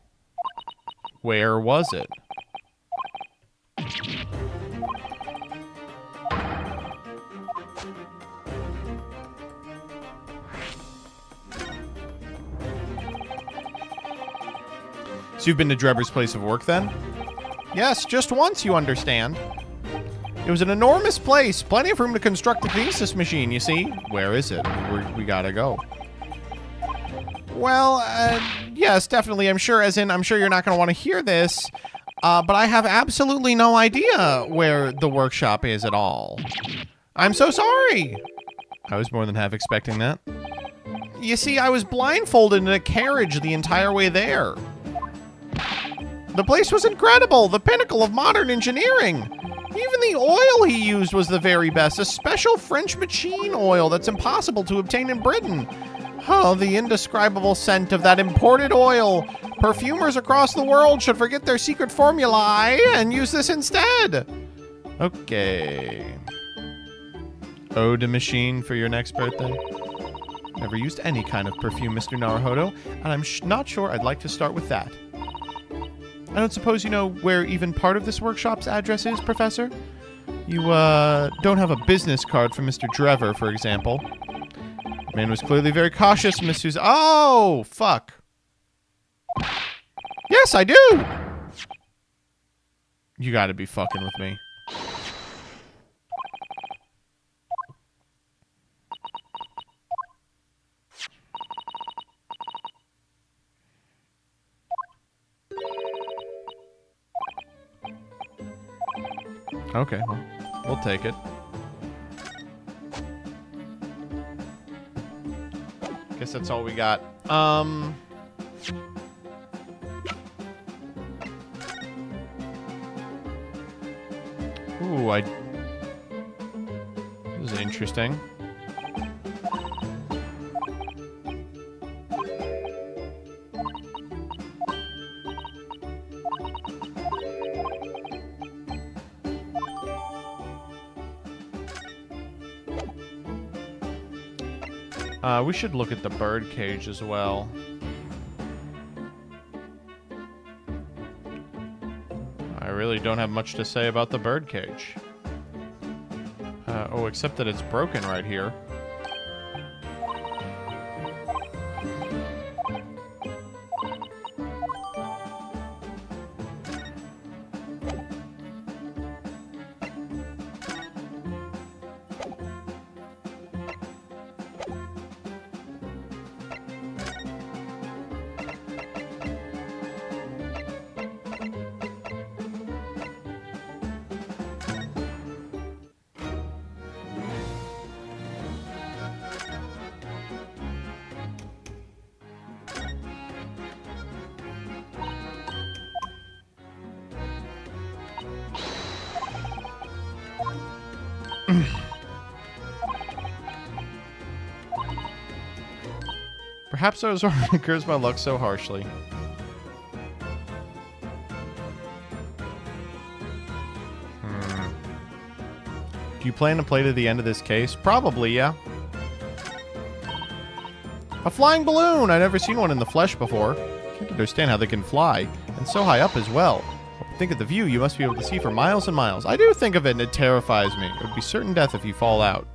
Where was it? So you've been to Drebber's place of work, then? Yes, just once, you understand. It was an enormous place. Plenty of room to construct the kinesis machine, you see. Where is it? We gotta go. Well, yes, definitely. I'm sure you're not going to want to hear this, but I have absolutely no idea where the workshop is at all. I'm so sorry. I was more than half expecting that. You see, I was blindfolded in a carriage the entire way there. The place was incredible, the pinnacle of modern engineering. Even the oil he used was the very best, a special French machine oil that's impossible to obtain in Britain. Oh, the indescribable scent of that imported oil. Perfumers across the world should forget their secret formulae and use this instead. Okay. Eau de machine for your next birthday? Never used any kind of perfume, Mr. Naruhodo, and I'm not sure I'd like to start with that. I don't suppose you know where even part of this workshop's address is, Professor? You, don't have a business card for Mr. Drebber, for example. Man was clearly very cautious, Miss Susan. Oh, fuck. Yes, I do. You gotta be fucking with me. Okay, well, we'll take it. Guess that's all we got. Ooh, this is interesting. We should look at the bird cage as well. I really don't have much to say about the bird cage. Oh, except that it's broken right here. Perhaps I was wrong to curse my luck so harshly. Do you plan to play to the end of this case? Probably, yeah. A flying balloon! I've never seen one in the flesh before. Can't understand how they can fly, and so high up as well. Think of the view you must be able to see for miles and miles. I do think of it, and it terrifies me. It would be certain death if you fall out.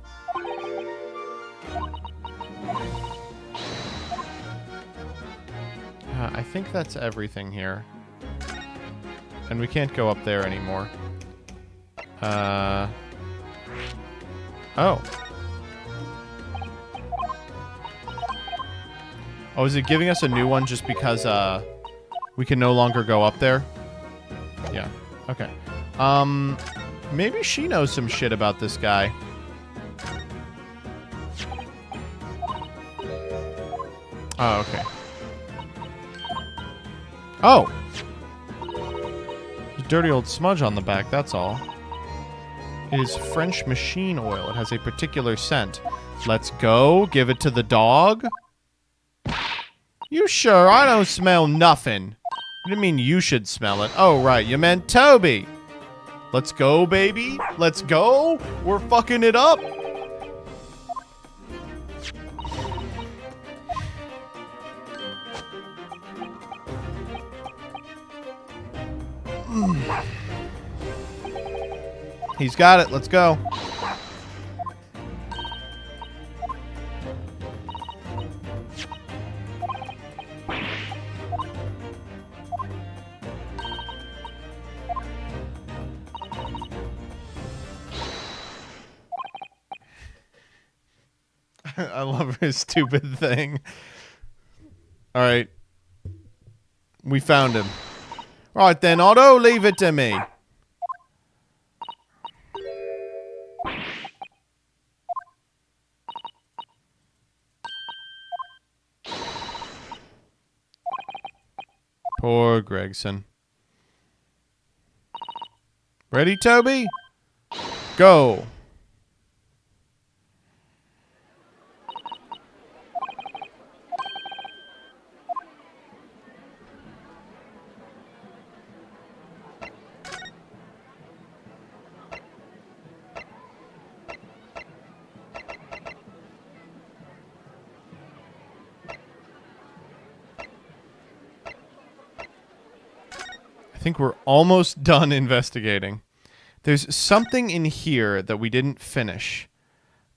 I think that's everything here. And we can't go up there anymore. Oh. Oh, is it giving us a new one just because, we can no longer go up there? Yeah. Okay. Maybe she knows some shit about this guy. Oh, okay. Oh! A dirty old smudge on the back, that's all. It is French machine oil. It has a particular scent. Let's go. Give it to the dog. You sure? I don't smell nothing. What do you mean you should smell it? Oh, right. You meant Toby. Let's go, baby. Let's go. We're fucking it up. He's got it. Let's go. I love his stupid thing. All right. We found him. All right, then, Otto, leave it to me. Poor Gregson. Ready, Toby? Go. I think we're almost done investigating. There's something in here that we didn't finish,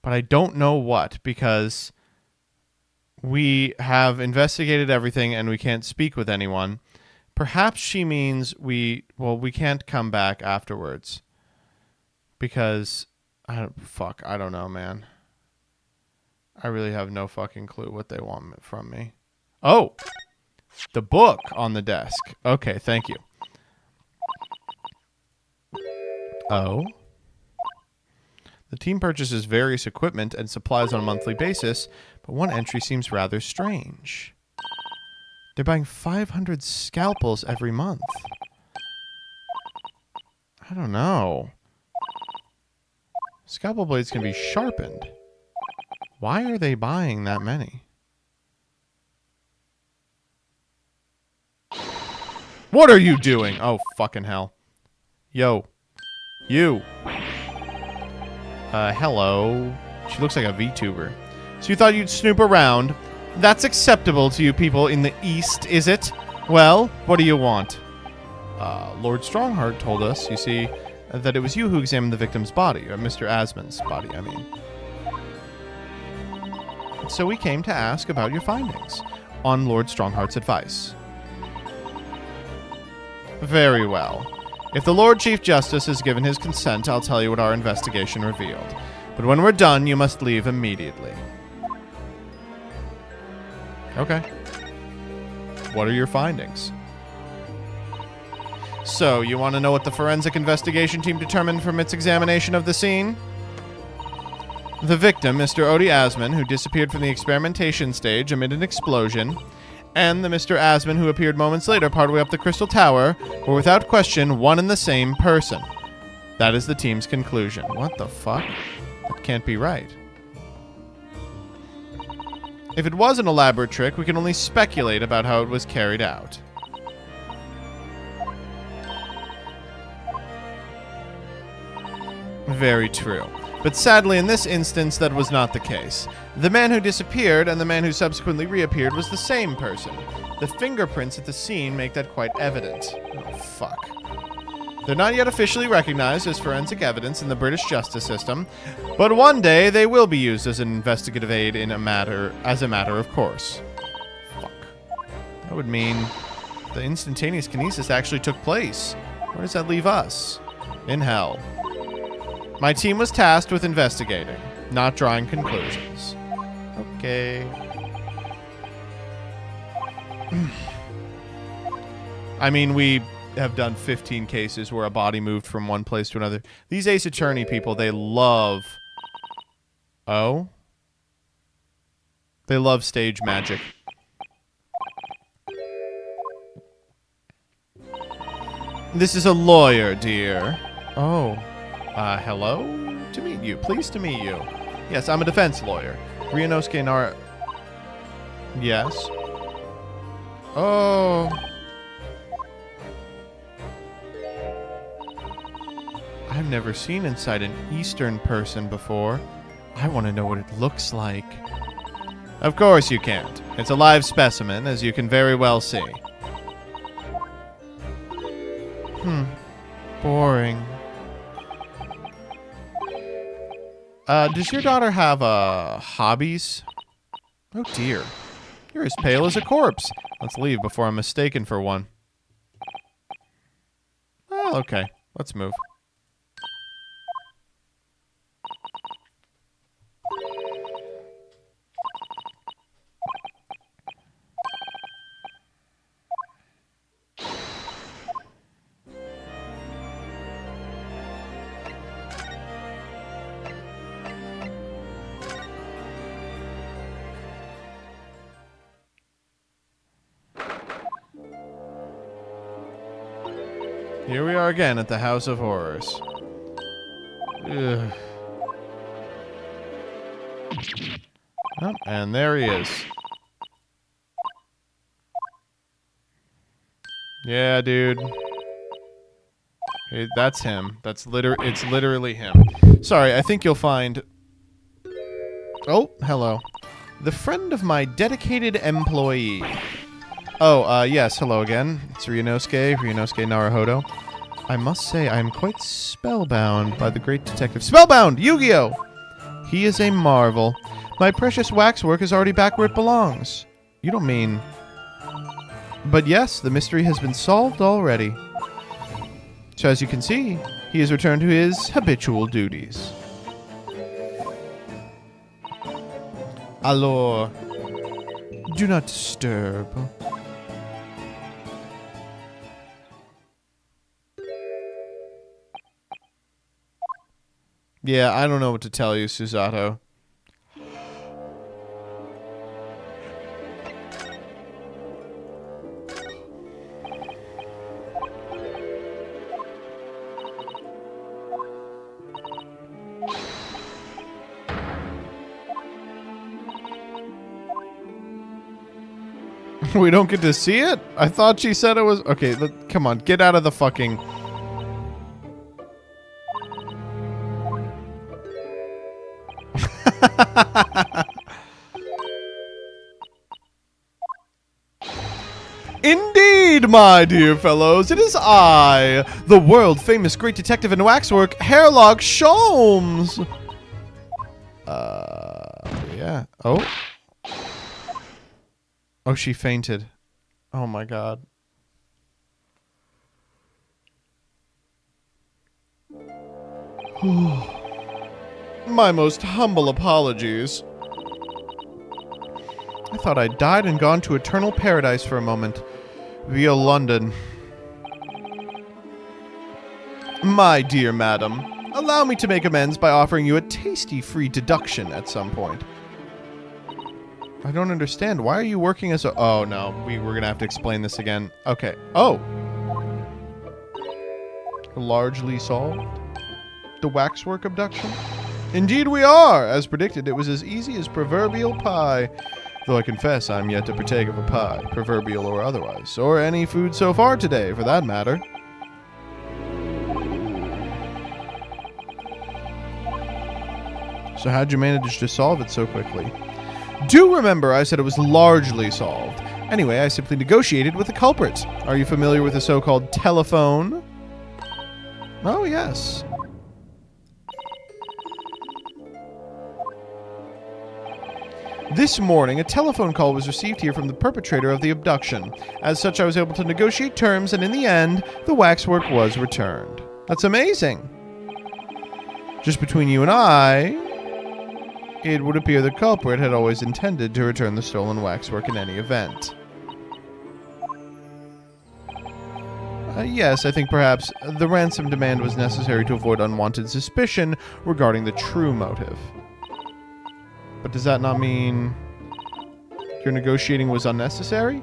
but I don't know what, because we have investigated everything and we can't speak with anyone. Perhaps she means we can't come back afterwards. Because, I don't know, man. I really have no fucking clue what they want from me. Oh! The book on the desk. Okay, thank you. Oh. The team purchases various equipment and supplies on a monthly basis, but one entry seems rather strange. They're buying 500 scalpels every month. I don't know. Scalpel blades can be sharpened. Why are they buying that many? What are you doing? Oh, fucking hell. Yo. You. Hello. She looks like a VTuber. So you thought you'd snoop around? That's acceptable to you people in the East, is it? Well, what do you want? Lord Strongheart told us, you see, that it was you who examined the victim's body, or Mr. Asmon's body, I mean. So we came to ask about your findings, on Lord Strongheart's advice. Very well. If the Lord Chief Justice has given his consent, I'll tell you what our investigation revealed. But when we're done, you must leave immediately. Okay. What are your findings? So, you want to know what the forensic investigation team determined from its examination of the scene? The victim, Mr. Odie Asmon, who disappeared from the experimentation stage amid an explosion, and the Mr. Asmon who appeared moments later partway up the Crystal Tower were without question one and the same person. That is the team's conclusion. What the fuck? That can't be right. If it was an elaborate trick, we can only speculate about how it was carried out. Very true. But sadly, in this instance, that was not the case. The man who disappeared and the man who subsequently reappeared was the same person. The fingerprints at the scene make that quite evident. Oh, fuck. They're not yet officially recognized as forensic evidence in the British justice system, but one day they will be used as an investigative aid as a matter of course. Fuck. That would mean the instantaneous kinesis actually took place. Where does that leave us? In hell. My team was tasked with investigating, not drawing conclusions. Okay. I mean, we have done 15 cases where a body moved from one place to another. These Ace Attorney people, they love... Oh? They love stage magic. This is a lawyer, dear. Oh. Hello? To meet you. Pleased to meet you. Yes, I'm a defense lawyer. Ryunosuke Nara... Yes? Oh... I've never seen inside an Eastern person before. I want to know what it looks like. Of course you can't. It's a live specimen, as you can very well see. Boring. Does your daughter have, hobbies? Oh dear. You're as pale as a corpse. Let's leave before I'm mistaken for one. Well, okay. Let's move. Here we are again at the House of Horrors. Ugh. Oh, and there he is. Yeah, dude. That's him. It's literally him. Sorry, I think you'll find... Oh, hello. The friend of my dedicated employee. Oh, yes, hello again. It's Ryunosuke Naruhodo. I must say, I am quite spellbound by the great detective. Spellbound! Yu-Gi-Oh! He is a marvel. My precious waxwork is already back where it belongs. You don't mean... But yes, the mystery has been solved already. So as you can see, he has returned to his habitual duties. Alors, do not disturb. Yeah, I don't know what to tell you, Susato. We don't get to see it? I thought she said it was... Okay, come on, get out of the fucking... Indeed, my dear fellows, it is I, the world-famous great detective in waxwork, Hairlock Sholmes. Yeah. Oh. Oh, she fainted. Oh my god. My most humble apologies. I thought I'd died and gone to eternal paradise for a moment. Via London. My dear madam, allow me to make amends by offering you a tasty free deduction at some point. I don't understand. Why are you working as a... Oh, no. We're going to have to explain this again. Okay. Oh. Largely solved? The waxwork abduction? Indeed we are! As predicted, it was as easy as proverbial pie. Though I confess I'm yet to partake of a pie, proverbial or otherwise, or any food so far today, for that matter. So how'd you manage to solve it so quickly? Do remember I said it was largely solved. Anyway, I simply negotiated with the culprit. Are you familiar with the so-called telephone? Oh, yes. This morning, a telephone call was received here from the perpetrator of the abduction. As such, I was able to negotiate terms, and in the end, the waxwork was returned. That's amazing. Just between you and I, it would appear the culprit had always intended to return the stolen waxwork in any event. Yes, I think perhaps the ransom demand was necessary to avoid unwanted suspicion regarding the true motive. But does that not mean your negotiating was unnecessary?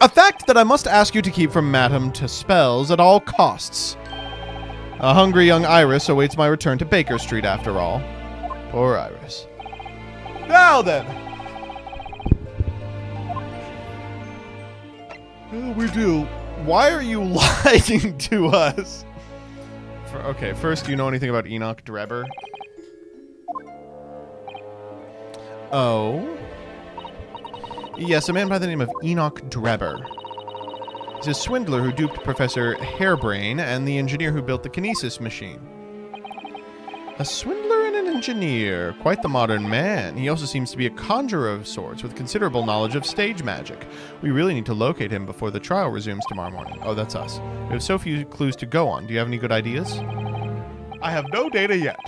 A fact that I must ask you to keep from Madame Tuspell's at all costs. A hungry young Iris awaits my return to Baker Street, after all. Poor Iris. Now then! We do. Why are you lying to us? Okay, first, do you know anything about Enoch Drebber? Oh. Yes, a man by the name of Enoch Drebber. He's a swindler who duped Professor Hairbrain and the engineer who built the kinesis machine. A swindler and an engineer. Quite the modern man. He also seems to be a conjurer of sorts with considerable knowledge of stage magic. We really need to locate him before the trial resumes tomorrow morning. Oh, that's us. We have so few clues to go on. Do you have any good ideas? I have no data yet.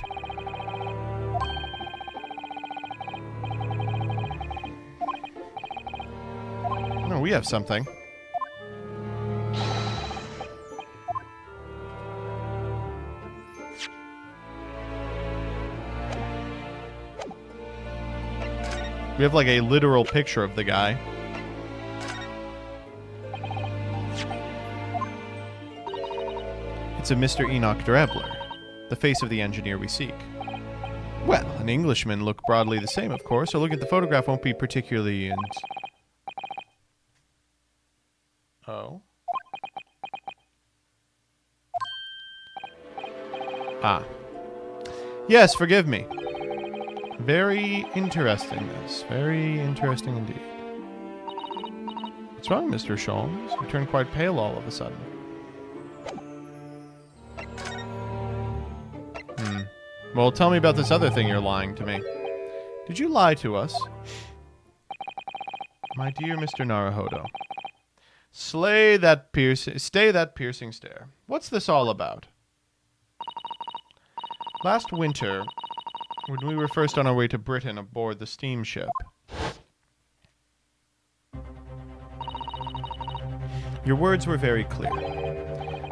Oh, we have something. We have like a literal picture of the guy. It's a Mr. Enoch Drebler, the face of the engineer we seek. Well, an Englishman look broadly the same, of course, so looking at the photograph won't be particularly... Oh? Ah. Yes, forgive me. Very interesting, this. Very interesting indeed. What's wrong, Mr. Sholmes? You turned quite pale all of a sudden. Well, tell me about this other thing you're lying to me. Did you lie to us? My dear Mr. Naruhodo. Stay that piercing stare. What's this all about? Last winter, when we were first on our way to Britain aboard the steamship, your words were very clear.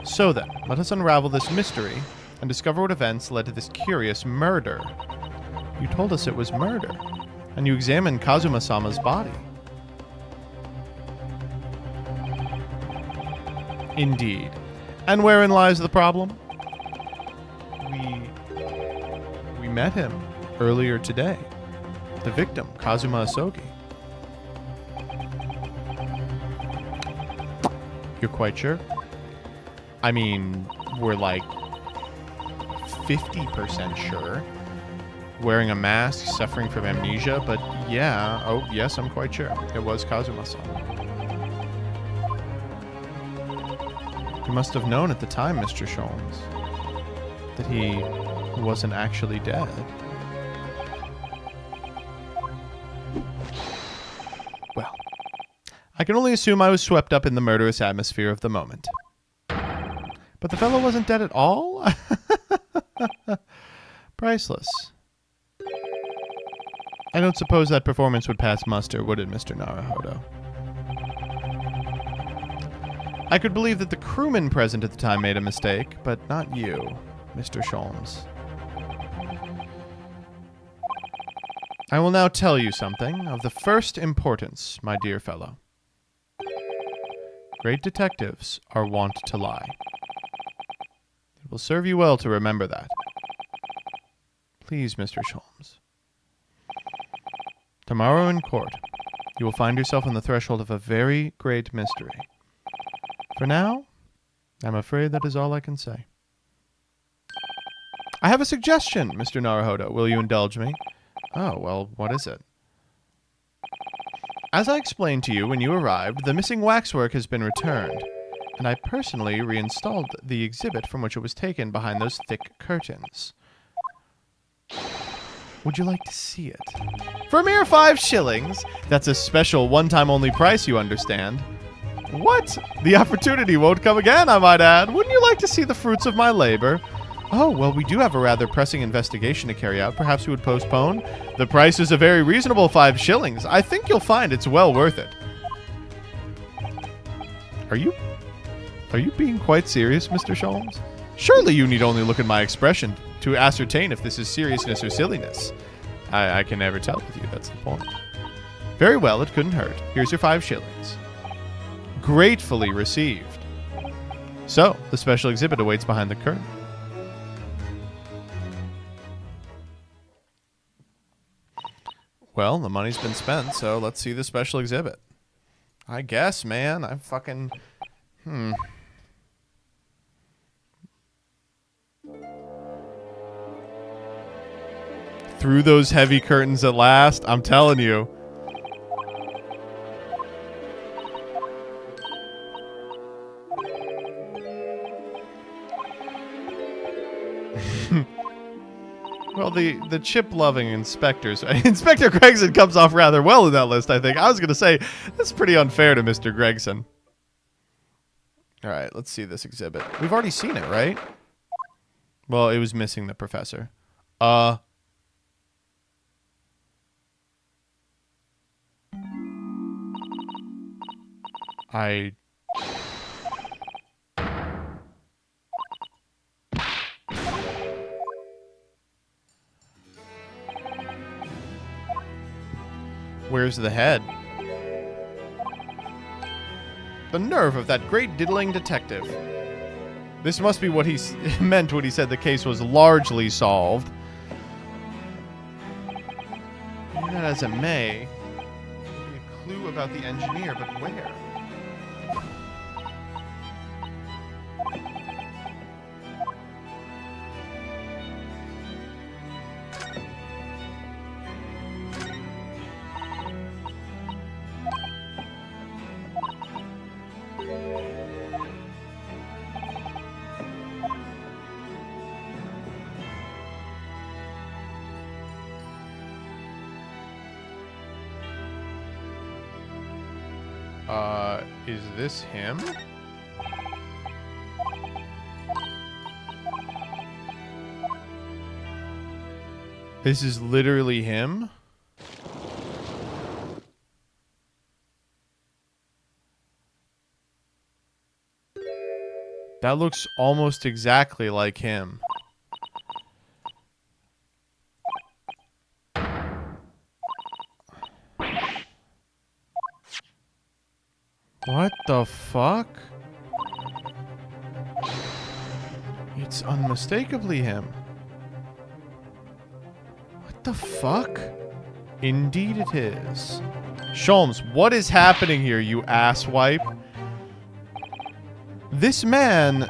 So then, let us unravel this mystery and discover what events led to this curious murder. You told us it was murder, and you examined Kazuma-sama's body. Indeed. And wherein lies the problem? We met him earlier today. The victim, Kazuma Asogi. You're quite sure? I mean, we're like 50% sure. Wearing a mask, suffering from amnesia, but yeah. Oh, yes, I'm quite sure. It was Kazuma-sama. You must have known at the time, Mr. Sholmes, that he wasn't actually dead. Well, I can only assume I was swept up in the murderous atmosphere of the moment. But the fellow wasn't dead at all? Priceless. I don't suppose that performance would pass muster, would it, Mr. Naruhodo? I could believe that the crewman present at the time made a mistake, but not you, Mr. Sholmes. I will now tell you something of the first importance, my dear fellow. Great detectives are wont to lie. It will serve you well to remember that. Please, Mr. Sholmes, Tomorrow in court, you will find yourself on the threshold of a very great mystery. For now, I'm afraid that is all I can say. I have a suggestion, Mr. Naruhodo. Will you indulge me? Oh, well, what is it? As I explained to you when you arrived, the missing waxwork has been returned, and I personally reinstalled the exhibit from which it was taken behind those thick curtains. Would you like to see it? For a mere 5 shillings. That's a special one-time only price, you understand. What? The opportunity won't come again, I might add. Wouldn't you like to see the fruits of my labor? Oh, well, we do have a rather pressing investigation to carry out. Perhaps we would postpone? The price is a very reasonable 5 shillings. I think you'll find it's well worth it. Are you being quite serious, Mr. Sholmes? Surely you need only look at my expression to ascertain if this is seriousness or silliness. I can never tell with you, that's the point. Very well, it couldn't hurt. Here's your 5 shillings. Gratefully received. So, the special exhibit awaits behind the curtain. Well, the money's been spent, so let's see the special exhibit. I guess, man. I fucking... Through those heavy curtains at last, I'm telling you. Well, the chip-loving inspectors... Inspector Gregson comes off rather well in that list, I think. I was going to say, that's pretty unfair to Mr. Gregson. All right, let's see this exhibit. We've already seen it, right? Well, it was missing the professor. Where's the head? The nerve of that great diddling detective. This must be what he meant when he said the case was largely solved. Be that as it may, there'll be a clue about the engineer, but where? Is this him? This is literally him? That looks almost exactly like him. What the fuck? It's unmistakably him. What the fuck? Indeed it is. Sholmes, what is happening here, you asswipe? This man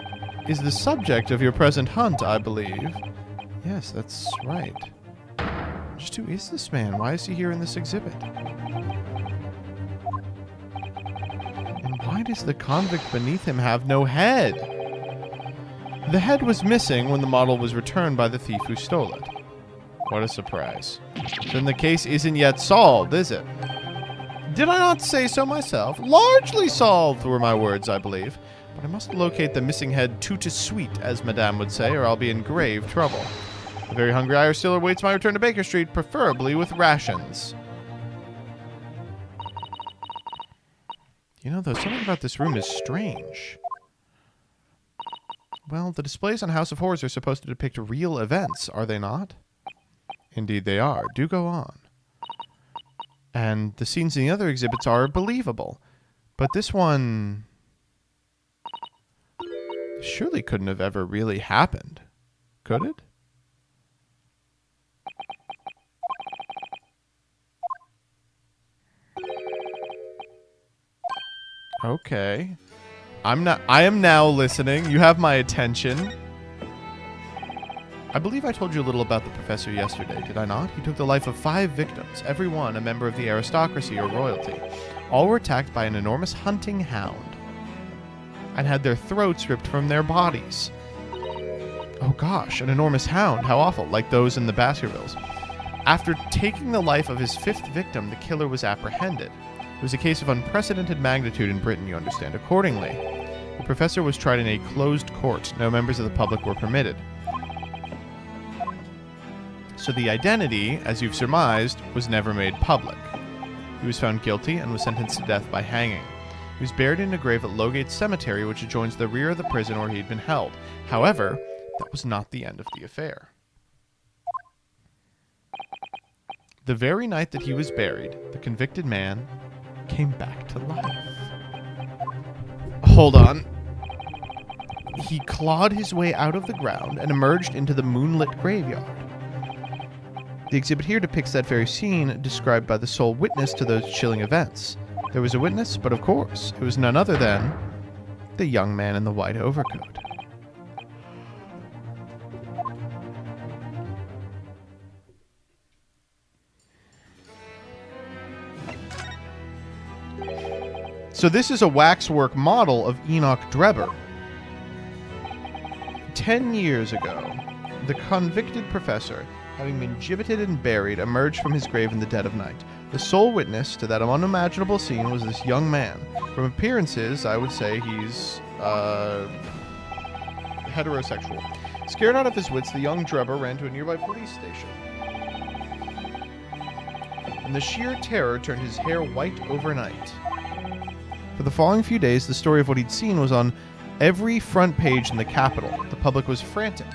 is the subject of your present hunt, I believe. Yes, that's right. Just who is this man? Why is he here in this exhibit? Why does the convict beneath him have no head? The head was missing when the model was returned by the thief who stole it. What a surprise. Then the case isn't yet solved, is it? Did I not say so myself? Largely solved were my words, I believe. But I must locate the missing head tout de suite, as Madame would say, or I'll be in grave trouble. The very hungry Irish still awaits my return to Baker Street, preferably with rations. You know, though, something about this room is strange. Well, the displays on House of Horrors are supposed to depict real events, are they not? Indeed they are. Do go on. And the scenes in the other exhibits are believable. But this one... surely couldn't have ever really happened. Could it? Okay. I am now listening. You have my attention. I believe I told you a little about the professor yesterday, did I not? He took the life of 5 victims, every one a member of the aristocracy or royalty. All were attacked by an enormous hunting hound and had their throats ripped from their bodies. Oh gosh, an enormous hound. How awful, like those in the Baskervilles. After taking the life of his 5th victim, the killer was apprehended. It was a case of unprecedented magnitude in Britain, you understand. Accordingly, the professor was tried in a closed court. No members of the public were permitted. So the identity, as you've surmised, was never made public. He was found guilty and was sentenced to death by hanging. He was buried in a grave at Lowgate Cemetery, which adjoins the rear of the prison where he had been held. However, that was not the end of the affair. The very night that he was buried, the convicted man came back to life. Hold on. He clawed his way out of the ground and emerged into the moonlit graveyard. The exhibit here depicts that very scene described by the sole witness to those chilling events. There was a witness, but of course, it was none other than the young man in the white overcoat. So this is a waxwork model of Enoch Drebber. 10 years ago, the convicted professor, having been gibbeted and buried, emerged from his grave in the dead of night. The sole witness to that unimaginable scene was this young man. From appearances, I would say he's heterosexual. Scared out of his wits, the young Drebber ran to a nearby police station. And the sheer terror turned his hair white overnight. For the following few days, the story of what he'd seen was on every front page in the capital. The public was frantic.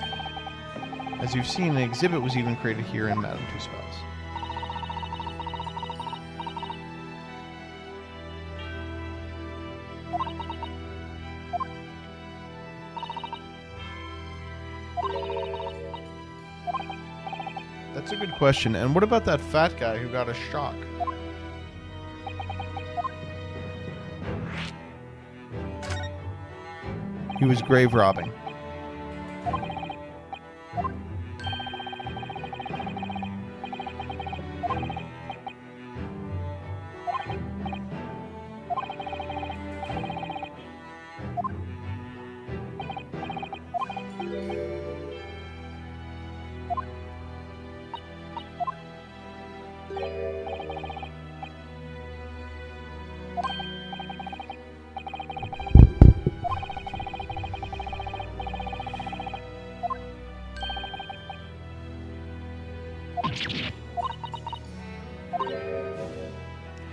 As you've seen, an exhibit was even created here in Madame Tuspell's. That's a good question. And what about that fat guy who got a shock? He was grave robbing.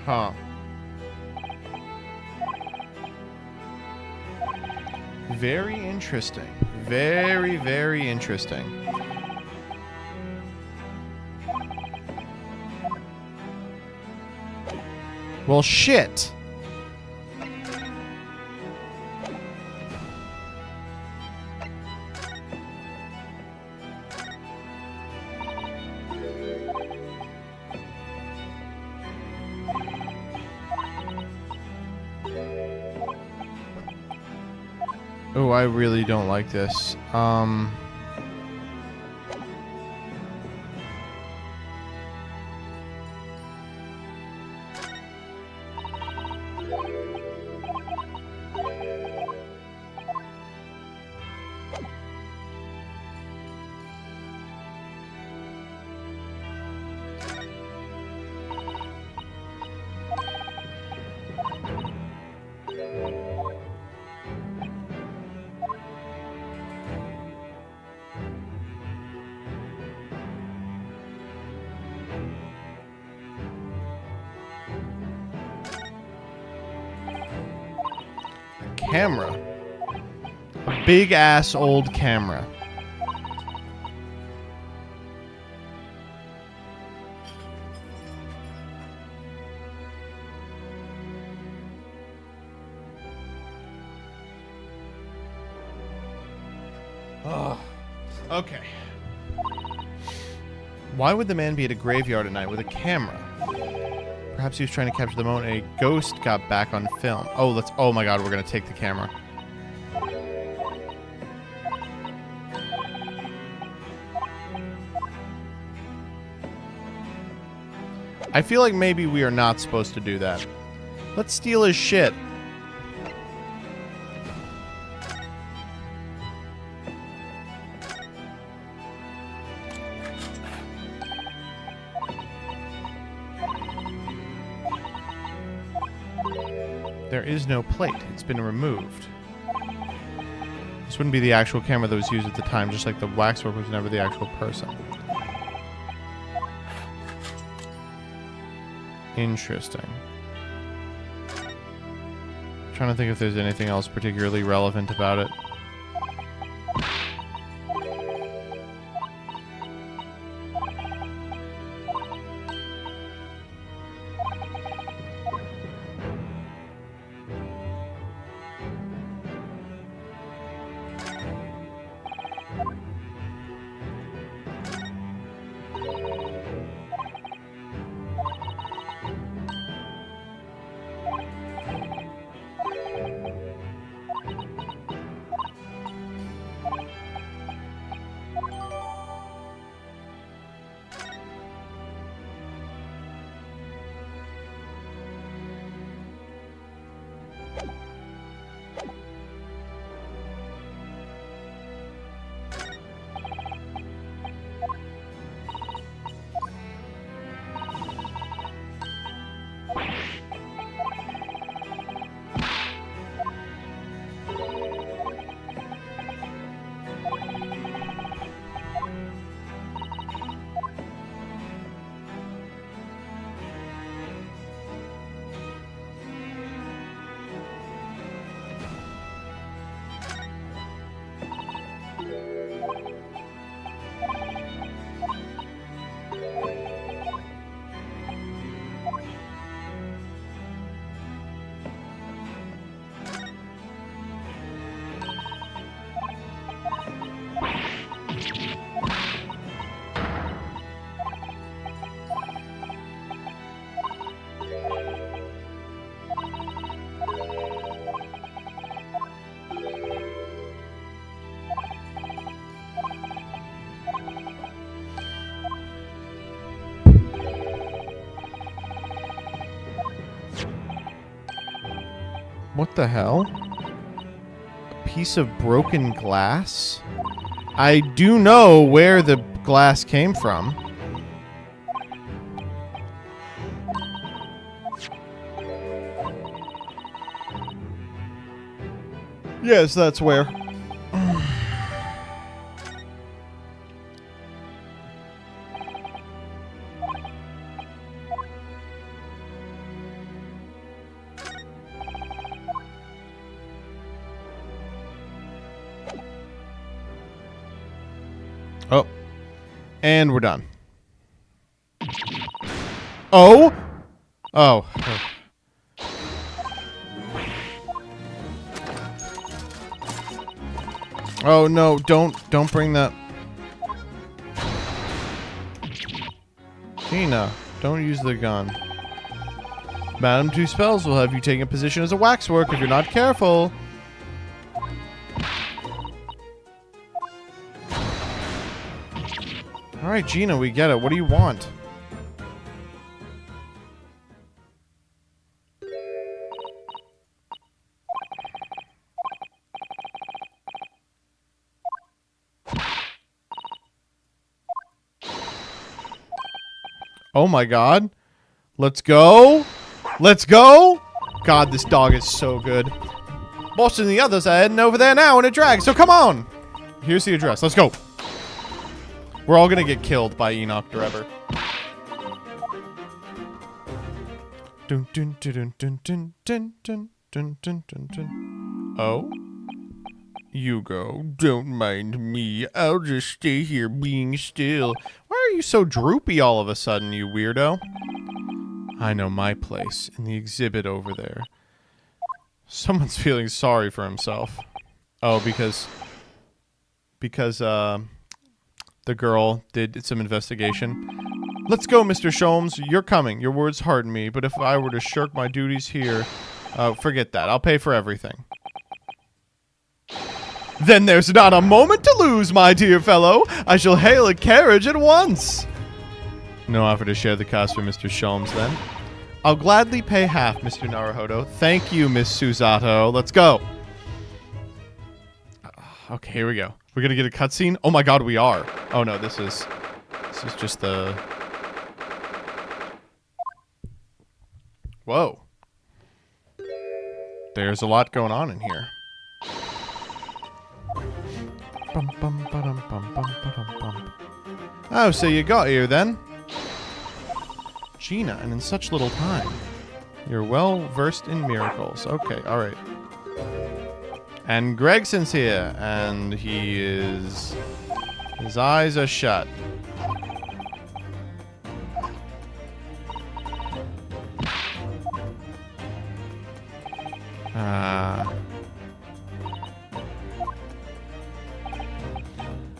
Huh. Very interesting. Very, very interesting. Well, shit. Oh, I really don't like this. Camera. A big ass old camera. Oh. Okay. Why would the man be at a graveyard at night with a camera? Perhaps he was trying to capture the moment a ghost got back on film. Oh my god, we're gonna take the camera. I feel like maybe we are not supposed to do that. Let's steal his shit. There is no plate. It's been removed. This wouldn't be the actual camera that was used at the time, just like the waxwork was never the actual person. Interesting. Trying to think if there's anything else particularly relevant about it. What the hell? A piece of broken glass? I do know where the glass came from. Yes, that's where. Oh. And we're done. Oh? Oh. Oh no, don't bring that. Tina, don't use the gun. Madam Tuspell will have you taking a position as a waxwork if you're not careful. Alright, Gina, we get it. What do you want? Oh my god. Let's go. Let's go. God, this dog is so good. Boss and the others are heading over there now in a drag, so come on. Here's the address. Let's go. We're all gonna get killed by Enoch Drebber. Dun dun dun dun dun dun dun dun dun dun dun. Oh? You go. Don't mind me. I'll just stay here being still. Why are you so droopy all of a sudden, you weirdo? I know my place in the exhibit over there. Someone's feeling sorry for himself. Oh, because the girl did some investigation. Let's go, Mr. Sholmes. You're coming. Your words harden me, but if I were to shirk my duties here... forget that. I'll pay for everything. Then there's not a moment to lose, my dear fellow. I shall hail a carriage at once. No offer to share the cost for Mr. Sholmes, then. I'll gladly pay half, Mr. Naruhodo. Thank you, Miss Susato. Let's go. Okay, here we go. We're gonna get a cutscene? Oh my god, we are. Oh no, this is just the... Whoa. There's a lot going on in here. Oh, so you got here then? Gina, and in such little time. You're well versed in miracles. Okay, alright. And Gregson's here, and he is... His eyes are shut.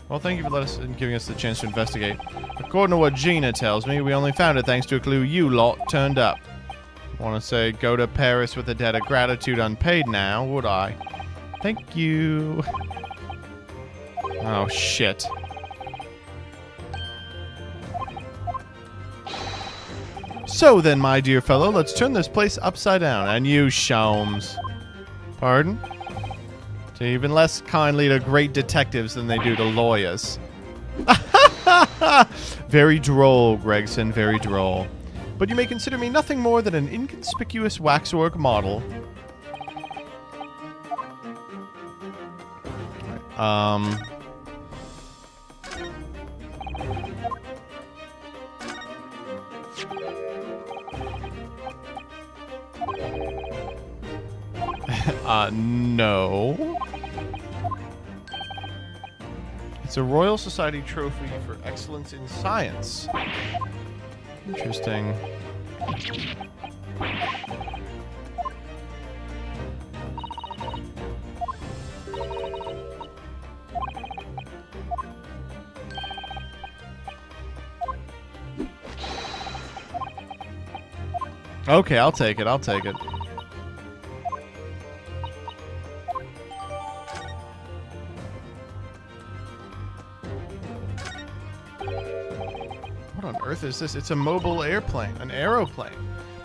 Well, thank you for giving us the chance to investigate. According to what Gina tells me, we only found it thanks to a clue you lot turned up. Want to say go to Paris with a debt of gratitude unpaid now, would I? Thank you. Oh, shit. So then, my dear fellow, let's turn this place upside down. And you, Sholmes. Pardon? To even less kindly to great detectives than they do to lawyers. Very droll, Gregson, very droll. But you may consider me nothing more than an inconspicuous waxwork model. Right, no. It's a Royal Society trophy for excellence in science. Interesting. Okay, I'll take it. I'll take it. What on earth is this? It's a mobile airplane, an aeroplane.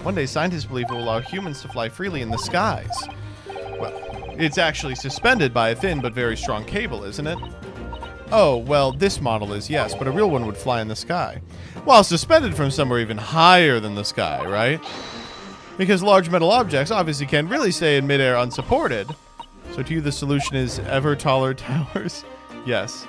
One day, scientists believe it will allow humans to fly freely in the skies. Well, it's actually suspended by a thin but very strong cable, isn't it? Oh, well, this model is, yes, but a real one would fly in the sky. While suspended from somewhere even higher than the sky, right? Because large metal objects obviously can't really stay in midair unsupported. So to you, the solution is ever taller towers? Yes.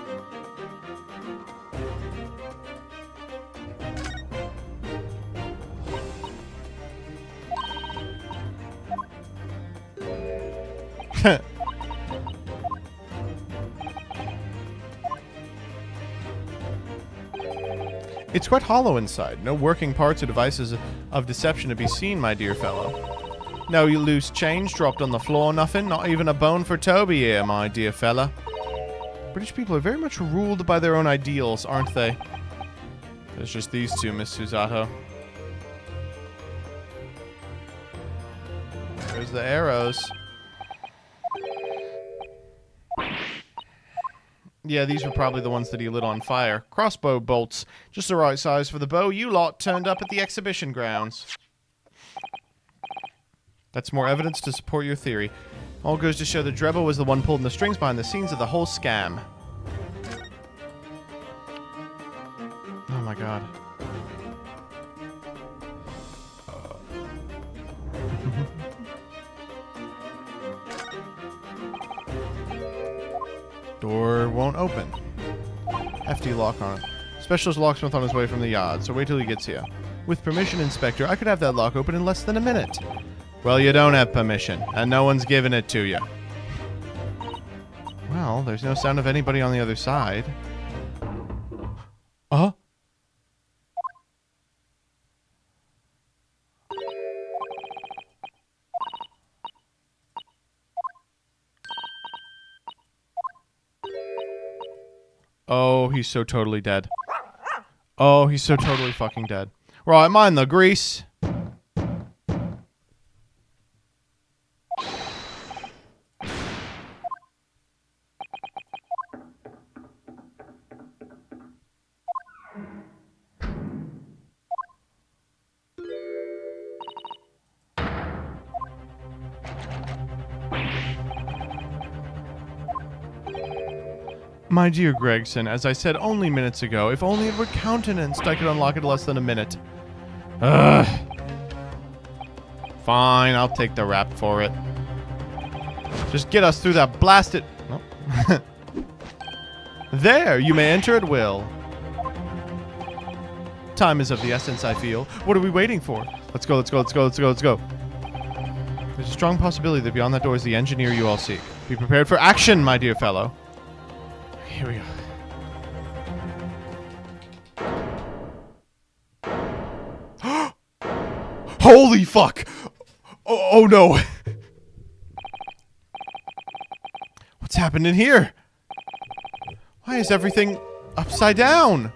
It's quite hollow inside. No working parts or devices of deception to be seen, my dear fellow. No loose change dropped on the floor, nothing. Not even a bone for Toby here, my dear fella. British people are very much ruled by their own ideals, aren't they? There's just these two, Miss Susato. There's the arrows. Yeah, these were probably the ones that he lit on fire. Crossbow bolts. Just the right size for the bow you lot turned up at the exhibition grounds. That's more evidence to support your theory. All goes to show that Drebo was the one pulling the strings behind the scenes of the whole scam. Oh my god. Door won't open. Hefty lock on it. Specialist locksmith on his way from the yard, so wait till he gets here. With permission, Inspector, I could have that lock open in less than a minute. Well, you don't have permission, and no one's giving it to you. Well, there's no sound of anybody on the other side. Oh, he's so totally dead. Oh, he's so totally fucking dead. Right, mind the grease. My dear Gregson, as I said only minutes ago, if only it were countenanced, I could unlock it in less than a minute. Ugh. Fine, I'll take the rap for it. Just get us through that blasted... Oh. There, you may enter at will. Time is of the essence, I feel. What are we waiting for? Let's go, let's go, let's go, let's go, let's go. There's a strong possibility that beyond that door is the engineer you all seek. Be prepared for action, my dear fellow. Here we go. Holy fuck! Oh no! What's happening here? Why is everything upside down?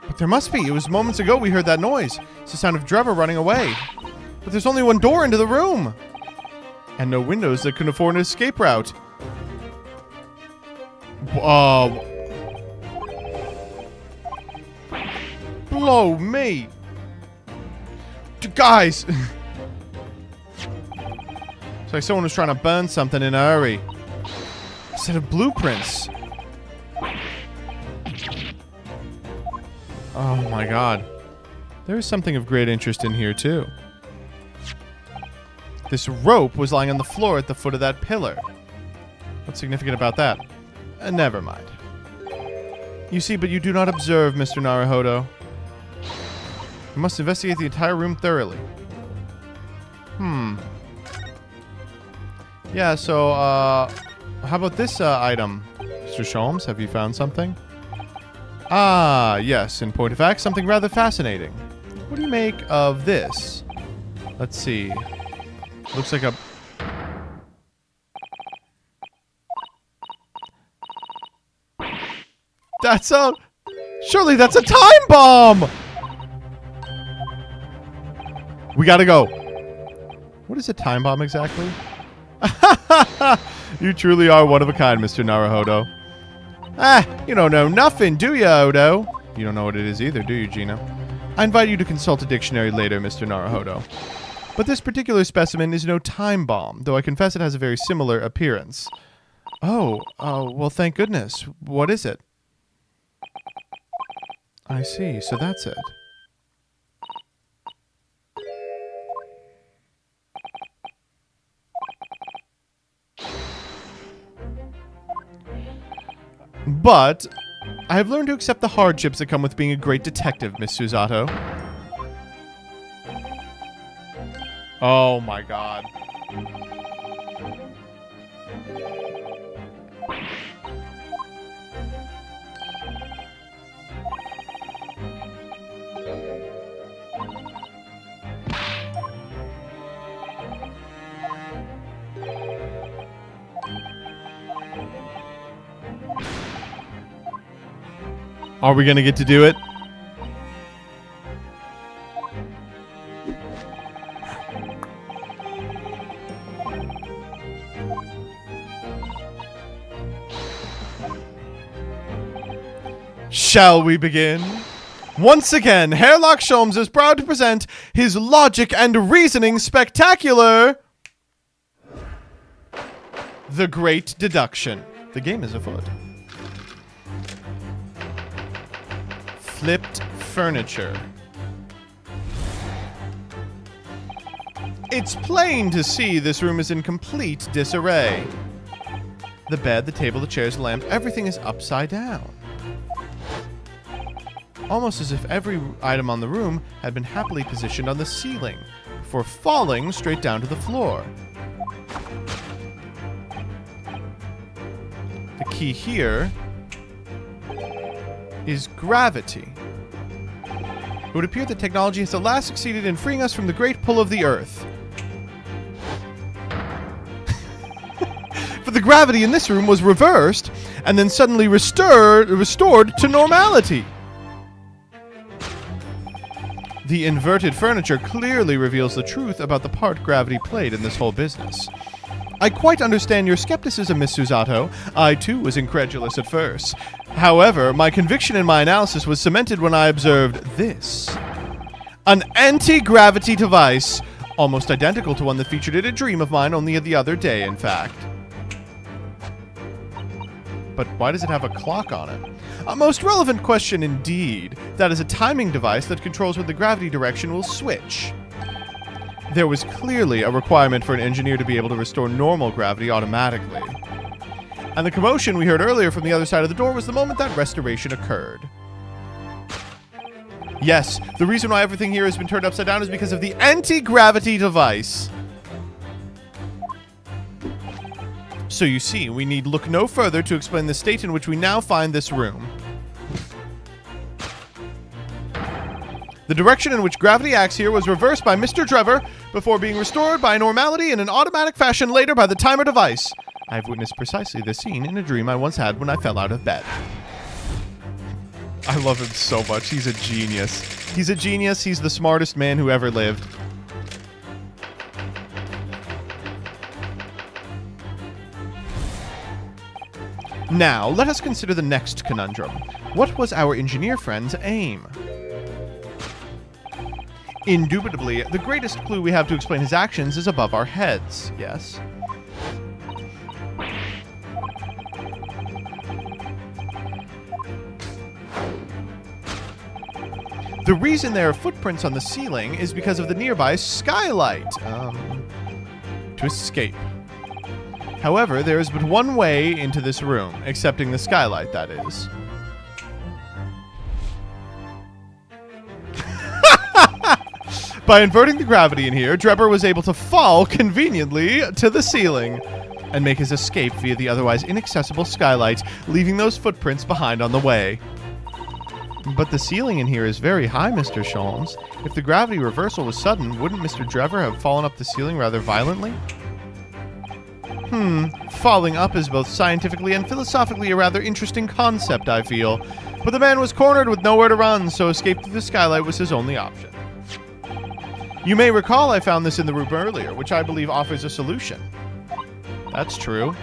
But there must be. It was moments ago we heard that noise. It's the sound of Trevor running away. But there's only one door into the room. And no windows that can afford an escape route. Blow me. Guys. It's like someone was trying to burn something in a hurry. A set of blueprints. Oh my god. There is something of great interest in here too. This rope was lying on the floor at the foot of that pillar. What's significant about that? Never mind. You see, but you do not observe, Mr. Naruhodo. You must investigate the entire room thoroughly. Yeah, so, how about this item? Mr. Sholmes, have you found something? Ah, yes, in point of fact, something rather fascinating. What do you make of this? Let's see. Looks like a... That's a... Surely that's a time bomb! We gotta go. What is a time bomb exactly? You truly are one of a kind, Mr. Naruhodo. Ah, you don't know nothing, do you, Odo? You don't know what it is either, do you, Gina? I invite you to consult a dictionary later, Mr. Naruhodo. But this particular specimen is no time bomb, though I confess it has a very similar appearance. Oh, well, thank goodness. What is it? I see, so that's it. But I have learned to accept the hardships that come with being a great detective, Miss Susato. Oh my god. Are we gonna get to do it? Shall we begin? Once again, Hairlock Sholmes is proud to present his logic and reasoning spectacular... The Great Deduction. The game is afoot. Flipped furniture. It's plain to see this room is in complete disarray. The bed, the table, the chairs, the lamp, everything is upside down. Almost as if every item on the room had been happily positioned on the ceiling before falling straight down to the floor. The key here is gravity. It would appear that technology has at last succeeded in freeing us from the great pull of the Earth. For but the gravity in this room was reversed and then suddenly restored to normality. The inverted furniture clearly reveals the truth about the part gravity played in this whole business. I quite understand your skepticism, Miss Susato. I, too, was incredulous at first. However, my conviction in my analysis was cemented when I observed this. An anti-gravity device, almost identical to one that featured in a dream of mine only the other day, in fact. But why does it have a clock on it? A most relevant question indeed. That is a timing device that controls when the gravity direction will switch. There was clearly a requirement for an engineer to be able to restore normal gravity automatically. And the commotion we heard earlier from the other side of the door was the moment that restoration occurred. Yes, the reason why everything here has been turned upside down is because of the anti-gravity device. So you see, we need look no further to explain the state in which we now find this room. The direction in which gravity acts here was reversed by Mr. Trevor before being restored by normality in an automatic fashion later by the timer device. I've witnessed precisely this scene in a dream I once had when I fell out of bed. I love him so much. He's a genius. He's a genius. He's the smartest man who ever lived. Now, let us consider the next conundrum. What was our engineer friend's aim? Indubitably, the greatest clue we have to explain his actions is above our heads, yes? The reason there are footprints on the ceiling is because of the nearby skylight. To escape. However, there is but one way into this room, excepting the skylight, that is. By inverting the gravity in here, Drebber was able to fall conveniently to the ceiling and make his escape via the otherwise inaccessible skylight, leaving those footprints behind on the way. But the ceiling in here is very high, Mr. Sholmes. If the gravity reversal was sudden, wouldn't Mr. Drebber have fallen up the ceiling rather violently? Falling up is both scientifically and philosophically a rather interesting concept, I feel. But the man was cornered with nowhere to run, so escape through the skylight was his only option. You may recall I found this in the room earlier, which I believe offers a solution. That's true.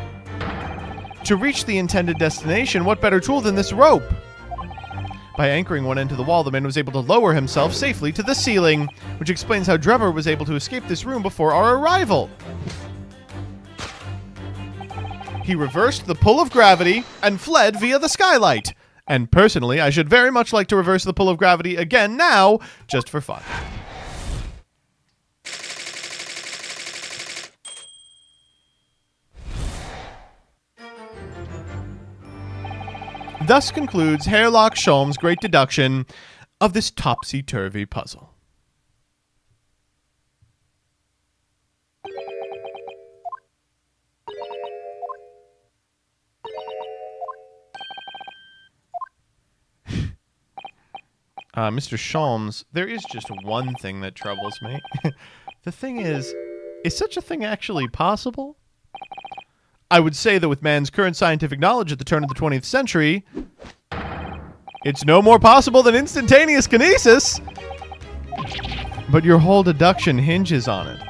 To reach the intended destination, what better tool than this rope? By anchoring one end to the wall, the man was able to lower himself safely to the ceiling, which explains how Drebber was able to escape this room before our arrival. He reversed the pull of gravity and fled via the skylight. And personally, I should very much like to reverse the pull of gravity again now, just for fun. Thus concludes Hairlock Sholmes' great deduction of this topsy-turvy puzzle. Mr. Sholmes, there is just one thing that troubles me. The thing is such a thing actually possible? I would say that with man's current scientific knowledge at the turn of the 20th century, it's no more possible than instantaneous kinesis. But your whole deduction hinges on it.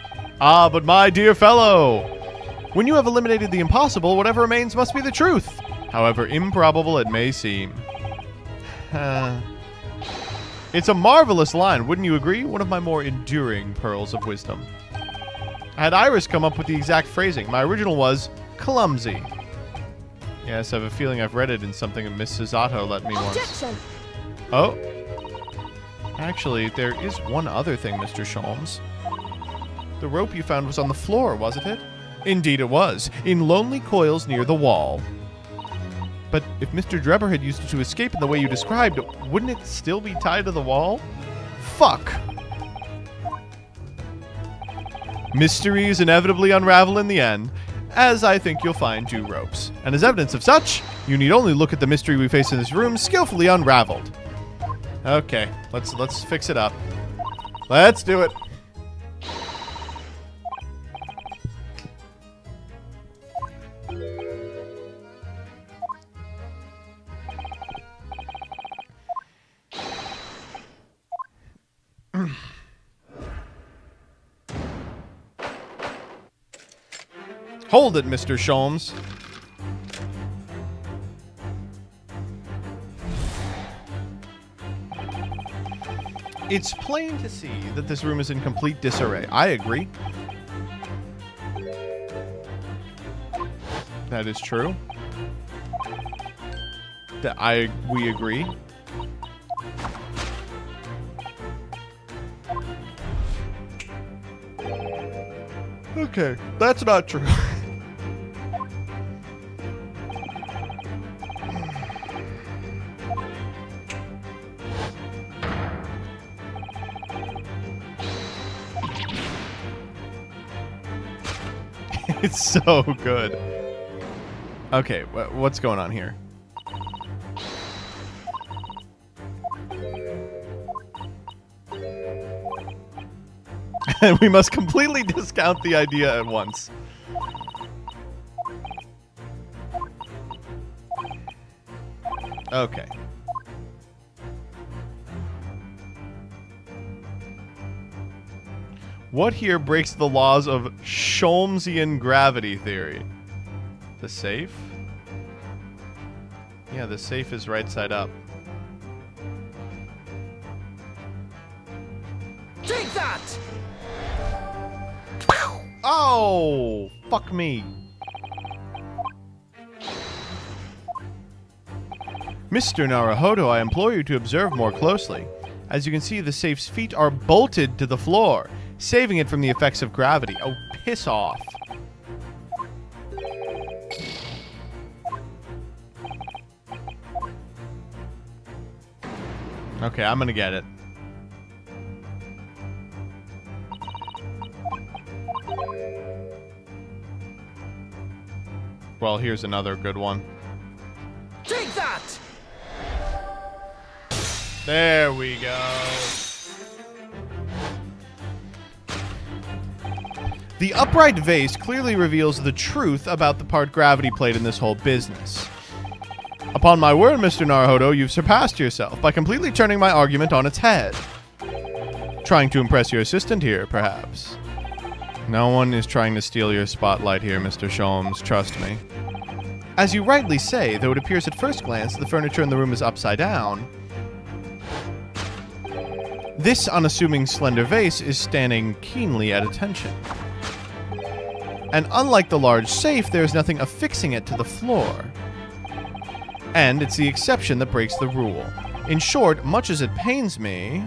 Ah, but my dear fellow, when you have eliminated the impossible, whatever remains must be the truth, however improbable it may seem. It's a marvelous line, wouldn't you agree? One of my more enduring pearls of wisdom. I had Iris come up with the exact phrasing. My original was clumsy. Yes, I have a feeling I've read it in something that Miss Susato let me once. Oh. Actually, there is one other thing, Mr. Sholmes. The rope you found was on the floor, wasn't it? Indeed it was, in lonely coils near the wall. But if Mr. Drebber had used it to escape in the way you described, wouldn't it still be tied to the wall? Fuck! Mysteries inevitably unravel in the end, as I think you'll find two ropes. And as evidence of such, you need only look at the mystery we face in this room skillfully unraveled. Okay, let's fix it up. Let's do it. Hold it, Mr. Sholmes. It's plain to see that this room is in complete disarray. I agree. That is true. We agree. Okay, that's not true. It's so good. Okay, what's going on here? And we must completely discount the idea at once. Okay. What here breaks the laws of Sholmesian gravity theory? The safe? Yeah, the safe is right side up. Take that! Oh, fuck me. Mr. Naruhodo, I implore you to observe more closely. As you can see, the safe's feet are bolted to the floor, saving it from the effects of gravity. Oh, piss off. Okay, I'm gonna get it. Well, here's another good one. Take that! There we go. The upright vase clearly reveals the truth about the part gravity played in this whole business. Upon my word, Mr. Naruhodo, you've surpassed yourself by completely turning my argument on its head. Trying to impress your assistant here, perhaps. No one is trying to steal your spotlight here, Mr. Sholmes, trust me. As you rightly say, though it appears at first glance the furniture in the room is upside down, this unassuming slender vase is standing keenly at attention. And unlike the large safe, there is nothing affixing it to the floor. And it's the exception that breaks the rule. In short, much as it pains me,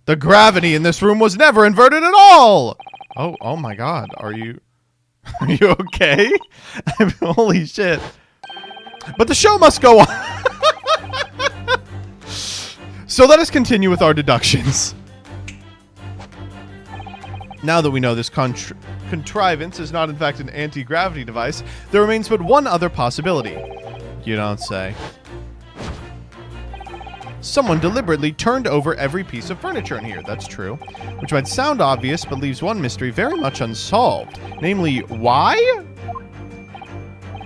the gravity in this room was never inverted at all! Oh my god, are you okay? Holy shit. But the show must go on! So let us continue with our deductions. Now that we know this contrivance is not in fact an anti-gravity device, there remains but one other possibility. You don't say. Someone deliberately turned over every piece of furniture in here, that's true. Which might sound obvious, but leaves one mystery very much unsolved. Namely, why?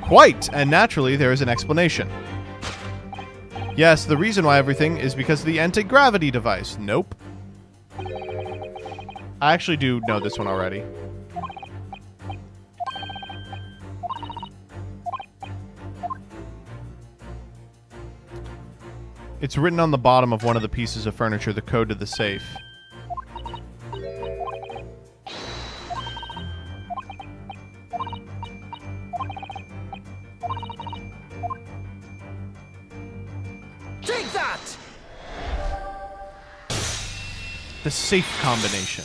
Quite, and naturally there is an explanation. Yes, the reason why everything is because of the anti-gravity device. Nope. I actually do know this one already. It's written on the bottom of one of the pieces of furniture, the code to the safe. Take that! The safe combination.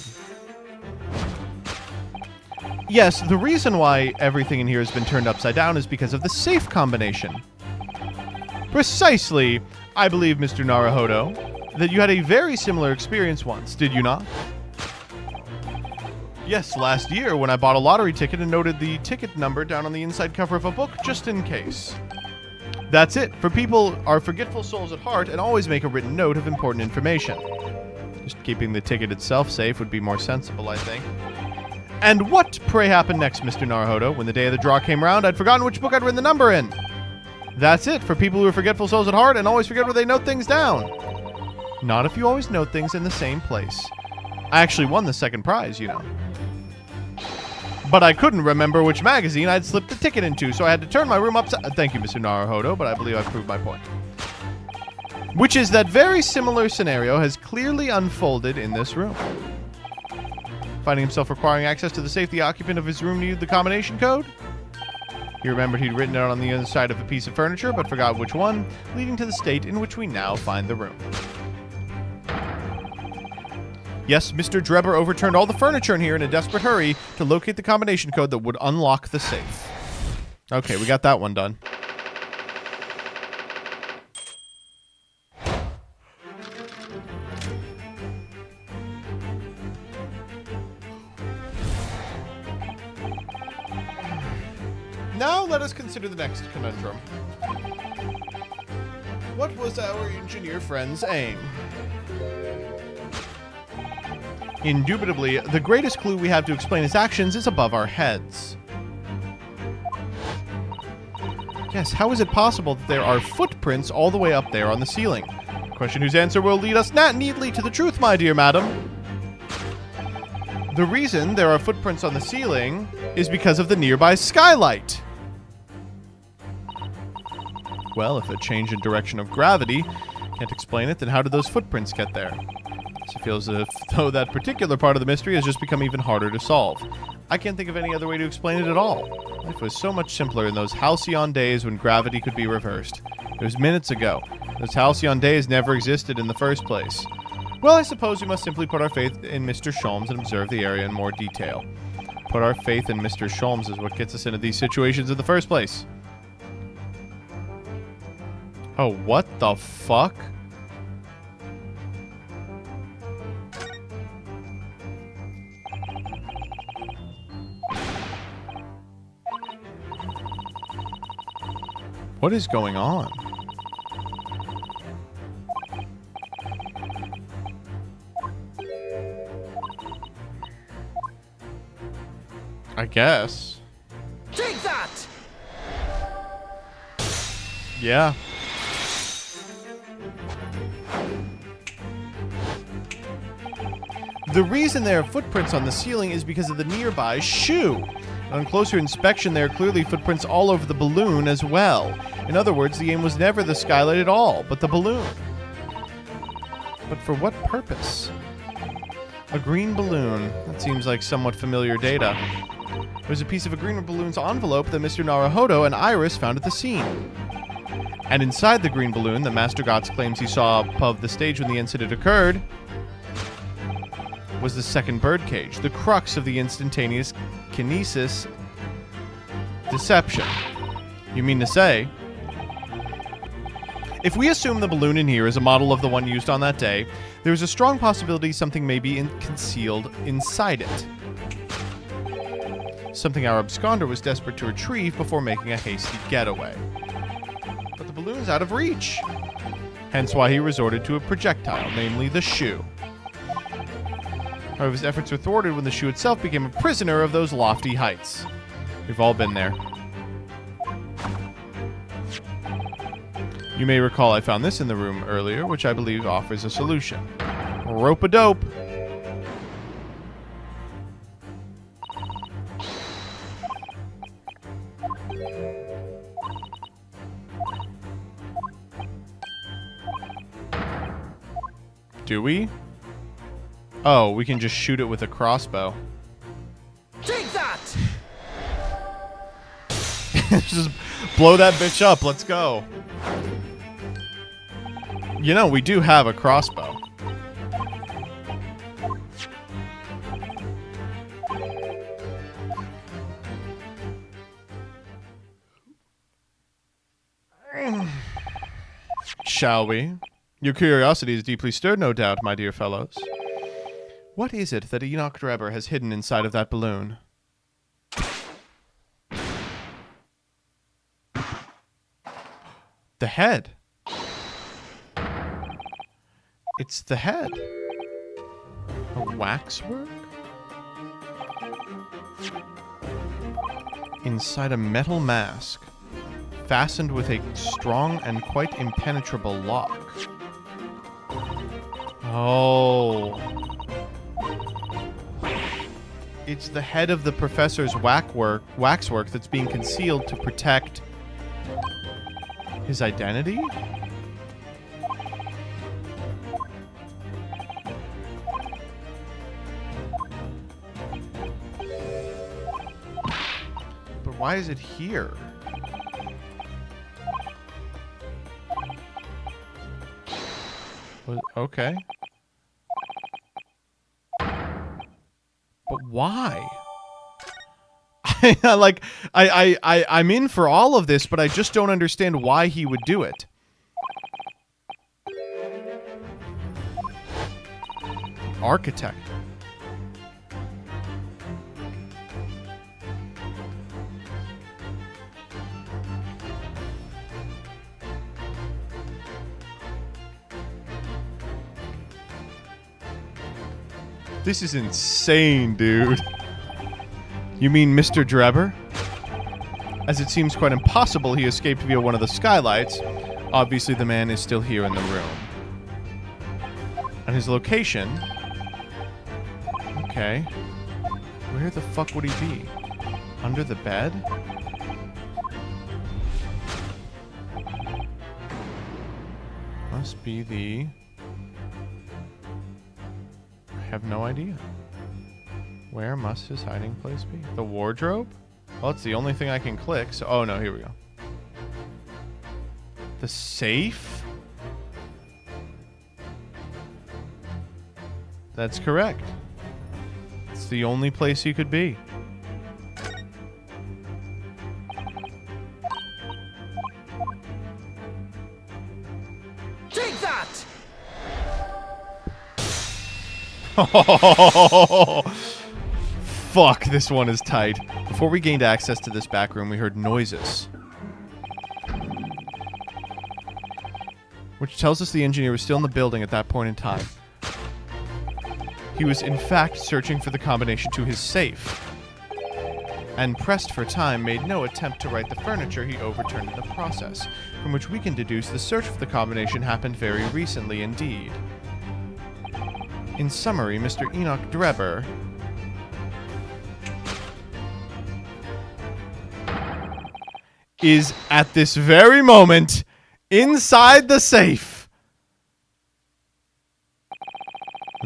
Yes, the reason why everything in here has been turned upside down is because of the safe combination. Precisely. I believe, Mr. Naruhodo, that you had a very similar experience once, did you not? Yes, last year when I bought a lottery ticket and noted the ticket number down on the inside cover of a book, just in case. That's it. For people are forgetful souls at heart and always make a written note of important information. Just keeping the ticket itself safe would be more sensible, I think. And what, pray, happened next, Mr. Naruhodo? When the day of the draw came round, I'd forgotten which book I'd written the number in. That's it, for people who are forgetful souls at heart and always forget where they note things down. Not if you always note things in the same place. I actually won the second prize, you know. but I couldn't remember which magazine I'd slipped the ticket into, so I had to turn my room upside... Thank you, Mr. Naruhodo, but I believe I've proved my point. Which is that very similar scenario has clearly unfolded in this room. Finding himself requiring access to the safe, the occupant of his room needed the combination code. He remembered he'd written it on the inside of a piece of furniture, but forgot which one, leading to the state in which we now find the room. Yes, Mr. Drebber overturned all the furniture in here in a desperate hurry to locate the combination code that would unlock the safe. Okay, we got that one done. Now let us consider the next conundrum. What was our engineer friend's aim? Indubitably, the greatest clue we have to explain his actions is above our heads. Yes, how is it possible that there are footprints all the way up there on the ceiling? A question whose answer will lead us not neatly to the truth, my dear madam. The reason there are footprints on the ceiling is because of the nearby skylight. Well, if a change in direction of gravity can't explain it, then how did those footprints get there? It feels as though that particular part of the mystery has just become even harder to solve. I can't think of any other way to explain it at all. Life was so much simpler in those halcyon days when gravity could be reversed. It was minutes ago. Those halcyon days never existed in the first place. Well, I suppose we must simply put our faith in Mr. Sholmes and observe the area in more detail. Put our faith in Mr. Sholmes is what gets us into these situations in the first place. Oh, what the fuck? What is going on? I guess. Take that! Yeah. The reason there are footprints on the ceiling is because of the nearby shoe. On closer inspection, there are clearly footprints all over the balloon as well. In other words, the aim was never the skylight at all, but the balloon. But for what purpose? A green balloon. That seems like somewhat familiar data. There's a piece of a green balloon's envelope that Mr. Naruhodo and Iris found at the scene. And inside the green balloon that Master Gotts claims he saw above the stage when the incident occurred was the second birdcage, the crux of the instantaneous kinesis deception. You mean to say, if we assume the balloon in here is a model of the one used on that day, there is a strong possibility something may be concealed inside it. Something our absconder was desperate to retrieve before making a hasty getaway. But the balloon's out of reach. Hence why he resorted to a projectile, namely the shoe. However, his efforts were thwarted when the shoe itself became a prisoner of those lofty heights. We've all been there. You may recall I found this in the room earlier, which I believe offers a solution. Rope-a-dope. Do we? Oh, we can just shoot it with a crossbow. Take that! Just blow that bitch up. Let's go. You know, we do have a crossbow. Shall we? Your curiosity is deeply stirred, no doubt, my dear fellows. What is it that Enoch Drebber has hidden inside of that balloon? The head. It's the head. A waxwork? Inside a metal mask, fastened with a strong and quite impenetrable lock. Oh. It's the head of the professor's waxwork that's being concealed to protect his identity? But why is it here? Okay. But why? I'm in for all of this, but I just don't understand why he would do it. Architect. This is insane, dude. You mean Mr. Drebber? As it seems quite impossible he escaped via one of the skylights, obviously the man is still here in the room. And his location... Okay. Where the fuck would he be? Under the bed? Must be the... I have no idea. Where must his hiding place be? The wardrobe? Well, it's the only thing I can click, so... Oh, no, here we go. The safe? That's correct. It's the only place he could be. Take that! Fuck, this one is tight. Before we gained access to this back room, we heard noises. Which tells us the engineer was still in the building at that point in time. He was in fact searching for the combination to his safe. And pressed for time, made no attempt to right the furniture he overturned in the process, from which we can deduce the search for the combination happened very recently indeed. In summary, Mr. Enoch Drebber is at this very moment inside the safe.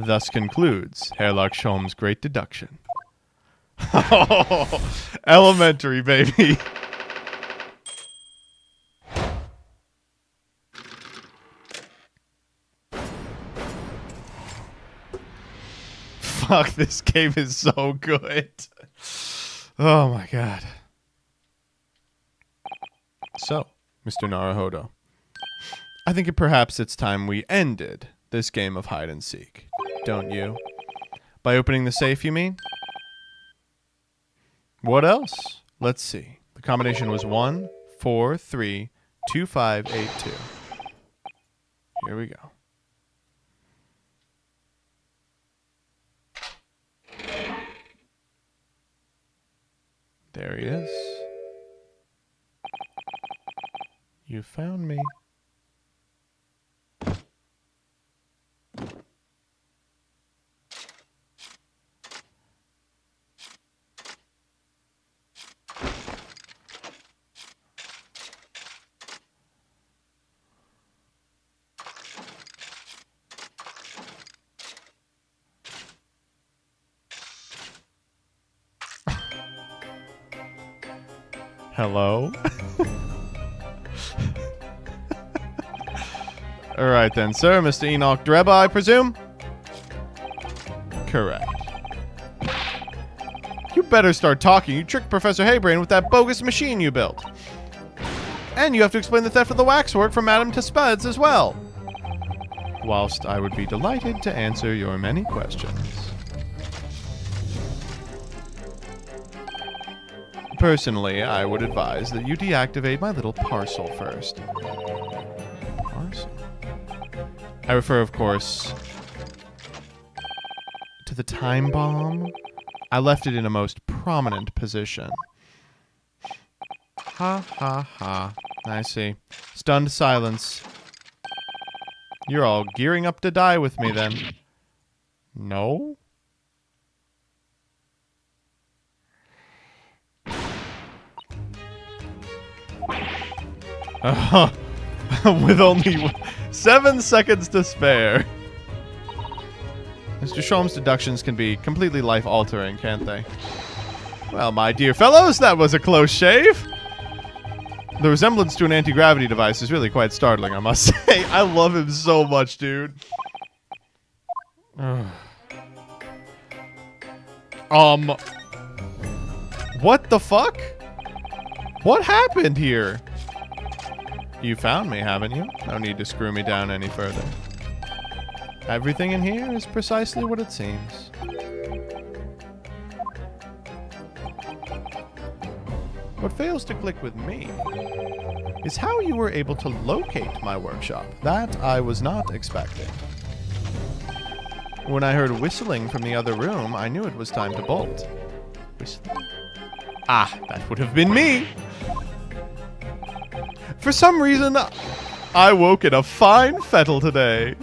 Thus concludes Herlock Sholmes' great deduction. Elementary, baby. Fuck, this game is so good. Oh my god. So, Mr. Naruhodo, I think perhaps it's time we ended this game of hide and seek. Don't you? By opening the safe, you mean? What else? Let's see. The combination was 1, 4, 3, 2, 5, 8, 2. Here we go. There he is. You found me. Hello? Alright then, sir. Mr. Enoch Drebber, I presume? Correct. You better start talking. You tricked Professor Haybrain with that bogus machine you built. And you have to explain the theft of the waxwork from Madame Tuspell as well. Whilst I would be delighted to answer your many questions. Personally, I would advise that you deactivate my little parcel first. Parcel? I refer, of course, to the time bomb. I left it in a most prominent position. Ha ha ha. I see. Stunned silence. You're all gearing up to die with me then. No? With only 7 seconds to spare. Mr. Sholmes' deductions can be completely life-altering, can't they? Well, my dear fellows, that was a close shave. The resemblance to an anti-gravity device is really quite startling, I must say. I love him so much, dude. What the fuck? What happened here? You found me, haven't you? No need to screw me down any further. Everything in here is precisely what it seems. What fails to click with me is how you were able to locate my workshop. That I was not expecting. When I heard whistling from the other room, I knew it was time to bolt. Whistling? Ah, that would have been me! For some reason, I woke in a fine fettle today.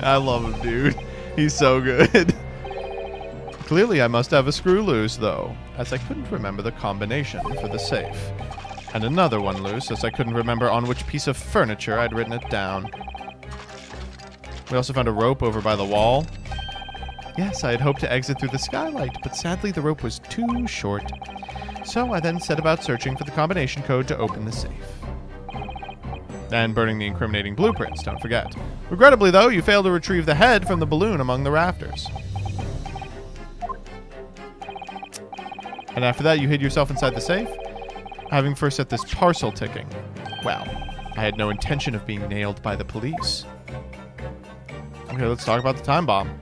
I love him, dude. He's so good. Clearly, I must have a screw loose, though, as I couldn't remember the combination for the safe. And another one loose, as I couldn't remember on which piece of furniture I'd written it down. We also found a rope over by the wall. Yes, I had hoped to exit through the skylight, but sadly the rope was too short. So I then set about searching for the combination code to open the safe. And burning the incriminating blueprints, don't forget. Regrettably, though, you failed to retrieve the head from the balloon among the rafters. And after that, you hid yourself inside the safe, having first set this parcel ticking. Well, I had no intention of being nailed by the police. Okay, let's talk about the time bomb.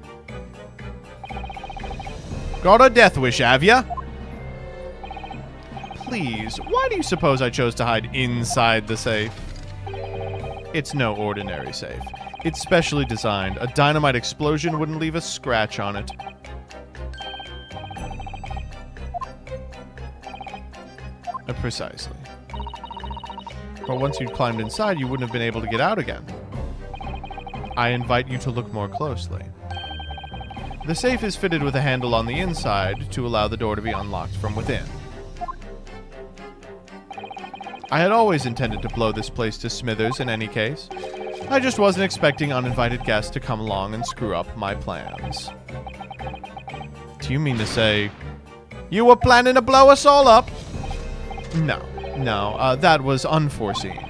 Got a death wish, have ya? Please, why do you suppose I chose to hide inside the safe? It's no ordinary safe. It's specially designed. A dynamite explosion wouldn't leave a scratch on it. Precisely. But once you'd climbed inside, you wouldn't have been able to get out again. I invite you to look more closely. The safe is fitted with a handle on the inside to allow the door to be unlocked from within. I had always intended to blow this place to smithers in any case. I just wasn't expecting uninvited guests to come along and screw up my plans. Do you mean to say you were planning to blow us all up? No, that was unforeseen.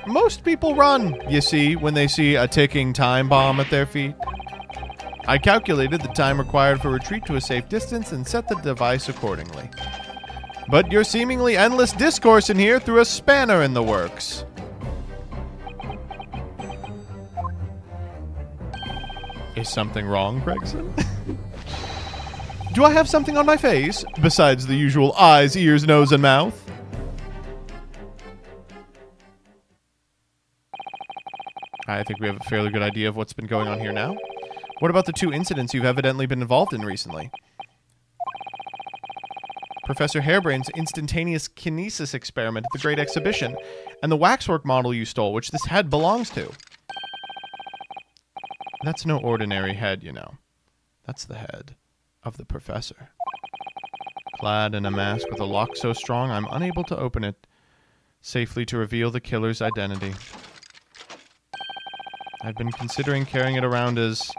Most people run, you see, when they see a ticking time bomb at their feet. I calculated the time required for retreat to a safe distance and set the device accordingly. But your seemingly endless discourse in here threw a spanner in the works. Is something wrong, Gregson? Do I have something on my face, besides the usual eyes, ears, nose, and mouth? I think we have a fairly good idea of what's been going on here now. What about the 2 incidents you've evidently been involved in recently? Professor Harebrain's instantaneous kinesis experiment at the Great Exhibition, and the waxwork model you stole, which this head belongs to. That's no ordinary head, you know. That's the head of the professor. Clad in a mask with a lock so strong, I'm unable to open it safely to reveal the killer's identity. I've been considering carrying it around as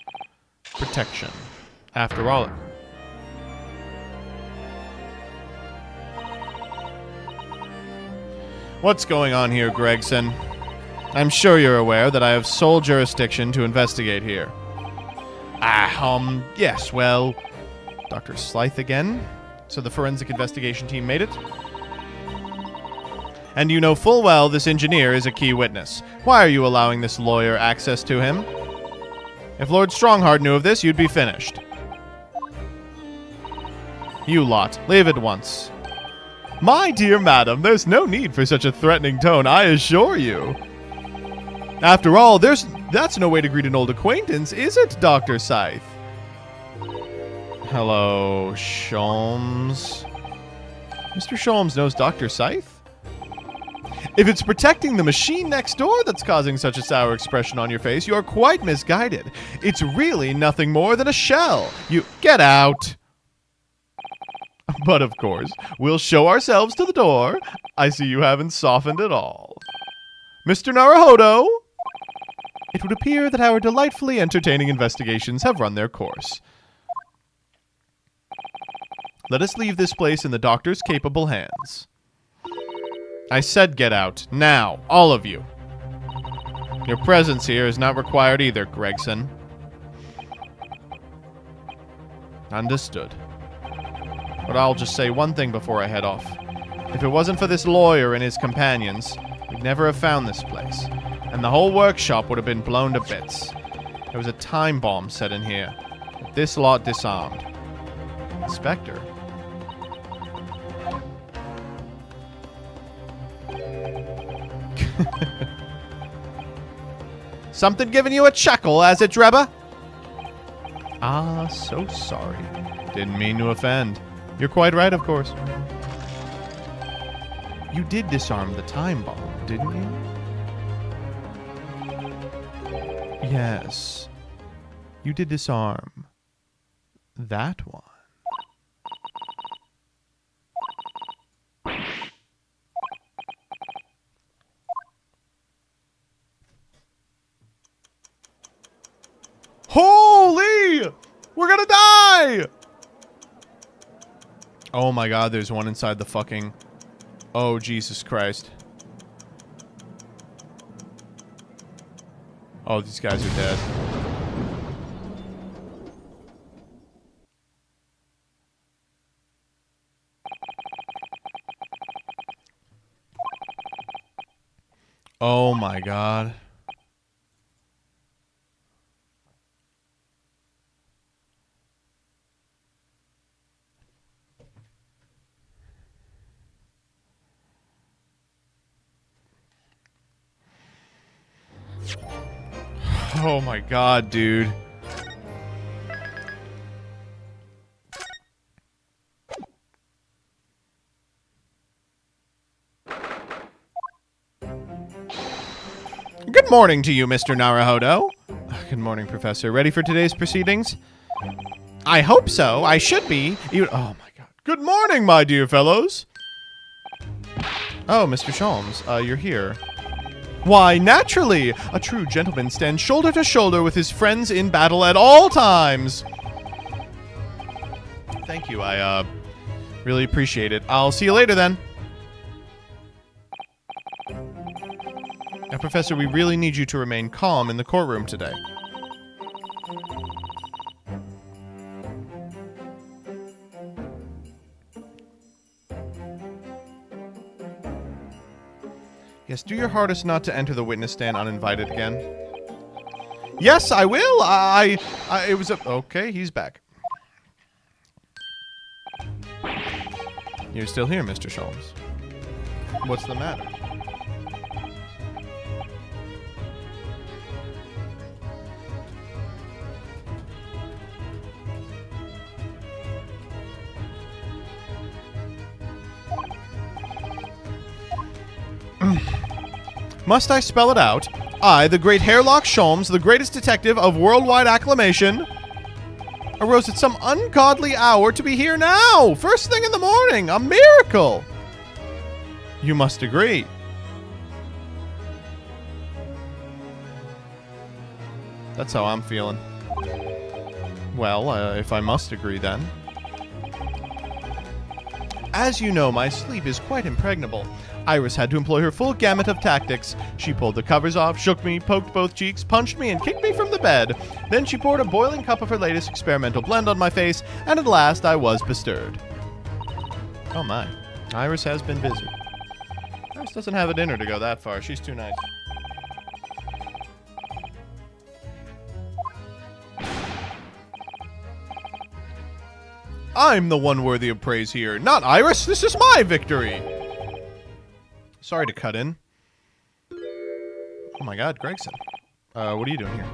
protection. After all, what's going on here, Gregson? I'm sure you're aware that I have sole jurisdiction to investigate here. Yes, well, Dr. Slythe again? So the forensic investigation team made it? And you know full well this engineer is a key witness. Why are you allowing this lawyer access to him? If Lord Strongheart knew of this, you'd be finished. You lot, leave at once. My dear madam, there's no need for such a threatening tone, I assure you. After all, that's no way to greet an old acquaintance, is it, Dr. Scythe? Hello, Sholmes. Mr. Sholmes knows Dr. Scythe? If it's protecting the machine next door that's causing such a sour expression on your face, you are quite misguided. It's really nothing more than a shell. You get out. But of course, we'll show ourselves to the door. I see you haven't softened at all. Mr. Naruhodo! It would appear that our delightfully entertaining investigations have run their course. Let us leave this place in the doctor's capable hands. I said get out. Now, all of you. Your presence here is not required either, Gregson. Understood. But I'll just say one thing before I head off. If it wasn't for this lawyer and his companions, we'd never have found this place. And the whole workshop would have been blown to bits. There was a time bomb set in here. With this lot disarmed. Inspector? Something giving you a chuckle, has it, Drebba? Ah, so sorry. Didn't mean to offend. You're quite right, of course. You did disarm the time bomb, didn't you? Yes. You did disarm that one. Holy! We're gonna die! Oh my god, there's one inside the fucking... Oh, Jesus Christ. Oh, these guys are dead. Oh my god. Oh my god, dude. Good morning to you, Mr. Naruhodo. Good morning, Professor. Ready for today's proceedings? I hope so. I should be. Oh my god. Good morning, my dear fellows. Oh, Mr. Sholmes, you're here. Why, naturally! A true gentleman stands shoulder to shoulder with his friends in battle at all times! Thank you, I, really appreciate it. I'll see you later, then. Now, Professor, we really need you to remain calm in the courtroom today. Yes, do your hardest not to enter the witness stand uninvited again. Yes, I will. It was a... Okay, he's back. You're still here, Mr. Sholmes. What's the matter? Must I spell it out? I, the great Hairlock Sholmes, the greatest detective of worldwide acclamation, arose at some ungodly hour to be here now, first thing in the morning, a miracle. You must agree. That's how I'm feeling. Well, if I must agree then. As you know, my sleep is quite impregnable. Iris had to employ her full gamut of tactics. She pulled the covers off, shook me, poked both cheeks, punched me, and kicked me from the bed. Then she poured a boiling cup of her latest experimental blend on my face, and at last I was bestirred. Oh my. Iris has been busy. Iris doesn't have it in her to go that far. She's too nice. I'm the one worthy of praise here, not Iris. This is my victory. Sorry to cut in. Oh my god, Gregson. What are you doing here?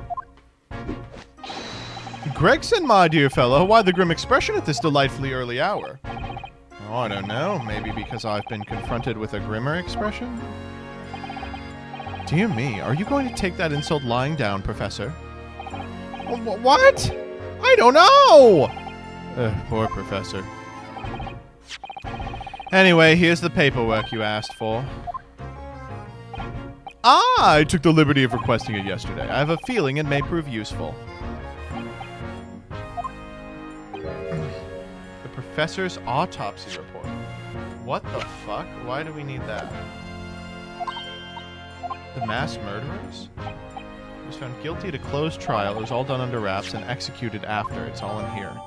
Gregson, my dear fellow, why the grim expression at this delightfully early hour? Oh, I don't know. Maybe because I've been confronted with a grimmer expression? Dear me, are you going to take that insult lying down, Professor? What? I don't know! Poor Professor. Anyway, here's the paperwork you asked for. I took the liberty of requesting it yesterday. I have a feeling it may prove useful. The Professor's autopsy report. What the fuck? Why do we need that? The mass murderers? He was found guilty at a closed trial. It was all done under wraps and executed after. It's all in here.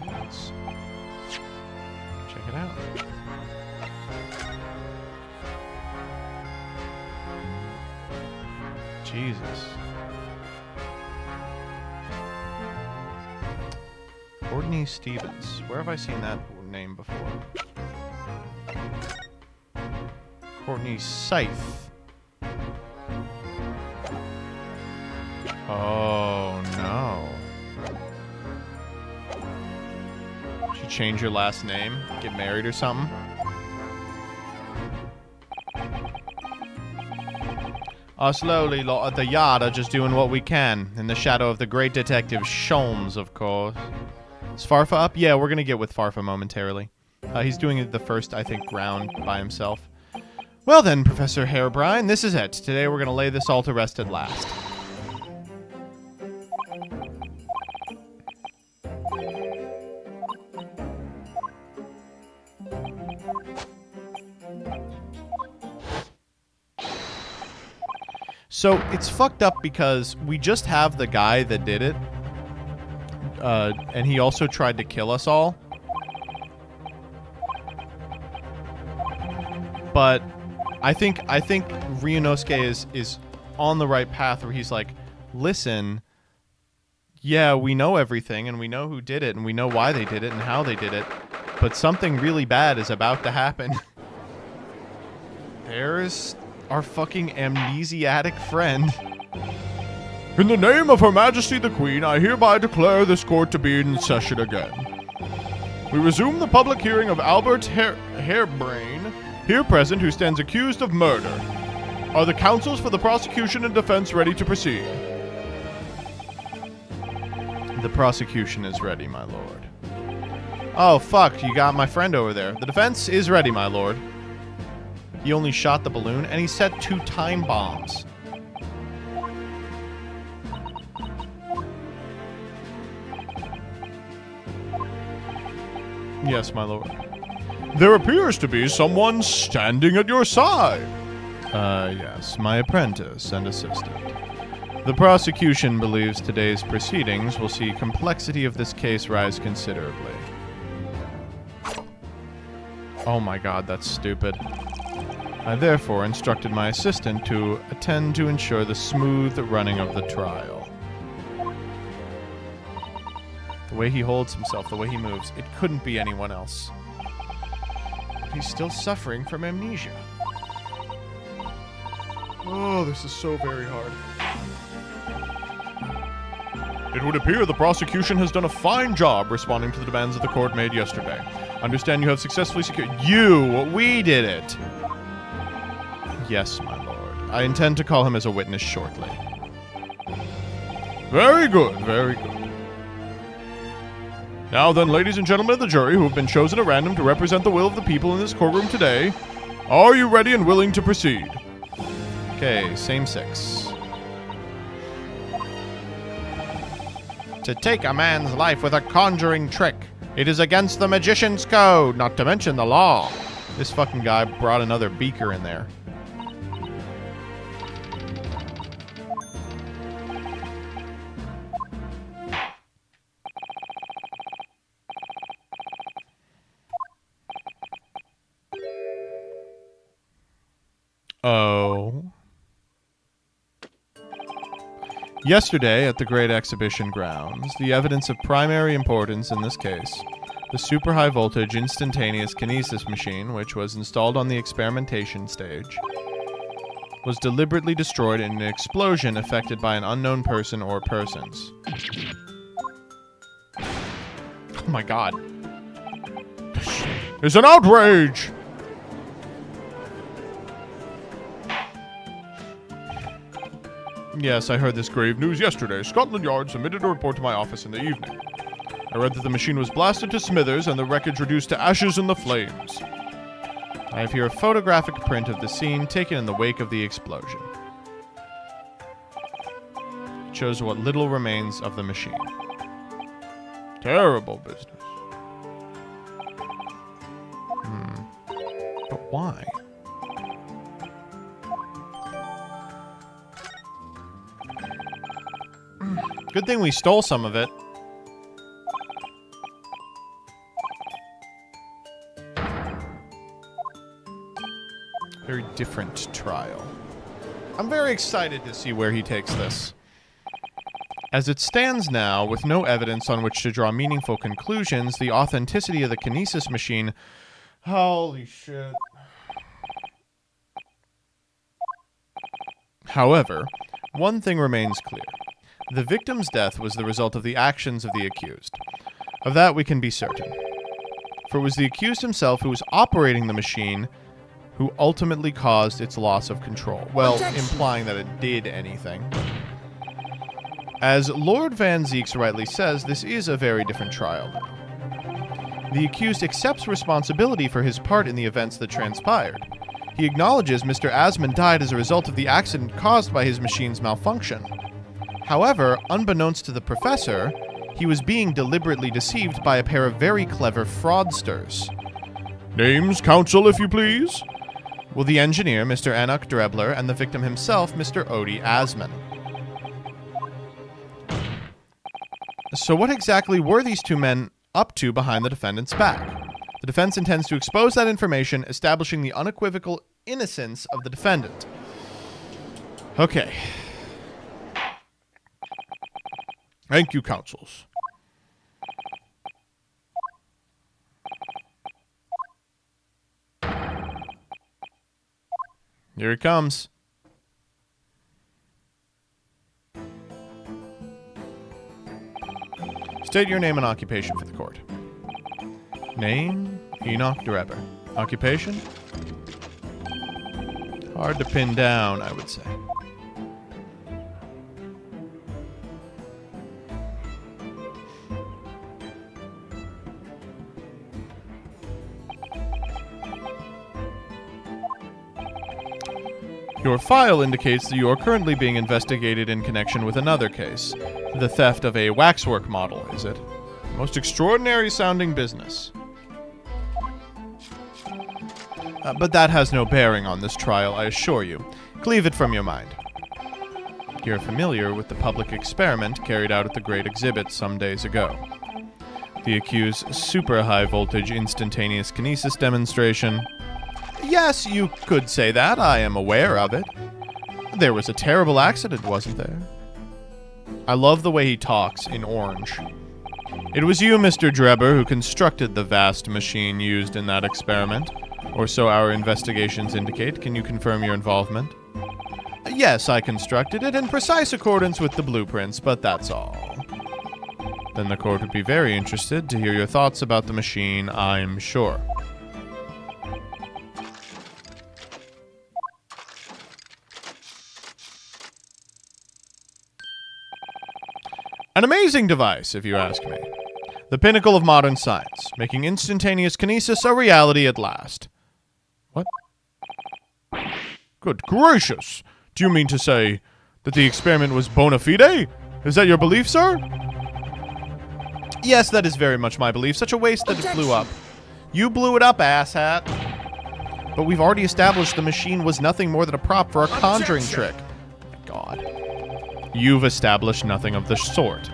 Let's check it out. Jesus. Courtney Stevens. Where have I seen that name before? Courtney Scythe. Oh, no. Did you change your last name? Get married or something? Us lowly lot at the yard are just doing what we can, in the shadow of the great detective Sholmes, of course. Is Farfa up? Yeah, we're gonna get with Farfa momentarily. He's doing the first, I think, round by himself. Well then, Professor Harebrine, this is it. Today we're gonna lay this all to rest at last. So, it's fucked up because we just have the guy that did it. And he also tried to kill us all. But I think Ryunosuke is on the right path where he's like, listen, yeah, we know everything and we know who did it and we know why they did it and how they did it, but something really bad is about to happen. There's our fucking amnesiac friend. In the name of Her Majesty the Queen, I hereby declare this court to be in session again. We resume the public hearing of Albert Harebrine, here present, who stands accused of murder. Are the counsels for the prosecution and defense ready to proceed? The prosecution is ready, my lord. Oh, fuck, you got my friend over there. The defense is ready, my lord. He only shot the balloon, and he set 2 time bombs. Yes, my lord. There appears to be someone standing at your side. Yes, my apprentice and assistant. The prosecution believes today's proceedings will see complexity of this case rise considerably. Oh my god, that's stupid. I therefore instructed my assistant to attend to ensure the smooth running of the trial. The way he holds himself, the way he moves, it couldn't be anyone else. But he's still suffering from amnesia. Oh, this is so very hard. It would appear the prosecution has done a fine job responding to the demands of the court made yesterday. Understand you have successfully secured... We did it! Yes, my lord. I intend to call him as a witness shortly. Very good, very good. Now then, ladies and gentlemen of the jury who have been chosen at random to represent the will of the people in this courtroom today, are you ready and willing to proceed? Okay, same 6. To take a man's life with a conjuring trick. It is against the magician's code, not to mention the law. This fucking guy brought another beaker in there. Oh. Yesterday, at the Great Exhibition Grounds, the evidence of primary importance in this case, the super high voltage instantaneous kinesis machine, which was installed on the experimentation stage, was deliberately destroyed in an explosion effected by an unknown person or persons. Oh my god. This is an outrage! Yes, I heard this grave news yesterday. Scotland Yard submitted a report to my office in the evening. I read that the machine was blasted to smithers and the wreckage reduced to ashes in the flames. I have here a photographic print of the scene taken in the wake of the explosion. It shows what little remains of the machine. Terrible business. But why? Good thing we stole some of it. Very different trial. I'm very excited to see where he takes this. As it stands now, with no evidence on which to draw meaningful conclusions, the authenticity of the kinesis machine... Holy shit. However, one thing remains clear. The victim's death was the result of the actions of the accused. Of that we can be certain. For it was the accused himself who was operating the machine who ultimately caused its loss of control. Well, implying that it did anything. As Lord Van Zieks rightly says, this is a very different trial now. The accused accepts responsibility for his part in the events that transpired. He acknowledges Mr. Asman died as a result of the accident caused by his machine's malfunction. However, unbeknownst to the professor, he was being deliberately deceived by a pair of very clever fraudsters. Names, counsel, if you please? Well, the engineer, Mr. Anak Drebler, and the victim himself, Mr. Odie Asman. So what exactly were these two men up to behind the defendant's back? The defense intends to expose that information, establishing the unequivocal innocence of the defendant. Okay. Thank you, counsels. Here it comes. State your name and occupation for the court. Name, Enoch Drebber. Occupation? Hard to pin down, I would say. Your file indicates that you are currently being investigated in connection with another case. The theft of a waxwork model, is it? Most extraordinary sounding business. But that has no bearing on this trial, I assure you. Cleave it from your mind. You're familiar with the public experiment carried out at the Great Exhibit some days ago. The accused's super high voltage instantaneous kinesis demonstration. Yes, you could say that. I am aware of it. There was a terrible accident, wasn't there? I love the way he talks in orange. It was you, Mr. Drebber, who constructed the vast machine used in that experiment. Or so our investigations indicate. Can you confirm your involvement? Yes, I constructed it in precise accordance with the blueprints, but that's all. Then the court would be very interested to hear your thoughts about the machine, I'm sure. An amazing device, if you ask me. The pinnacle of modern science, making instantaneous kinesis a reality at last. What? Good gracious! Do you mean to say that the experiment was bona fide? Is that your belief, sir? Yes, that is very much my belief. Such a waste that it blew up. You blew it up, asshat. But we've already established the machine was nothing more than a prop for a conjuring trick. Oh my God. You've established nothing of the sort.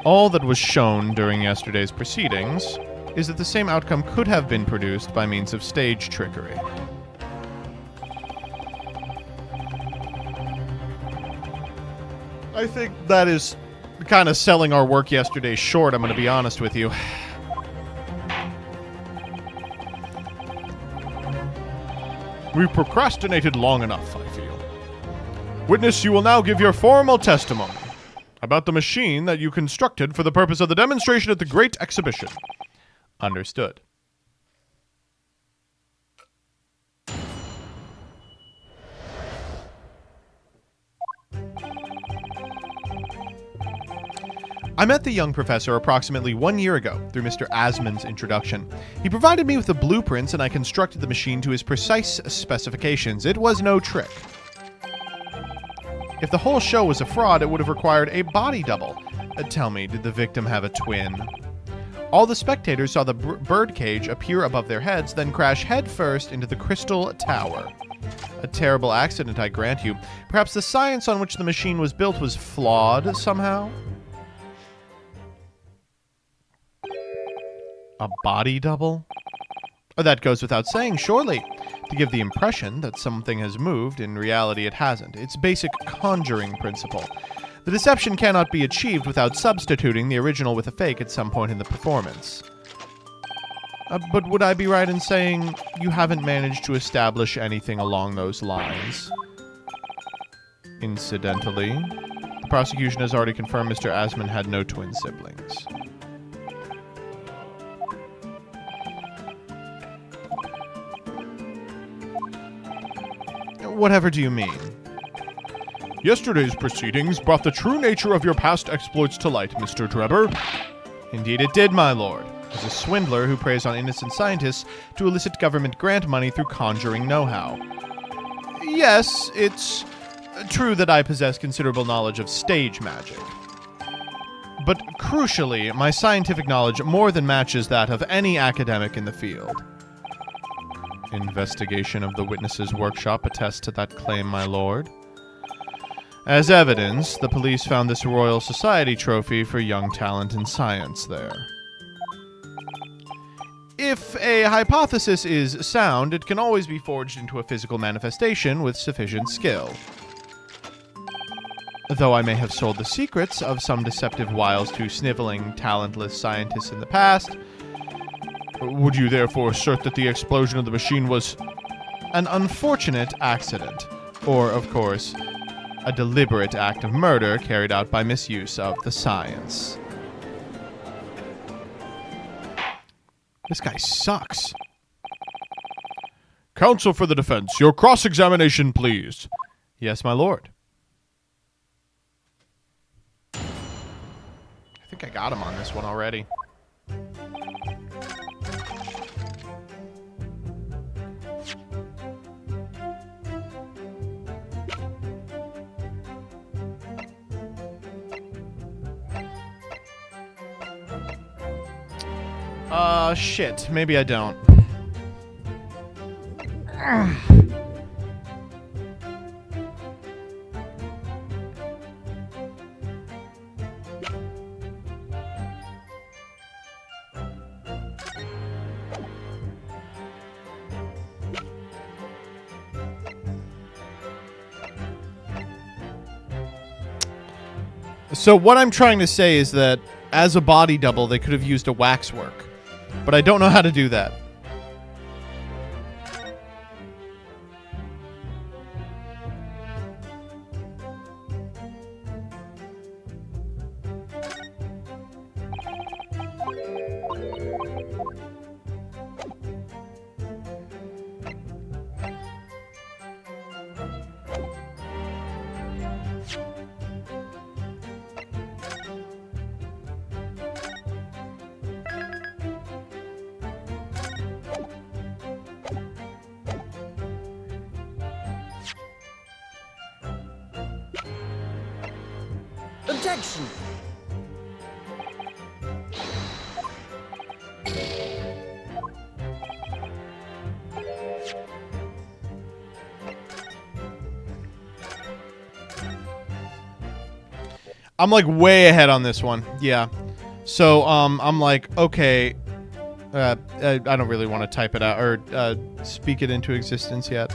All that was shown during yesterday's proceedings is that the same outcome could have been produced by means of stage trickery. I think that is kind of selling our work yesterday short, I'm going to be honest with you. We've procrastinated long enough, I feel. Witness, you will now give your formal testimony about the machine that you constructed for the purpose of the demonstration at the Great Exhibition. Understood. I met the young professor approximately 1 year ago through Mr. Asman's introduction. He provided me with the blueprints and I constructed the machine to his precise specifications. It was no trick. If the whole show was a fraud, it would have required a body double. Tell me, did the victim have a twin? All the spectators saw the birdcage appear above their heads, then crash headfirst into the crystal tower. A terrible accident, I grant you. Perhaps the science on which the machine was built was flawed somehow? A body double? Oh, that goes without saying, surely. To give the impression that something has moved, in reality it hasn't. It's basic conjuring principle. The deception cannot be achieved without substituting the original with a fake at some point in the performance. But would I be right in saying you haven't managed to establish anything along those lines? Incidentally, the prosecution has already confirmed Mr. Asman had no twin siblings. Whatever do you mean? Yesterday's proceedings brought the true nature of your past exploits to light, Mr. Drebber. Indeed it did, my lord. As a swindler who preys on innocent scientists to elicit government grant money through conjuring know-how. Yes, it's true that I possess considerable knowledge of stage magic. But crucially, my scientific knowledge more than matches that of any academic in the field. Investigation of the witness's workshop attests to that claim, my lord. As evidence, the police found this Royal Society trophy for young talent in science there. If a hypothesis is sound, it can always be forged into a physical manifestation with sufficient skill. Though I may have sold the secrets of some deceptive wiles to sniveling, talentless scientists in the past, would you therefore assert that the explosion of the machine was an unfortunate accident, or, of course, a deliberate act of murder carried out by misuse of the science? This guy sucks. Counsel for the defense, your cross-examination, please. Yes, my lord. I think I got him on this one already. Shit. Maybe I don't. So what I'm trying to say is that as a body double, they could have used a waxwork. But I don't know how to do that. Objection! I'm like way ahead on this one. Yeah. So I'm like, okay, I don't really want to type it out or speak it into existence yet.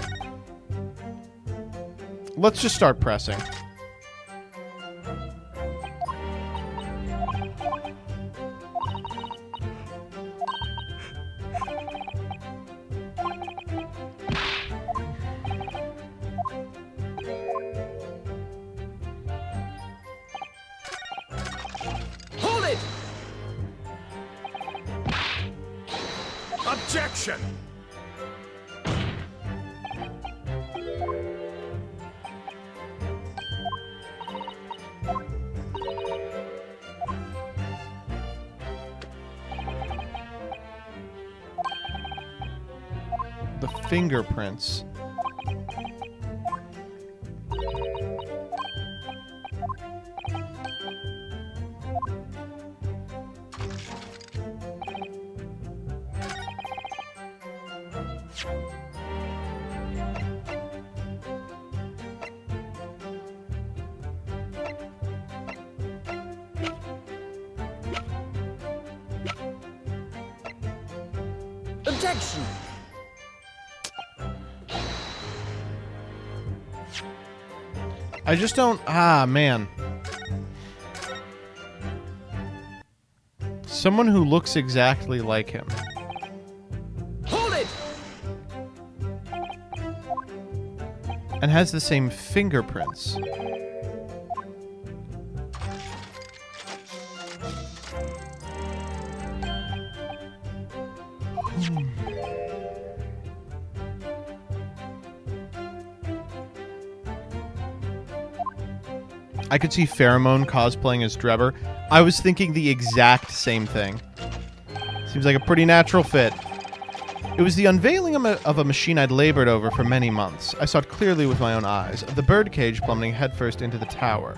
Let's just start pressing. Objection! fingerprints. Objection! I just don't... Ah, man. Someone who looks exactly like him. Hold it! And has the same fingerprints. I could see Pheromone cosplaying as Drebber. I was thinking the exact same thing. Seems like a pretty natural fit. It was the unveiling of a machine I'd labored over for many months. I saw it clearly with my own eyes, the birdcage plummeting headfirst into the tower.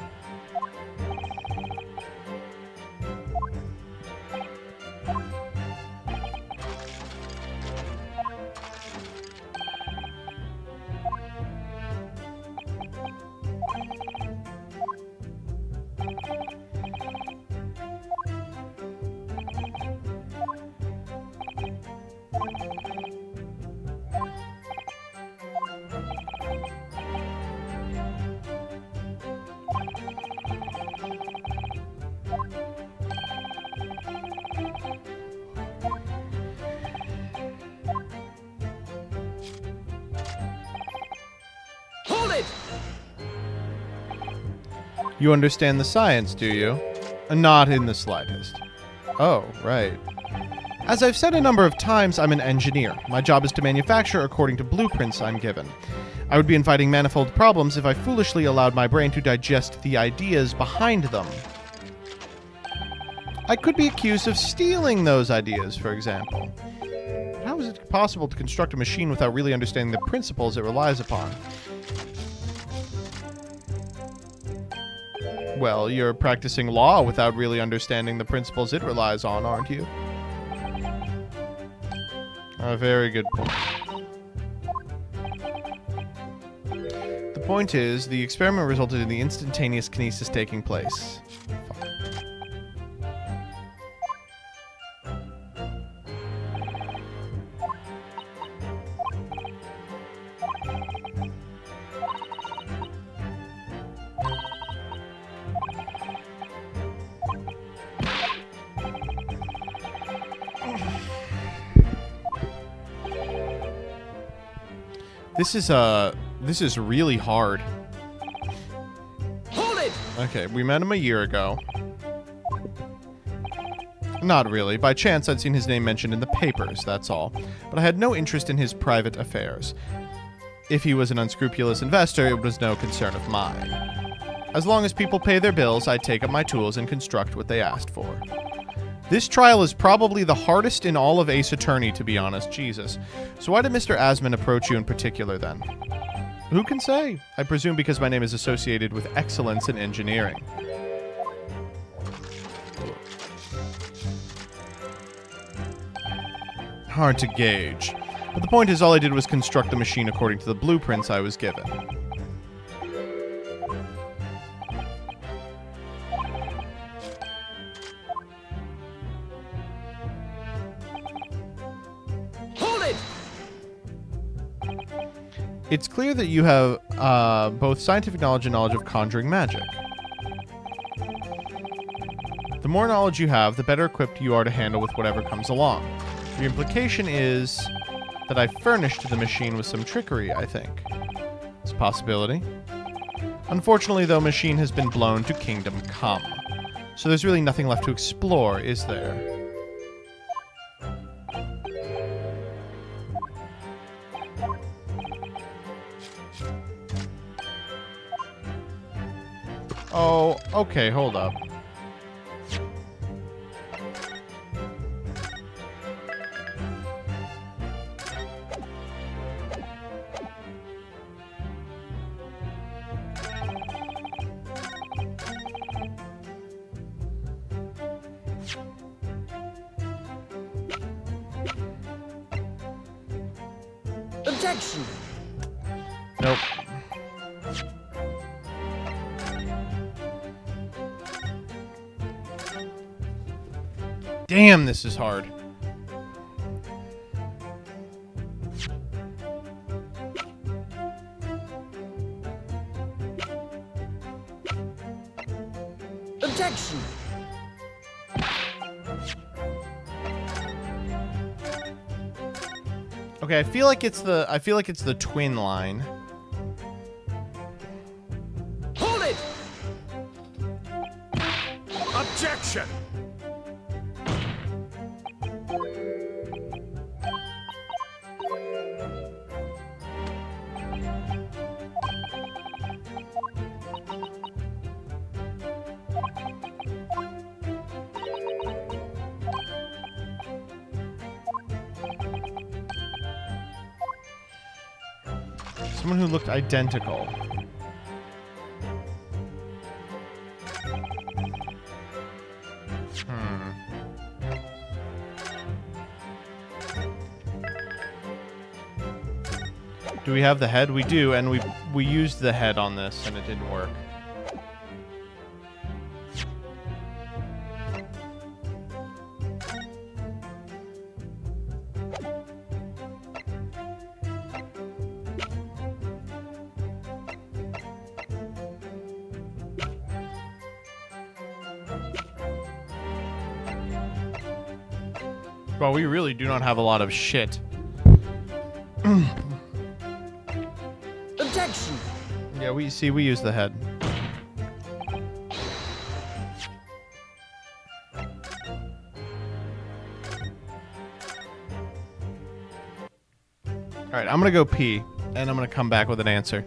Hold it! You understand the science, do you? Not in the slightest. Oh, right. As I've said a number of times, I'm an engineer. My job is to manufacture according to blueprints I'm given. I would be inviting manifold problems if I foolishly allowed my brain to digest the ideas behind them. I could be accused of stealing those ideas, for example. How is it possible to construct a machine without really understanding the principles it relies upon? Well, you're practicing law without really understanding the principles it relies on, aren't you? A very good point. The point is, the experiment resulted in the instantaneous kinesis taking place. This is really hard. Hold it! Okay, we met him a year ago. Not really. By chance, I'd seen his name mentioned in the papers, that's all. But I had no interest in his private affairs. If he was an unscrupulous investor, it was no concern of mine. As long as people pay their bills, I'd take up my tools and construct what they asked for. This trial is probably the hardest in all of Ace Attorney, to be honest. Jesus. So why did Mr. Asman approach you in particular, then? Who can say? I presume because my name is associated with excellence in engineering. Hard to gauge. But the point is, all I did was construct the machine according to the blueprints I was given. It's clear that you have both scientific knowledge and knowledge of conjuring magic. The more knowledge you have, the better equipped you are to handle with whatever comes along. The implication is that I furnished the machine with some trickery, I think. It's a possibility. Unfortunately, though, machine has been blown to Kingdom Come. So there's really nothing left to explore, is there? Oh, okay, hold up. Objection! Nope. Damn, this is hard. Objection! Okay, I feel like it's the twin line. Hold it! Objection! Someone who looked identical. Do we have the head? We do, and we used the head on this, and it didn't work. Well, we really do not have a lot of shit. Objection! Yeah, we use the head. Alright, I'm gonna go pee, and I'm gonna come back with an answer.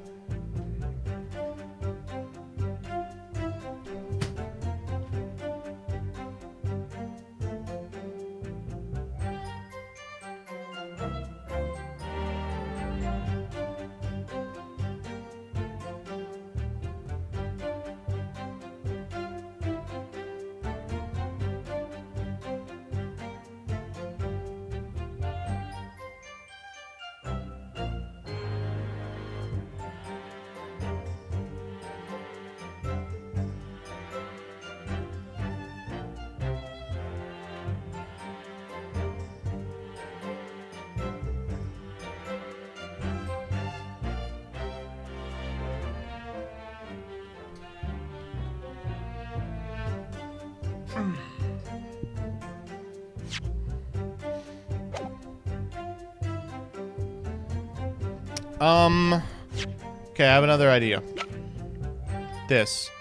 Okay, I have another idea. This.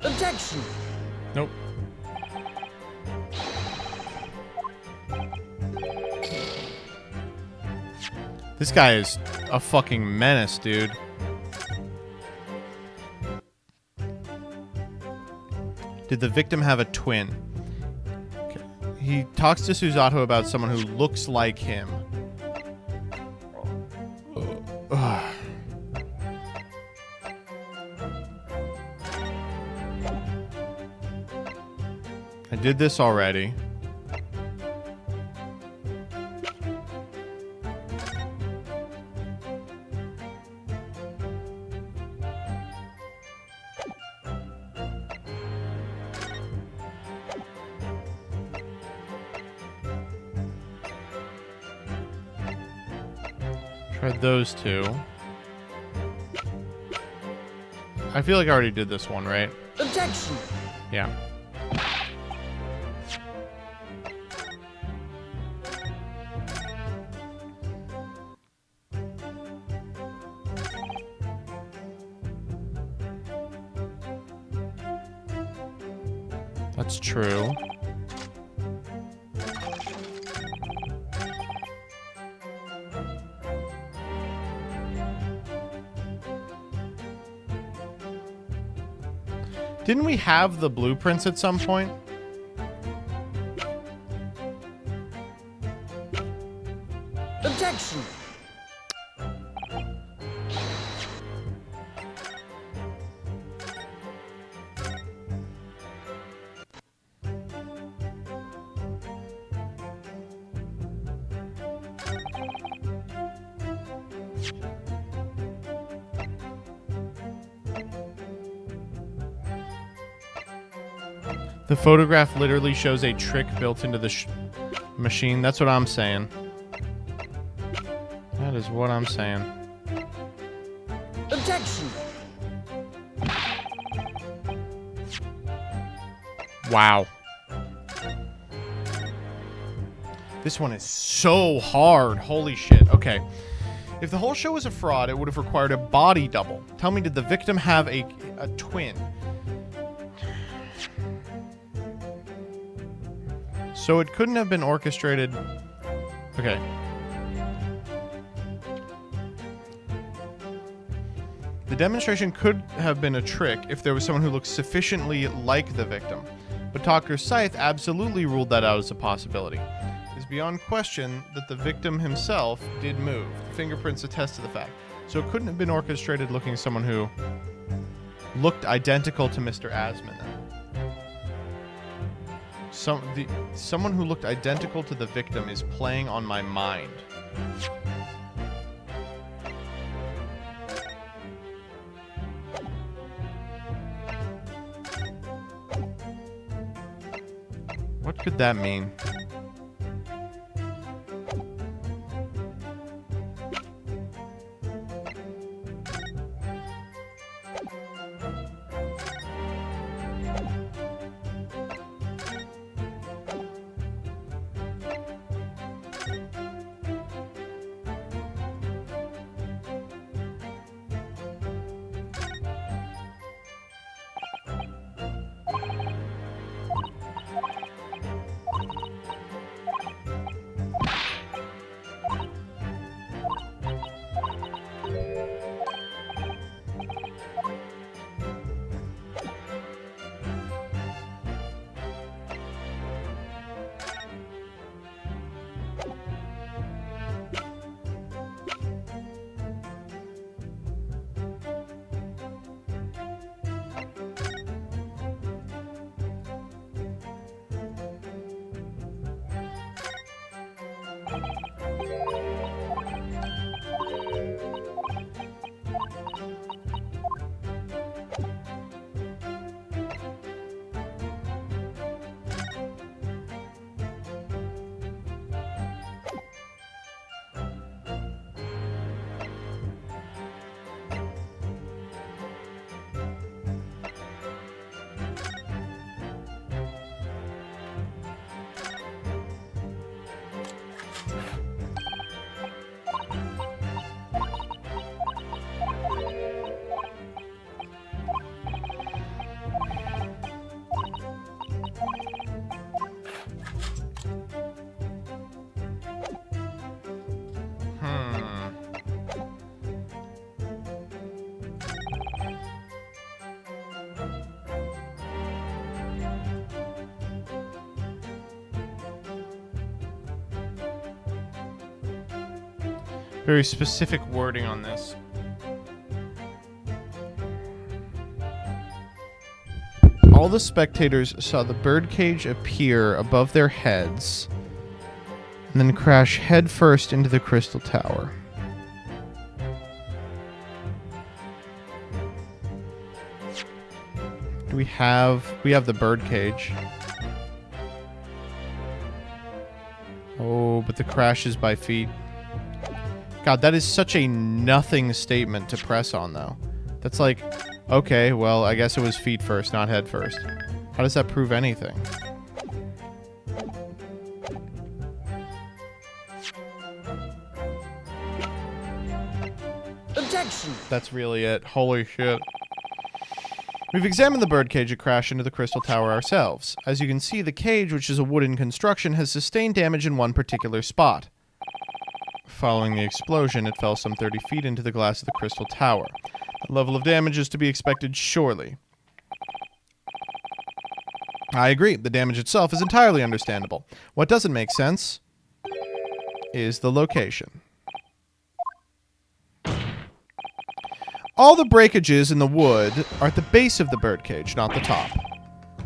Objection! Nope. This guy is a fucking menace, dude. Did the victim have a twin? Okay. He talks to Susato about someone who looks like him. Ugh. I did this already. Tried those two. I feel like I already did this one, right? Objection! Yeah. That's true. Didn't we have the blueprints at some point? The photograph literally shows a trick built into the machine. That's what I'm saying. That is what I'm saying. Objection! Wow. This one is so hard. Holy shit. Okay. If the whole show was a fraud, it would have required a body double. Tell me, did the victim have a twin? So it couldn't have been orchestrated. Okay. The demonstration could have been a trick if there was someone who looked sufficiently like the victim. But Dr. Scythe absolutely ruled that out as a possibility. It is beyond question that the victim himself did move. The fingerprints attest to the fact. So it couldn't have been orchestrated looking at someone who looked identical to Mr. Asman. Someone who looked identical to the victim is playing on my mind. What could that mean? Very specific wording on this. All the spectators saw the birdcage appear above their heads and then crash headfirst into the crystal tower. We have the birdcage. Oh, but the crash is by feet. God, that is such a nothing statement to press on, though. That's like, okay, well, I guess it was feet first, not head first. How does that prove anything? Objection! That's really it. Holy shit. We've examined the birdcage that crashed into the crystal tower ourselves. As you can see, the cage, which is a wooden construction, has sustained damage in one particular spot. Following the explosion, it fell some 30 feet into the glass of the crystal tower. The level of damage is to be expected shortly. I agree. The damage itself is entirely understandable. What doesn't make sense is the location. All the breakages in the wood are at the base of the birdcage, not the top.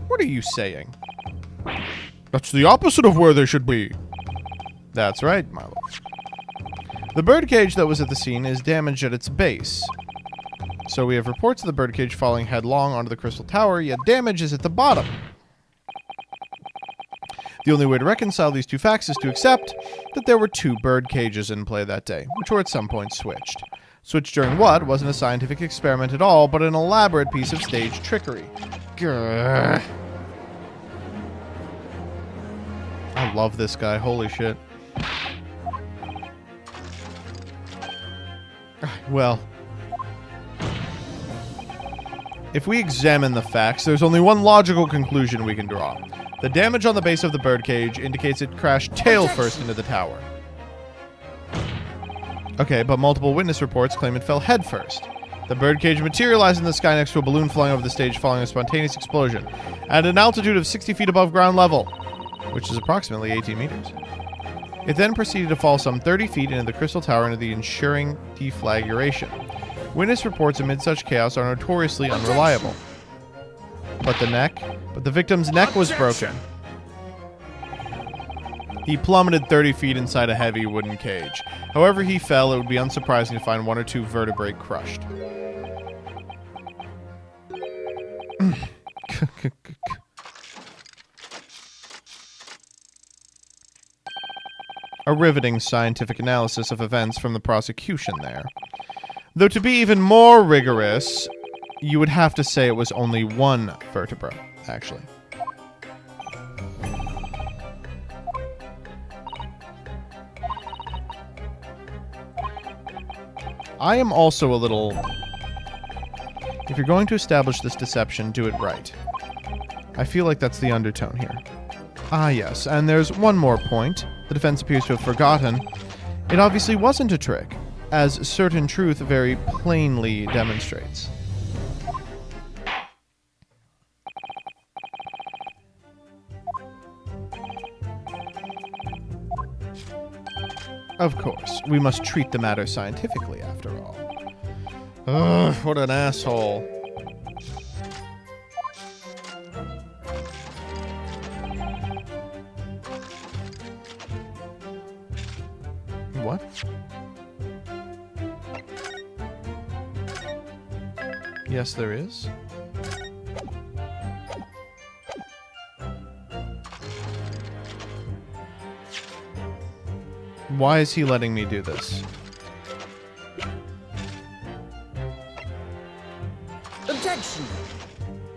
What are you saying? That's the opposite of where they should be. That's right, my lord. The birdcage that was at the scene is damaged at its base. So we have reports of the birdcage falling headlong onto the crystal tower, yet damage is at the bottom. The only way to reconcile these two facts is to accept that there were 2 bird cages in play that day, which were at some point switched. Switched during what wasn't a scientific experiment at all, but an elaborate piece of stage trickery. Grr. I love this guy. Holy shit. Well, if we examine the facts, there's only one logical conclusion we can draw. The damage on the base of the birdcage indicates it crashed tail first into the tower. Okay, but multiple witness reports claim it fell head first. The birdcage materialized in the sky next to a balloon flying over the stage following a spontaneous explosion at an altitude of 60 feet above ground level, which is approximately 18 meters. It then proceeded to fall some 30 feet into the crystal tower into the ensuing deflagration. Witness reports amid such chaos are notoriously unreliable. But the victim's neck was broken. He plummeted 30 feet inside a heavy wooden cage. However he fell, it would be unsurprising to find 1 or 2 vertebrae crushed. A riveting scientific analysis of events from the prosecution there. Though to be even more rigorous, you would have to say it was only 1 vertebra, actually. I am also a little... If you're going to establish this deception, do it right. I feel like that's the undertone here. Ah, yes, and there's one more point the defense appears to have forgotten. It obviously wasn't a trick, as certain truth very plainly demonstrates. Of course, we must treat the matter scientifically, after all. Ugh, what an asshole. What? Yes, there is. Why is he letting me do this? Objection!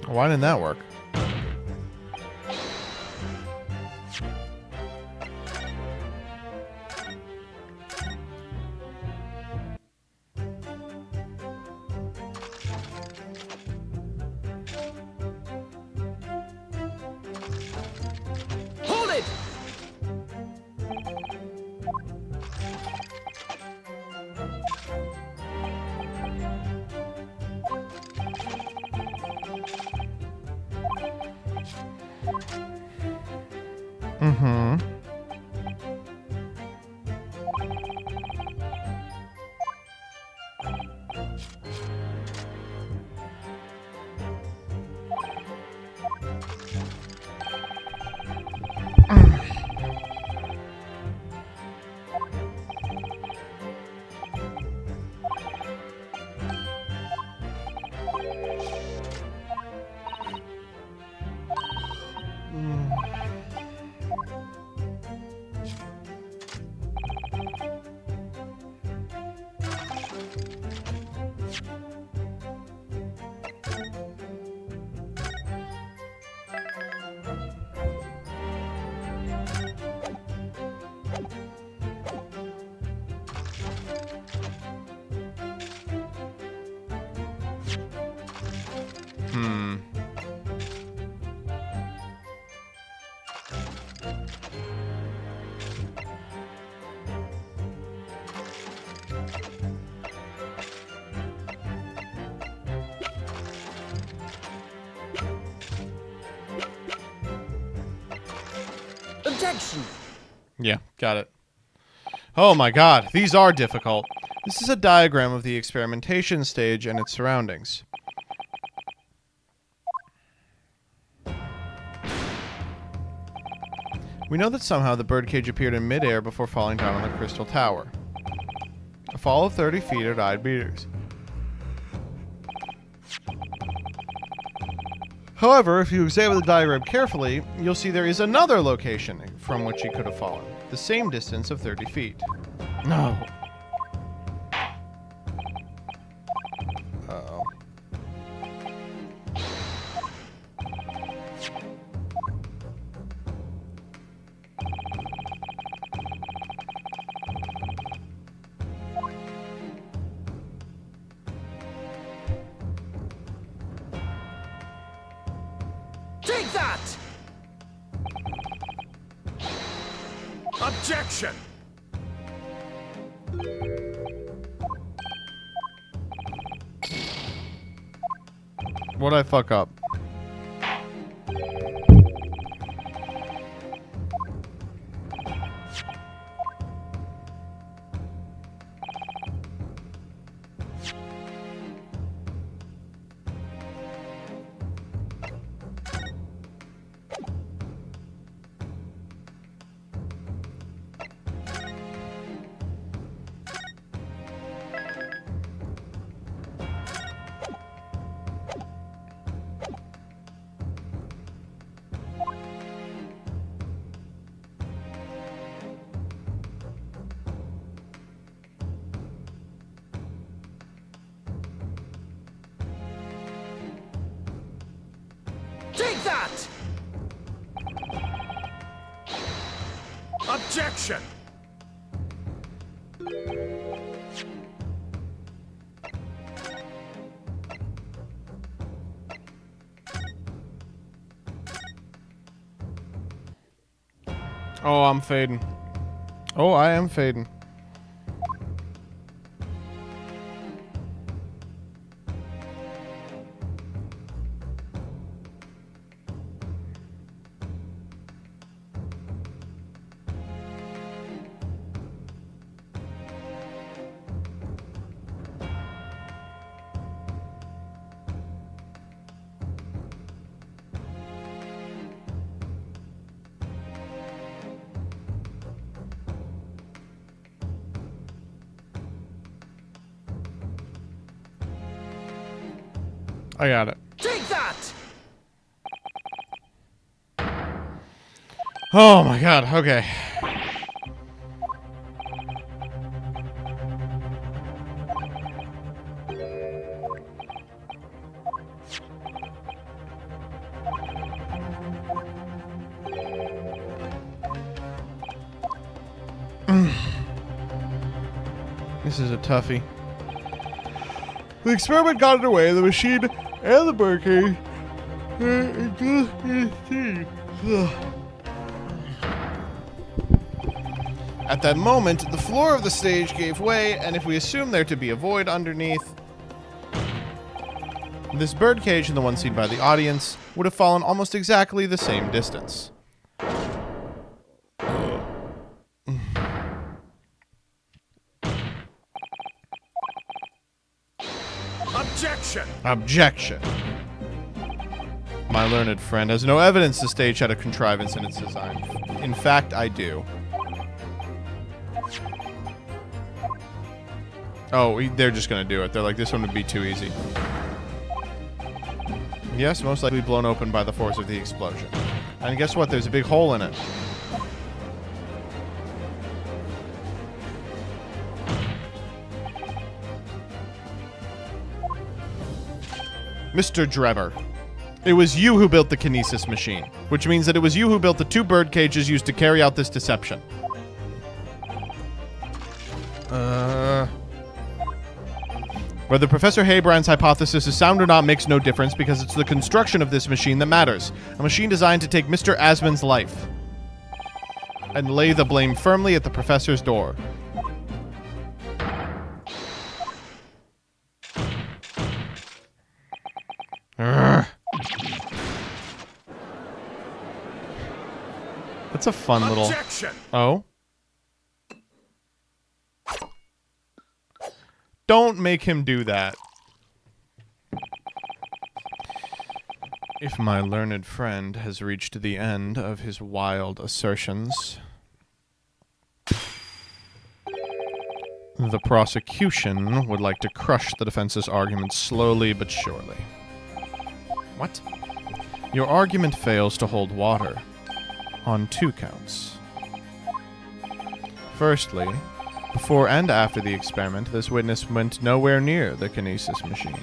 Why didn't that work? Hold it! Mm-hmm. Objection! Yeah, got it. Oh my god, these are difficult. This is a diagram of the experimentation stage and its surroundings. We know that somehow the birdcage appeared in midair before falling down on the crystal tower. A fall of 30 feet or 9 meters. However, if you examine the diagram carefully, you'll see there is another location from which he could have fallen. The same distance of 30 feet. No. Uh-oh. Take that! Objection! What'd I fuck up? Take that! Objection! Oh, I'm fading. Oh, I am fading. I got it. Take that! Oh my god, okay. This is a toughie. The experiment got underway, the machine and the birdcage. At that moment, the floor of the stage gave way, and if we assume there to be a void underneath, this birdcage and the one seen by the audience would have fallen almost exactly the same distance. Objection! Objection. My learned friend has no evidence the stage had a contrivance in its design. In fact, I do. Oh, they're just gonna do it. They're like, this one would be too easy. Yes, most likely blown open by the force of the explosion. And guess what? There's a big hole in it. Mr. Drebber, it was you who built the kinesis machine, which means that it was you who built the two bird cages used to carry out this deception. Whether Professor Haybrand's hypothesis is sound or not makes no difference because it's the construction of this machine that matters. A machine designed to take Mr. Asman's life and lay the blame firmly at the professor's door. That's a fun little... Objection! Oh? Don't make him do that. If my learned friend has reached the end of his wild assertions, the prosecution would like to crush the defense's argument slowly but surely. What? Your argument fails to hold water on 2 counts. Firstly, before and after the experiment, this witness went nowhere near the kinesis machine.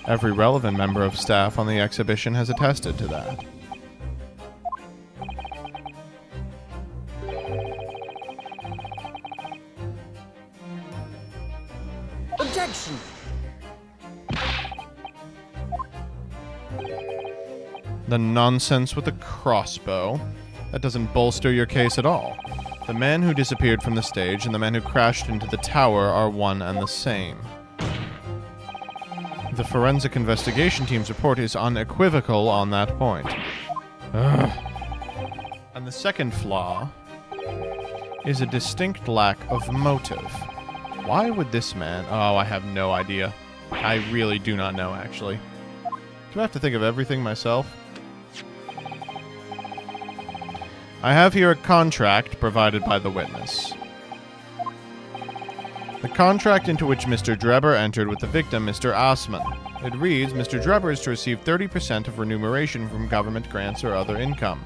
Every relevant member of staff on the exhibition has attested to that. Objection! The nonsense with the crossbow. That doesn't bolster your case at all. The man who disappeared from the stage and the man who crashed into the tower are one and the same. The forensic investigation team's report is unequivocal on that point. Ugh. And the second flaw is a distinct lack of motive. Why would this man... Oh, I have no idea. I really do not know, actually. Do I have to think of everything myself? I have here a contract provided by the witness. The contract into which Mr. Drebber entered with the victim, Mr. Osman. It reads, Mr. Drebber is to receive 30% of remuneration from government grants or other income.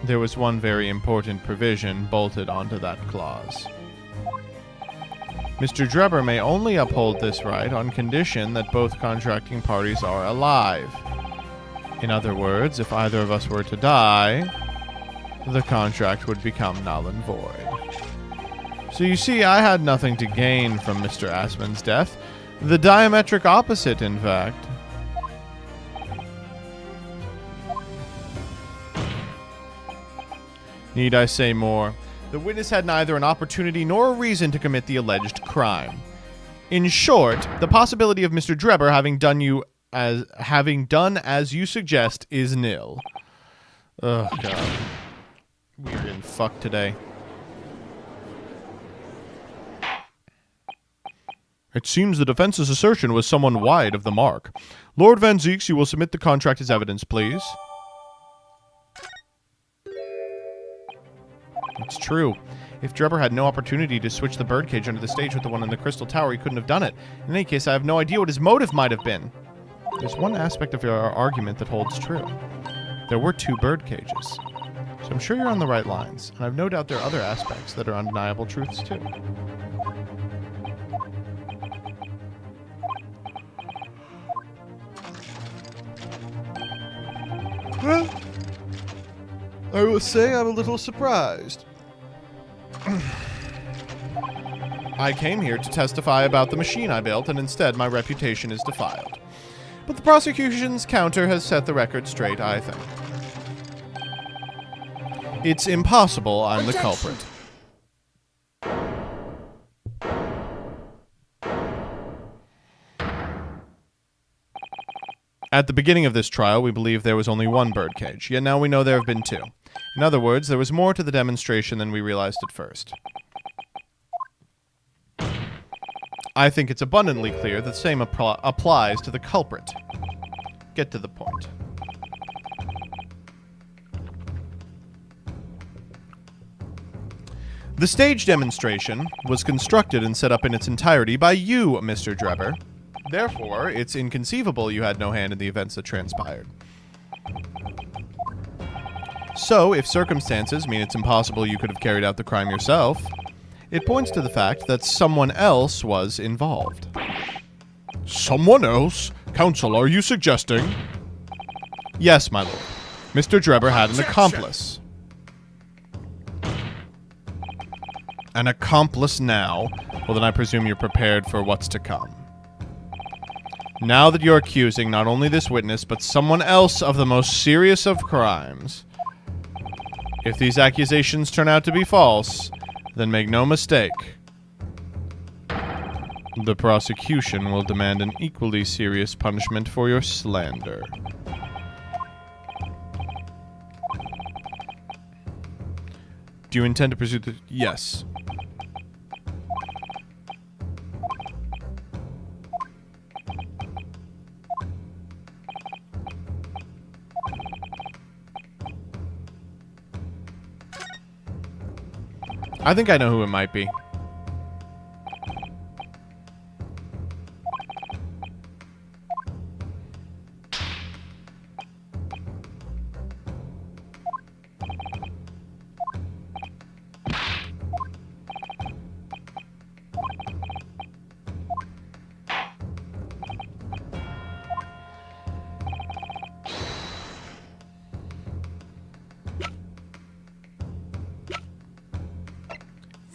There was one very important provision bolted onto that clause. Mr. Drebber may only uphold this right on condition that both contracting parties are alive. In other words, if either of us were to die, the contract would become null and void. So you see, I had nothing to gain from Mr. Asman's death. The diametric opposite, in fact. Need I say more? The witness had neither an opportunity nor a reason to commit the alleged crime. In short, the possibility of Mr. Drebber having done as you suggest is nil. Oh, God. We're getting fucked today. It seems the defense's assertion was somewhat wide of the mark. Lord Van Zieks, you will submit the contract as evidence, please. It's true. If Drebber had no opportunity to switch the birdcage under the stage with the one in the crystal tower, he couldn't have done it. In any case, I have no idea what his motive might have been. There's one aspect of your argument that holds true. There were 2 bird cages. So I'm sure you're on the right lines, and I've no doubt there are other aspects that are undeniable truths too. Well, I will say I'm a little surprised. I came here to testify about the machine I built, and instead my reputation is defiled. But the prosecution's counter has set the record straight, I think. It's impossible I'm the culprit. At the beginning of this trial, we believed there was only 1 birdcage, yet now we know there have been 2. In other words, there was more to the demonstration than we realized at first. I think it's abundantly clear that the same applies to the culprit. Get to the point. The stage demonstration was constructed and set up in its entirety by you, Mr. Drebber. Therefore, it's inconceivable you had no hand in the events that transpired. So, if circumstances mean it's impossible you could have carried out the crime yourself, it points to the fact that someone else was involved. Someone else? Counsel, are you suggesting? Yes, my lord. Mr. Drebber had an accomplice. An accomplice now? Well, then I presume you're prepared for what's to come. Now that you're accusing not only this witness, but someone else of the most serious of crimes, if these accusations turn out to be false, then make no mistake, the prosecution will demand an equally serious punishment for your slander. Do you intend to pursue the... Yes. I think I know who it might be.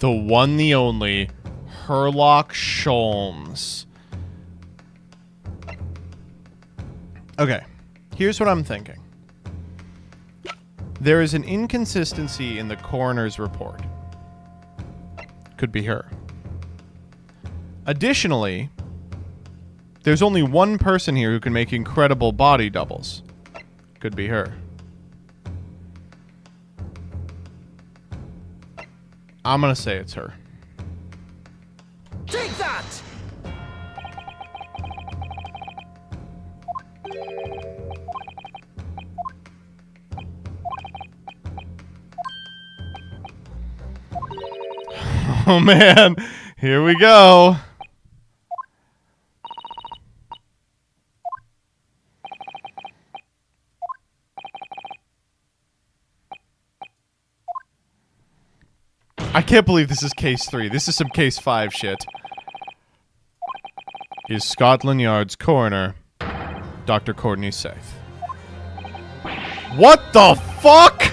The one, the only, Herlock Sholmes. Okay, here's what I'm thinking. There is an inconsistency in the coroner's report. Could be her. Additionally, there's only one person here who can make incredible body doubles. Could be her. I'm gonna say it's her. Take that! Oh man, here we go. I can't believe this is case 3. This is some case 5 shit. Is Scotland Yard's coroner Dr. Courtney Safe? What the fuck?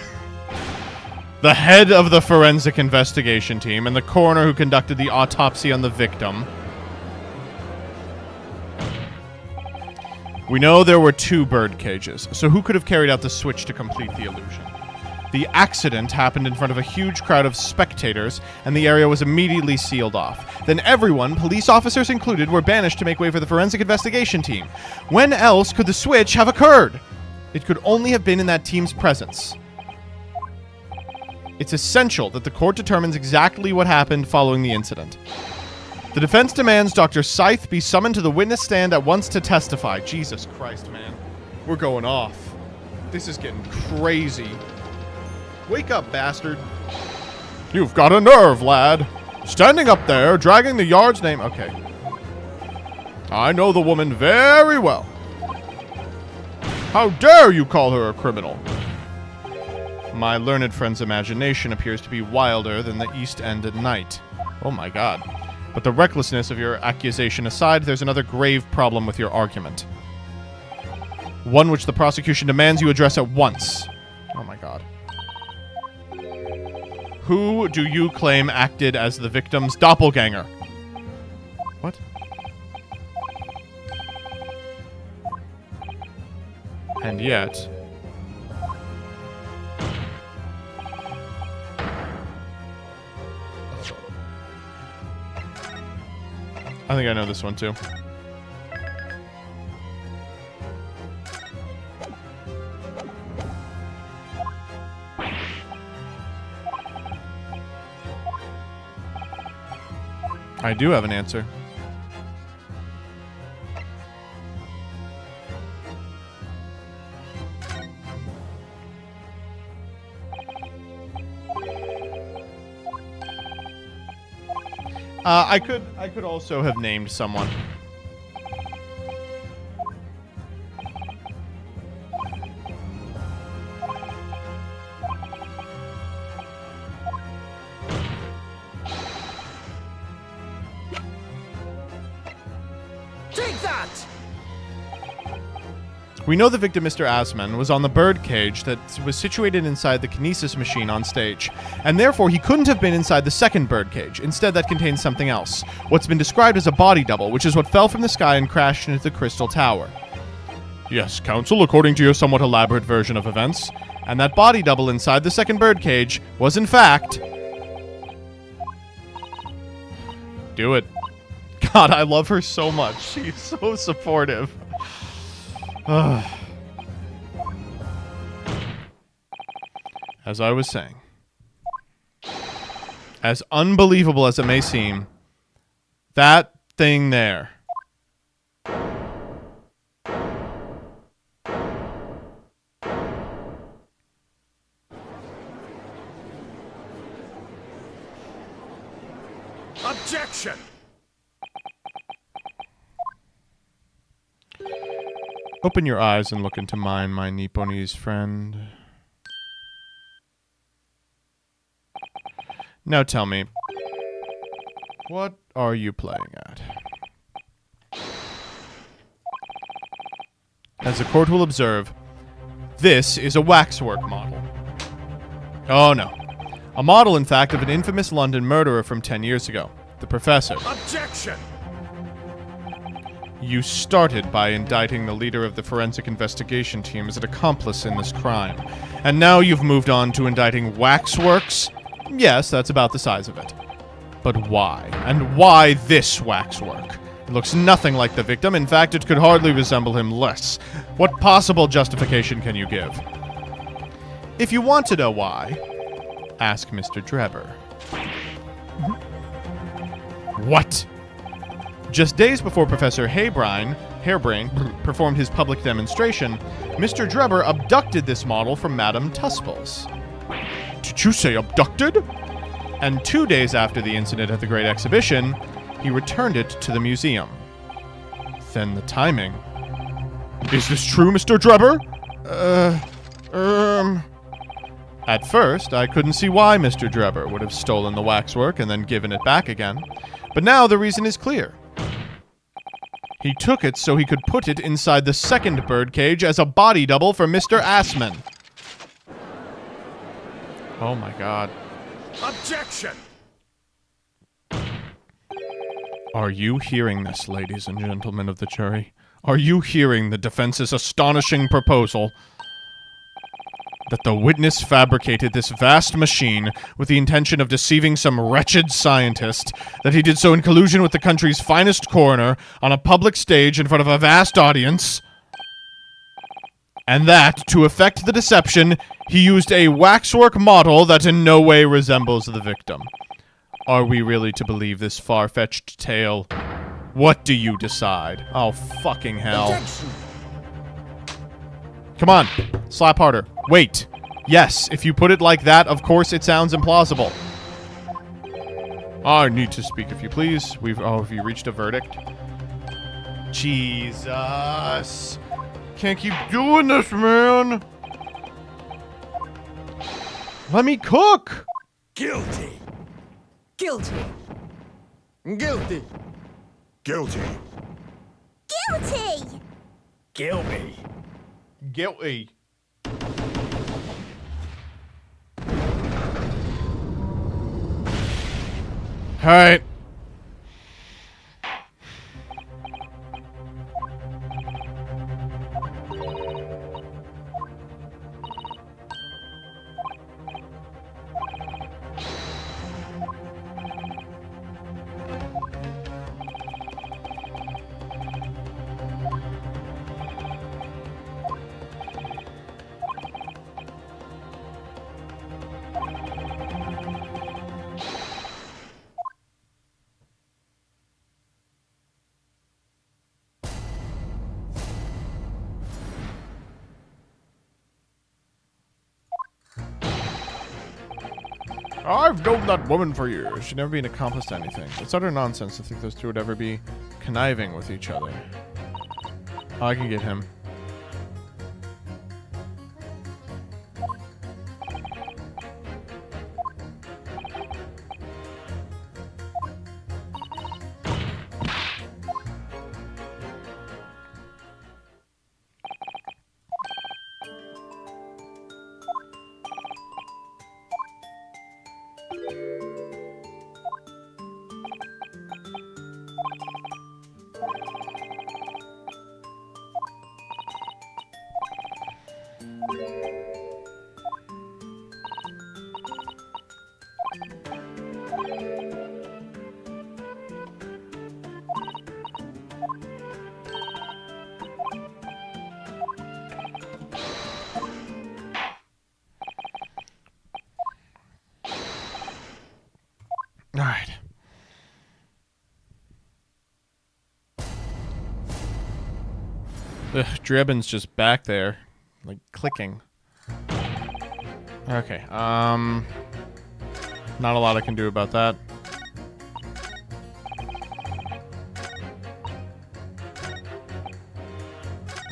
The head of the forensic investigation team and the coroner who conducted the autopsy on the victim. We know there were 2 bird cages, so who could have carried out the switch to complete the illusion? The accident happened in front of a huge crowd of spectators, and the area was immediately sealed off. Then everyone, police officers included, were banished to make way for the forensic investigation team. When else could the switch have occurred? It could only have been in that team's presence. It's essential that the court determines exactly what happened following the incident. The defense demands Dr. Scythe be summoned to the witness stand at once to testify. Jesus Christ, man. We're going off. This is getting crazy. Wake up, bastard. You've got a nerve, lad. Standing up there, dragging the yard's name. Okay. I know the woman very well. How dare you call her a criminal? My learned friend's imagination appears to be wilder than the East End at night. Oh my god. But the recklessness of your accusation aside, there's another grave problem with your argument. One which the prosecution demands you address at once. Oh my god. Who do you claim acted as the victim's doppelganger? What? And yet... I think I know this one too. I do have an answer. I could also have named someone. Take that! We know the victim, Mr. Asman, was on the bird cage that was situated inside the kinesis machine on stage, and therefore he couldn't have been inside the second bird cage. Instead, that contains something else. What's been described as a body double, which is what fell from the sky and crashed into the Crystal Tower. Yes, counsel, according to your somewhat elaborate version of events. And that body double inside the second bird cage was, in fact... Do it. God, I love her so much. She's so supportive. As I was saying, as unbelievable as it may seem, that thing there. Objection! Open your eyes and look into mine, my Nipponese friend. Now tell me, what are you playing at? As the court will observe, this is a waxwork model. Oh no. A model, in fact, of an infamous London murderer from 10 years ago, the Professor. Objection! You started by indicting the leader of the forensic investigation team as an accomplice in this crime. And now you've moved on to indicting Waxworks? Yes, that's about the size of it. But why? And why this waxwork? It looks nothing like the victim. In fact, it could hardly resemble him less. What possible justification can you give? If you want to know why, ask Mr. Drebber. What? Just days before Professor Harebrain performed his public demonstration, Mr. Drebber abducted this model from Madame Tuspell's. Did you say abducted? And 2 days after the incident at the Great Exhibition, he returned it to the museum. Then the timing. Is this true, Mr. Drebber? At first, I couldn't see why Mr. Drebber would have stolen the waxwork and then given it back again. But now the reason is clear. He took it so he could put it inside the second birdcage as a body double for Mr. Assman. Oh my god. Objection! Are you hearing this, ladies and gentlemen of the jury? Are you hearing the defense's astonishing proposal that the witness fabricated this vast machine with the intention of deceiving some wretched scientist, that he did so in collusion with the country's finest coroner on a public stage in front of a vast audience, and that, to effect the deception, he used a waxwork model that in no way resembles the victim? Are we really to believe this far-fetched tale? What do you decide? Oh, fucking hell. Objection. Come on, slap harder. Wait. Yes, if you put it like that, of course it sounds implausible. I need to speak, if you please. Have you reached a verdict? Jesus. Can't keep doing this, man. Let me cook. Guilty! Guilty. Guilty. Guilty! Guilty! Guilty! Guilty. All right. I've known that woman for years. She'd never be an accomplice to anything. It's utter nonsense to think those two would ever be conniving with each other. Oh, I can get him. All right. Ugh, Drebin's just back there, like, clicking. Okay, not a lot I can do about that.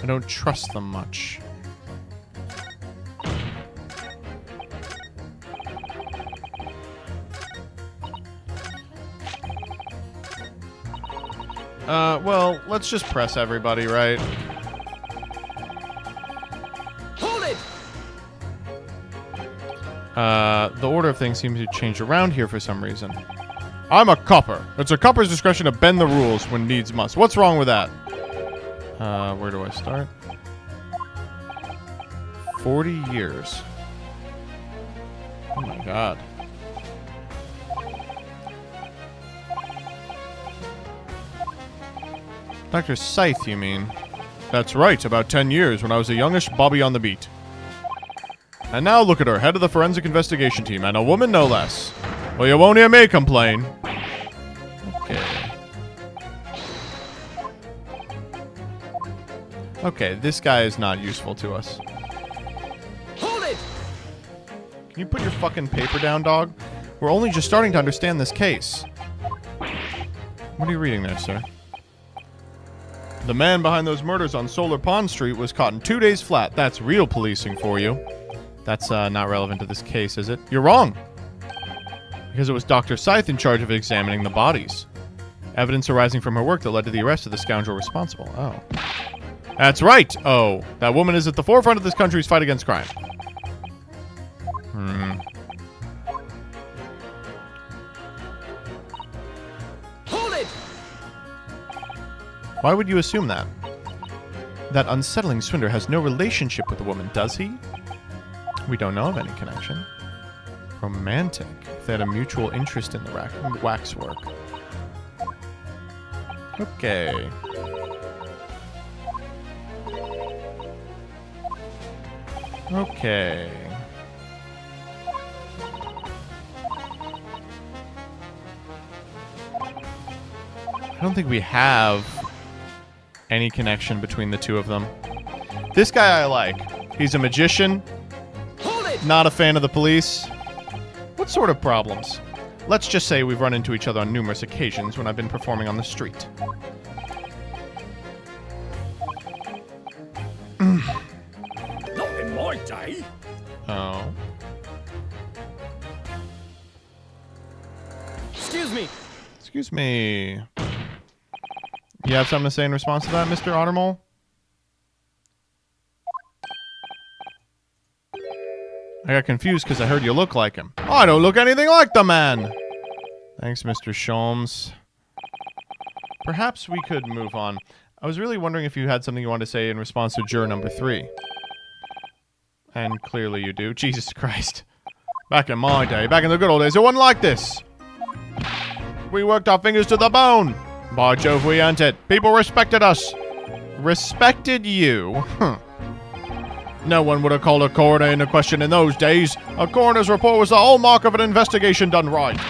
I don't trust them much. Well, let's just press everybody, right? Hold it! The order of things seems to change around here for some reason. I'm a copper. It's a copper's discretion to bend the rules when needs must. What's wrong with that? Where do I start? 40 years. Oh my god. Dr. Scythe, you mean? That's right, about 10 years when I was a youngish Bobby on the beat. And now look at her, head of the forensic investigation team, and a woman no less. Well, you won't hear me complain. Okay. Okay, this guy is not useful to us. Hold it! Can you put your fucking paper down, dog? We're only just starting to understand this case. What are you reading there, sir? The man behind those murders on Solar Pond Street was caught in 2 days flat. That's real policing for you. That's not relevant to this case, is it? You're wrong. Because it was Dr. Scythe in charge of examining the bodies. Evidence arising from her work that led to the arrest of the scoundrel responsible. Oh. That's right! Oh. That woman is at the forefront of this country's fight against crime. Hold it! Why would you assume that? That unsettling swindler has no relationship with the woman, does he? We don't know of any connection. Romantic. If they had a mutual interest in the waxwork. Okay. Okay. I don't think we have any connection between the two of them. This guy I like. He's a magician. Not a fan of the police. What sort of problems? Let's just say we've run into each other on numerous occasions when I've been performing on the street. Not in my day. Oh. Excuse me. Excuse me. You have something to say in response to that, Mr. Ottermole? I got confused because I heard you look like him. Oh, I don't look anything like the man! Thanks, Mr. Sholmes. Perhaps we could move on. I was really wondering if you had something you wanted to say in response to juror number 3. And clearly you do. Jesus Christ. Back in my day, back in the good old days, it wasn't like this. We worked our fingers to the bone. By Jove, we earned it. People respected us. Respected you? Huh. No one would have called a coroner into question in those days. A coroner's report was the hallmark of an investigation done right.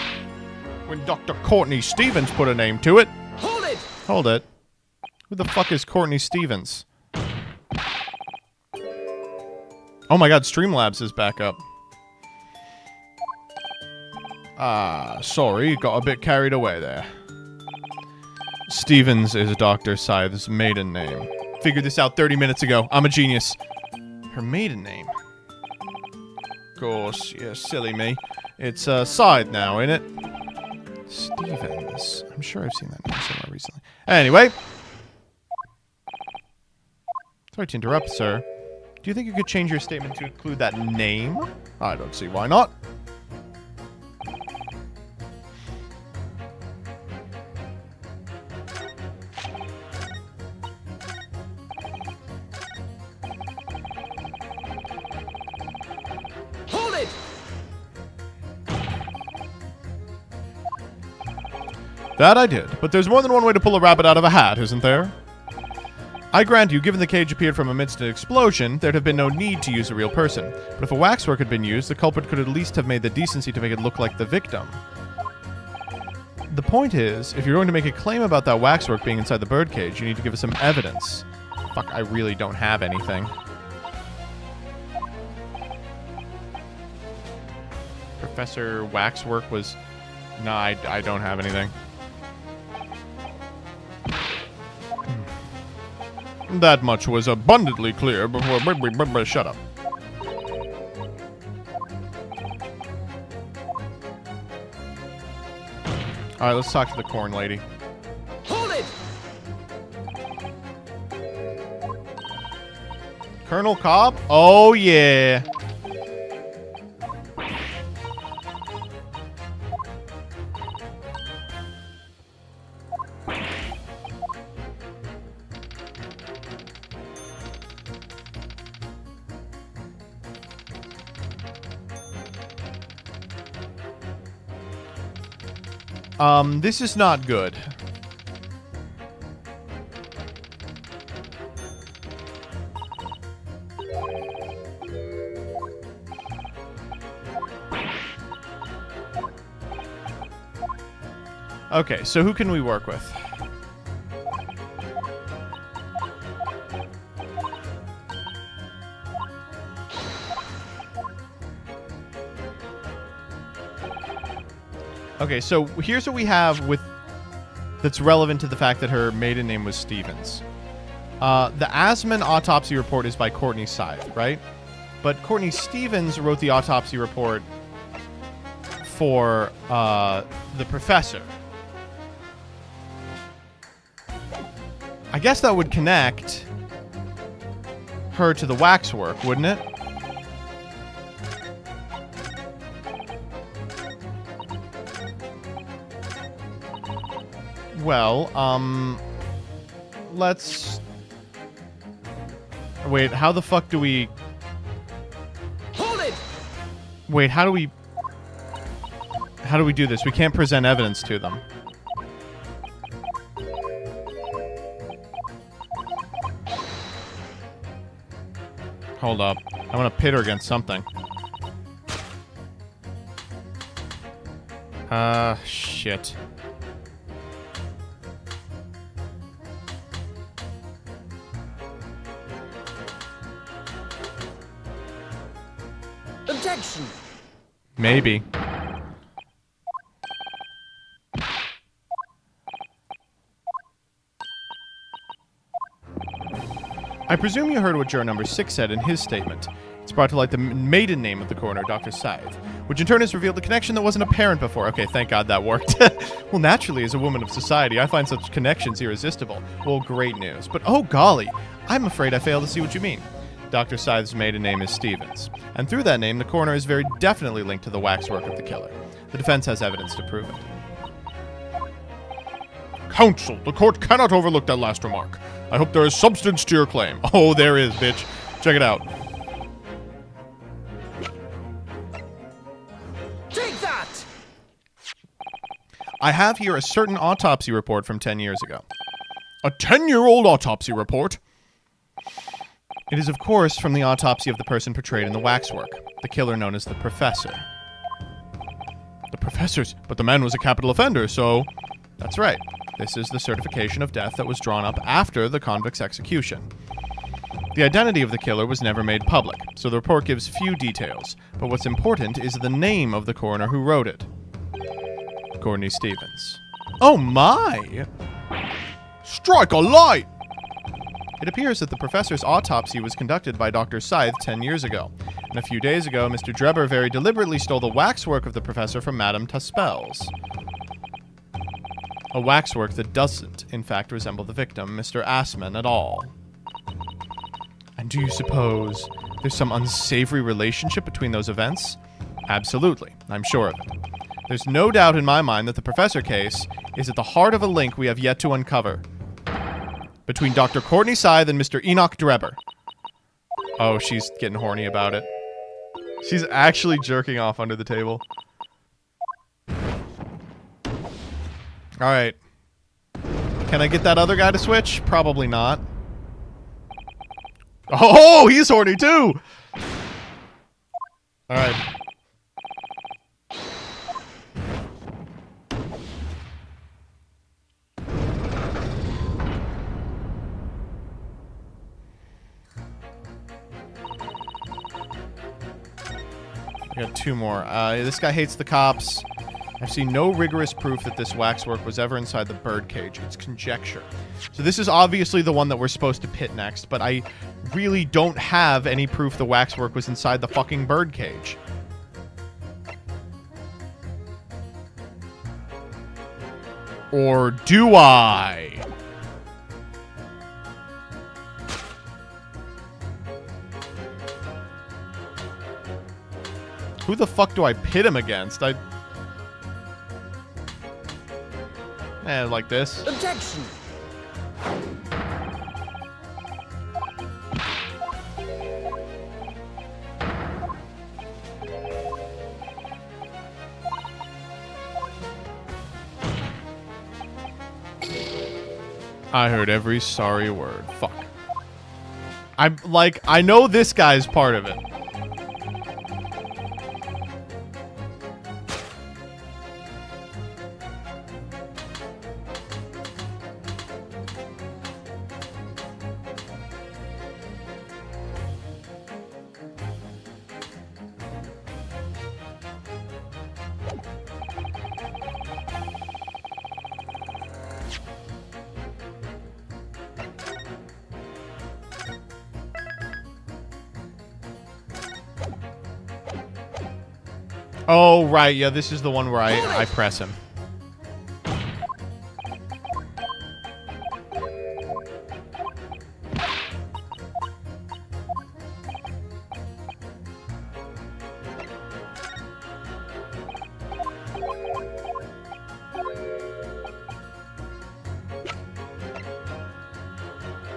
When Dr. Courtney Stevens put a name to it. Hold it! Hold it. Who the fuck is Courtney Stevens? Oh my god, Streamlabs is back up. Sorry, got a bit carried away there. Stevens is Dr. Scythe's maiden name. Figured this out 30 minutes ago. I'm a genius. Her maiden name? Of course, yeah, silly me. It's Scythe now, ain't it? Stevens. I'm sure I've seen that name somewhere recently. Anyway. Sorry to interrupt, sir. Do you think you could change your statement to include that name? I don't see why not. Hold it! That I did, but there's more than one way to pull a rabbit out of a hat, isn't there? I grant you, given the cage appeared from amidst an explosion, there'd have been no need to use a real person. But if a waxwork had been used, the culprit could at least have made the decency to make it look like the victim. The point is, if you're going to make a claim about that waxwork being inside the birdcage, you need to give us some evidence. Fuck, I really don't have anything. Professor Waxwork was... No, I don't have anything. That much was abundantly clear before... Shut up. Alright, let's talk to the corn lady. Hold it! Colonel Cobb? Oh, yeah. This is not good. Okay, so who can we work with? Okay, so here's what we have with that's relevant to the fact that her maiden name was Stevens. The Asman autopsy report is by Courtney Scythe, right? But Courtney Stevens wrote the autopsy report for the professor. I guess that would connect her to the waxwork, wouldn't it? Well, let's... Wait, how the fuck do we... Hold it! Wait, how do we do this? We can't present evidence to them. Hold up. I want to pit her against something. Shit. Objection! Maybe. I presume you heard what juror number 6 said in his statement. It's brought to light the maiden name of the coroner, Dr. Scythe, which in turn has revealed the connection that wasn't apparent before. Okay, thank God that worked. Well, naturally, as a woman of society, I find such connections irresistible. Well, great news. But oh golly, I'm afraid I fail to see what you mean. Dr. Scythe's maiden name is Stevens, and through that name, the coroner is very definitely linked to the waxwork of the killer. The defense has evidence to prove it. Counsel, the court cannot overlook that last remark. I hope there is substance to your claim. Oh, there is, bitch. Check it out. Take that! I have here a certain autopsy report from 10 years ago. A 10-year-old autopsy report? It is, of course, from the autopsy of the person portrayed in the waxwork, the killer known as the Professor. The Professor's... But the man was a capital offender, so... That's right. This is the certification of death that was drawn up after the convict's execution. The identity of the killer was never made public, so the report gives few details, but what's important is the name of the coroner who wrote it. Courtney Stevens. Oh my! Strike a light! It appears that the professor's autopsy was conducted by Dr. Scythe 10 years ago, and a few days ago, Mr. Drebber very deliberately stole the waxwork of the professor from Madame Tuspell's. A waxwork that doesn't, in fact, resemble the victim, Mr. Asman, at all. And do you suppose there's some unsavory relationship between those events? Absolutely, I'm sure of it. There's no doubt in my mind that the Professor case is at the heart of a link we have yet to uncover. Between Dr. Courtney Scythe and Mr. Enoch Drebber. Oh, she's getting horny about it. She's actually jerking off under the table. Alright. Can I get that other guy to switch? Probably not. Oh, he's horny too! Alright. I got two more. This guy hates the cops. I've seen no rigorous proof that this waxwork was ever inside the birdcage. It's conjecture. So this is obviously the one that we're supposed to pit next, but I really don't have any proof the waxwork was inside the fucking birdcage. Or do I? Who the fuck do I pit him against? Like this. Objection! I heard every sorry word. Fuck. I'm like, I know this guy's part of it. Oh, right. Yeah, this is the one where I press him.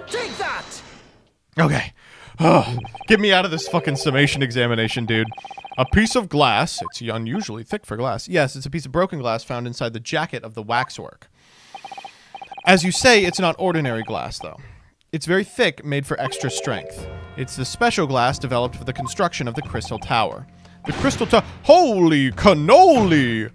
Take that! Okay. Oh, get me out of this fucking summation examination, dude. A piece of glass. It's unusually thick for glass. Yes, it's a piece of broken glass found inside the jacket of the waxwork. As you say, it's not ordinary glass, though. It's very thick, made for extra strength. It's the special glass developed for the construction of the Crystal Tower. The Crystal Tower. Holy cannoli!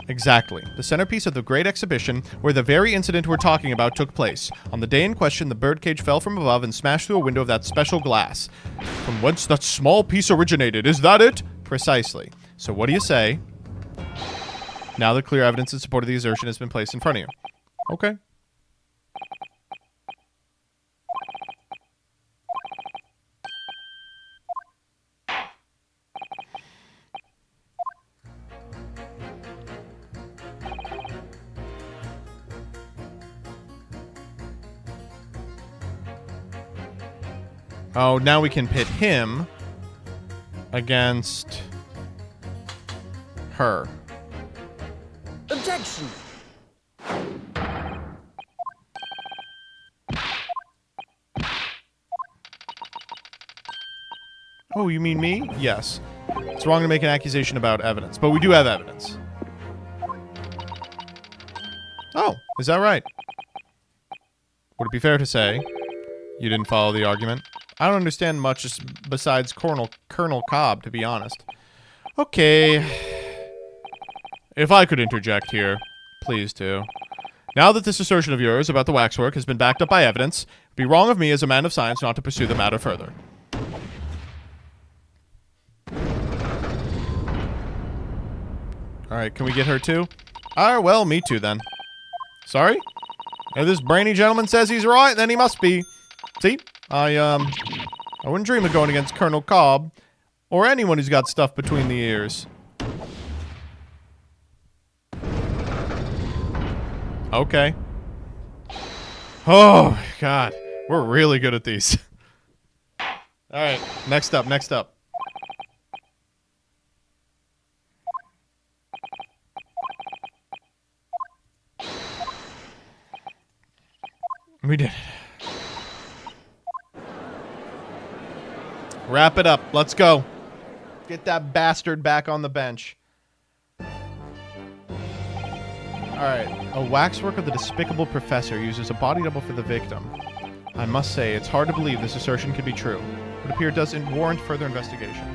Exactly. The centerpiece of the Great Exhibition, where the very incident we're talking about took place. On the day in question, the birdcage fell from above and smashed through a window of that special glass. From whence that small piece originated, is that it? Precisely. So what do you say? Now that clear evidence in support of the assertion has been placed in front of you. Okay. Oh, now we can pit him against her. Objection! Oh, you mean me? Yes. It's wrong to make an accusation about evidence, but we do have evidence. Oh, is that right? Would it be fair to say you didn't follow the argument? I don't understand much besides Colonel Cobb, to be honest. Okay. If I could interject here, please do. Now that this assertion of yours about the waxwork has been backed up by evidence, it'd be wrong of me as a man of science not to pursue the matter further. Alright, can we get her too? Alright, well, me too then. Sorry? If this brainy gentleman says he's right, then he must be. See? I wouldn't dream of going against Colonel Cobb, or anyone who's got stuff between the ears. Okay. Oh, my God. We're really good at these. Alright, next up, next up. We did it. Wrap it up. Let's go. Get that bastard back on the bench. Alright. A waxwork of the despicable professor uses a body double for the victim. I must say, it's hard to believe this assertion could be true. It would appear it doesn't warrant further investigation.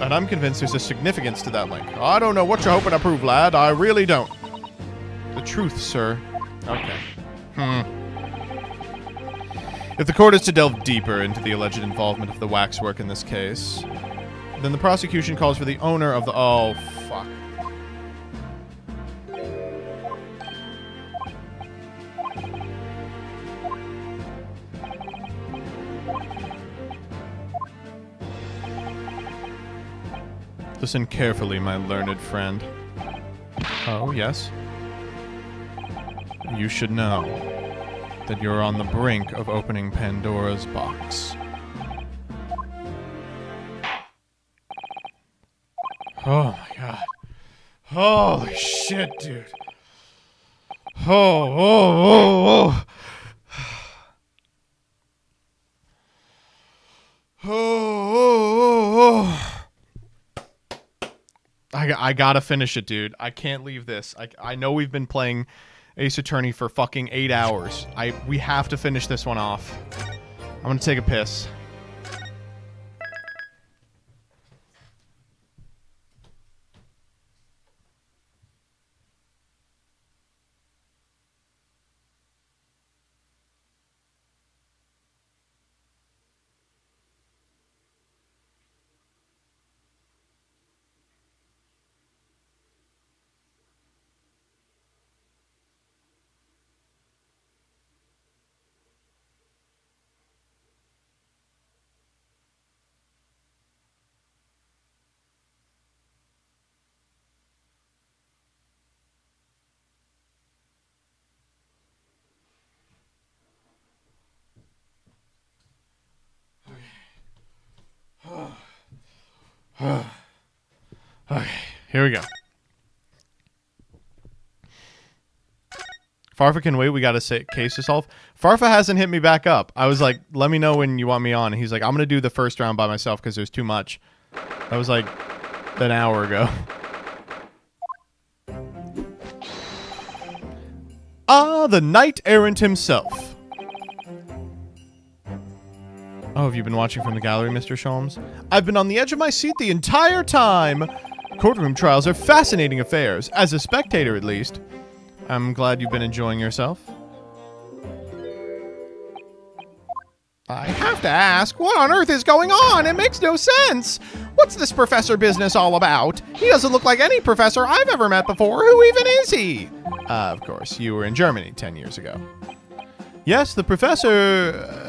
And I'm convinced there's a significance to that link. I don't know what you're hoping to prove, lad. I really don't. The truth, sir. Okay. If the court is to delve deeper into the alleged involvement of the waxwork in this case, then the prosecution calls for the owner of the... Oh, fuck. Listen carefully, my learned friend. Oh, yes? You should know that you're on the brink of opening Pandora's box. Oh my God. Holy shit, dude. Oh. I gotta finish it, dude. I can't leave this. I know we've been playing Ace Attorney for fucking 8 hours. We have to finish this one off. I'm gonna take a piss. Okay, here we go. Farfa can wait. We got a case to solve. Farfa hasn't hit me back up. I was like, let me know when you want me on. And he's like, I'm going to do the first round by myself because there's too much. That was like an hour ago. Ah, the knight errant himself. Oh, have you been watching from the gallery, Mr. Sholmes? I've been on the edge of my seat the entire time. Courtroom trials are fascinating affairs, as a spectator at least. I'm glad you've been enjoying yourself. I have to ask, what on earth is going on? It makes no sense. What's this professor business all about? He doesn't look like any professor I've ever met before. Who even is he? Of course, you were in Germany 10 years ago. Yes, the professor...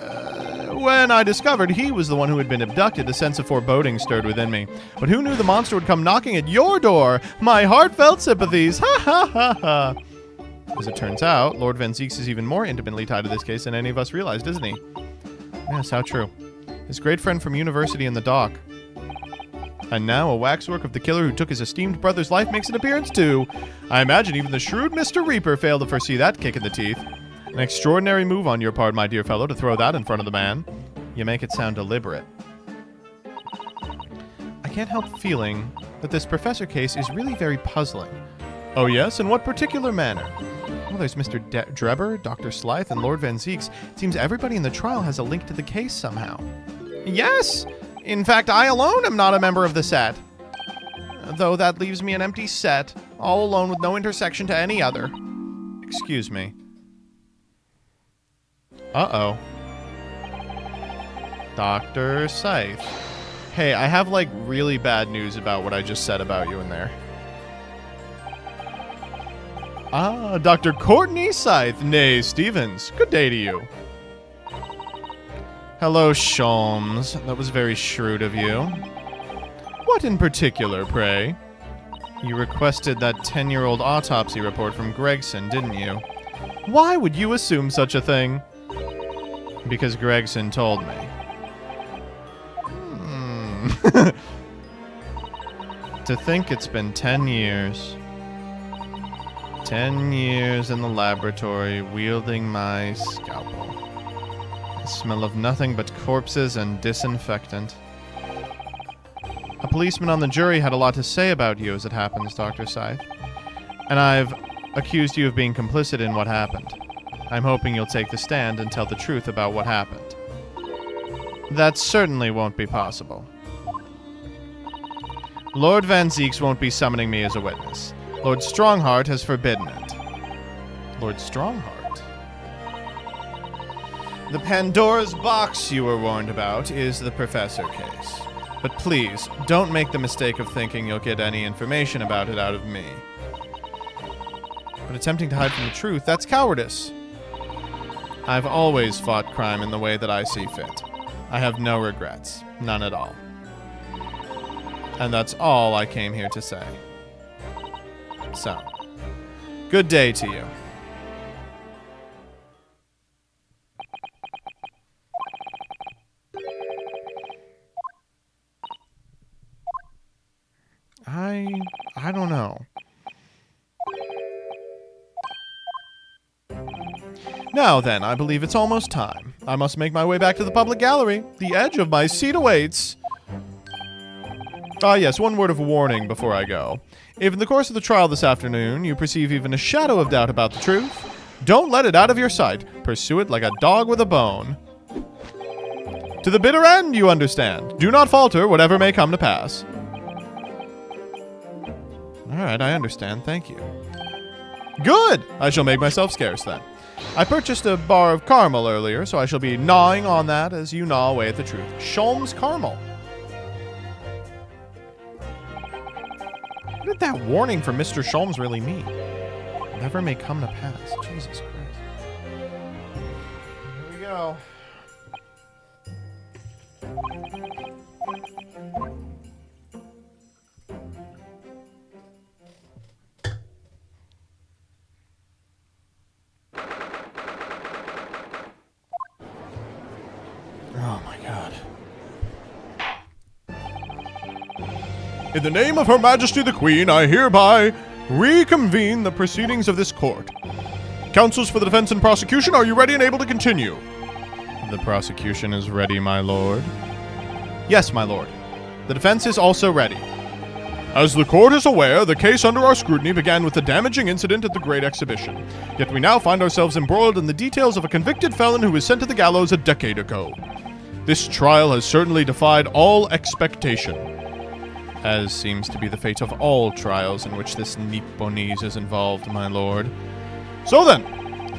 when I discovered he was the one who had been abducted, a sense of foreboding stirred within me. But who knew the monster would come knocking at your door? My heartfelt sympathies. Ha ha ha ha. As it turns out, Lord Van Zieks is even more intimately tied to this case than any of us realized, isn't he? Yes, how true. His great friend from university in the dock. And now a waxwork of the killer who took his esteemed brother's life makes an appearance too. I imagine even the shrewd Mr. Reaper failed to foresee that kick in the teeth. An extraordinary move on your part, my dear fellow, to throw that in front of the man. You make it sound deliberate. I can't help feeling that this professor case is really very puzzling. Oh yes? In what particular manner? Well, there's Mr. Drebber, Dr. Slythe, and Lord Van Zieks. It seems everybody in the trial has a link to the case somehow. Yes! In fact, I alone am not a member of the set. Though that leaves me an empty set, all alone with no intersection to any other. Excuse me. Uh-oh. Dr. Scythe. Hey, I have, like, really bad news about what I just said about you in there. Ah, Dr. Courtney Scythe, nay, Stevens. Good day to you. Hello, Sholmes. That was very shrewd of you. What in particular, pray? You requested that 10-year-old autopsy report from Gregson, didn't you? Why would you assume such a thing? Because Gregson told me. To think it's been 10 years. 10 years in the laboratory, wielding my scalpel. The smell of nothing but corpses and disinfectant. A policeman on the jury had a lot to say about you, as it happens, Dr. Scythe. And I've accused you of being complicit in what happened. I'm hoping you'll take the stand and tell the truth about what happened. That certainly won't be possible. Lord Van Zieks won't be summoning me as a witness. Lord Strongheart has forbidden it. Lord Strongheart? The Pandora's box you were warned about is the Professor case. But please, don't make the mistake of thinking you'll get any information about it out of me. But attempting to hide from the truth, that's cowardice. I've always fought crime in the way that I see fit. I have no regrets. None at all. And that's all I came here to say. So, good day to you. I don't know. Now then, I believe it's almost time. I must make my way back to the public gallery. The edge of my seat awaits. Yes, one word of warning before I go. If in the course of the trial this afternoon you perceive even a shadow of doubt about the truth, don't let it out of your sight. Pursue it like a dog with a bone. To the bitter end, you understand. Do not falter, whatever may come to pass. Alright, I understand. Thank you. Good! I shall make myself scarce then. I purchased a bar of caramel earlier, so I shall be gnawing on that as you gnaw away at the truth. Sholmes caramel. What did that warning from Mr. Sholmes really mean? Whatever may come to pass. Jesus Christ. Here we go. Oh my God. In the name of Her Majesty the Queen, I hereby reconvene the proceedings of this court. Counsels for the defense and prosecution, are you ready and able to continue? The prosecution is ready, my lord. Yes, my lord. The defense is also ready. As the court is aware, the case under our scrutiny began with the damaging incident at the Great Exhibition. Yet we now find ourselves embroiled in the details of a convicted felon who was sent to the gallows a decade ago. This trial has certainly defied all expectation, as seems to be the fate of all trials in which this Nipponese is involved, my lord. So then,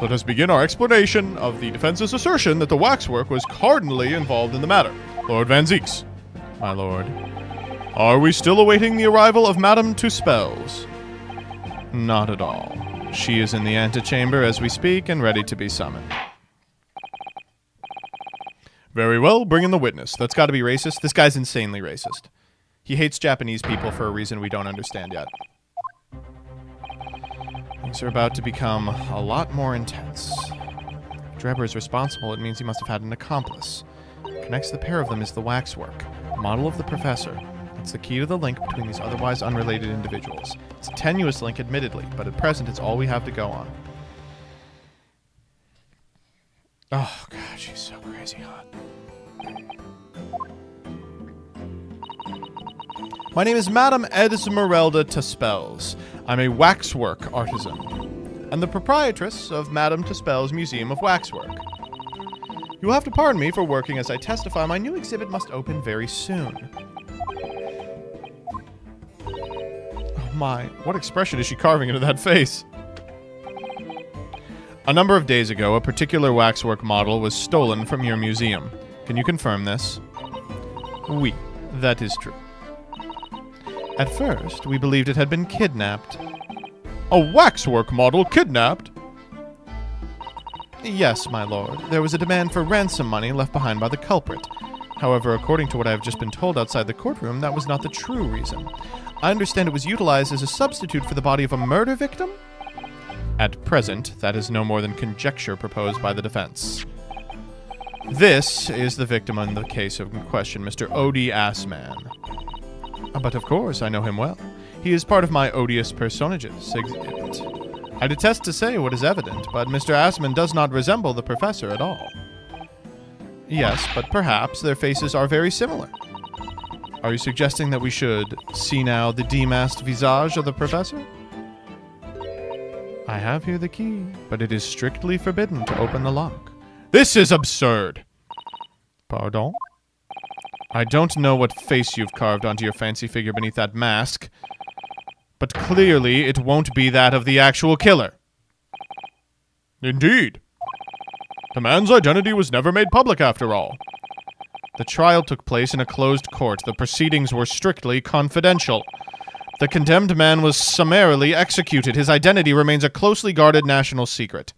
let us begin our explanation of the defense's assertion that the waxwork was cardinally involved in the matter. Lord Van Zieks, my lord. Are we still awaiting the arrival of Madame Tuspell's? Not at all. She is in the antechamber as we speak and ready to be summoned. Very well, bring in the witness. That's got to be racist. This guy's insanely racist. He hates Japanese people for a reason we don't understand yet. Things are about to become a lot more intense. If Drebber is responsible, it means he must have had an accomplice. Connects the pair of them is the waxwork, model of the professor. It's the key to the link between these otherwise unrelated individuals. It's a tenuous link, admittedly, but at present it's all we have to go on. Oh, God, she's so crazy hot. My name is Madame Esmeralda Tuspell's. I'm a waxwork artisan, and the proprietress of Madame Tuspell's Museum of Waxwork. You will have to pardon me for working as I testify. My new exhibit must open very soon. Oh my, what expression is she carving into that face? A number of days ago, a particular waxwork model was stolen from your museum. Can you confirm this? Oui, that is true. At first, we believed it had been kidnapped. A waxwork model kidnapped? Yes, my lord. There was a demand for ransom money left behind by the culprit. However, according to what I have just been told outside the courtroom, that was not the true reason. I understand it was utilized as a substitute for the body of a murder victim? At present, that is no more than conjecture proposed by the defense. This is the victim in the case of question, Mr. Odie Assman. But of course, I know him well. He is part of my odious personages exhibit. I detest to say what is evident, but Mr. Assman does not resemble the professor at all. Yes, but perhaps their faces are very similar. Are you suggesting that we should see now the demasked visage of the professor? I have here the key, but it is strictly forbidden to open the lock. This is absurd! Pardon? I don't know what face you've carved onto your fancy figure beneath that mask, but clearly it won't be that of the actual killer. Indeed. The man's identity was never made public after all. The trial took place in a closed court. The proceedings were strictly confidential. The condemned man was summarily executed. His identity remains a closely guarded national secret.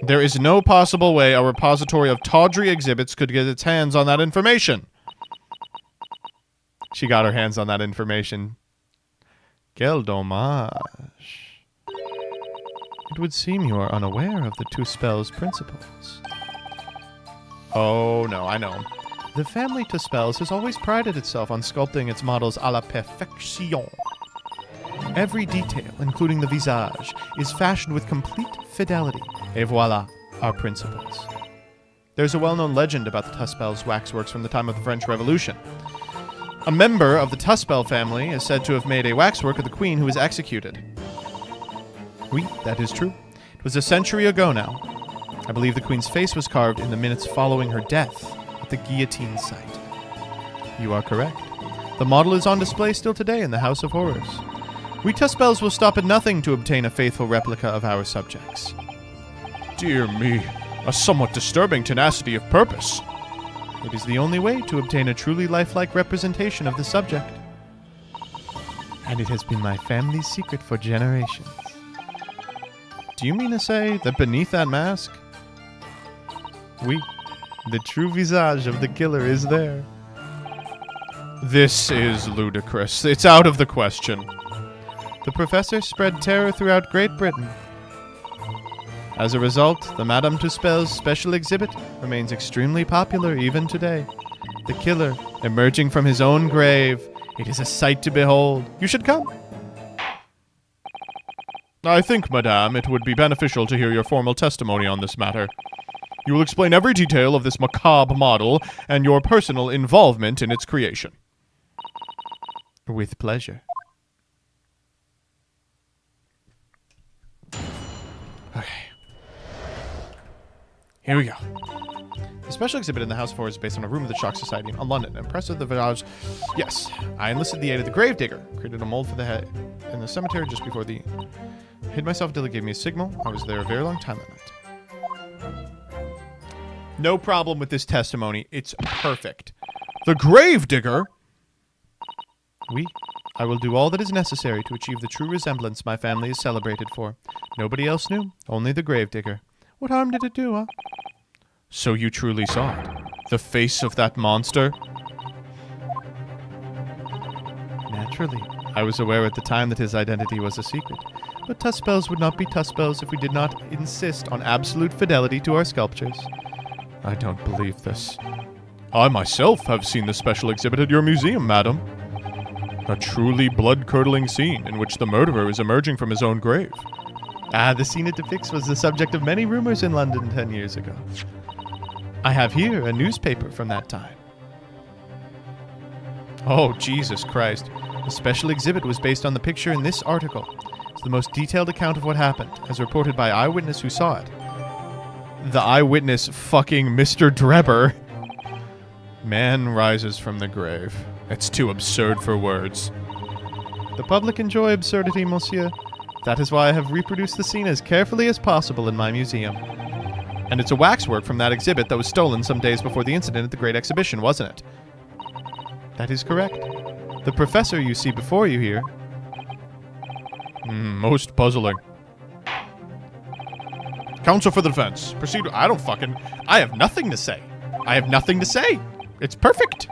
There is no possible way a repository of tawdry exhibits could get its hands on that information. She got her hands on that information. Quel dommage. It would seem you are unaware of the Tuspell's principles. Oh, no, I know. The family Tuspell's has always prided itself on sculpting its models à la perfection. Every detail, including the visage, is fashioned with complete fidelity. Et voila, our principles. There's a well-known legend about the Tuspell's waxworks from the time of the French Revolution. A member of the Tuspell family is said to have made a waxwork of the queen who was executed. Oui, that is true. It was a century ago now. I believe the queen's face was carved in the minutes following her death at the guillotine site. You are correct. The model is on display still today in the House of Horrors. We Tuspells will stop at nothing to obtain a faithful replica of our subjects. Dear me, a somewhat disturbing tenacity of purpose. It is the only way to obtain a truly lifelike representation of the subject. And it has been my family's secret for generations. Do you mean to say that beneath that mask? Oui, the true visage of the killer is there. This is ludicrous. It's out of the question. The professor spread terror throughout Great Britain. As a result, the Madame Tuspell's special exhibit remains extremely popular even today. The killer emerging from his own grave. It is a sight to behold. You should come. I think, madame, it would be beneficial to hear your formal testimony on this matter. You will explain every detail of this macabre model and your personal involvement in its creation. With pleasure. Okay. Here we go. The special exhibit in the House of Horrors is based on a room of the Shock Society in London. Impressive the visage. Yes, I enlisted the aid of the Gravedigger. Created a mold for the head in the cemetery just before the... Hid myself until he gave me a signal. I was there a very long time that night. No problem with this testimony. It's perfect. The Gravedigger? Oui. I will do all that is necessary to achieve the true resemblance my family is celebrated for. Nobody else knew. Only the Gravedigger. What harm did it do, huh? So you truly saw it? The face of that monster? Naturally. I was aware at the time that his identity was a secret. But Tuspells would not be Tuspells if we did not insist on absolute fidelity to our sculptures. I don't believe this. I myself have seen the special exhibit at your museum, madam. A truly blood-curdling scene in which the murderer is emerging from his own grave. Ah, the scene it depicts was the subject of many rumors in London 10 years ago. I have here a newspaper from that time. Oh, Jesus Christ. The special exhibit was based on the picture in this article. It's the most detailed account of what happened, as reported by eyewitness who saw it. The eyewitness fucking Mr. Drebber. Man rises from the grave. It's too absurd for words. The public enjoy absurdity, monsieur. That is why I have reproduced the scene as carefully as possible in my museum. And it's a waxwork from that exhibit that was stolen some days before the incident at the Great Exhibition, wasn't it? That is correct. The professor you see before you here... Most puzzling. Counsel for the defense. Proceed. I have nothing to say. I have nothing to say. It's perfect.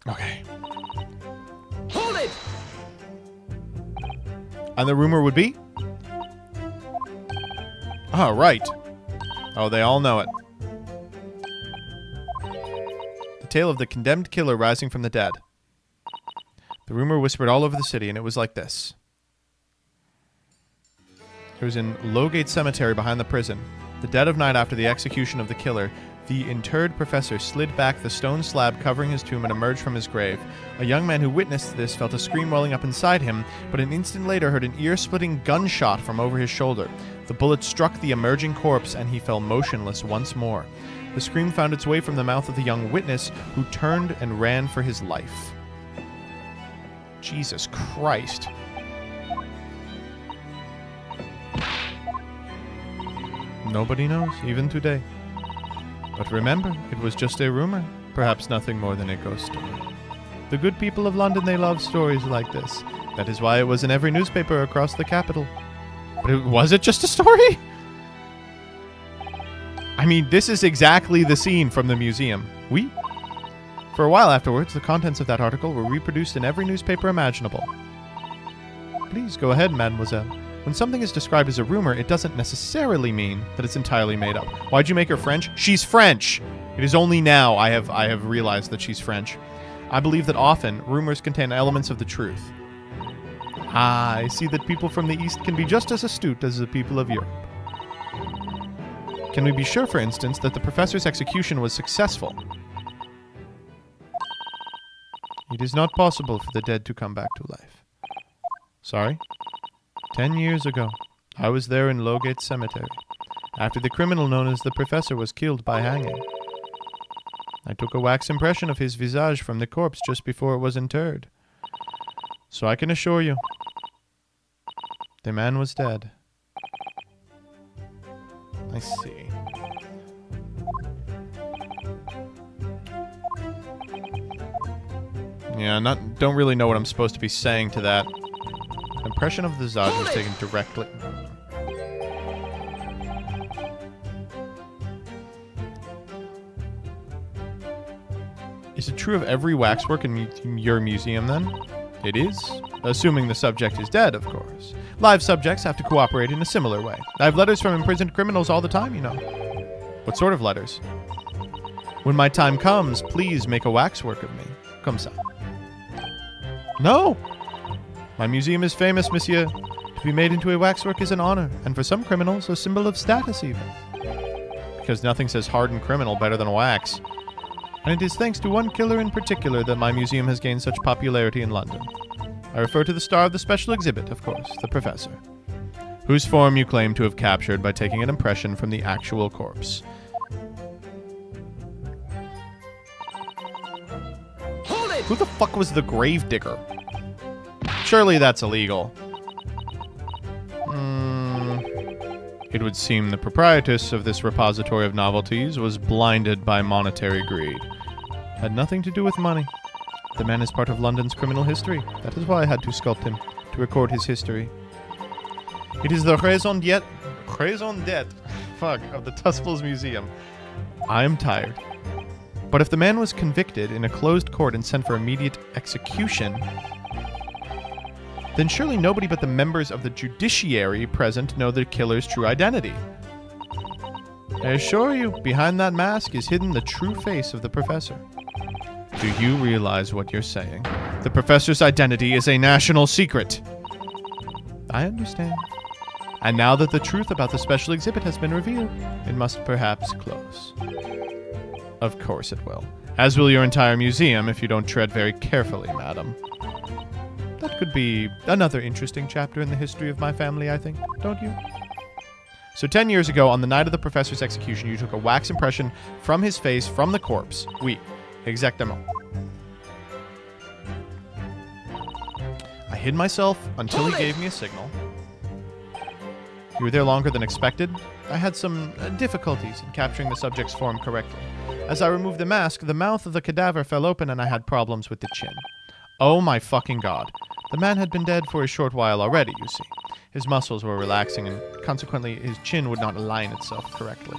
Okay. Hold it! And the rumor would be? Oh, right. Oh, they all know it. The tale of the condemned killer rising from the dead. The rumor whispered all over the city, and it was like this. It was in Lowgate Cemetery behind the prison. The dead of night after the execution of the killer, the interred professor slid back the stone slab covering his tomb and emerged from his grave. A young man who witnessed this felt a scream welling up inside him, but an instant later heard an ear-splitting gunshot from over his shoulder. The bullet struck the emerging corpse, and he fell motionless once more. The scream found its way from the mouth of the young witness, who turned and ran for his life. Jesus Christ. Nobody knows, even today. But remember, it was just a rumor, perhaps nothing more than a ghost story. The good people of London, they love stories like this. That is why it was in every newspaper across the capital. But was it just a story? I mean, this is exactly the scene from the museum. Oui? For a while afterwards, the contents of that article were reproduced in every newspaper imaginable. Please go ahead, mademoiselle. When something is described as a rumor, it doesn't necessarily mean that it's entirely made up. Why'd you make her French? She's French! It is only now I have realized that she's French. I believe that often, rumors contain elements of the truth. Ah, I see that people from the East can be just as astute as the people of Europe. Can we be sure, for instance, that the professor's execution was successful? It is not possible for the dead to come back to life. Sorry? 10 years ago, I was there in Lowgate Cemetery, after the criminal known as the Professor was killed by hanging. I took a wax impression of his visage from the corpse just before it was interred. So I can assure you, the man was dead. I see. Yeah, don't really know what I'm supposed to be saying to that. Impression of the visage was taken directly. Is it true of every waxwork in your museum, then? It is. Assuming the subject is dead, of course. Live subjects have to cooperate in a similar way. I have letters from imprisoned criminals all the time, you know. What sort of letters? When my time comes, please make a waxwork of me. Comme ça. No! My museum is famous, monsieur. To be made into a waxwork is an honor, and for some criminals, a symbol of status, even. Because nothing says hardened criminal better than wax. And it is thanks to one killer in particular that my museum has gained such popularity in London. I refer to the star of the special exhibit, of course, the Professor, whose form you claim to have captured by taking an impression from the actual corpse. Hold it! Who the fuck was the gravedigger? Surely that's illegal. It would seem the proprietress of this repository of novelties was blinded by monetary greed. Had nothing to do with money. The man is part of London's criminal history. That is why I had to sculpt him, to record his history. It is the raison d'etre of the Tuspell's museum. I am tired. But if the man was convicted in a closed court and sent for immediate execution, then surely nobody but the members of the judiciary present know the killer's true identity. I assure you, behind that mask is hidden the true face of the Professor. Do you realize what you're saying? The Professor's identity is a national secret. I understand. And now that the truth about the special exhibit has been revealed, it must perhaps close. Of course it will. As will your entire museum if you don't tread very carefully, madam. That could be another interesting chapter in the history of my family, I think, don't you? So 10 years ago, on the night of the Professor's execution, you took a wax impression from his face from the corpse. Oui, exactement. I hid myself until he gave me a signal. You were there longer than expected. I had some difficulties in capturing the subject's form correctly. As I removed the mask, the mouth of the cadaver fell open and I had problems with the chin. Oh my fucking god. The man had been dead for a short while already, you see. His muscles were relaxing and consequently his chin would not align itself correctly.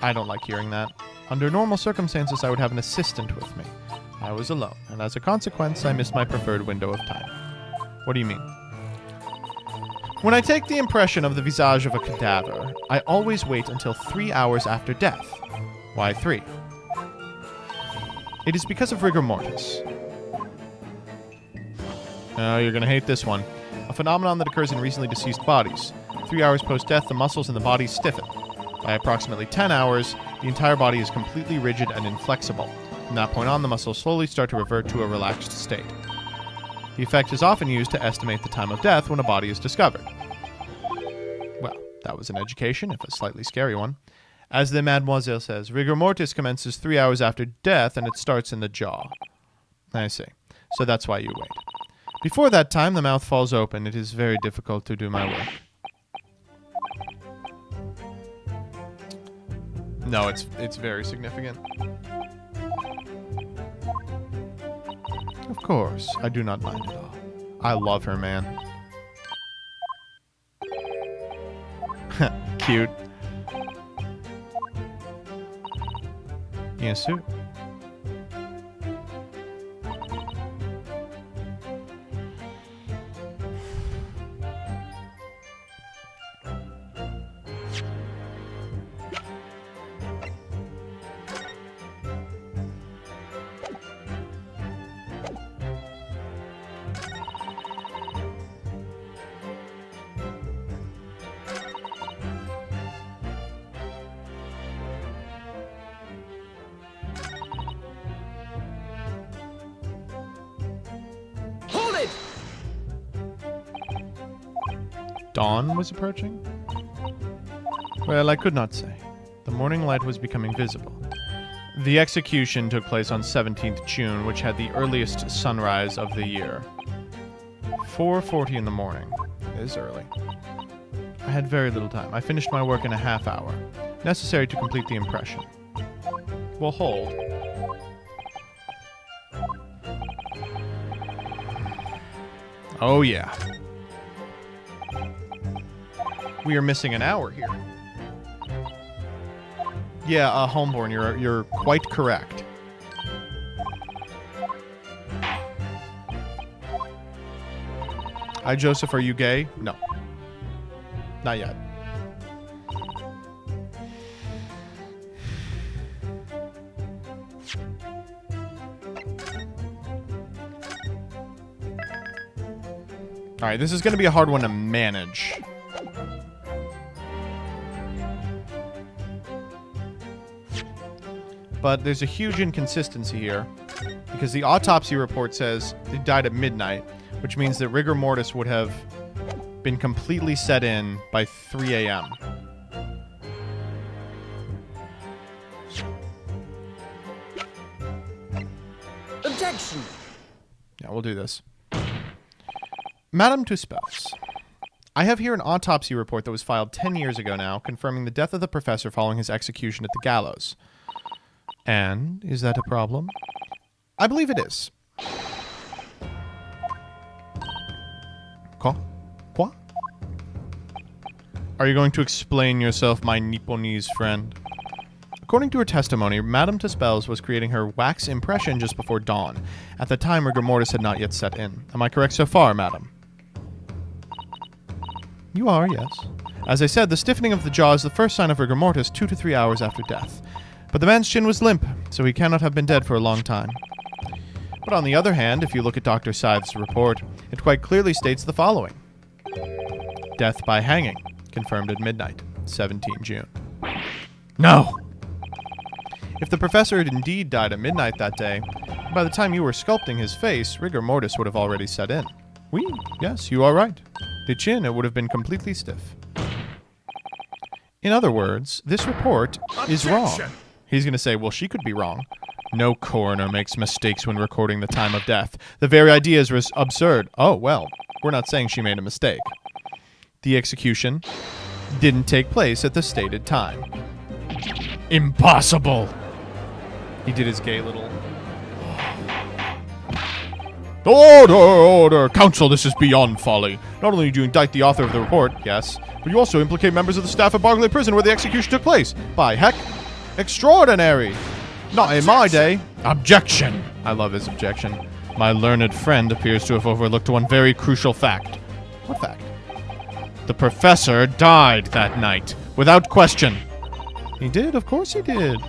I don't like hearing that. Under normal circumstances, I would have an assistant with me. I was alone, and as a consequence, I missed my preferred window of time. What do you mean? When I take the impression of the visage of a cadaver, I always wait until 3 hours after death. Why 3? It is because of rigor mortis. Oh, you're gonna hate this one. A phenomenon that occurs in recently deceased bodies. 3 hours post-death, the muscles in the body stiffen. By approximately 10 hours, the entire body is completely rigid and inflexible. From that point on, the muscles slowly start to revert to a relaxed state. The effect is often used to estimate the time of death when a body is discovered. Well, that was an education, if a slightly scary one. As the mademoiselle says, rigor mortis commences 3 hours after death and it starts in the jaw. I see. So that's why you wait. Before that time, the mouth falls open. It is very difficult to do my work. No, it's very significant. Of course, I do not mind at all. I love her, man. Cute. Yes, sir. dawn was approaching? Well, I could not say. The morning light was becoming visible. The execution took place on 17th June, which had the earliest sunrise of the year. 4:40 in the morning. It is early. I had very little time. I finished my work in a half hour, necessary to complete the impression. We'll hold. Oh yeah. We are missing an hour here. Yeah, Homeborn, you're quite correct. Hi, Joseph, are you gay? No. Not yet. Alright, this is going to be a hard one to manage. But there's a huge inconsistency here, because the autopsy report says he died at midnight, which means that rigor mortis would have been completely set in by 3 a.m. Objection! Yeah, we'll do this. Madame Tuspell, I have here an autopsy report that was filed 10 years ago now, confirming the death of the professor following his execution at the gallows. And is that a problem? I believe it is. Quoi? Are you going to explain yourself, my Nipponese friend? According to her testimony, Madame Tuspell was creating her wax impression just before dawn. At the time, rigor mortis had not yet set in. Am I correct so far, madam? You are, yes. As I said, the stiffening of the jaw is the first sign of rigor mortis 2 to 3 hours after death. But the man's chin was limp, so he cannot have been dead for a long time. But on the other hand, if you look at Dr. Scythe's report, it quite clearly states the following. Death by hanging, confirmed at midnight, 17 June. No! If the professor had indeed died at midnight that day, by the time you were sculpting his face, rigor mortis would have already set in. Oui, yes, you are right. The chin, it would have been completely stiff. In other words, this report is wrong. He's going to say, well, she could be wrong. No coroner makes mistakes when recording the time of death. The very idea is absurd. Oh, well, we're not saying she made a mistake. The execution didn't take place at the stated time. Impossible! He did his gay little... Order! Counsel, this is beyond folly. Not only do you indict the author of the report, yes, but you also implicate members of the staff at Barclay Prison where the execution took place. By heck, extraordinary! Not in my day. Objection! I love his objection. My learned friend appears to have overlooked one very crucial fact. What fact? The professor died that night, without question. He did, of course he did.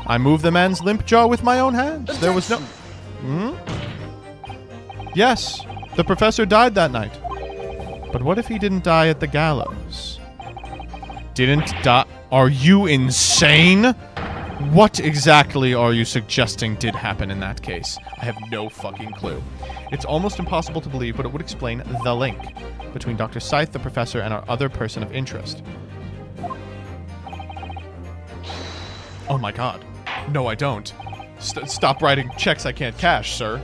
I moved the man's limp jaw with my own hands. There was no... Yes, the professor died that night. But what if he didn't die at the gallows? Didn't die? Are you insane? What exactly are you suggesting did happen in that case? I have no fucking clue. It's almost impossible to believe, but it would explain the link between Dr. Scythe, the professor, and our other person of interest. Oh my god. No, I don't. Stop writing checks I can't cash, sir.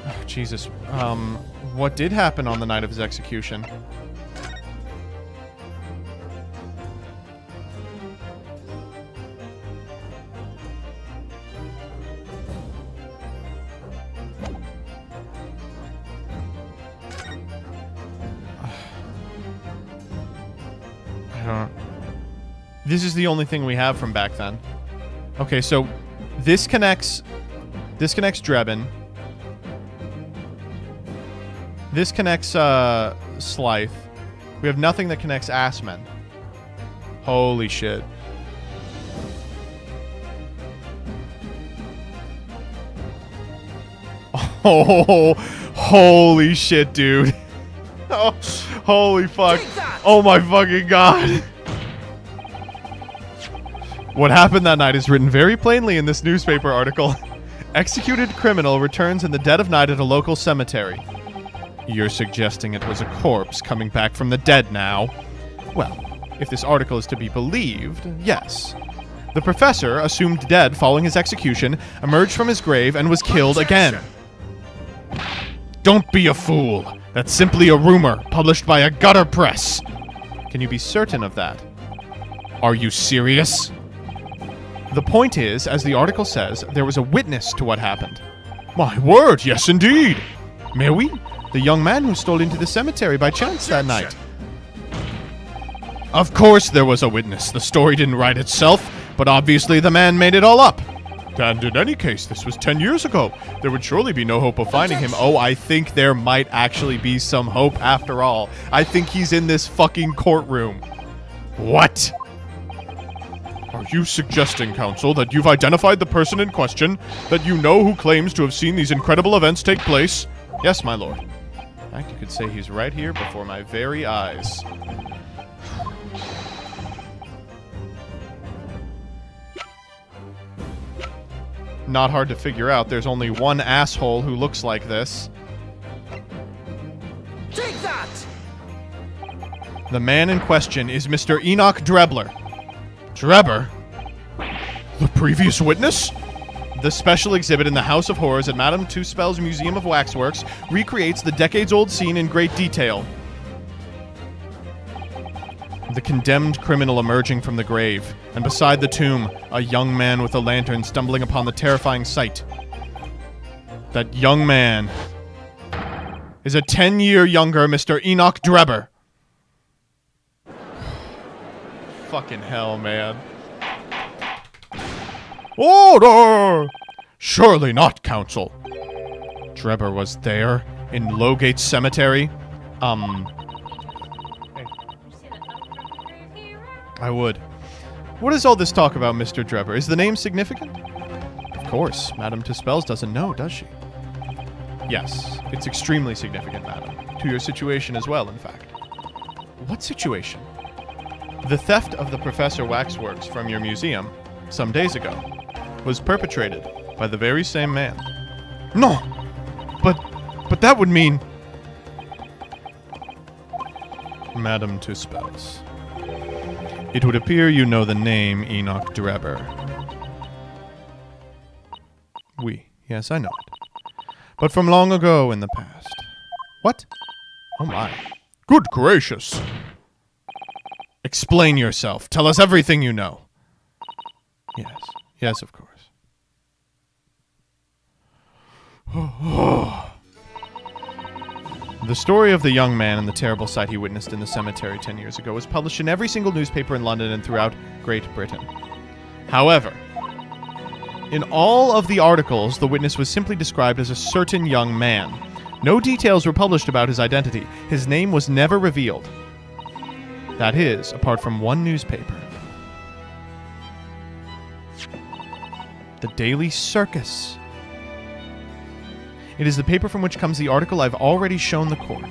Oh, Jesus. What did happen on the night of his execution? This is the only thing we have from back then. Okay, so this connects Drebin. This connects Slythe. We have nothing that connects Assman. Holy shit. Oh, holy shit, dude. Oh, holy fuck. Oh my fucking god. What happened that night is written very plainly in this newspaper article. Executed criminal returns in the dead of night at a local cemetery. You're suggesting it was a corpse coming back from the dead now? Well, if this article is to be believed, yes. The professor, assumed dead following his execution, emerged from his grave and was killed again. Don't be a fool. That's simply a rumor published by a gutter press. Can you be certain of that? Are you serious? The point is, as the article says, there was a witness to what happened. My word, yes indeed. Mais oui, the young man who stole into the cemetery by chance that night. Of course there was a witness. The story didn't write itself, but obviously the man made it all up. And in any case, this was 10 years ago. There would surely be no hope of finding him. Oh, I think there might actually be some hope after all. I think he's in this fucking courtroom. What? Are you suggesting, counsel, that you've identified the person in question, that you know who claims to have seen these incredible events take place? Yes, my lord. In fact, you could say he's right here before my very eyes. Not hard to figure out. There's only one asshole who looks like this. Take that! The man in question is Mr. Enoch Drebler. Drebber? The previous witness? The special exhibit in the House of Horrors at Madame Tuspell's Museum of Waxworks recreates the decades-old scene in great detail. The condemned criminal emerging from the grave, and beside the tomb, a young man with a lantern stumbling upon the terrifying sight. That young man is a 10-year younger Mr. Enoch Drebber. Fucking hell, man. Order! Surely not, counsel. Drebber was there, in Lowgate Cemetery. I would. What is all this talk about, Mr. Drebber? Is the name significant? Of course. Madame Tuspell's doesn't know, does she? Yes, it's extremely significant, madam. To your situation as well, in fact. What situation? The theft of the Professor Waxworks from your museum, some days ago, was perpetrated by the very same man. No! But that would mean... Madame Tuspell's. It would appear you know the name Enoch Drebber. Oui, yes, I know it. But from long ago in the past. What? Oh my. Good gracious. Explain yourself. Tell us everything you know. Yes. Yes, of course. The story of the young man and the terrible sight he witnessed in the cemetery 10 years ago was published in every single newspaper in London and throughout Great Britain. However, in all of the articles, the witness was simply described as a certain young man. No details were published about his identity. His name was never revealed. That is, apart from one newspaper. The Daily Circus. It is the paper from which comes the article I've already shown the court.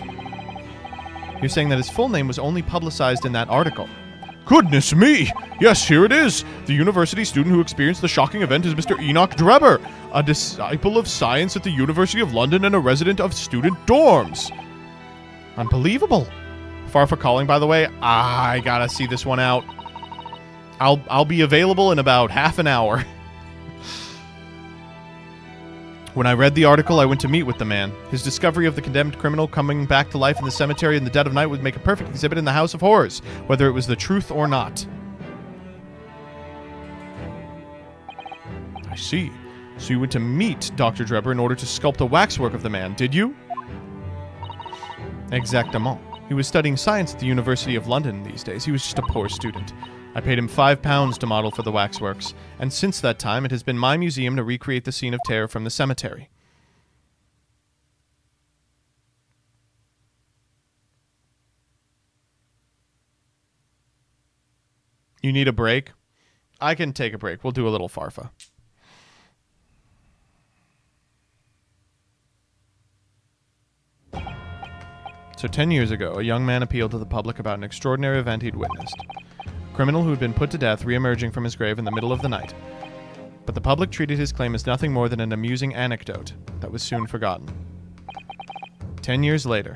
You're saying that his full name was only publicized in that article. Goodness me! Yes, here it is. The university student who experienced the shocking event is Mr. Enoch Drebber, a disciple of science at the University of London and a resident of student dorms. Unbelievable. Farfa calling, by the way. I gotta see this one out. I'll be available in about half an hour. When I read the article, I went to meet with the man. His discovery of the condemned criminal coming back to life in the cemetery in the dead of night would make a perfect exhibit in the House of Horrors, whether it was the truth or not. I see. So you went to meet Dr. Drebber in order to sculpt a waxwork of the man, did you? Exactement. He was studying science at the University of London these days. He was just a poor student. I paid him £5 to model for the waxworks, and since that time it has been my museum to recreate the scene of terror from the cemetery. You need a break? I can take a break. We'll do a little Farfa. So 10 years ago, a young man appealed to the public about an extraordinary event he'd witnessed. A criminal who had been put to death re-emerging from his grave in the middle of the night. But the public treated his claim as nothing more than an amusing anecdote that was soon forgotten. 10 years later,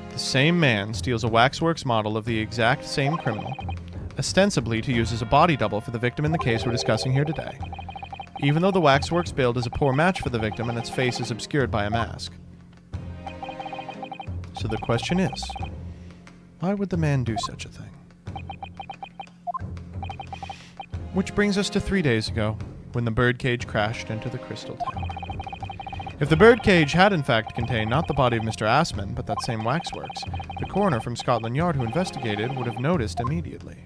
the same man steals a waxworks model of the exact same criminal, ostensibly to use as a body double for the victim in the case we're discussing here today, even though the waxworks build is a poor match for the victim and its face is obscured by a mask. So the question is, why would the man do such a thing? Which brings us to 3 days ago, when the birdcage crashed into the Crystal Tower. If the birdcage had in fact contained not the body of Mr. Assman, but that same waxworks, the coroner from Scotland Yard who investigated would have noticed immediately.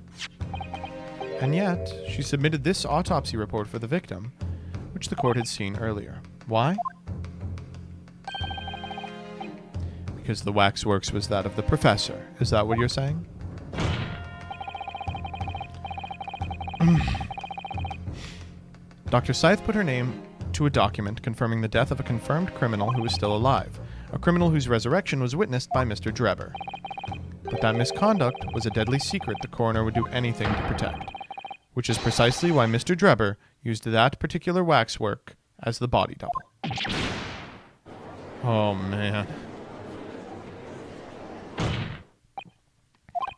And yet, she submitted this autopsy report for the victim, which the court had seen earlier. Why? Because the waxworks was that of the professor. Is that what you're saying? Dr. Scythe put her name to a document confirming the death of a confirmed criminal who was still alive, a criminal whose resurrection was witnessed by Mr. Drebber. But that misconduct was a deadly secret the coroner would do anything to protect, which is precisely why Mr. Drebber used that particular waxwork as the body double. Oh, man.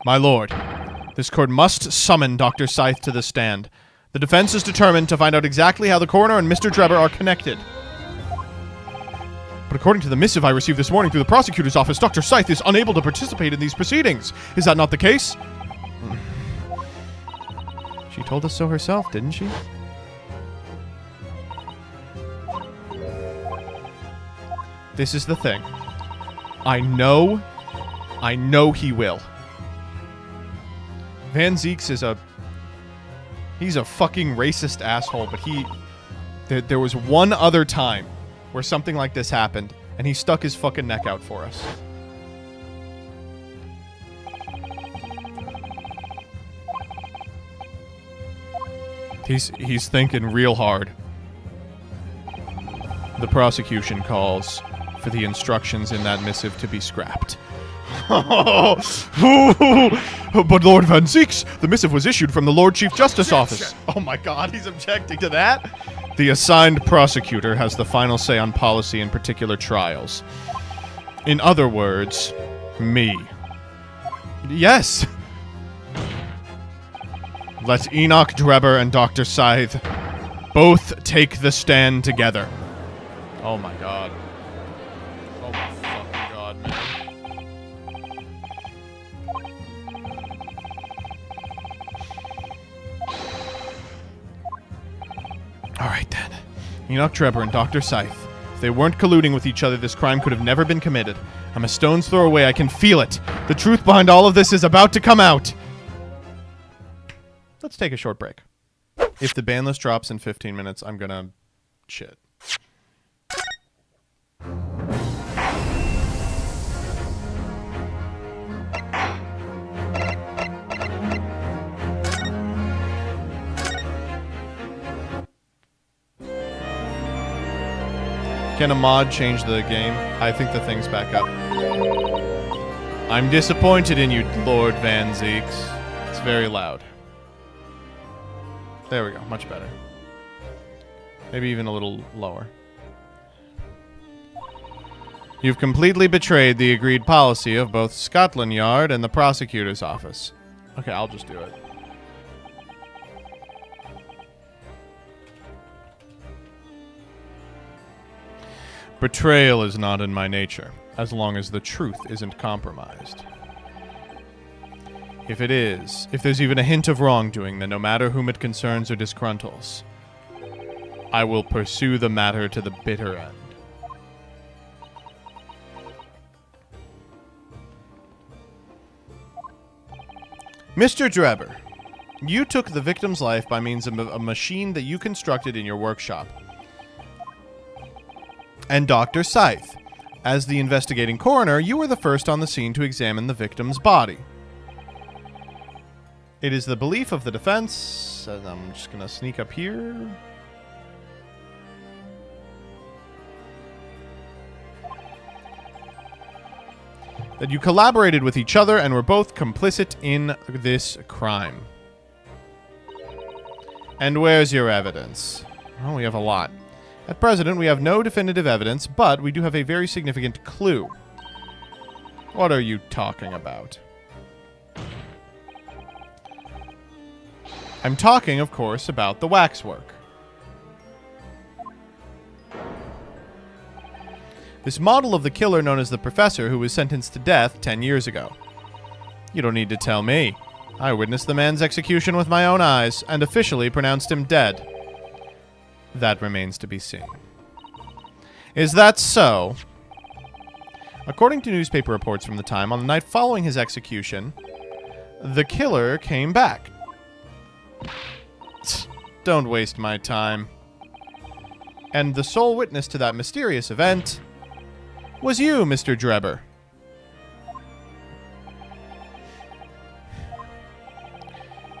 My lord, this court must summon Dr. Scythe to the stand. The defense is determined to find out exactly how the coroner and Mr. Drebber are connected. But according to the missive I received this morning through the prosecutor's office, Dr. Scythe is unable to participate in these proceedings. Is that not the case? She told us so herself, didn't she? This is the thing. I know he will. Van Zieks is he's a fucking racist asshole, but there was one other time where something like this happened, and he stuck his fucking neck out for us. He's thinking real hard. The prosecution calls for the instructions in that missive to be scrapped. But Lord Van Zieks, the missive was issued from the Lord Chief Justice Office. Oh my god, he's objecting to that? The assigned prosecutor has the final say on policy in particular trials. In other words, me. Yes! Let Enoch Drebber and Dr. Scythe both take the stand together. Oh my god. Oh my fucking god, man. Alright then. Enoch Drebber and Dr. Scythe. If they weren't colluding with each other, this crime could have never been committed. I'm a stone's throw away. I can feel it. The truth behind all of this is about to come out. Let's take a short break. If the ban list drops in 15 minutes, I'm gonna shit. Can a mod change the game? I think the thing's back up. I'm disappointed in you, Lord Van Zieks. It's very loud. There we go, much better. Maybe even a little lower. You've completely betrayed the agreed policy of both Scotland Yard and the prosecutor's office. Okay, I'll just do it. Betrayal is not in my nature, as long as the truth isn't compromised. If it is, if there's even a hint of wrongdoing, then no matter whom it concerns or disgruntles, I will pursue the matter to the bitter end. Mr. Drebber, you took the victim's life by means of a machine that you constructed in your workshop. And Dr. Scythe, as the investigating coroner, you were the first on the scene to examine the victim's body. It is the belief of the defense, and I'm just going to sneak up here. that you collaborated with each other and were both complicit in this crime. And where's your evidence? Well, we have a lot. At present, we have no definitive evidence, but we do have a very significant clue. What are you talking about? I'm talking, of course, about the waxwork. This model of the killer known as the Professor, who was sentenced to death 10 years ago. You don't need to tell me. I witnessed the man's execution with my own eyes and officially pronounced him dead. That remains to be seen. Is that so? According to newspaper reports from the time, on the night following his execution, the killer came back. Don't waste my time. And the sole witness to that mysterious event was you, Mr. Drebber.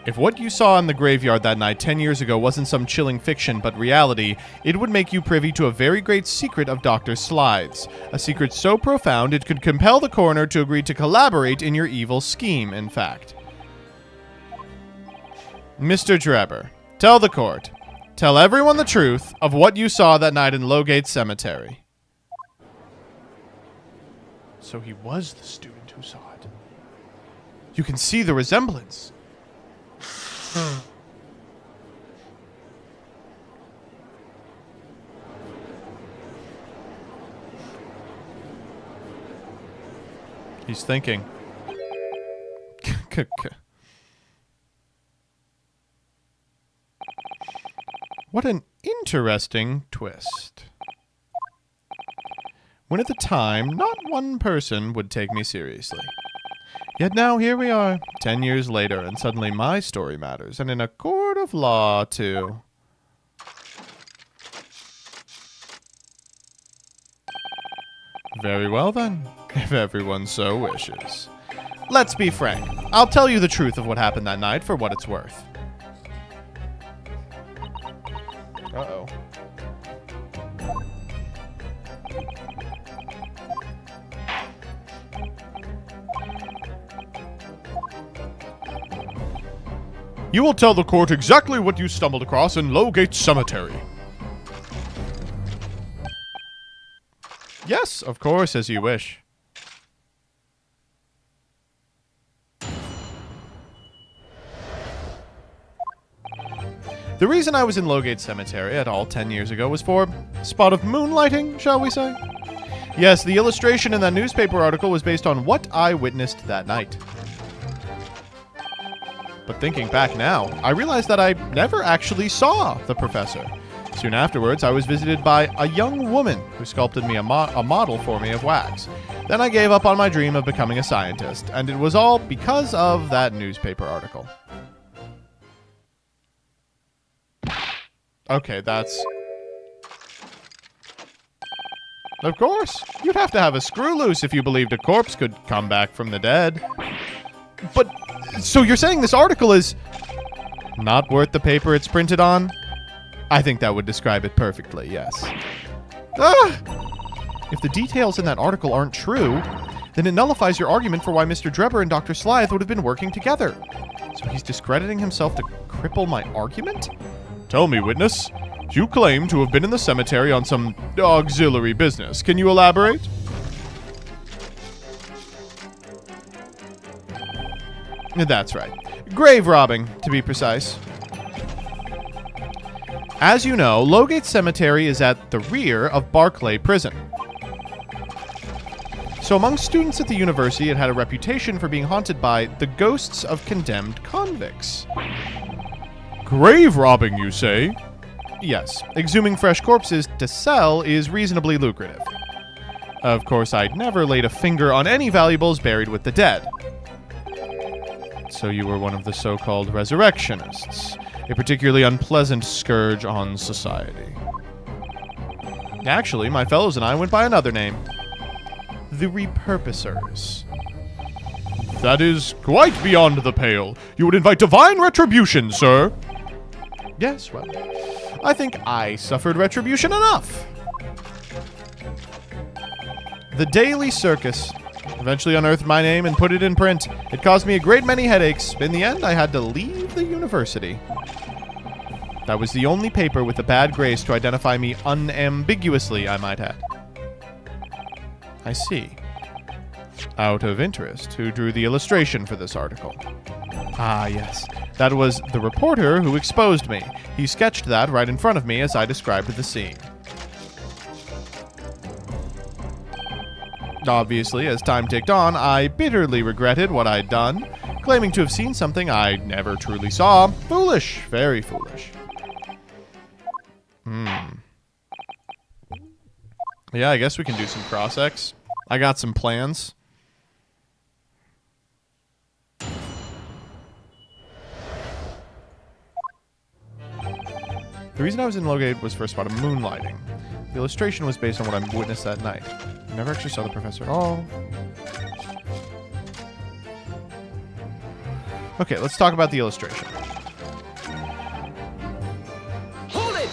If what you saw in the graveyard that night 10 years ago wasn't some chilling fiction but reality, it would make you privy to a very great secret of Dr. Slide's. A secret so profound it could compel the coroner to agree to collaborate in your evil scheme, in fact. Mr. Drebber, tell the court. Tell everyone the truth of what you saw that night in Lowgate Cemetery. So he was the student who saw it. You can see the resemblance. He's thinking. What an interesting twist. When at the time, not one person would take me seriously. Yet now here we are, 10 years later, and suddenly my story matters, and in a court of law, too. Very well, then, if everyone so wishes. Let's be frank. I'll tell you the truth of what happened that night for what it's worth. Uh-oh. You will tell the court exactly what you stumbled across in Lowgate Cemetery. Yes, of course, as you wish. The reason I was in Lowgate Cemetery at all 10 years ago was for a spot of moonlighting, shall we say? Yes, the illustration in that newspaper article was based on what I witnessed that night. But thinking back now, I realized that I never actually saw the professor. Soon afterwards, I was visited by a young woman who sculpted me a model for me of wax. Then I gave up on my dream of becoming a scientist, and it was all because of that newspaper article. Okay, that's... Of course, you'd have to have a screw loose if you believed a corpse could come back from the dead. But, so you're saying this article is not worth the paper it's printed on? I think that would describe it perfectly, yes. If the details in that article aren't true, then it nullifies your argument for why Mr. Drebber and Dr. Slythe would have been working together. So he's discrediting himself to cripple my argument? Tell me, witness. You claim to have been in the cemetery on some auxiliary business. Can you elaborate? That's right. Grave robbing, to be precise. As you know, Lowgate Cemetery is at the rear of Barclay Prison. So among students at the university, it had a reputation for being haunted by the ghosts of condemned convicts. Grave robbing, you say? Yes. Exhuming fresh corpses to sell is reasonably lucrative. Of course, I'd never laid a finger on any valuables buried with the dead. So you were one of the so-called resurrectionists, a particularly unpleasant scourge on society. Actually, my fellows and I went by another name. The Repurposers. That is quite beyond the pale. You would invite divine retribution, sir. Yes, well, I think I suffered retribution enough. The daily circus Eventually unearthed my name and put it in print. It caused me a great many headaches. In the end, I had to leave the university. That was the only paper with a bad grace to identify me unambiguously, I might add. I see. Out of interest, who drew the illustration for this article? Ah, yes. That was the reporter who exposed me. He sketched that right in front of me as I described the scene. Obviously, as time ticked on, I bitterly regretted what I'd done, claiming to have seen something I never truly saw. Foolish. Very foolish. Yeah, I guess we can do some cross-X. I got some plans. The reason I was in Logate was for a spot of moonlighting. The illustration was based on what I witnessed that night. I never actually saw the professor at all. Okay, let's talk about the illustration. Hold it!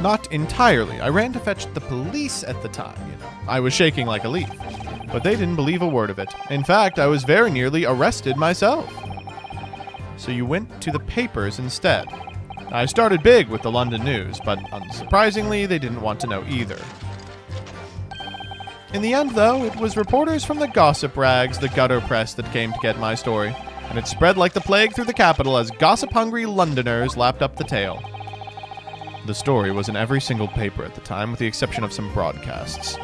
Not entirely. I ran to fetch the police at the time, you know. I was shaking like a leaf. But they didn't believe a word of it. In fact, I was very nearly arrested myself. So you went to the papers instead. I started big with the London News, but unsurprisingly, they didn't want to know either. In the end, though, it was reporters from the gossip rags, the gutter press, that came to get my story, and it spread like the plague through the capital as gossip-hungry Londoners lapped up the tale. The story was in every single paper at the time, with the exception of some broadcasts.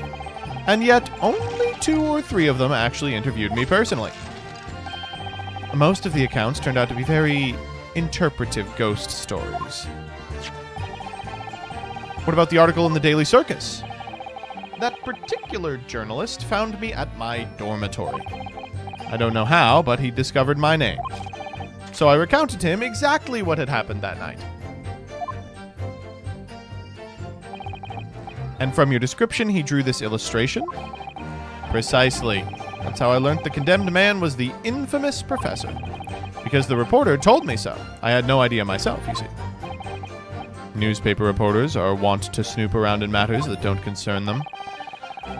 And yet, only 2 or 3 of them actually interviewed me personally. Most of the accounts turned out to be very interpretive ghost stories. What about the article in the Daily Circus? That particular journalist found me at my dormitory. I don't know how, but he discovered my name. So I recounted to him exactly what had happened that night. And from your description, he drew this illustration? Precisely. That's how I learned the condemned man was the infamous professor. Because the reporter told me so. I had no idea myself, you see. Newspaper reporters are wont to snoop around in matters that don't concern them.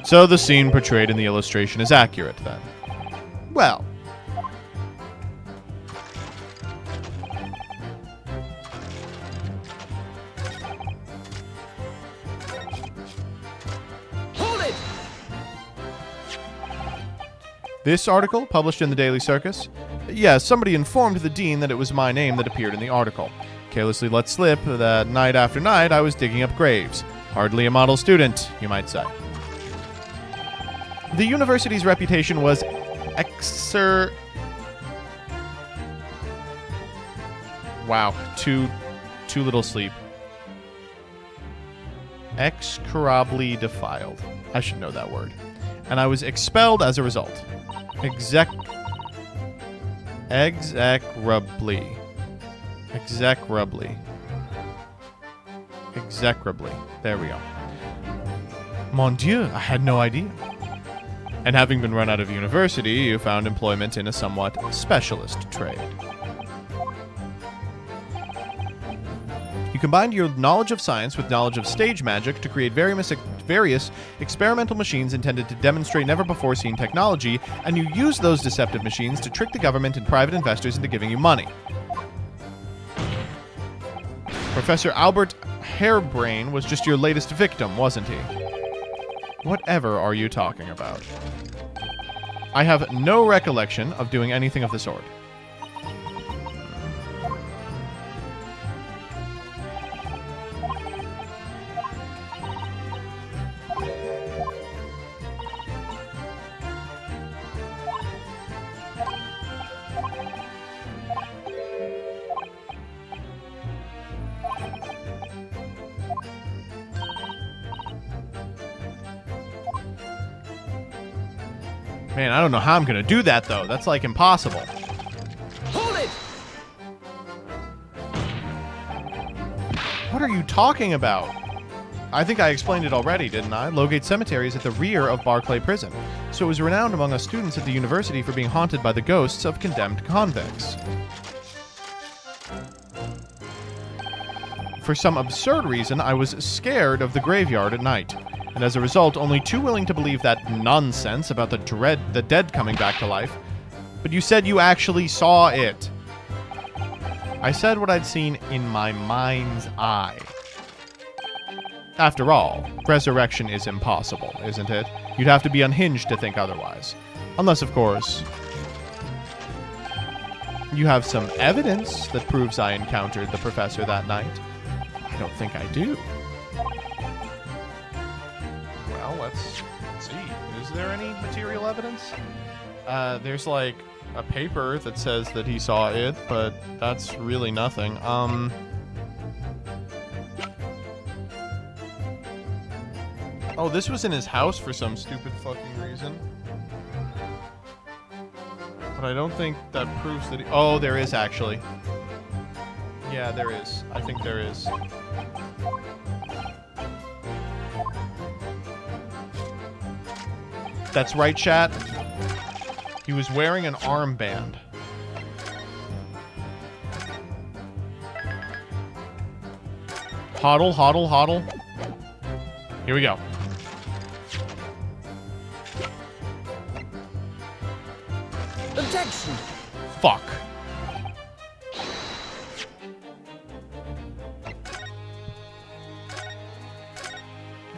So the scene portrayed in the illustration is accurate, then. Well. Hold it! This article, published in the Daily Circus? Yes, somebody informed the dean that it was my name that appeared in the article. Carelessly let slip that night after night I was digging up graves. Hardly a model student, you might say. The university's reputation was Wow, too little sleep. Execrably defiled. I should know that word. And I was expelled as a result. Execrably. There we go. Mon Dieu, I had no idea. And having been run out of university, you found employment in a somewhat specialist trade. You combined your knowledge of science with knowledge of stage magic to create various experimental machines intended to demonstrate never-before-seen technology, and you used those deceptive machines to trick the government and private investors into giving you money. Professor Albert Hairbrain was just your latest victim, wasn't he? Whatever are you talking about? I have no recollection of doing anything of the sort. Man, I don't know how I'm going to do that, though. That's, like, impossible. Hold it! What are you talking about? I think I explained it already, didn't I? Logate Cemetery is at the rear of Barclay Prison, so it was renowned among us students at the university for being haunted by the ghosts of condemned convicts. for some absurd reason, I was scared of the graveyard at night. And as a result, only too willing to believe that nonsense about the dead coming back to life. But you said you actually saw it. I said what I'd seen in my mind's eye. After all, resurrection is impossible, isn't it? You'd have to be unhinged to think otherwise. Unless, of course, you have some evidence that proves I encountered the professor that night. I don't think I do. Well, let's see. Is there any material evidence? There's like a paper that says that he saw it, but that's really nothing. Oh, this was in his house for some stupid fucking reason. But I don't think that proves that he... Oh, there is actually. Yeah, there is. I think there is. That's right, chat. He was wearing an armband. Hodl, hodl, hodl. Here we go. Objection! Fuck.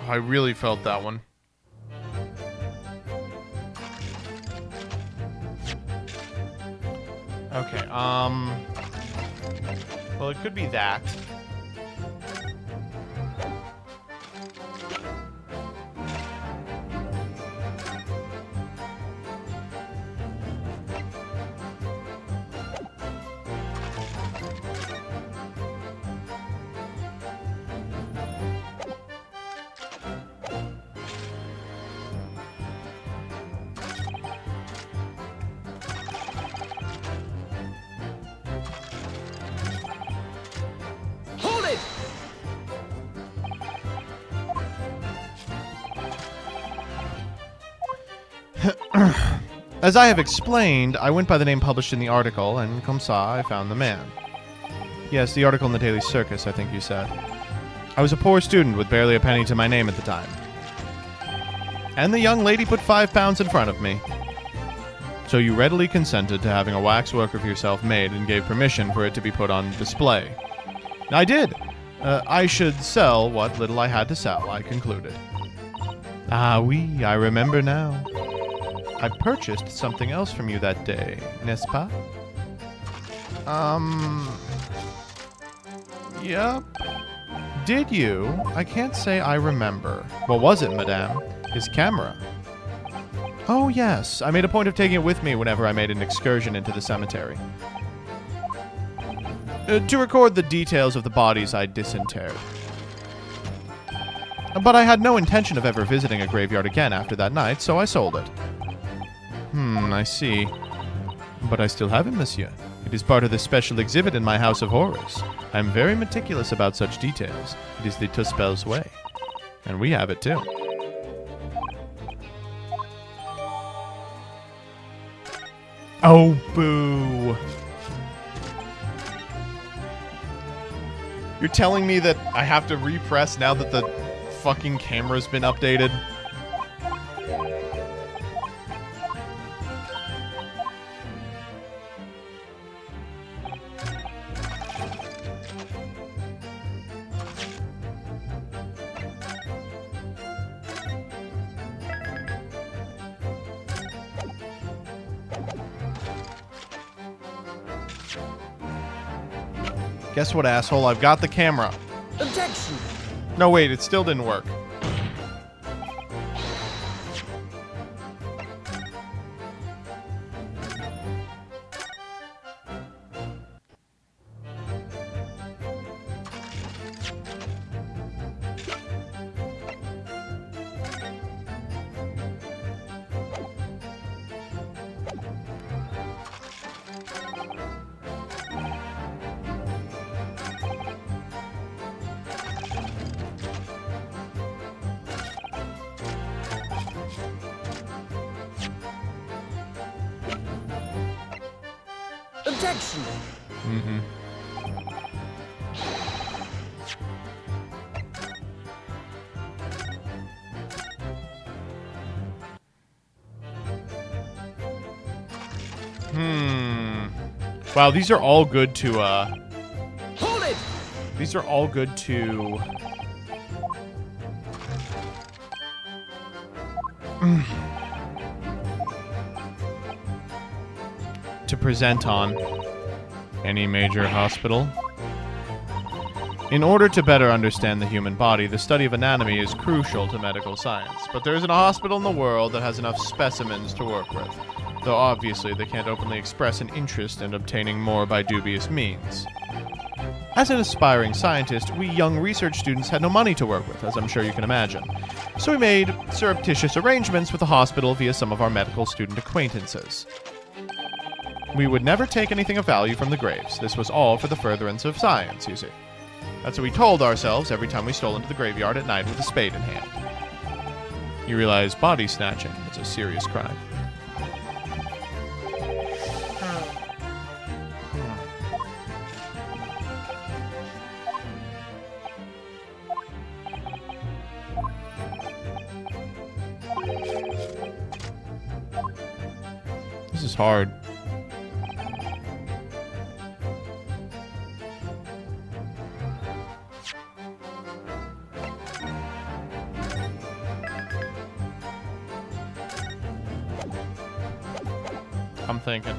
I really felt that one. Okay, well, it could be that. As I have explained, I went by the name published in the article, and comme ça, I found the man. Yes, the article in the Daily Circus, I think you said. I was a poor student with barely a penny to my name at the time. And the young lady put 5 pounds in front of me. So you readily consented to having a waxwork of yourself made and gave permission for it to be put on display. I did. I should sell what little I had to sell, I concluded. Ah oui, I remember now. I purchased something else from you that day, n'est-ce pas? Yep. Did you? I can't say I remember. What was it, madame? His camera. Oh, yes. I made a point of taking it with me whenever I made an excursion into the cemetery. To record the details of the bodies I disinterred. But I had no intention of ever visiting a graveyard again after that night, so I sold it. I see. But I still have it, monsieur. It is part of the special exhibit in my House of Horrors. I am very meticulous about such details. It is the Tuspell's way. And we have it, too. Oh, boo. You're telling me that I have to repress now that the fucking camera's been updated? Guess what, asshole? I've got the camera. Objection! No, wait, it still didn't work. Objection! Wow, these are all good to, Hold it! These are all good to... to present on any major hospital. In order to better understand the human body, the study of anatomy is crucial to medical science. But there isn't a hospital in the world that has enough specimens to work with. Though obviously they can't openly express an interest in obtaining more by dubious means. As an aspiring scientist, we young research students had no money to work with, as I'm sure you can imagine. So we made surreptitious arrangements with the hospital via some of our medical student acquaintances. We would never take anything of value from the graves. This was all for the furtherance of science, you see. That's what we told ourselves every time we stole into the graveyard at night with a spade in hand. You realize body snatching is a serious crime. This is hard. I'm thinking.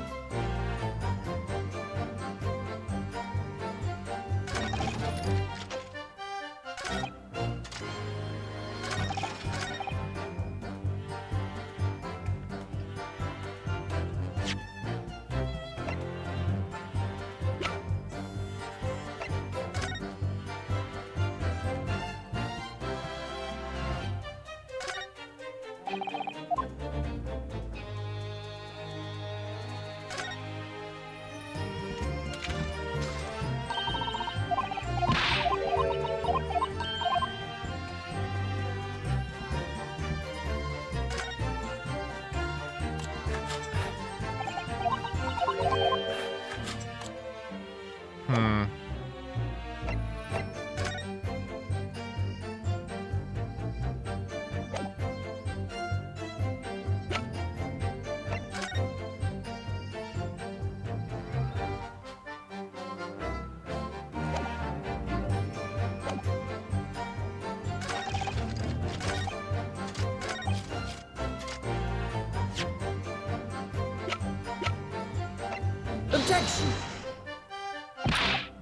Objection!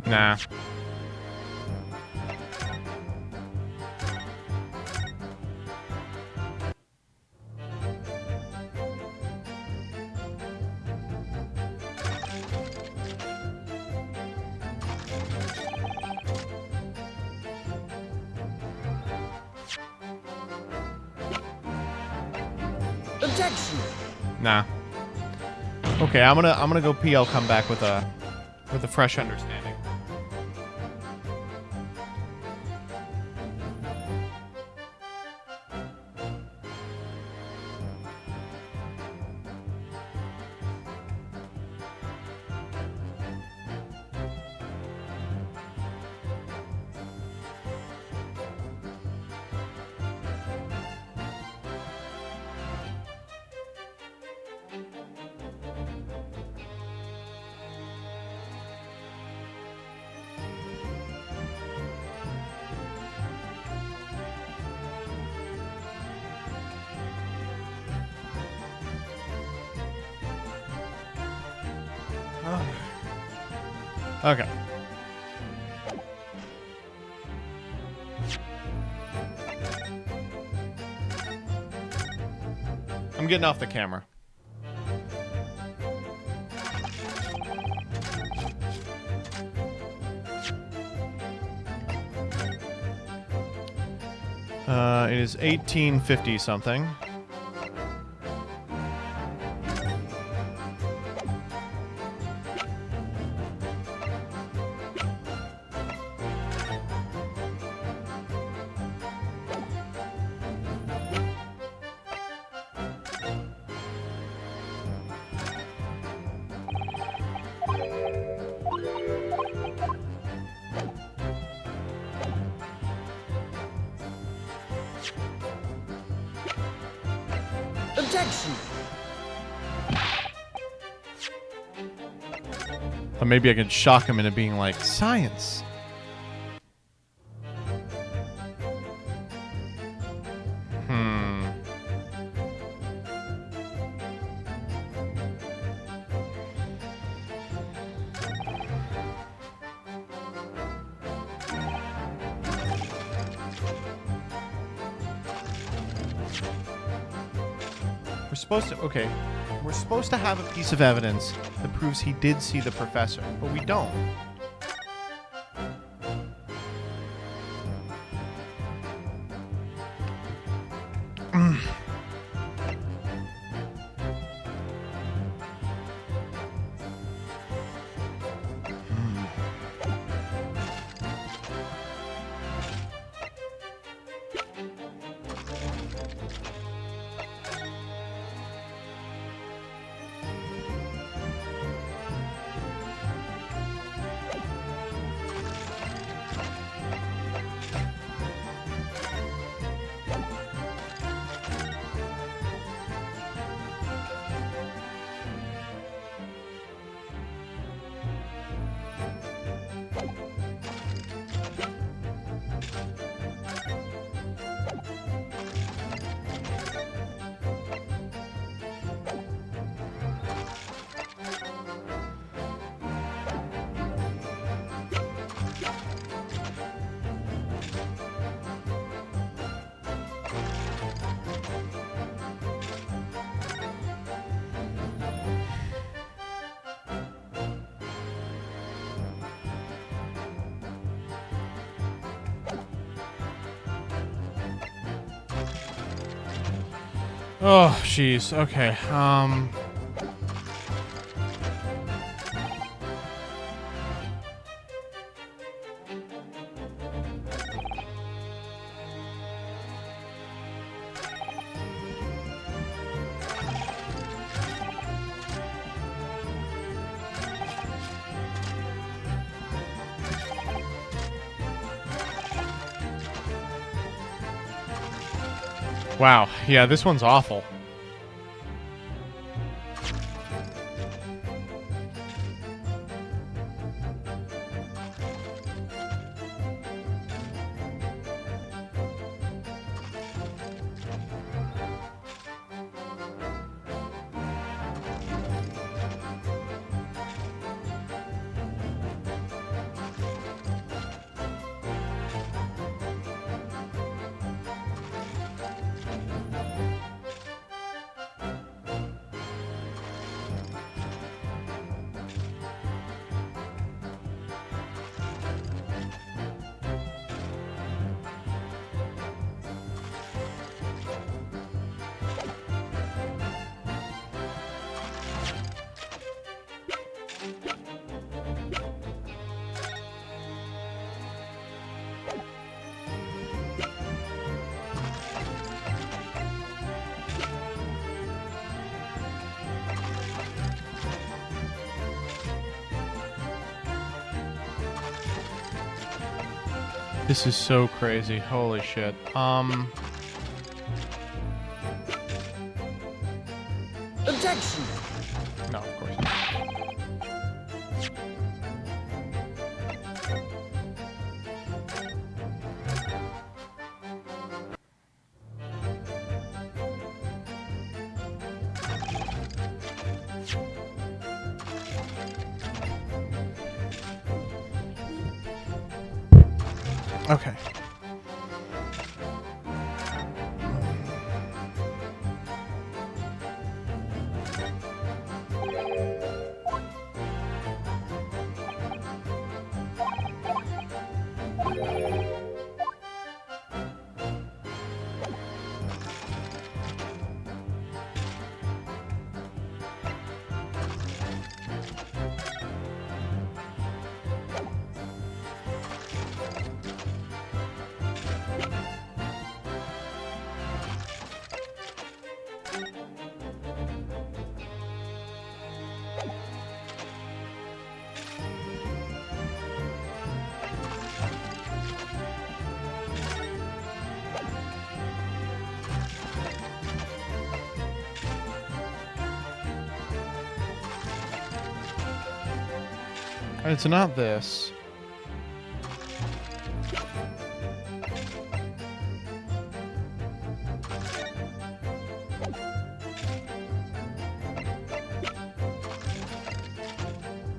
Nah. Objection! Nah. Okay, I'm gonna go pee. I'll come back with a fresh understanding. Okay. I'm getting off the camera. It is 1850 something. Objection! But maybe I can shock him into being like, science. We're supposed to have a piece of evidence that proves he did see the professor, but we don't. Oh, jeez. Okay. Wow. Yeah, this one's awful. This is so crazy. Holy shit. Objection! No, of course not. Okay. It's not this.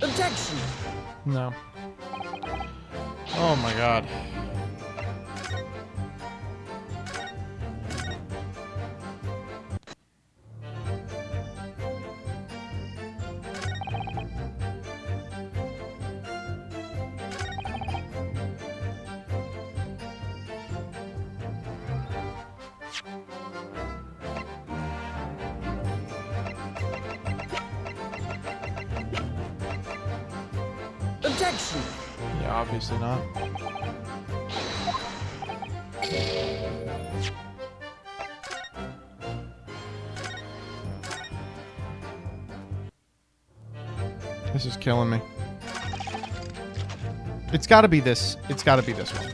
Objection! No. Oh my god. Objection! Yeah, obviously not. This is killing me. It's gotta be this. It's gotta be this one.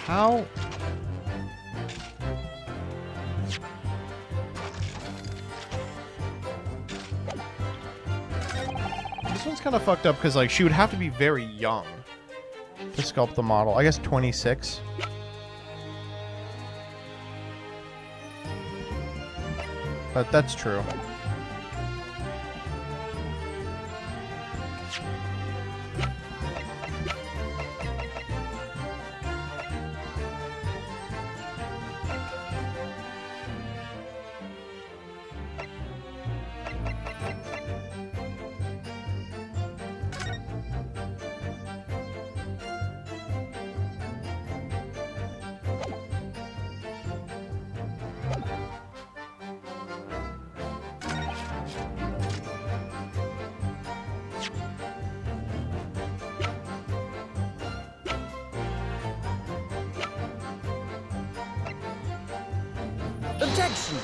How? This one's kind of fucked up because, like, she would have to be very young to sculpt the model. I guess 26. But that's true. Objection!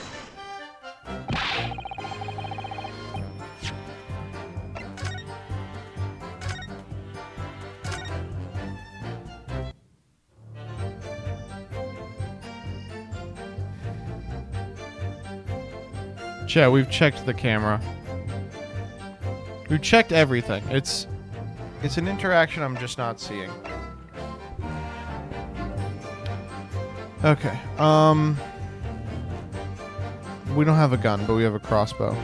Yeah, we've checked the camera. We've checked everything. It's an interaction I'm just not seeing. Okay. We don't have a gun, but we have a crossbow.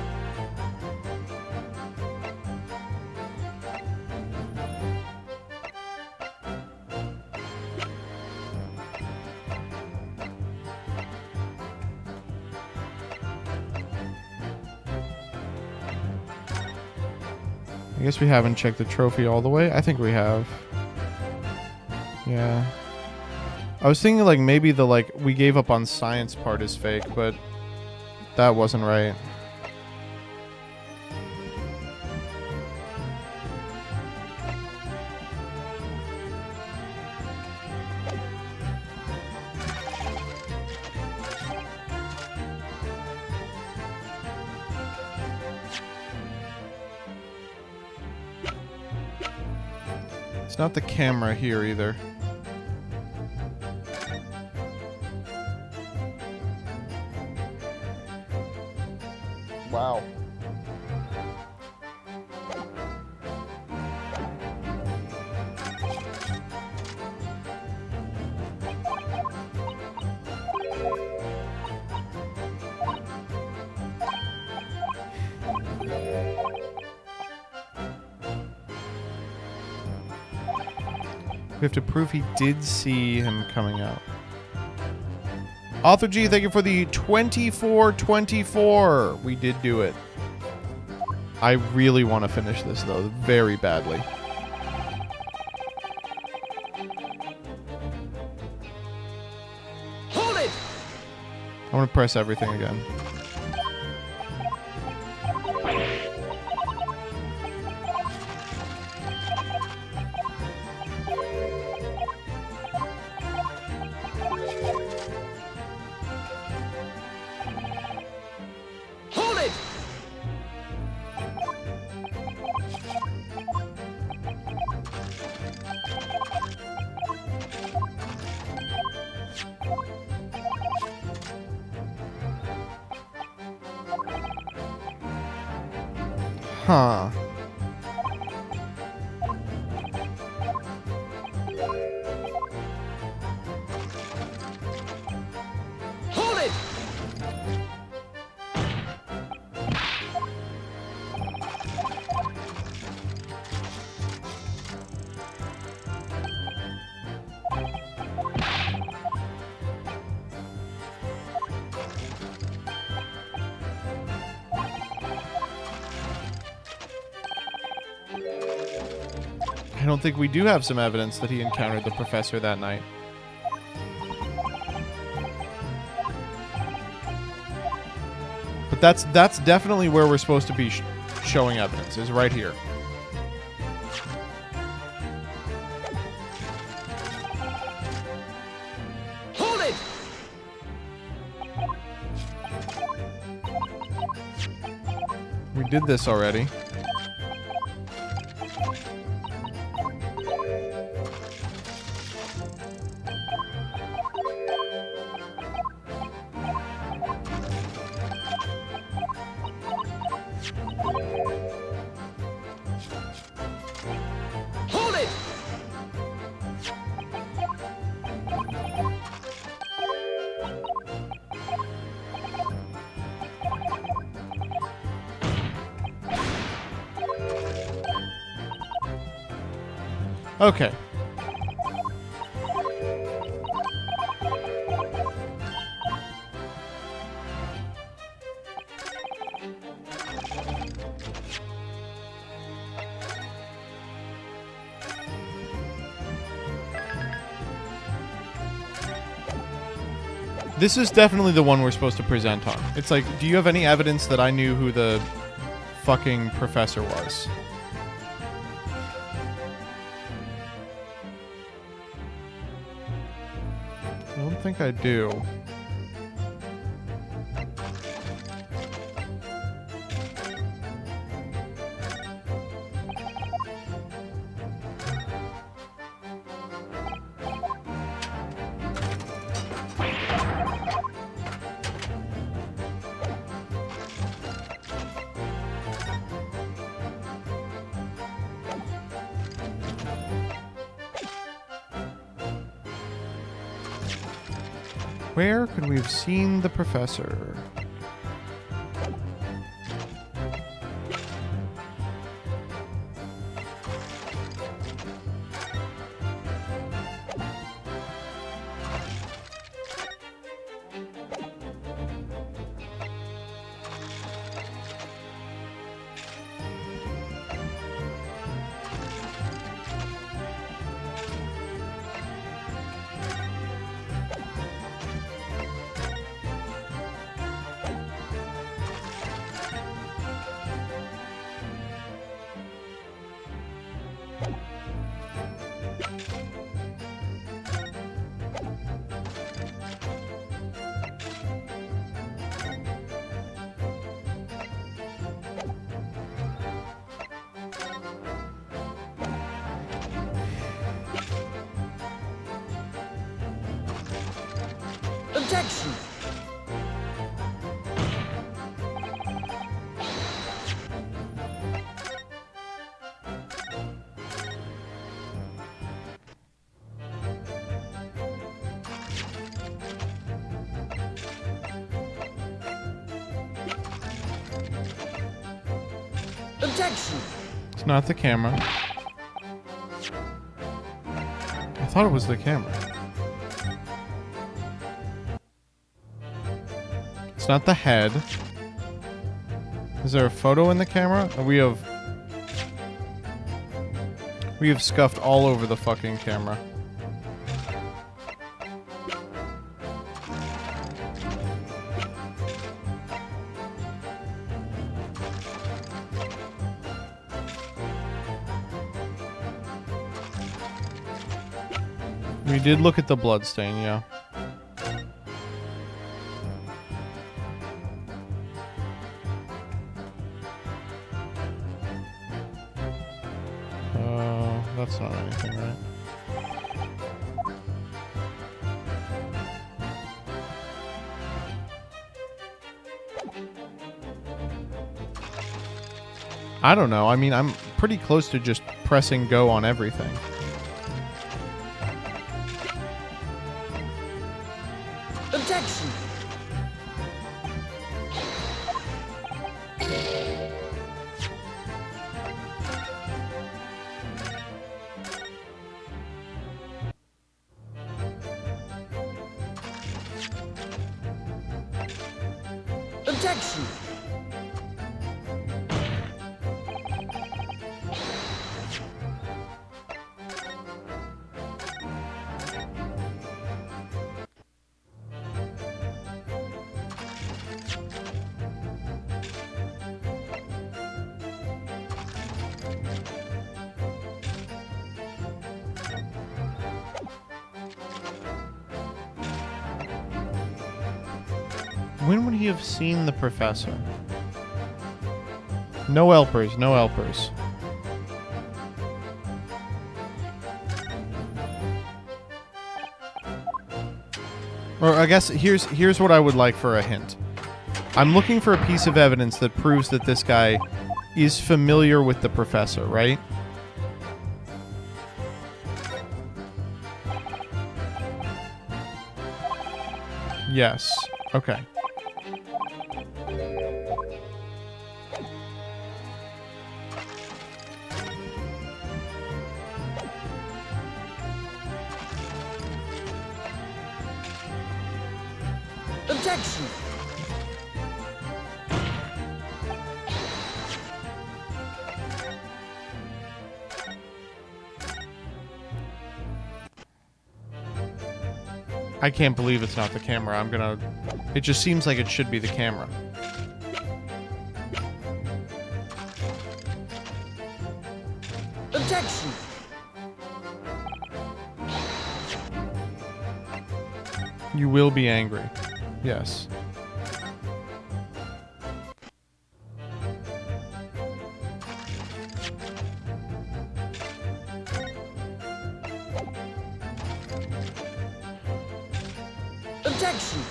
I guess we haven't checked the trophy all the way. I think we have. Yeah. I was thinking, like, maybe the, like, we gave up on science part is fake, but that wasn't right. It's not the camera here either. Wow. We have to prove he did see him coming out. Author G, thank you for the 2424. We did do it. I really want to finish this, though, very badly. Hold it! I want to press everything again. Huh. Hold it! I don't think we do have some evidence that he encountered the professor that night. But that's definitely where we're supposed to be showing evidence, is right here. Hold it! We did this already. Hold it! Okay. This is definitely the one we're supposed to present on. It's like, do you have any evidence that I knew who the fucking professor was? I don't think I do. Where could we have seen the professor? Objection! Objection! It's not the camera. I thought it was the camera. It's not the head. Is there a photo in the camera? We have scuffed all over the fucking camera. We did look at the bloodstain, yeah. That's not anything, right? I don't know. I mean, I'm pretty close to just pressing go on everything. Objection! Objection! When would he have seen the professor? No helpers, no helpers. Or I guess here's what I would like for a hint. I'm looking for a piece of evidence that proves that this guy is familiar with the professor, right? Yes. Okay. Objection! I can't believe it's not the camera. I'm gonna... It just seems like it should be the camera. Objection! You will be angry. Yes. Objection!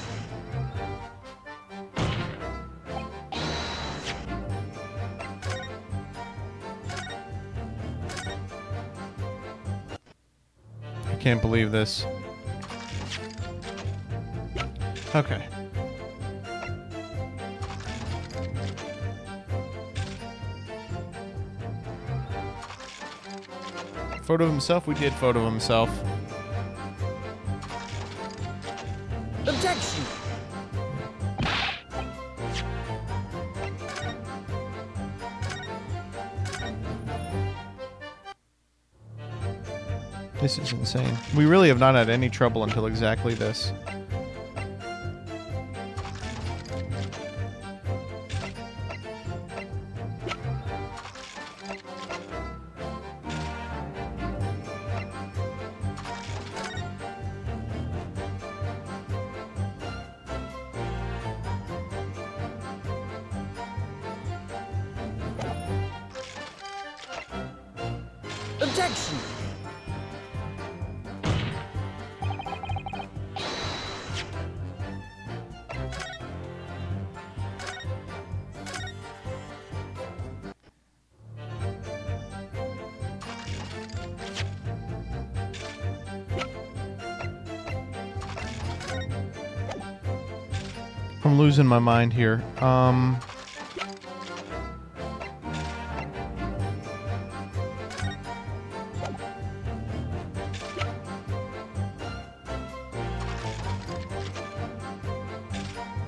I can't believe this. Okay. Photo of himself? We did photo of himself. Objection! This is insane. We really have not had any trouble until exactly this. Objection! I'm losing my mind here.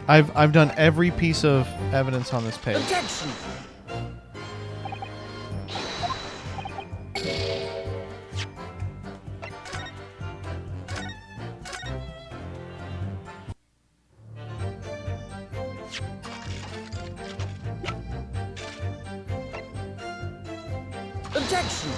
I've done every piece of evidence on this page. Objection! Objection!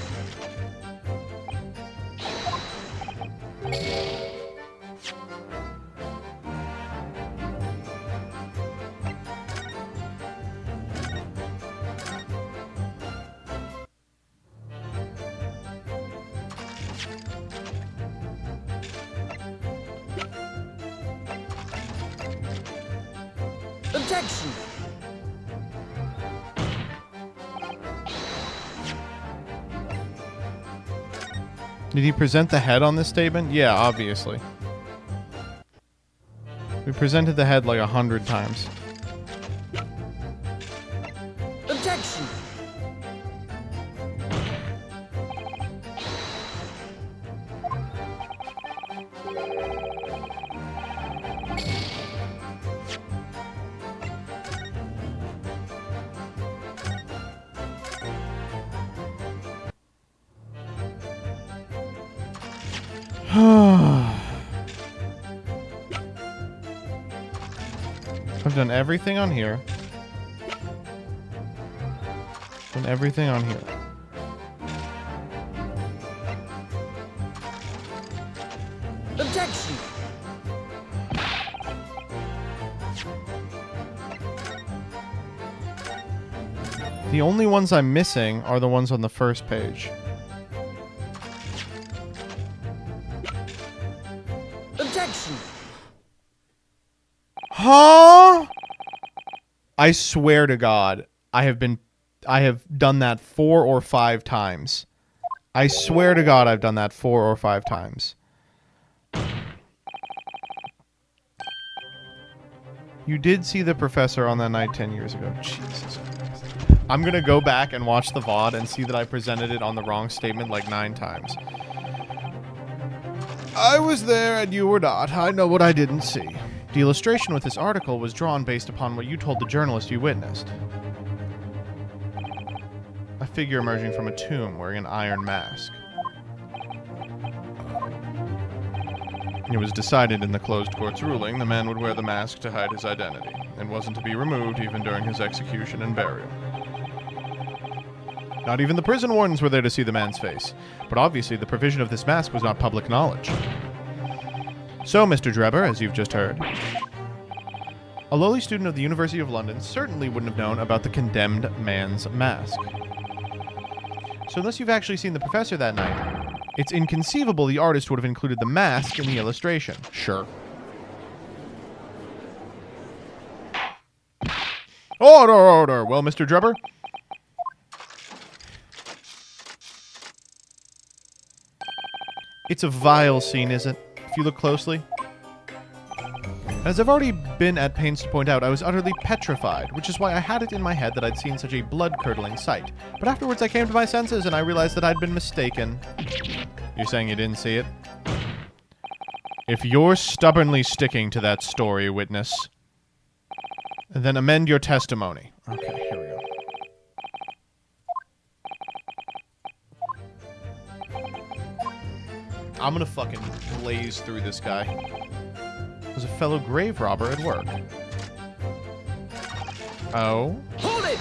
Objection! Did he present the head on this statement? Yeah, obviously. We presented the head like 100 times. Objection! I've done everything on here. Done everything on here. Objection! The only ones I'm missing are the ones on the first page. Objection! Huh? I swear to God, I have done that 4 or 5 times. I swear to God, I've done that 4 or 5 times. You did see the professor on that night 10 years ago. Jesus Christ. I'm gonna go back and watch the VOD and see that I presented it on the wrong statement like 9 times. I was there and you were not. I know what I didn't see. The illustration with this article was drawn based upon what you told the journalist you witnessed. A figure emerging from a tomb wearing an iron mask. It was decided in the closed court's ruling the man would wear the mask to hide his identity, and wasn't to be removed even during his execution and burial. Not even the prison wardens were there to see the man's face, but obviously the provision of this mask was not public knowledge. So, Mr. Drebber, as you've just heard, a lowly student of the University of London certainly wouldn't have known about the condemned man's mask. So unless you've actually seen the professor that night, it's inconceivable the artist would have included the mask in the illustration. Sure. Order, order! Well, Mr. Drebber? It's a vile scene, is it? If you look closely. As I've already been at pains to point out, I was utterly petrified, which is why I had it in my head that I'd seen such a blood-curdling sight. But afterwards I came to my senses and I realized that I'd been mistaken. You're saying you didn't see it? If you're stubbornly sticking to that story, witness, then amend your testimony. Okay, here we go. I'm gonna fucking blaze through this guy. Was a fellow grave robber at work. Oh? Hold it!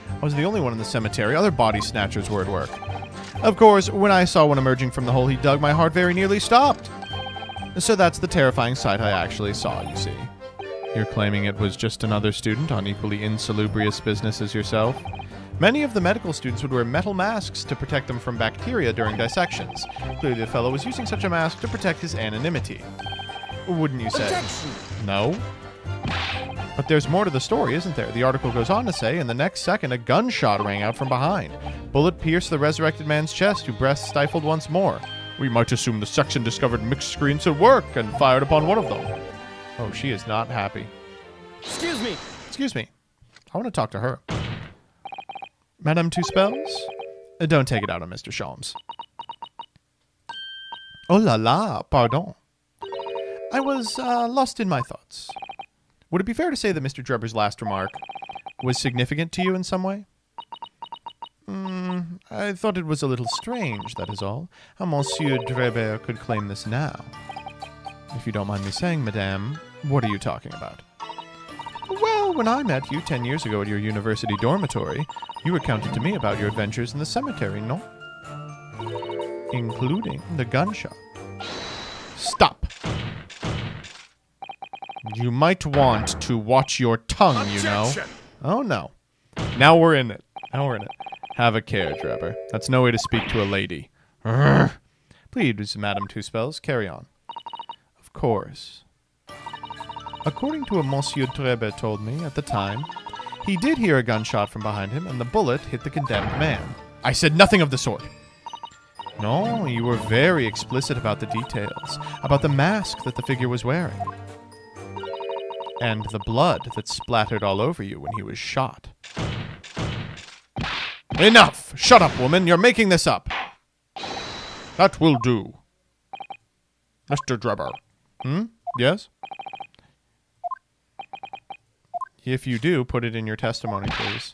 I was the only one in the cemetery. Other body snatchers were at work. Of course, when I saw one emerging from the hole he dug, my heart very nearly stopped. So that's the terrifying sight I actually saw, you see. You're claiming it was just another student on equally insalubrious business as yourself? Many of the medical students would wear metal masks to protect them from bacteria during dissections. Clearly the fellow was using such a mask to protect his anonymity. Wouldn't you say? Objection! No? But there's more to the story, isn't there? The article goes on to say, in the next second, a gunshot rang out from behind. Bullet pierced the resurrected man's chest, whose breast stifled once more. We might assume the section discovered mixed screens at work and fired upon one of them. Oh, she is not happy. Excuse me! Excuse me. I want to talk to her. Madame Tuspells? Don't take it out on Mr. Sholmes. Oh la la, pardon. I was lost in my thoughts. Would it be fair to say that Mr. Drebber's last remark was significant to you in some way? I thought it was a little strange, that is all. How Monsieur Drebber could claim this now. If you don't mind me saying, madame, what are you talking about? Well, when I met you 10 years ago at your university dormitory, you recounted to me about your adventures in the cemetery, no? Including the gunshot. Stop! You might want to watch your tongue, you know. Oh, no. Now we're in it. Now we're in it. Have a care, Drebber. That's no way to speak to a lady. Urgh. Please, Madame Tuspells, carry on. Of course. According to what Monsieur Drebber told me at the time, He did hear a gunshot from behind him, and the bullet hit the condemned man. I said nothing of the sort. No, you were very explicit about the details, about the mask that the figure was wearing, and the blood that splattered all over you when he was shot. Enough! Shut up, woman! You're making this up! That will do. Mr. Drebber. Yes? If you do, put it in your testimony, please.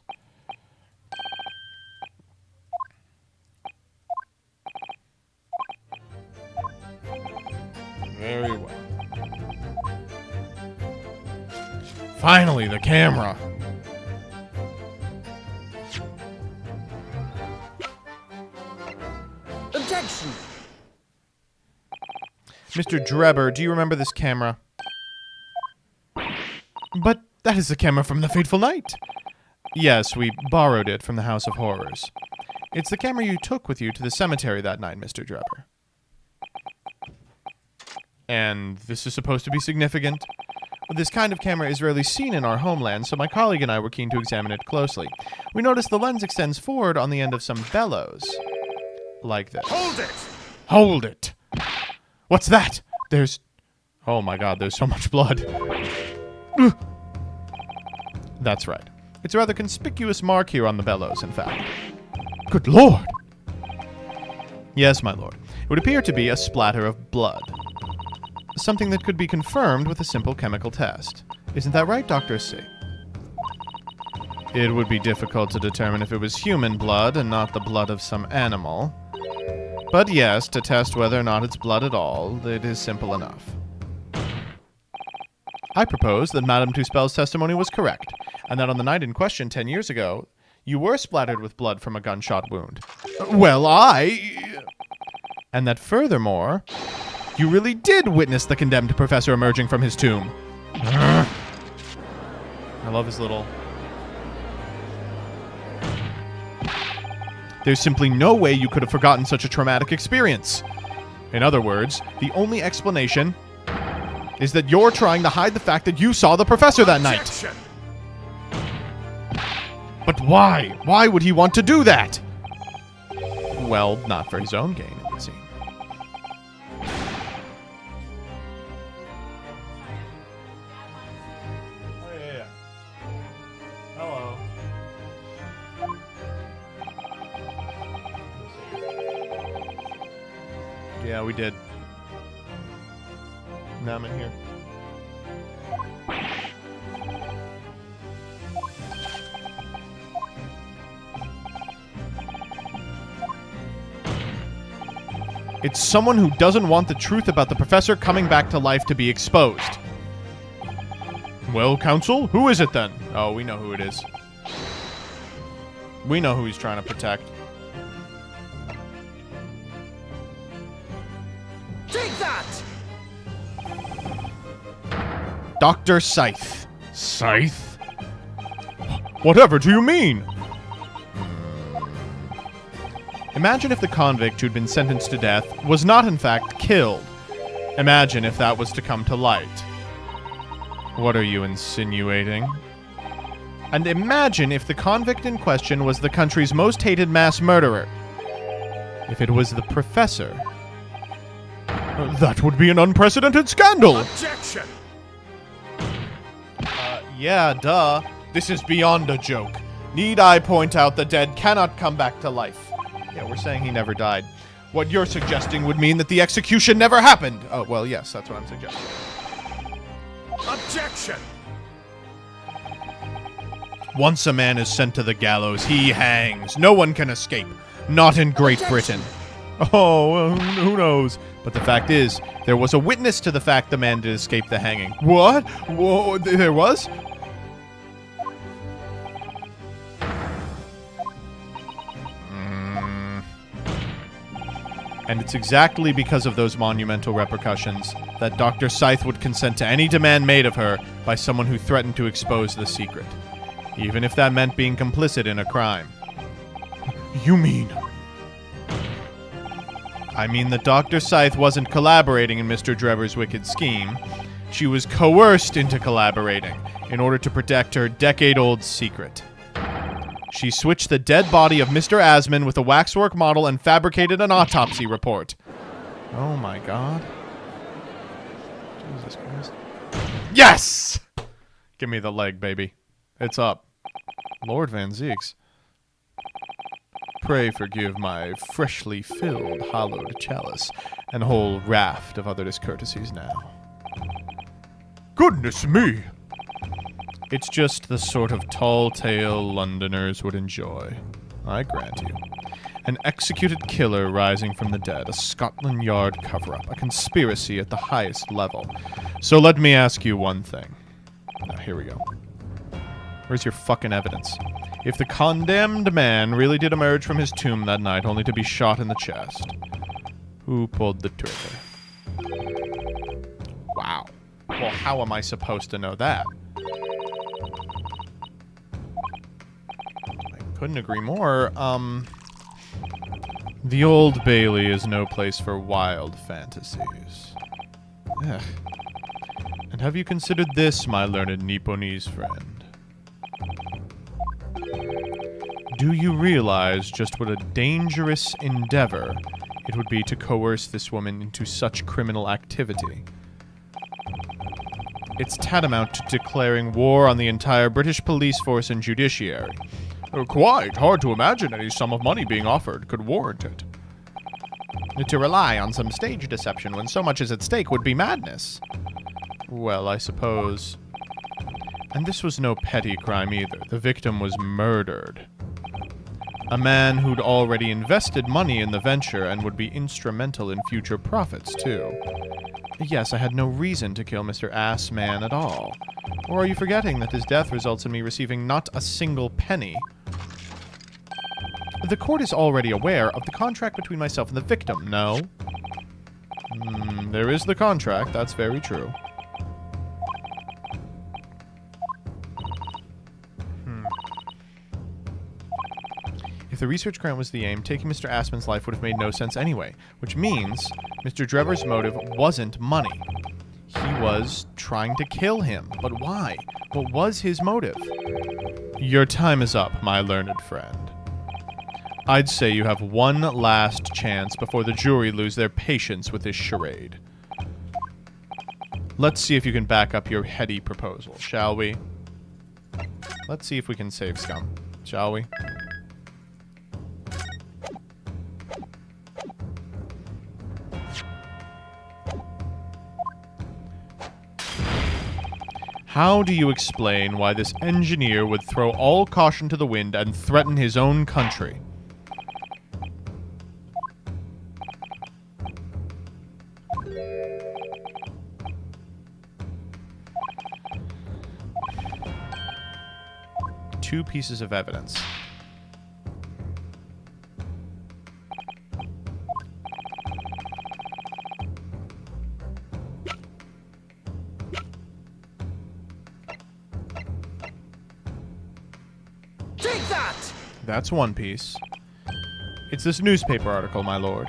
Very well. Finally, the camera. Objection! Mr. Drebber, do you remember this camera? But that is the camera from the fateful night. Yes, we borrowed it from the House of Horrors. It's the camera you took with you to the cemetery that night, Mr. Drebber. And this is supposed to be significant. This kind of camera is rarely seen in our homeland, so my colleague and I were keen to examine it closely. We noticed the lens extends forward on the end of some bellows. Like this. Hold it! Hold it! What's that? There's... Oh my god, there's so much blood. Ugh. That's right. It's a rather conspicuous mark here on the bellows, in fact. Good lord! Yes, my lord. It would appear to be a splatter of blood. Something that could be confirmed with a simple chemical test. Isn't that right, Dr. C? It would be difficult to determine if it was human blood and not the blood of some animal. But yes, to test whether or not it's blood at all, it is simple enough. I propose that Madame Tuspell's testimony was correct, and that on the night in question 10 years ago, you were splattered with blood from a gunshot wound. Well, and that furthermore, you really did witness the condemned professor emerging from his tomb. I love his little... There's simply no way you could have forgotten such a traumatic experience. In other words, the only explanation is that you're trying to hide the fact that you saw the professor that night. But why? Why would he want to do that? Well, not for his own gain, it would seem. Oh, yeah. Hello. Yeah, we did. Now I'm in here. It's someone who doesn't want the truth about the professor coming back to life to be exposed. Well, counsel, who is it then? Oh, we know who it is. We know who he's trying to protect. Take that! Dr. Scythe. Scythe? Whatever do you mean? Imagine if the convict who'd been sentenced to death was not in fact killed. Imagine if that was to come to light. What are you insinuating? And imagine if the convict in question was the country's most hated mass murderer. If it was the professor. That would be an unprecedented scandal! Objection! Yeah, duh. This is beyond a joke. Need I point out the dead cannot come back to life? Yeah, we're saying he never died. What you're suggesting would mean that the execution never happened. Oh, well, yes, that's what I'm suggesting. Objection! Once a man is sent to the gallows, he hangs. No one can escape. Not in Great Britain. Oh, well, who knows? But the fact is, there was a witness to the fact the man did escape the hanging. What? Whoa, there was? And it's exactly because of those monumental repercussions that Dr. Scythe would consent to any demand made of her by someone who threatened to expose the secret, even if that meant being complicit in a crime. You mean? I mean that Dr. Scythe wasn't collaborating in Mr. Drebber's wicked scheme. She was coerced into collaborating. in order to protect her decade-old secret. She switched the dead body of Mr. Asman with a waxwork model and fabricated an autopsy report. Oh my god. Jesus Christ. Yes! Give me the leg, baby. It's up. Lord Van Zieks. Pray forgive my freshly filled hollowed chalice and whole raft of other discourtesies now. Goodness me! It's just the sort of tall tale Londoners would enjoy. I grant you. An executed killer rising from the dead, a Scotland Yard cover-up, a conspiracy at the highest level. So let me ask you one thing. Now, here we go. Where's your fucking evidence? If the condemned man really did emerge from his tomb that night only to be shot in the chest, who pulled the trigger? Wow. Well, how am I supposed to know that? I couldn't agree more. The Old Bailey is no place for wild fantasies. Ugh. And have you considered this, my learned Nipponese friend? Do you realize just what a dangerous endeavor it would be to coerce this woman into such criminal activity? It's tantamount to declaring war on the entire British police force and judiciary. Quite hard to imagine any sum of money being offered could warrant it. To rely on some stage deception when so much is at stake would be madness. Well, I suppose. And this was no petty crime either. The victim was murdered. A man who'd already invested money in the venture and would be instrumental in future profits, too. Yes, I had no reason to kill Mr. Assman at all. Or are you forgetting that his death results in me receiving not a single penny? The court is already aware of the contract between myself and the victim, no? There is the contract, that's very true. If the research grant was the aim, taking Mr. Assman's life would have made no sense anyway, which means Mr. Drever's motive wasn't money. He was trying to kill him. But why? What was his motive? Your time is up, my learned friend. I'd say you have one last chance before the jury lose their patience with this charade. Let's see if you can back up your heady proposal, shall we? Let's see if we can save scum, shall we? How do you explain why this engineer would throw all caution to the wind and threaten his own country? Two pieces of evidence. That's one piece. It's this newspaper article, my lord.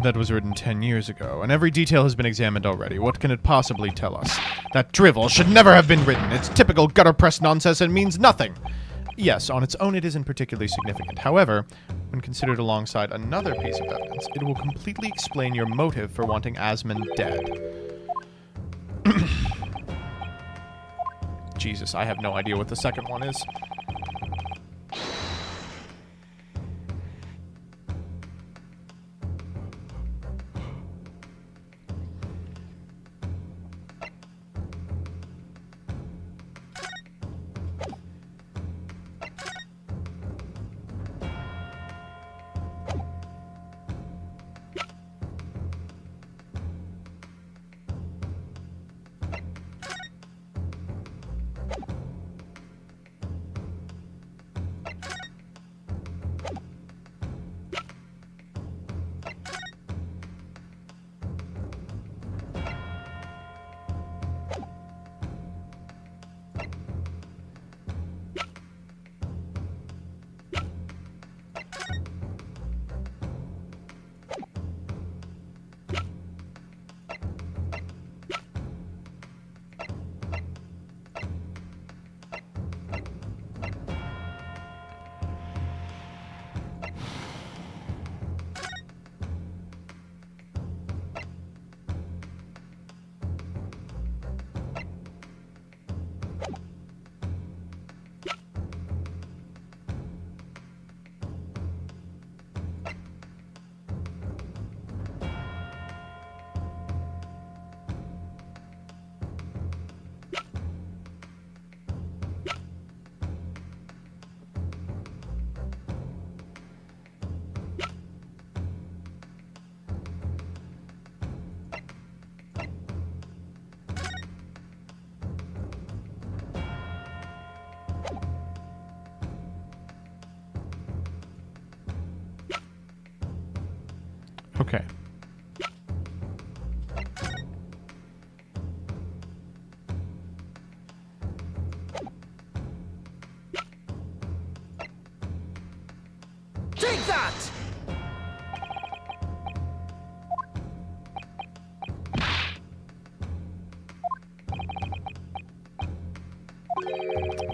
That was written 10 years ago, and every detail has been examined already. What can it possibly tell us? That drivel should never have been written. It's typical gutter-press nonsense and means nothing. Yes, on its own it isn't particularly significant. However, when considered alongside another piece of evidence, it will completely explain your motive for wanting Asman dead. Jesus, I have no idea what the second one is.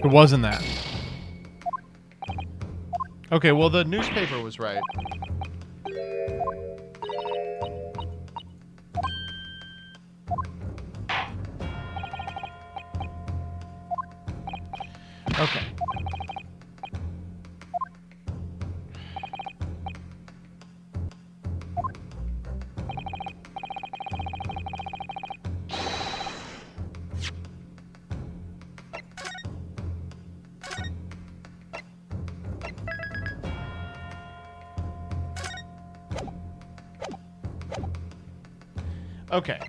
It wasn't that. Okay, well, the newspaper was right. Okay. Okay.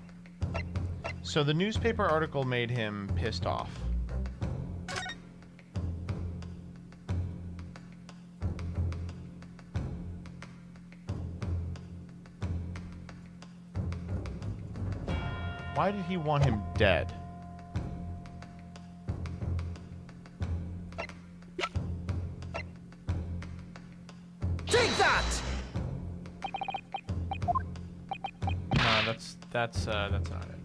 So the newspaper article made him pissed off. Why did he want him dead? Take that! No, that's not it.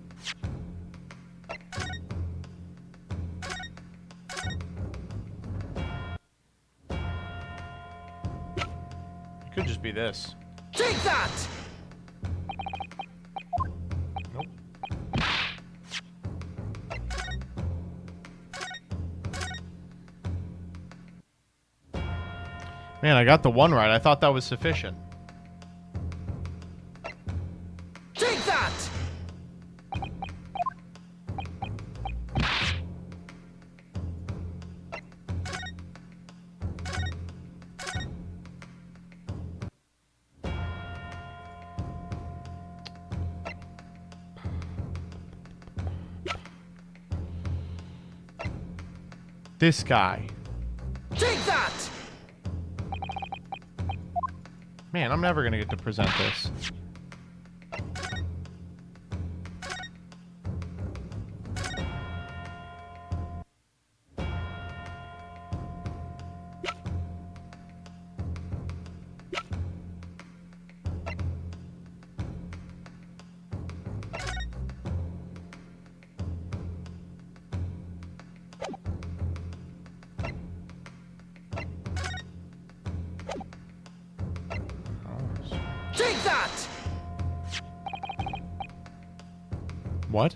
It could just be this. Take that! Nope. Man, I got the one right. I thought that was sufficient. Take that! This guy. Take that! Man, I'm never gonna get to present this. Take that! What?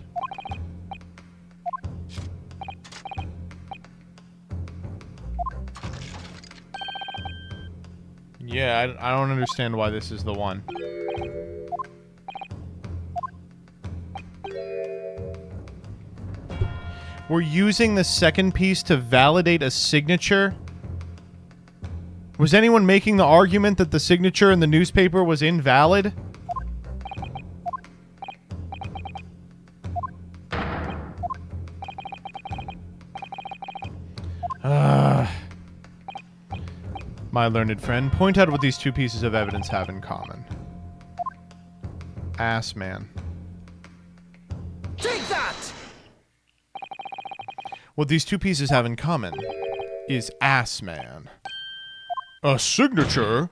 Yeah, I don't understand why this is the one. We're using the second piece to validate a signature? Was anyone making the argument that the signature in the newspaper was invalid? My learned friend, point out what these two pieces of evidence have in common. Ass man. Take that! What these two pieces have in common is ass man. A signature?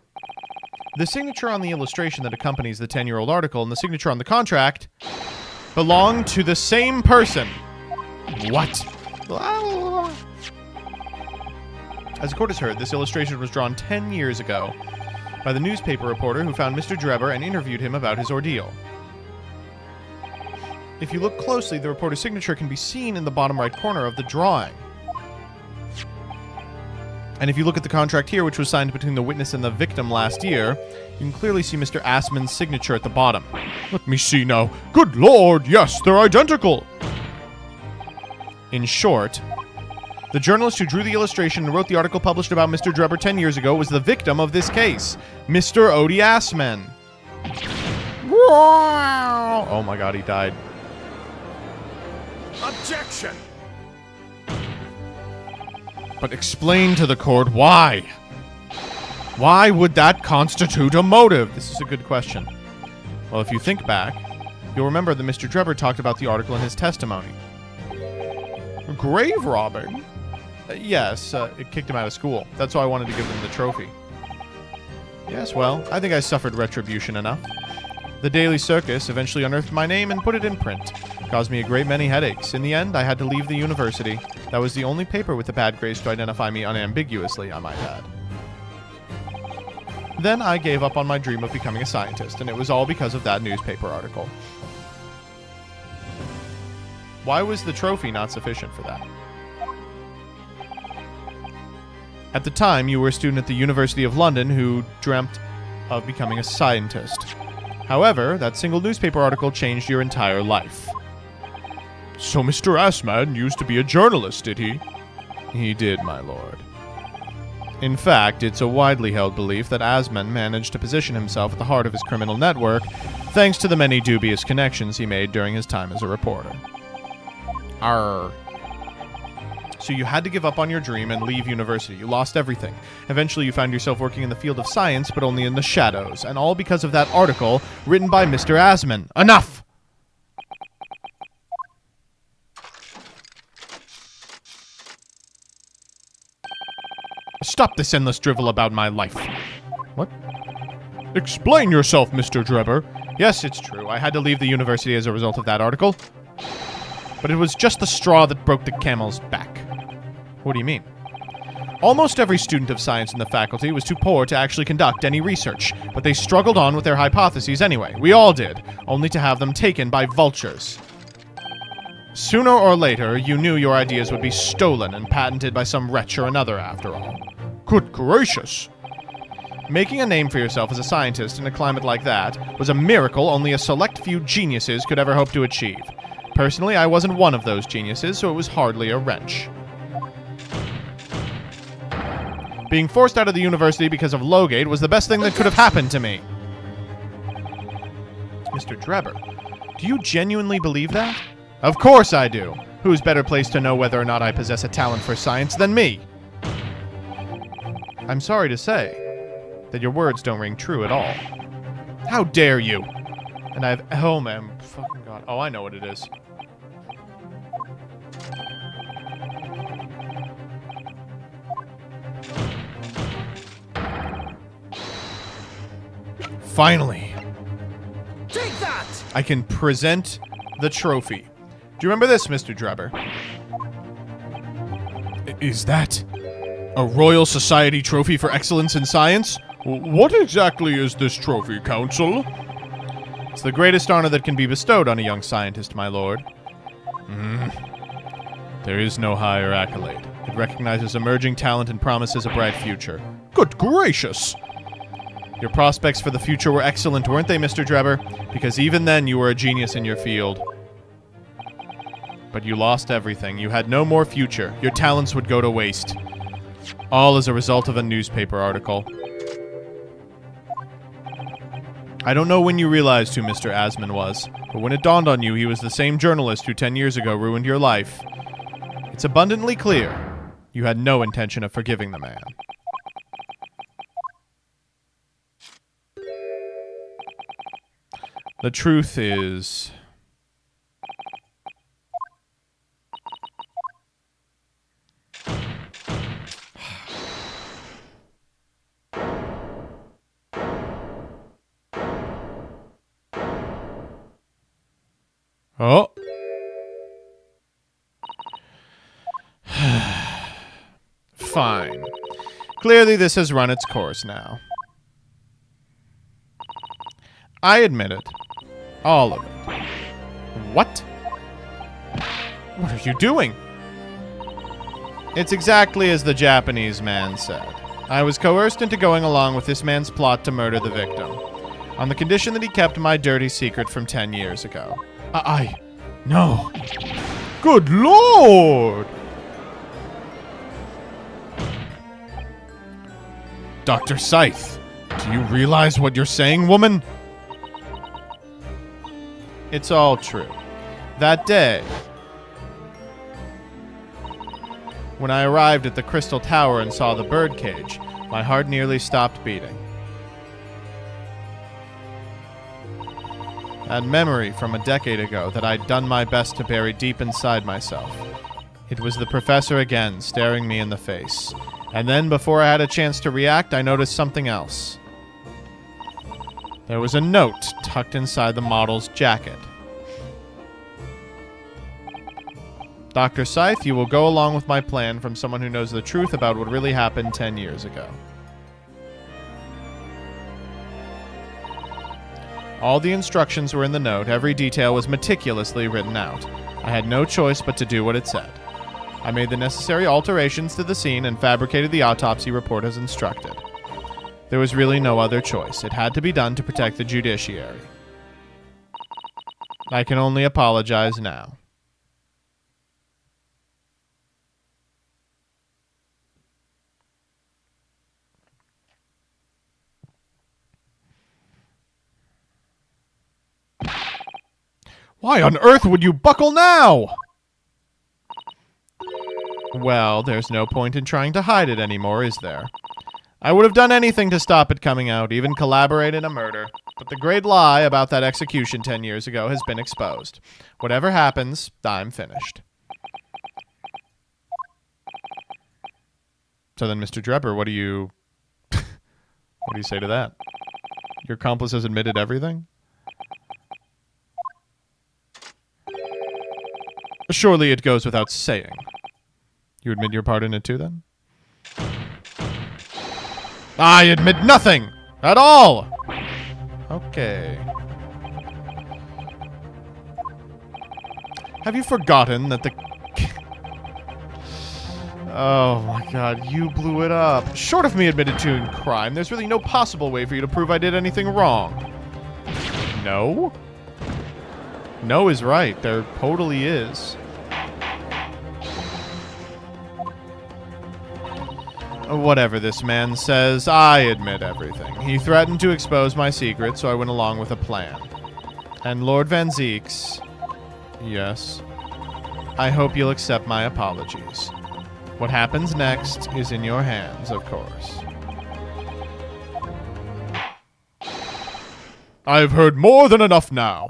The signature on the illustration that accompanies the 10-year-old article and the signature on the contract belong to the same person. What? As the court has heard, this illustration was drawn 10 years ago by the newspaper reporter who found Mr. Drebber and interviewed him about his ordeal. If you look closely, the reporter's signature can be seen in the bottom right corner of the drawing. And if you look at the contract here, which was signed between the witness and the victim last year, you can clearly see Mr. Assman's signature at the bottom. Let me see now. Good Lord, yes, they're identical. In short, the journalist who drew the illustration and wrote the article published about Mr. Drebber 10 years ago was the victim of this case, Mr. Odie Assman. Oh my god, he died. Objection! But explain to the court why. Why would that constitute a motive? This is a good question. Well, if you think back, you'll remember that Mr. Drebber talked about the article in his testimony. Grave robbing? Yes, it kicked him out of school. That's why I wanted to give him the trophy. Yes, well, I think I suffered retribution enough. The Daily Circus eventually unearthed my name and put it in print. Caused me a great many headaches. In the end, I had to leave the university. That was the only paper with the bad grades to identify me unambiguously, I might add. Then I gave up on my dream of becoming a scientist, and it was all because of that newspaper article. Why was the trophy not sufficient for that? At the time, you were a student at the University of London who dreamt of becoming a scientist. However, that single newspaper article changed your entire life. So Mr. Assman used to be a journalist, did he? He did, my lord. In fact, it's a widely held belief that Assman managed to position himself at the heart of his criminal network thanks to the many dubious connections he made during his time as a reporter. Arr. So you had to give up on your dream and leave university. You lost everything. Eventually you found yourself working in the field of science, but only in the shadows. And all because of that article written by Mr. Assman. Enough! Stop this endless drivel about my life. What? Explain yourself, Mr. Drebber. Yes, it's true. I had to leave the university as a result of that article. But it was just the straw that broke the camel's back. What do you mean? Almost every student of science in the faculty was too poor to actually conduct any research, but they struggled on with their hypotheses anyway. We all did, only to have them taken by vultures. Sooner or later, you knew your ideas would be stolen and patented by some wretch or another, after all. Good gracious! Making a name for yourself as a scientist in a climate like that was a miracle only a select few geniuses could ever hope to achieve. Personally, I wasn't one of those geniuses, so it was hardly a wrench. Being forced out of the university because of Lowgate was the best thing that could have happened to me. Mr. Drebber, do you genuinely believe that? Of course I do. Who's better placed to know whether or not I possess a talent for science than me? I'm sorry to say that your words don't ring true at all. How dare you? And oh man, fucking god. Oh, I know what it is. Finally. Take that! I can present the trophy. Do you remember this, Mr. Drebber? Is that a Royal Society trophy for excellence in science? What exactly is this trophy, Counsel? It's the greatest honor that can be bestowed on a young scientist, my lord. There is no higher accolade. It recognizes emerging talent and promises a bright future. Good gracious! Your prospects for the future were excellent, weren't they, Mr. Drebber? Because even then you were a genius in your field. But you lost everything. You had no more future. Your talents would go to waste. All as a result of a newspaper article. I don't know when you realized who Mr. Assman was, but when it dawned on you he was the same journalist who 10 years ago ruined your life, it's abundantly clear you had no intention of forgiving the man. The truth is... Oh. Fine. Clearly this has run its course now. I admit it. All of it. What? What are you doing? It's exactly as the Japanese man said. I was coerced into going along with this man's plot to murder the victim, on the condition that he kept my dirty secret from 10 years ago. No. Good Lord! Dr. Scythe, do you realize what you're saying, woman? It's all true. That day, when I arrived at the Crystal Tower and saw the birdcage, my heart nearly stopped beating. That memory from a decade ago that I'd done my best to bury deep inside myself. It was the professor again, staring me in the face. And then, before I had a chance to react, I noticed something else. There was a note tucked inside the model's jacket. Dr. Scythe, you will go along with my plan from someone who knows the truth about what really happened 10 years ago. All the instructions were in the note. Every detail was meticulously written out. I had no choice but to do what it said. I made the necessary alterations to the scene and fabricated the autopsy report as instructed. There was really no other choice. It had to be done to protect the judiciary. I can only apologize now. Why on earth would you buckle now? Well, there's no point in trying to hide it anymore, is there? I would have done anything to stop it coming out, even collaborate in a murder. But the great lie about that execution 10 years ago has been exposed. Whatever happens, I'm finished. So then, Mr. Drebber, what do you... what do you say to that? Your accomplice has admitted everything? Surely it goes without saying. You admit your part in it too, then? I admit nothing! At all! Okay. Have you forgotten that the... Oh my god, you blew it up. Short of me admitted to crime, there's really no possible way for you to prove I did anything wrong. No? No is right. There totally is. Whatever this man says, I admit everything. He threatened to expose my secret, so I went along with a plan. And Lord Van Zieks... Yes? I hope you'll accept my apologies. What happens next is in your hands, of course. I've heard more than enough now.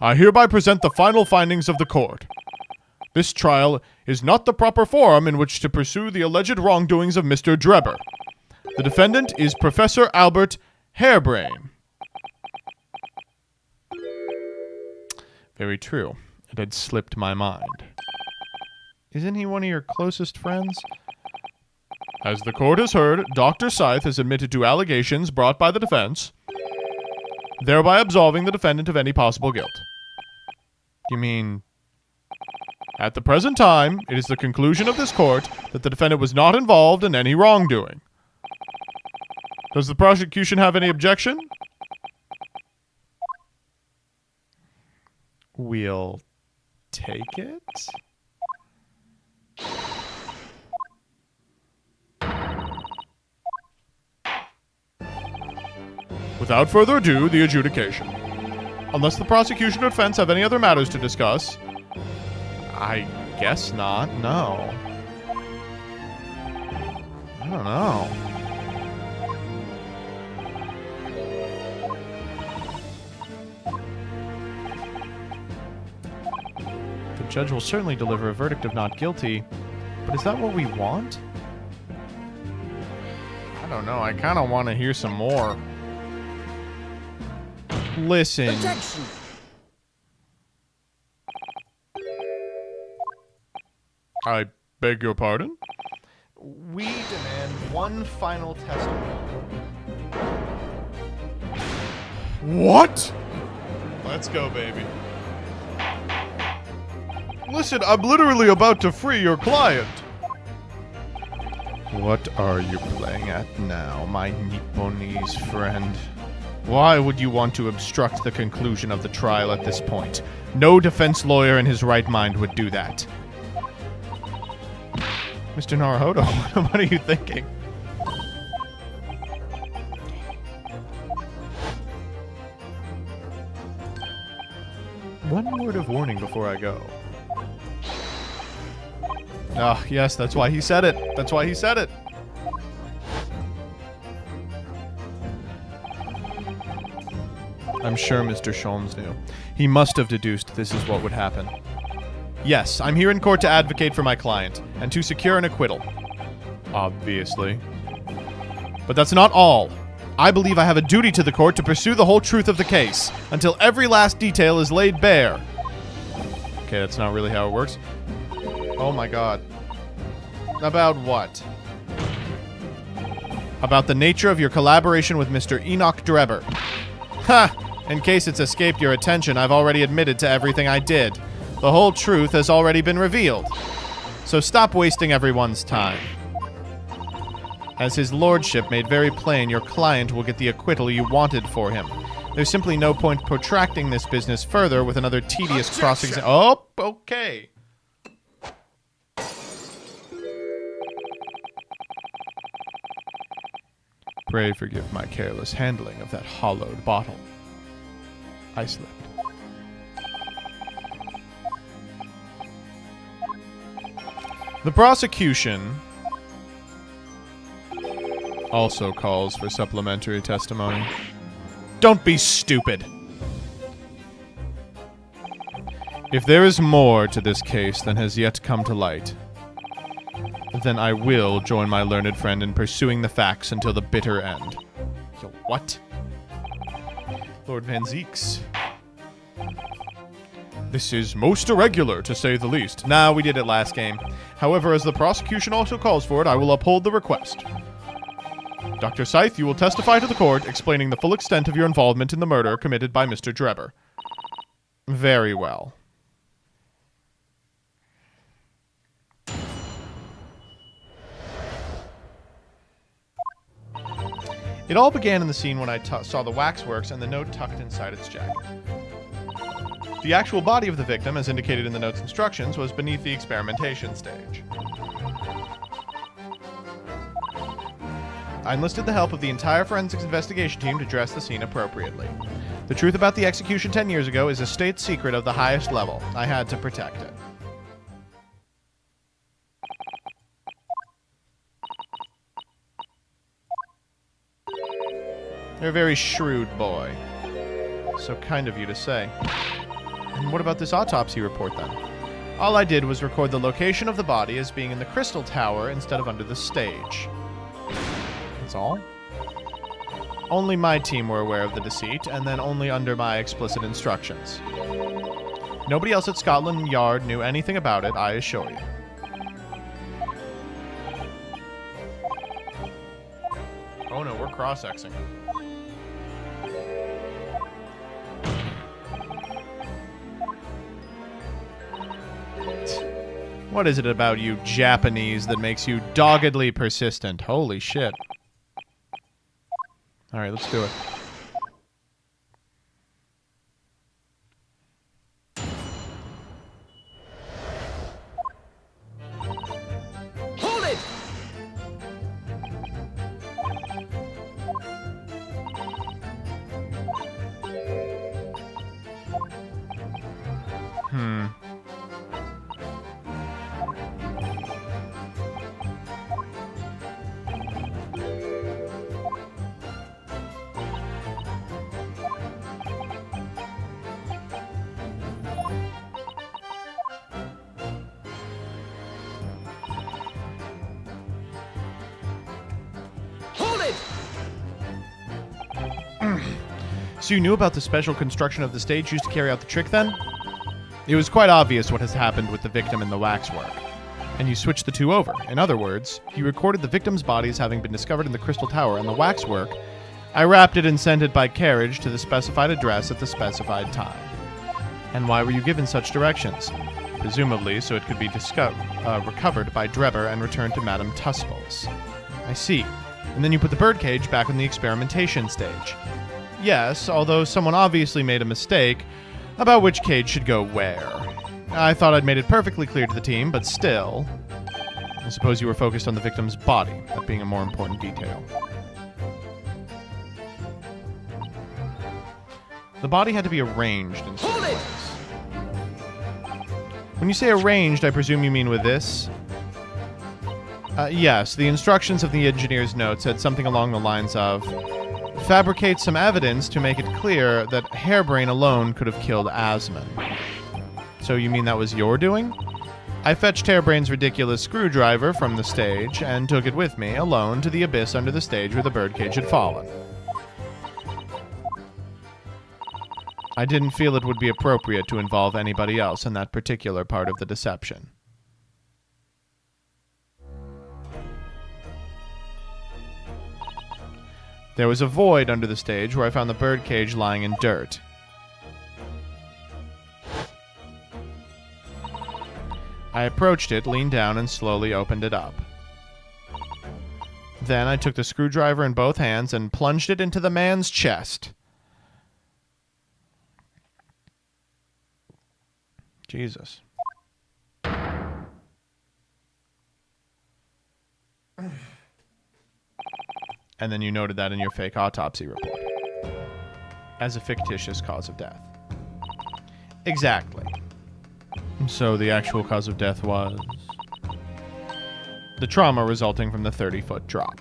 I hereby present the final findings of the court. This trial is not the proper forum in which to pursue the alleged wrongdoings of Mr. Drebber. The defendant is Professor Albert Harebrain. Very true. It had slipped my mind. Isn't he one of your closest friends? As the court has heard, Dr. Scythe has admitted to allegations brought by the defense, thereby absolving the defendant of any possible guilt. You mean... At the present time, it is the conclusion of this court that the defendant was not involved in any wrongdoing. Does the prosecution have any objection? We'll take it. Without further ado, the adjudication. Unless the prosecution or defense have any other matters to discuss... I guess not, no. I don't know. The judge will certainly deliver a verdict of not guilty, but is that what we want? I don't know, I kind of want to hear some more. Listen. Objection. I beg your pardon? We demand one final testimony. What? Let's go, baby. Listen, I'm literally about to free your client. What are you playing at now, my Nipponese friend? Why would you want to obstruct the conclusion of the trial at this point? No defense lawyer in his right mind would do that. Mr. Naruhodo, what are you thinking? One word of warning before I go. Ah, yes, that's why he said it. That's why he said it. I'm sure Mr. Sholmes knew. He must have deduced this is what would happen. Yes, I'm here in court to advocate for my client, and to secure an acquittal. Obviously. But that's not all. I believe I have a duty to the court to pursue the whole truth of the case, until every last detail is laid bare. Okay, that's not really how it works. Oh my god. About what? About the nature of your collaboration with Mr. Enoch Drebber. Ha! In case it's escaped your attention, I've already admitted to everything I did. The whole truth has already been revealed. So stop wasting everyone's time. As his lordship made very plain, your client will get the acquittal you wanted for him. There's simply no point protracting this business further with another tedious cross-examination. Oh, okay. Pray forgive my careless handling of that hollowed bottle. I slipped. The prosecution also calls for supplementary testimony. Don't be stupid. If there is more to this case than has yet come to light, then I will join my learned friend in pursuing the facts until the bitter end. Yo, what? Lord Van Zieks. This is most irregular, to say the least. Nah, we did it last game. However, as the prosecution also calls for it, I will uphold the request. Dr. Scythe, you will testify to the court, explaining the full extent of your involvement in the murder committed by Mr. Drebber. Very well. It all began in the scene when I saw the waxworks and the note tucked inside its jacket. The actual body of the victim, as indicated in the note's instructions, was beneath the experimentation stage. I enlisted the help of the entire forensics investigation team to dress the scene appropriately. The truth about the execution 10 years ago is a state secret of the highest level. I had to protect it. You're a very shrewd boy. So kind of you to say. And what about this autopsy report, then? All I did was record the location of the body as being in the Crystal Tower instead of under the stage. That's all? Only my team were aware of the deceit, and then only under my explicit instructions. Nobody else at Scotland Yard knew anything about it, I assure you. Oh no, we're cross-exing. What is it about you Japanese that makes you doggedly persistent? Holy shit. Alright, let's do it. Hold it! So you knew about the special construction of the stage used to carry out the trick, then? It was quite obvious what has happened with the victim and the waxwork. And you switched the two over. In other words, you recorded the victim's body as having been discovered in the Crystal Tower, and the waxwork, I wrapped it and sent it by carriage to the specified address at the specified time. And why were you given such directions? Presumably so it could be recovered by Drebber and returned to Madame Tuspell's. I see. And then you put the birdcage back on the experimentation stage. Yes, although someone obviously made a mistake about which cage should go where. I thought I'd made it perfectly clear to the team, but still. I suppose you were focused on the victim's body, that being a more important detail. The body had to be arranged in certain ways. When you say arranged, I presume you mean with this? Yes, the instructions of the engineer's note said something along the lines of, fabricate some evidence to make it clear that Hairbrain alone could have killed Asman. So you mean that was your doing? I fetched Hairbrain's ridiculous screwdriver from the stage and took it with me, alone, to the abyss under the stage where the birdcage had fallen. I didn't feel it would be appropriate to involve anybody else in that particular part of the deception. There was a void under the stage where I found the birdcage lying in dirt. I approached it, leaned down, and slowly opened it up. Then I took the screwdriver in both hands and plunged it into the man's chest. Jesus. And then you noted that in your fake autopsy report as a fictitious cause of death. Exactly. So the actual cause of death was the trauma resulting from the 30-foot drop.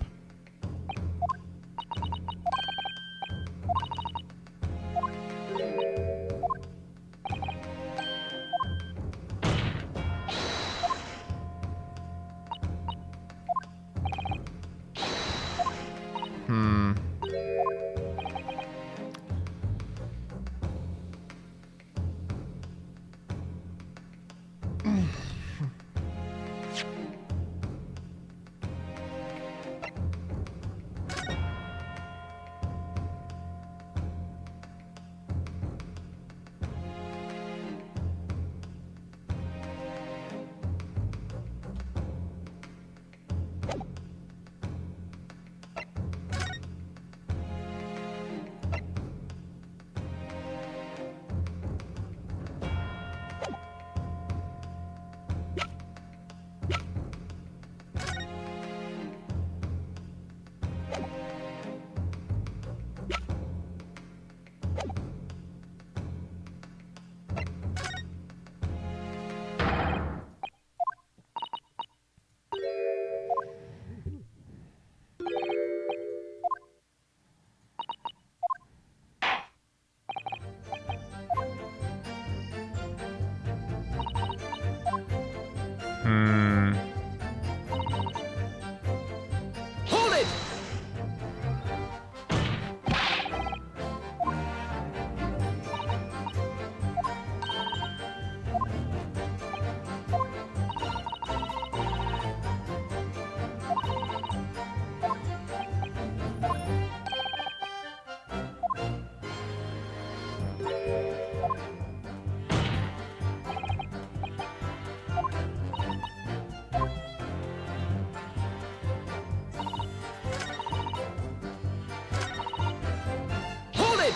Hold it! Hold it!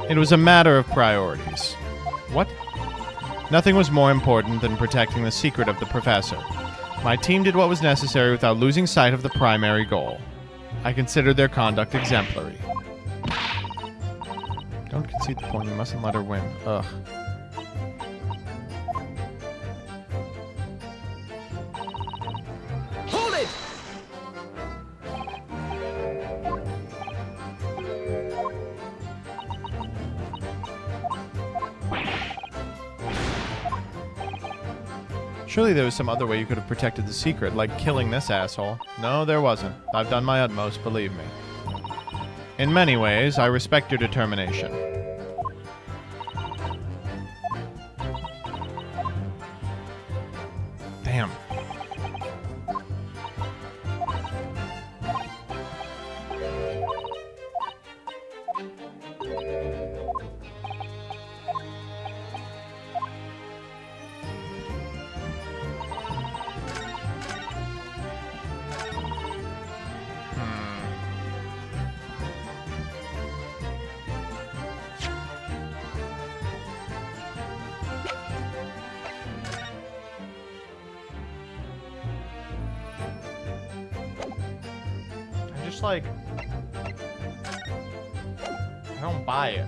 It was a matter of priorities. What? Nothing was more important than protecting the secret of the professor. My team did what was necessary without losing sight of the primary goal. I considered their conduct exemplary. Don't concede the point. You mustn't let her win. Ugh. Hold it! Surely there was some other way you could have protected the secret, like killing this asshole. No, there wasn't. I've done my utmost, believe me. In many ways, I respect your determination. Damn. Like, I don't buy it.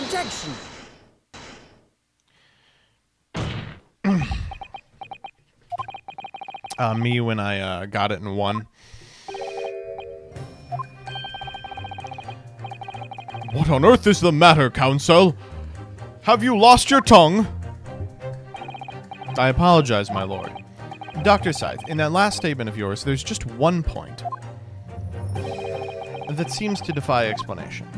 Objection! Me when I got it in 1. What on earth is the matter, counsel? Have you lost your tongue? I apologize, my lord. Dr. Scythe, in that last statement of yours, there's just one point that seems to defy explanation.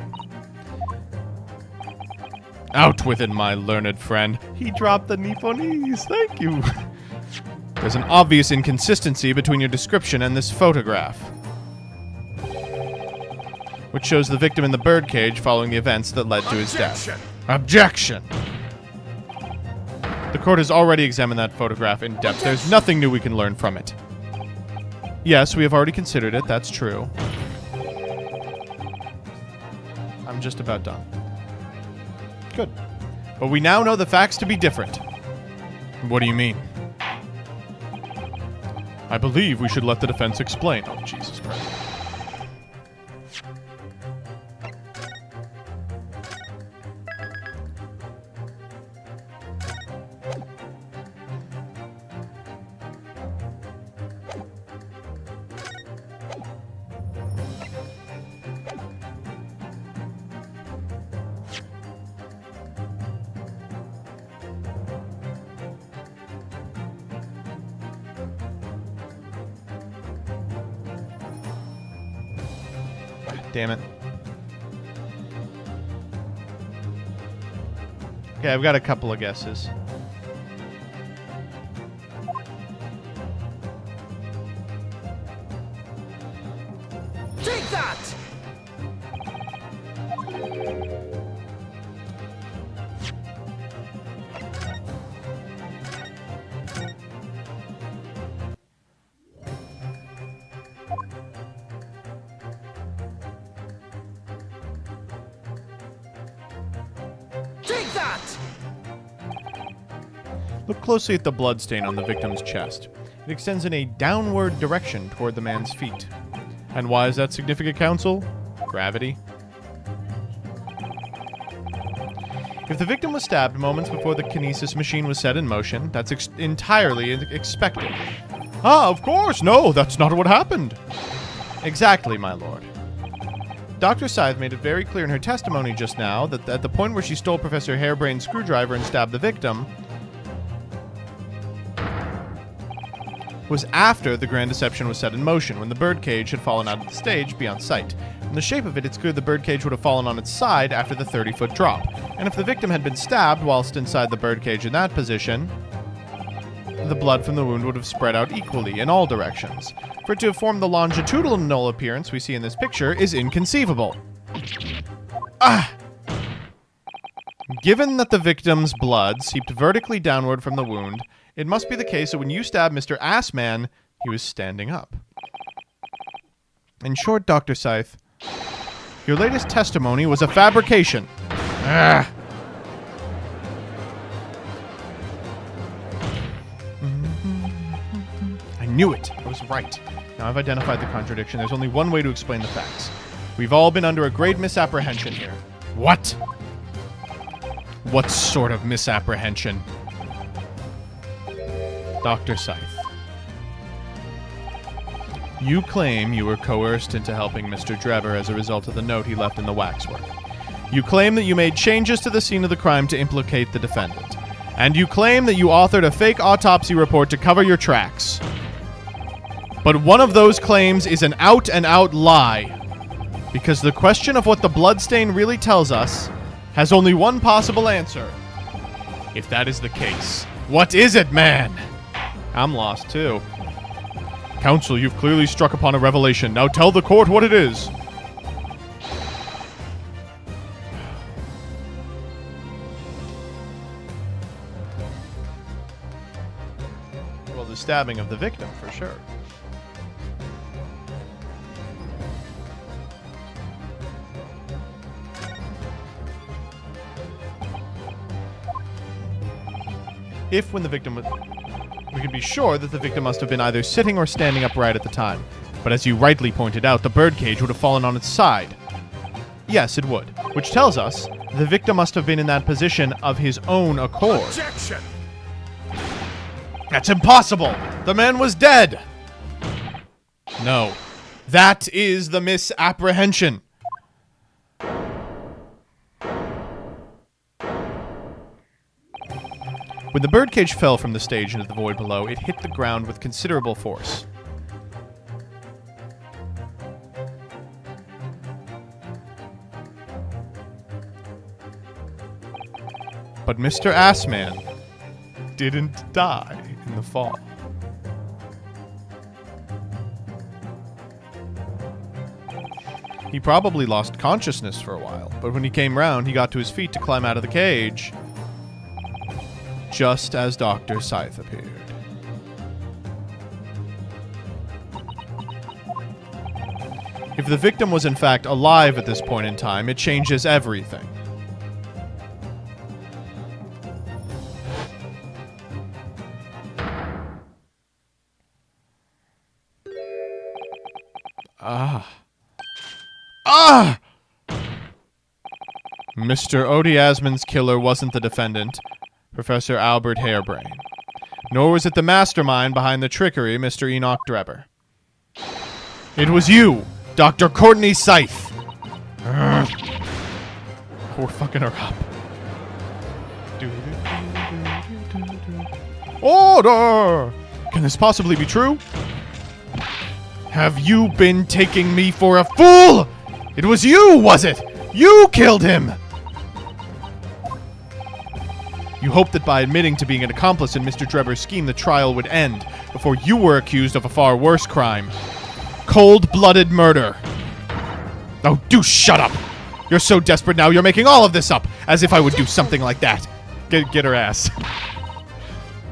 Out with it, my learned friend. He dropped the Nipponese. Thank you. There's an obvious inconsistency between your description and this photograph, which shows the victim in the birdcage following the events that led to his death. Objection! The court has already examined that photograph in depth. There's nothing new we can learn from it. Yes, we have already considered it. That's true. I'm just about done. Good. But we now know the facts to be different. What do you mean? I believe we should let the defense explain. Oh, Jesus Christ. Damn it. Okay, I've got a couple of guesses. Take that! Take that! Look closely at the bloodstain on the victim's chest. It extends in a downward direction toward the man's feet. And why is that significant, counsel? Gravity. If the victim was stabbed moments before the kinesis machine was set in motion, that's entirely expected. Ah, of course! No, that's not what happened! Exactly, my lord. Dr. Scythe made it very clear in her testimony just now that at the point where she stole Professor Hairbrain's screwdriver and stabbed the victim was after the grand deception was set in motion, when the birdcage had fallen out of the stage beyond sight. From the shape of it, it's clear the birdcage would have fallen on its side after the 30-foot drop. And if the victim had been stabbed whilst inside the birdcage in that position, the blood from the wound would have spread out equally in all directions. For it to have formed the longitudinal appearance we see in this picture is inconceivable. Ah! Given that the victim's blood seeped vertically downward from the wound, it must be the case that when you stabbed Mr. Assman, he was standing up. In short, Dr. Scythe, your latest testimony was a fabrication. Ah! I knew it. I was right. Now I've identified the contradiction. There's only one way to explain the facts. We've all been under a great misapprehension here. What? What sort of misapprehension? Dr. Scythe. You claim you were coerced into helping Mr. Drebber as a result of the note he left in the waxwork. You claim that you made changes to the scene of the crime to implicate the defendant. And you claim that you authored a fake autopsy report to cover your tracks. But one of those claims is an out-and-out lie. Because the question of what the bloodstain really tells us has only one possible answer. If that is the case, what is it, man? I'm lost, too. Counsel, you've clearly struck upon a revelation. Now tell the court what it is. Well, the stabbing of the victim, for sure. If when the victim was... We can be sure that the victim must have been either sitting or standing upright at the time. But as you rightly pointed out, the birdcage would have fallen on its side. Yes, it would. Which tells us The victim must have been in that position of his own accord. Objection! That's impossible! The man was dead! No. That is the misapprehension. When the birdcage fell from the stage into the void below, it hit the ground with considerable force. But Mr. Assman didn't die in the fall. He probably lost consciousness for a while, but when he came round, he got to his feet to climb out of the cage, just as Dr. Scythe appeared. If the victim was in fact alive at this point in time, it changes everything. Mr. Odiasman's killer wasn't the defendant, Professor Albert Harebrain. Nor was it the mastermind behind the trickery, Mr. Enoch Drebber. It was you, Dr. Courtney Scythe. We're fucking her up. Order! Can this possibly be true? Have you been taking me for a fool? It was you, was it? You killed him! You hoped that by admitting to being an accomplice in Mr. Drebber's scheme, the trial would end before you were accused of a far worse crime. Cold-blooded murder. Oh, do shut up! You're so desperate now, you're making all of this up, as if I would do something like that. Get her ass.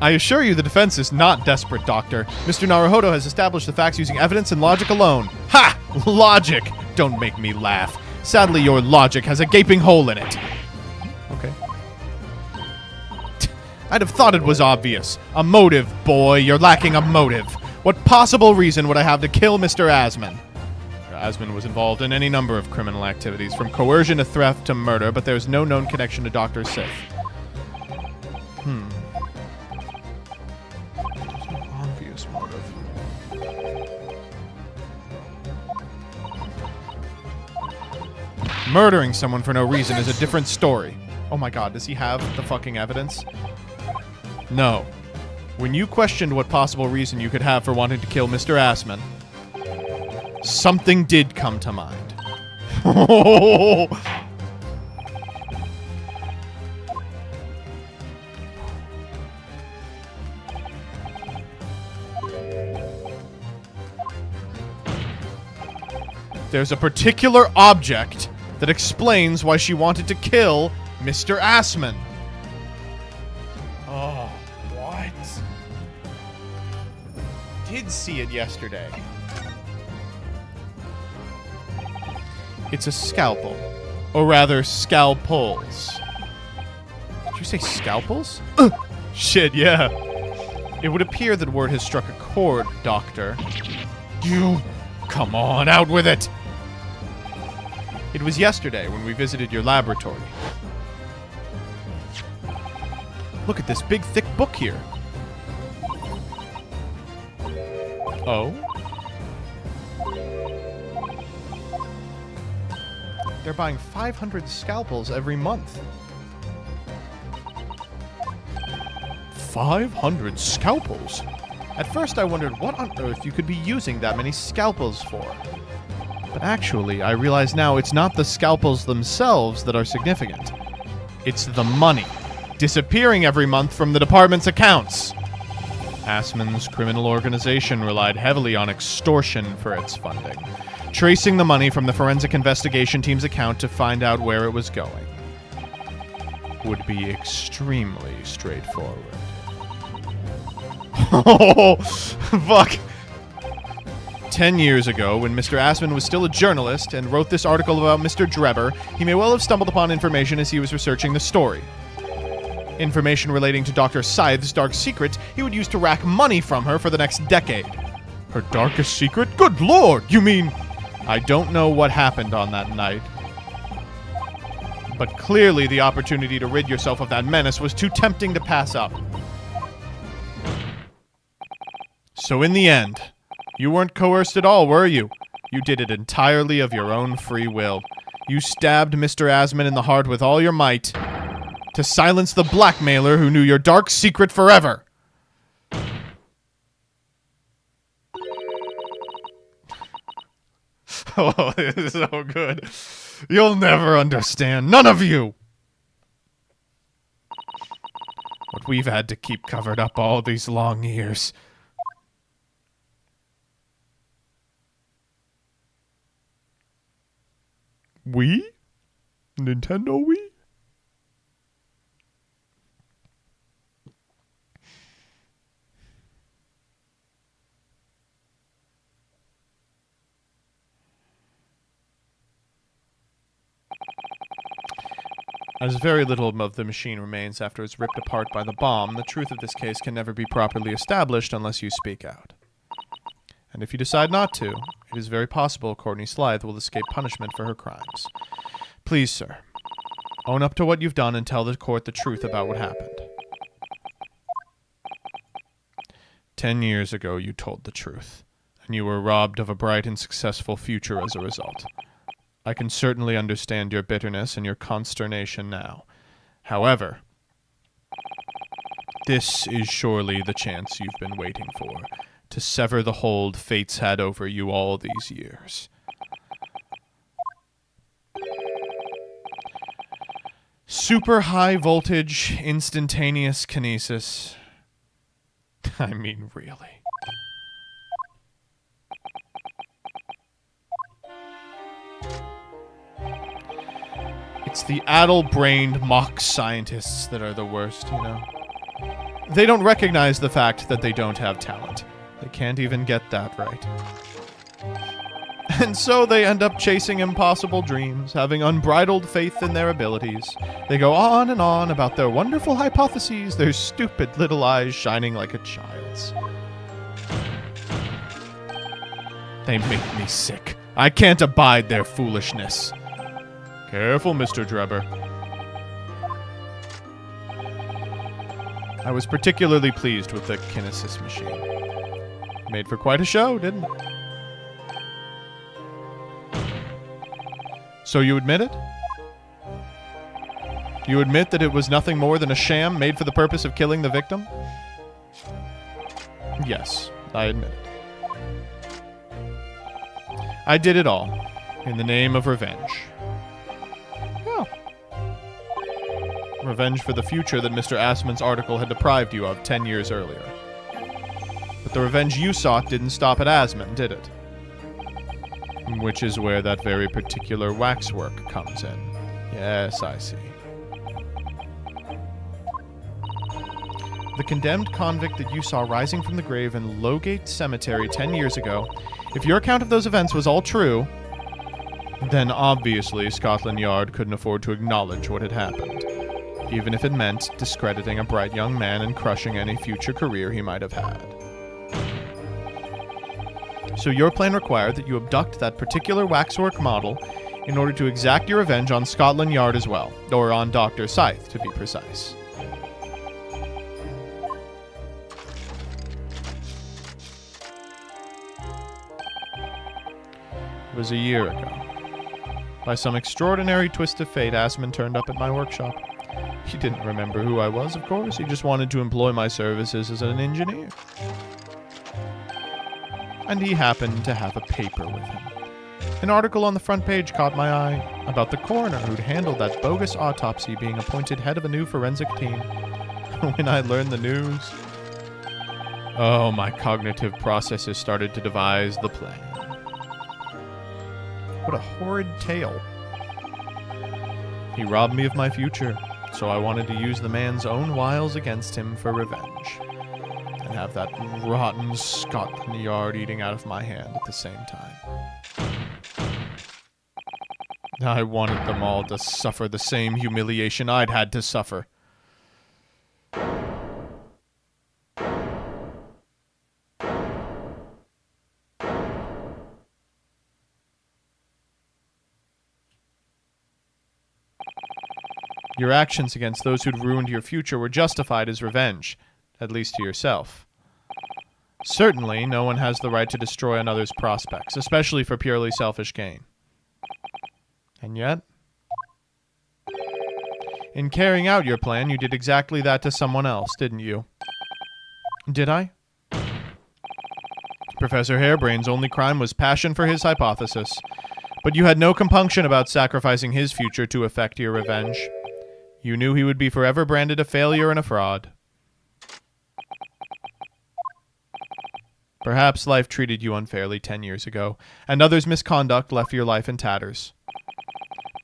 I assure you the defense is not desperate, Doctor. Mr. Naruhodo has established the facts using evidence and logic alone. Ha! Logic! Don't make me laugh. Sadly, your logic has a gaping hole in it. Okay. I'd have thought it was obvious. A motive, boy. You're lacking a motive. What possible reason would I have to kill Mr. Assman? Assman was involved in any number of criminal activities, from coercion to theft to murder, but there's no known connection to Dr. Scythe. There's no obvious motive. Murdering someone for no reason is a different story. Oh my god, does he have the fucking evidence? No. When you questioned what possible reason you could have for wanting to kill Mr. Assman, something did come to mind. There's a particular object that explains why she wanted to kill Mr. Assman. Oh, what? Did see it yesterday. It's a scalpel. Or rather, scalpels. Did you say scalpels? Shit, yeah. It would appear that word has struck a chord, Doctor. You... Come on, out with it! It was yesterday when we visited your laboratory. Look at this big, thick book here. Oh? They're buying 500 scalpels every month. 500 scalpels? At first I wondered what on earth you could be using that many scalpels for. But actually, I realize now it's not the scalpels themselves that are significant. It's the money, disappearing every month from the department's accounts. Assman's criminal organization relied heavily on extortion for its funding, tracing the money from the forensic investigation team's account to find out where it was going would be extremely straightforward. Oh, fuck. 10 years ago, when Mr. Assman was still a journalist and wrote this article about Mr. Drebber, he may well have stumbled upon information as he was researching the story. Information relating to Dr. Scythe's dark secret he would use to rack money from her for the next decade. Her darkest secret? Good lord! You mean... I don't know what happened on that night. But clearly the opportunity to rid yourself of that menace was too tempting to pass up. So in the end, you weren't coerced at all, were you? You did it entirely of your own free will. You stabbed Mr. Asman in the heart with all your might to silence the blackmailer who knew your dark secret forever. Oh, this is so good. You'll never understand. None of you! What we've had to keep covered up all these long years. Wii? Nintendo Wii? As very little of the machine remains after it's ripped apart by the bomb, the truth of this case can never be properly established unless you speak out. And if you decide not to, it is very possible Courtney Slythe will escape punishment for her crimes. Please, sir, own up to what you've done and tell the court the truth about what happened. 10 years ago, you told the truth, and you were robbed of a bright and successful future as a result. I can certainly understand your bitterness and your consternation now. However, this is surely the chance you've been waiting for, to sever the hold fate's had over you all these years. Super high voltage, instantaneous kinesis. I mean, really. It's the addle-brained mock scientists that are the worst, you know? They don't recognize the fact that they don't have talent. They can't even get that right. And so they end up chasing impossible dreams, having unbridled faith in their abilities. They go on and on about their wonderful hypotheses, their stupid little eyes shining like a child's. They make me sick. I can't abide their foolishness. Careful, Mr. Drebber. I was particularly pleased with the kinesis machine. Made for quite a show, didn't it? So you admit it? You admit that it was nothing more than a sham made for the purpose of killing the victim? Yes, I admit it. I did it all, in the name of revenge. Oh. Revenge for the future that Mr. Asman's article had deprived you of 10 years earlier. But the revenge you sought didn't stop at Asman, did it? Which is where that very particular waxwork comes in. Yes, I see. The condemned convict that you saw rising from the grave in Lowgate Cemetery 10 years ago, if your account of those events was all true, then obviously Scotland Yard couldn't afford to acknowledge what had happened, even if it meant discrediting a bright young man and crushing any future career he might have had. So your plan required that you abduct that particular waxwork model in order to exact your revenge on Scotland Yard as well, or on Dr. Scythe, to be precise. It was a year ago. By some extraordinary twist of fate, Asman turned up at my workshop. He didn't remember who I was, of course. He just wanted to employ my services as an engineer. And he happened to have a paper with him. An article on the front page caught my eye about the coroner who'd handled that bogus autopsy being appointed head of a new forensic team. When I learned the news, oh, my cognitive processes started to devise the plan. What a horrid tale. He robbed me of my future, so I wanted to use the man's own wiles against him for revenge. And have that rotten Scotland Yard eating out of my hand at the same time. I wanted them all to suffer the same humiliation I'd had to suffer. Your actions against those who'd ruined your future were justified as revenge, at least to yourself. Certainly, no one has the right to destroy another's prospects, especially for purely selfish gain. And yet, in carrying out your plan, you did exactly that to someone else, didn't you? Did I? Professor Harebrain's only crime was passion for his hypothesis, but you had no compunction about sacrificing his future to effect your revenge. You knew he would be forever branded a failure and a fraud. Perhaps life treated you unfairly 10 years ago, and others' misconduct left your life in tatters.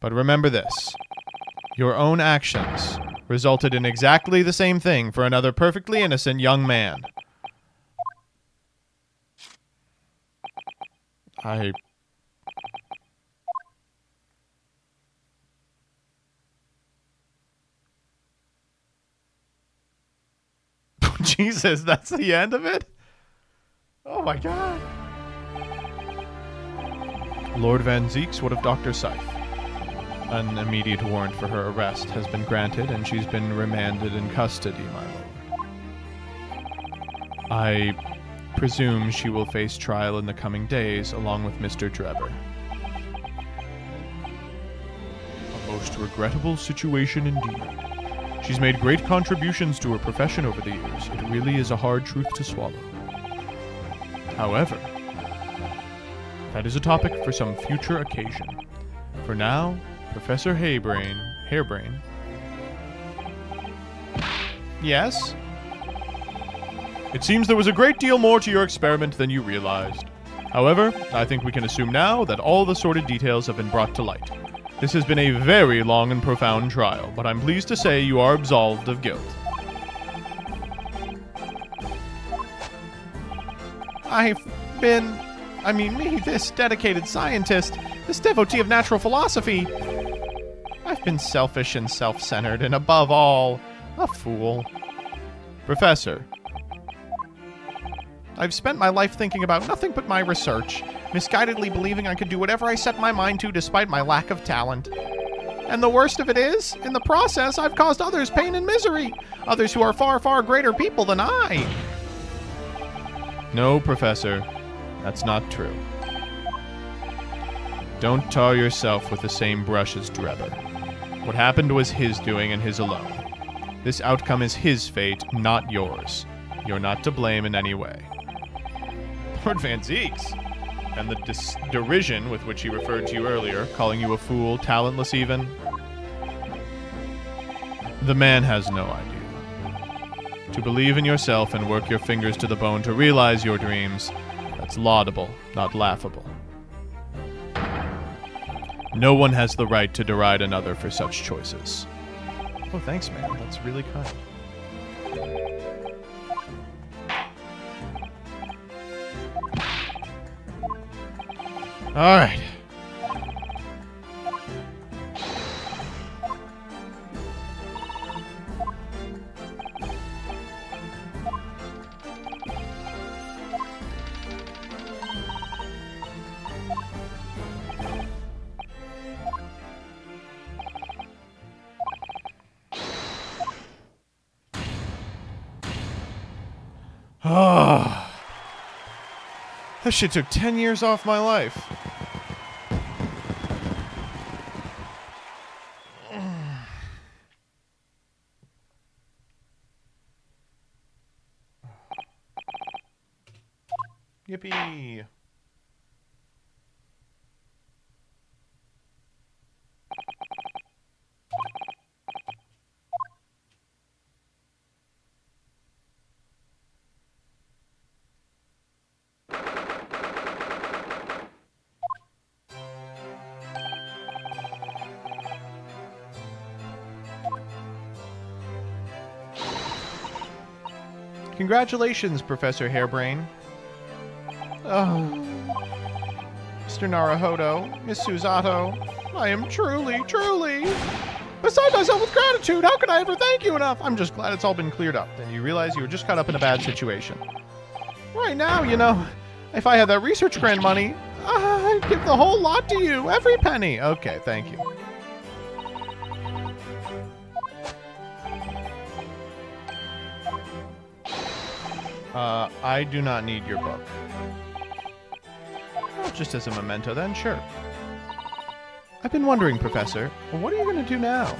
But remember this. Your own actions resulted in exactly the same thing for another perfectly innocent young man. Jesus, that's the end of it? Oh my god. Lord Van Zieks, what of Dr. Scythe? An immediate warrant for her arrest has been granted, and she's been remanded in custody, my lord. I presume she will face trial in the coming days, along with Mr. Drebber. A most regrettable situation indeed. She's made great contributions to her profession over the years. It really is a hard truth to swallow. However, that is a topic for some future occasion. For now, Professor Harebrain. Yes? It seems there was a great deal more to your experiment than you realized. However, I think we can assume now that all the sordid details have been brought to light. This has been a very long and profound trial, but I'm pleased to say you are absolved of guilt. This dedicated scientist, this devotee of natural philosophy, I've been selfish and self-centered, and above all, a fool. Professor, I've spent my life thinking about nothing but my research, misguidedly believing I could do whatever I set my mind to despite my lack of talent. And the worst of it is, in the process, I've caused others pain and misery, others who are far, far greater people than I. No, Professor, that's not true. Don't tar yourself with the same brush as Drebber. What happened was his doing and his alone. This outcome is his fate, not yours. You're not to blame in any way. Lord Van Zieks, and the derision with which he referred to you earlier, calling you a fool, talentless even. The man has no idea. To believe in yourself and work your fingers to the bone to realize your dreams, that's laudable, not laughable. No one has the right to deride another for such choices. Oh, thanks, man. That's really kind. All right. Oh. That shit took 10 years off my life. Yippee. Congratulations, Professor Harebrain. Oh, Mr. Naruhodo, Miss Susato, I am truly beside myself with gratitude. How could I ever thank you enough? I'm just glad it's all been cleared up, and you realize you were just caught up in a bad situation. Right now, you know, if I had that research grant money, I'd give the whole lot to you, every penny. Okay, thank you. I do not need your book. Well, just as a memento then, sure. I've been wondering, Professor, what are you going to do now?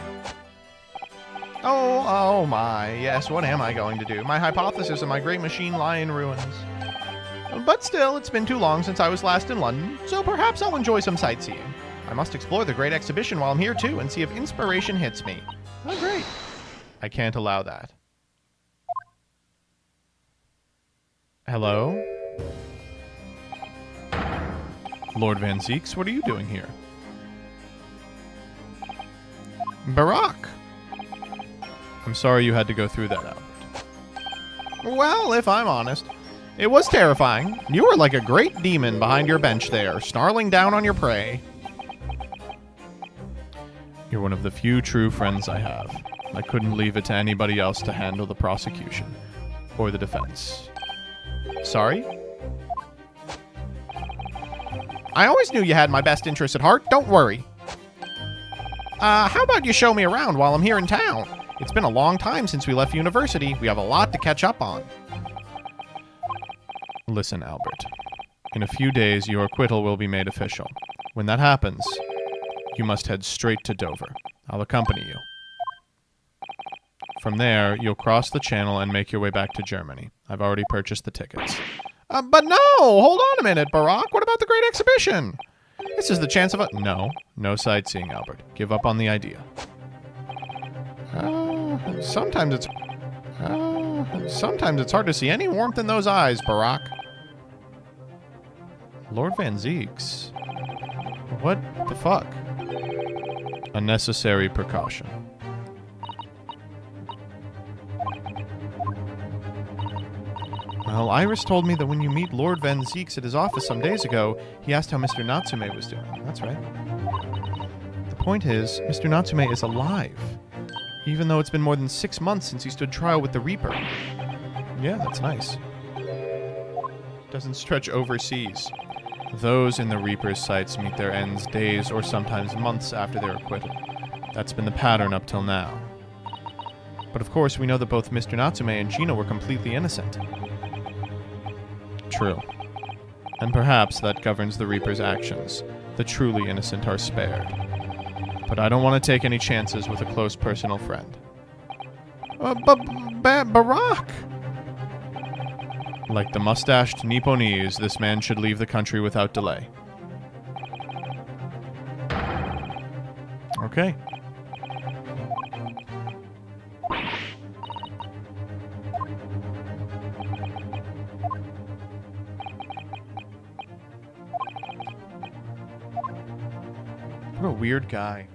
Oh my, yes, what am I going to do? My hypothesis and my great machine lie in ruins. But still, it's been too long since I was last in London, so perhaps I'll enjoy some sightseeing. I must explore the Great Exhibition while I'm here too, and see if inspiration hits me. Oh, great. I can't allow that. Hello? Lord Van Zieks, what are you doing here? Barack! I'm sorry you had to go through that, Albert. Well, if I'm honest, it was terrifying. You were like a great demon behind your bench there, snarling down on your prey. You're one of the few true friends I have. I couldn't leave it to anybody else to handle the prosecution or the defense. Sorry? I always knew you had my best interests at heart. Don't worry. How about you show me around while I'm here in town? It's been a long time since we left university. We have a lot to catch up on. Listen, Albert. In a few days, your acquittal will be made official. When that happens, you must head straight to Dover. I'll accompany you. From there, you'll cross the channel and make your way back to Germany. I've already purchased the tickets. But no! Hold on a minute, Barack. What about the Great Exhibition? This is the chance of a... No sightseeing, Albert. Give up on the idea. Sometimes it's hard to see any warmth in those eyes, Barack. Lord Van Zieks? What the fuck? A necessary precaution. Well, Iris told me that when you meet Lord Van Zieks at his office some days ago, he asked how Mr. Natsume was doing. That's right. The point is, Mr. Natsume is alive. Even though it's been more than 6 months since he stood trial with the Reaper. Yeah, that's nice. Doesn't stretch overseas. Those in the Reaper's sights meet their ends days or sometimes months after their acquittal. That's been the pattern up till now. But of course, we know that both Mr. Natsume and Gino were completely innocent. True. And perhaps that governs the Reaper's actions. The truly innocent are spared. But I don't want to take any chances with a close personal friend. Barack! Like the mustached Nipponese, this man should leave the country without delay. Okay. What a weird guy.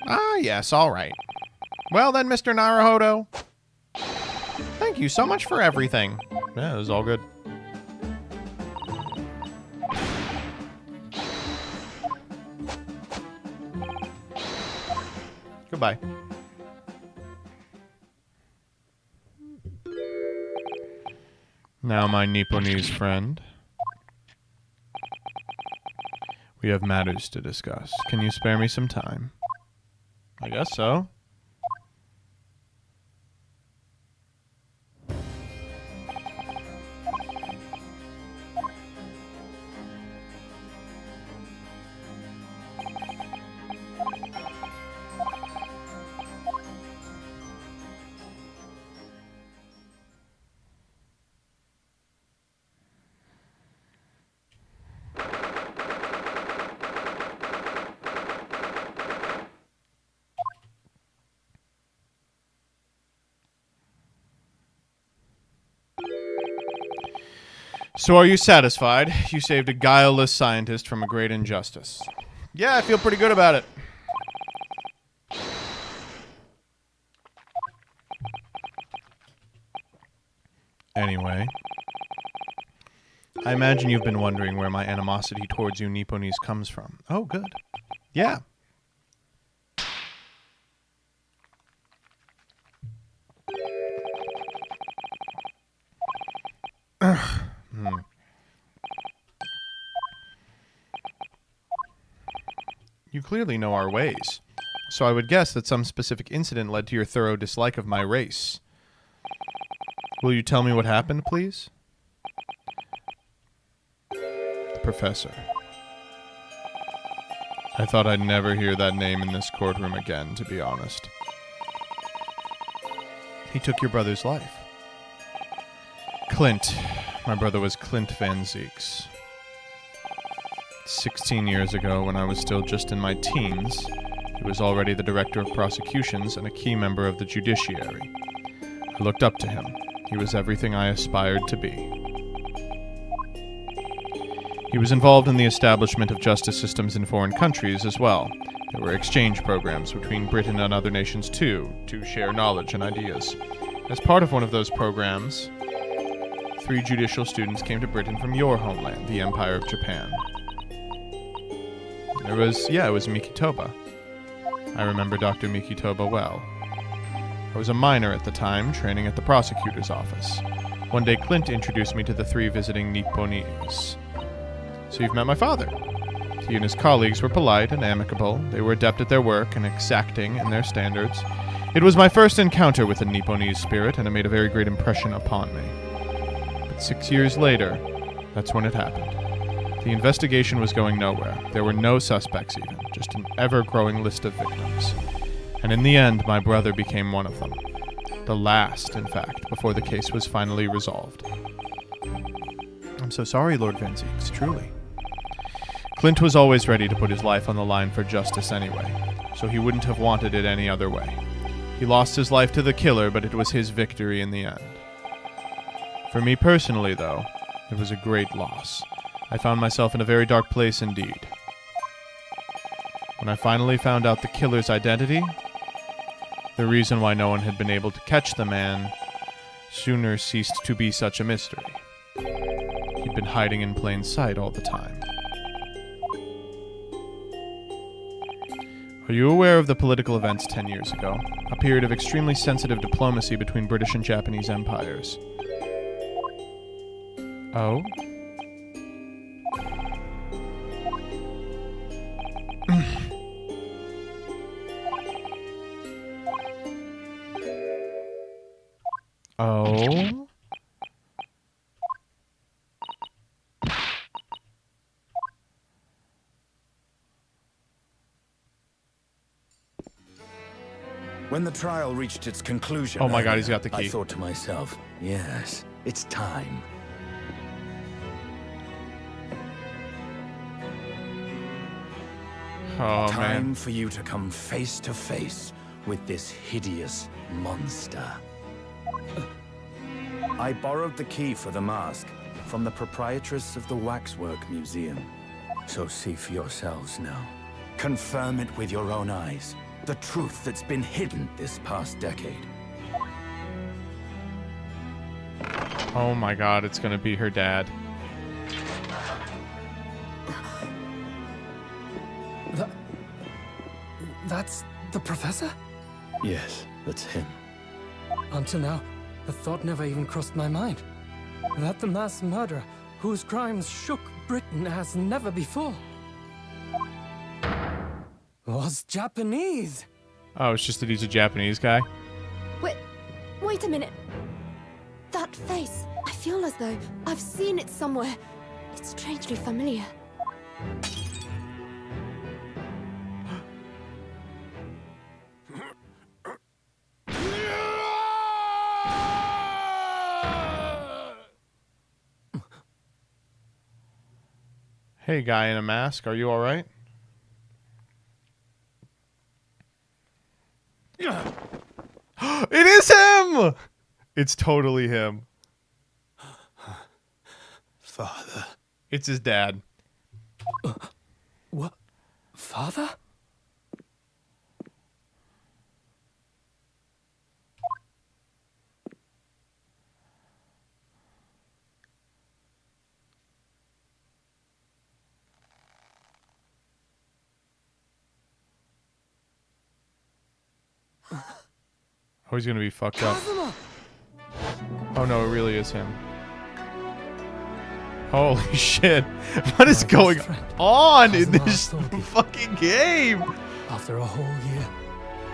Ah, yes, all right. Well then, Mr. Naruhodo. Thank you so much for everything. Yeah, it was all good. Goodbye. Now, my Nipponese friend. We have matters to discuss. Can you spare me some time? I guess so. So are you satisfied? You saved a guileless scientist from a great injustice. Yeah, I feel pretty good about it. Anyway, I imagine you've been wondering where my animosity towards you Nipponese comes from. Oh, good. Yeah. You clearly know our ways. So I would guess that some specific incident led to your thorough dislike of my race. Will you tell me what happened, please? The professor. I thought I'd never hear that name in this courtroom again, to be honest. He took your brother's life. Clint. My brother was Clint Van Zieks. 16 years ago, when I was still just in my teens, he was already the director of prosecutions and a key member of the judiciary. I looked up to him. He was everything I aspired to be. He was involved in the establishment of justice systems in foreign countries as well. There were exchange programs between Britain and other nations too, to share knowledge and ideas. As part of one of those programs, 3 judicial students came to Britain from your homeland, the Empire of Japan. It was Mikitoba. I remember Dr. Mikitoba well. I was a minor at the time, training at the prosecutor's office. One day Clint introduced me to the 3 visiting Nipponese. So you've met my father. He and his colleagues were polite and amicable. They were adept at their work and exacting in their standards. It was my first encounter with the Nipponese spirit, and it made a very great impression upon me. But 6 years later, that's when it happened. The investigation was going nowhere. There were no suspects even, just an ever-growing list of victims. And in the end, my brother became one of them. The last, in fact, before the case was finally resolved. I'm so sorry, Lord Van Zieks, truly. Clint was always ready to put his life on the line for justice anyway, so he wouldn't have wanted it any other way. He lost his life to the killer, but it was his victory in the end. For me personally, though, it was a great loss. I found myself in a very dark place indeed. When I finally found out the killer's identity, the reason why no one had been able to catch the man sooner ceased to be such a mystery. He'd been hiding in plain sight all the time. Are you aware of the political events 10 years ago? A period of extremely sensitive diplomacy between British and Japanese empires. Oh? Oh? When the trial reached its conclusion, Oh my god, he's got the key. I thought to myself, yes, it's time. Oh, Time man. for you to come face to face with this hideous monster. I borrowed the key for the mask from the proprietress of the Waxwork Museum. So see for yourselves now. Confirm it with your own eyes. The truth that's been hidden this past decade. Oh my god, it's gonna be her dad. That's the professor? Yes, that's him. Until now, the thought never even crossed my mind. That the mass murderer, whose crimes shook Britain as never before, was Japanese. Oh, it's just that he's a Japanese guy? Wait a minute. That face. I feel as though I've seen it somewhere. It's strangely familiar. Hey, guy in a mask, are you alright? It is him! It's totally him. Father. It's his dad. What? Father? Oh, he's gonna be fucked up. Kazuma! Oh no, it really is him. Holy shit. What is going on in this fucking game? After a whole year,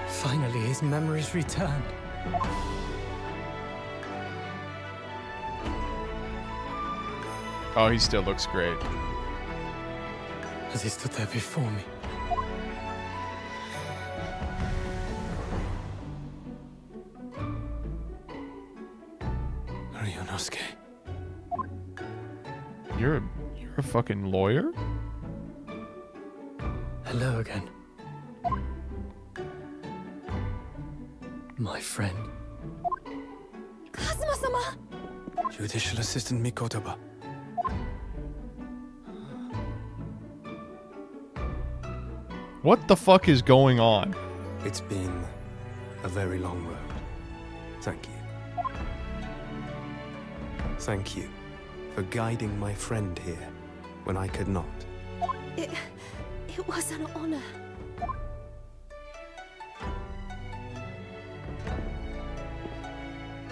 Finally, his memories returned. Oh, he still looks great. As he stood there before me. Ryunosuke. You're a fucking lawyer? Hello again. My friend. Kazuma-sama! Judicial Assistant Mikotoba. What the fuck is going on? It's been a very long road. Thank you. Thank you for guiding my friend here when I could not. It was an honor.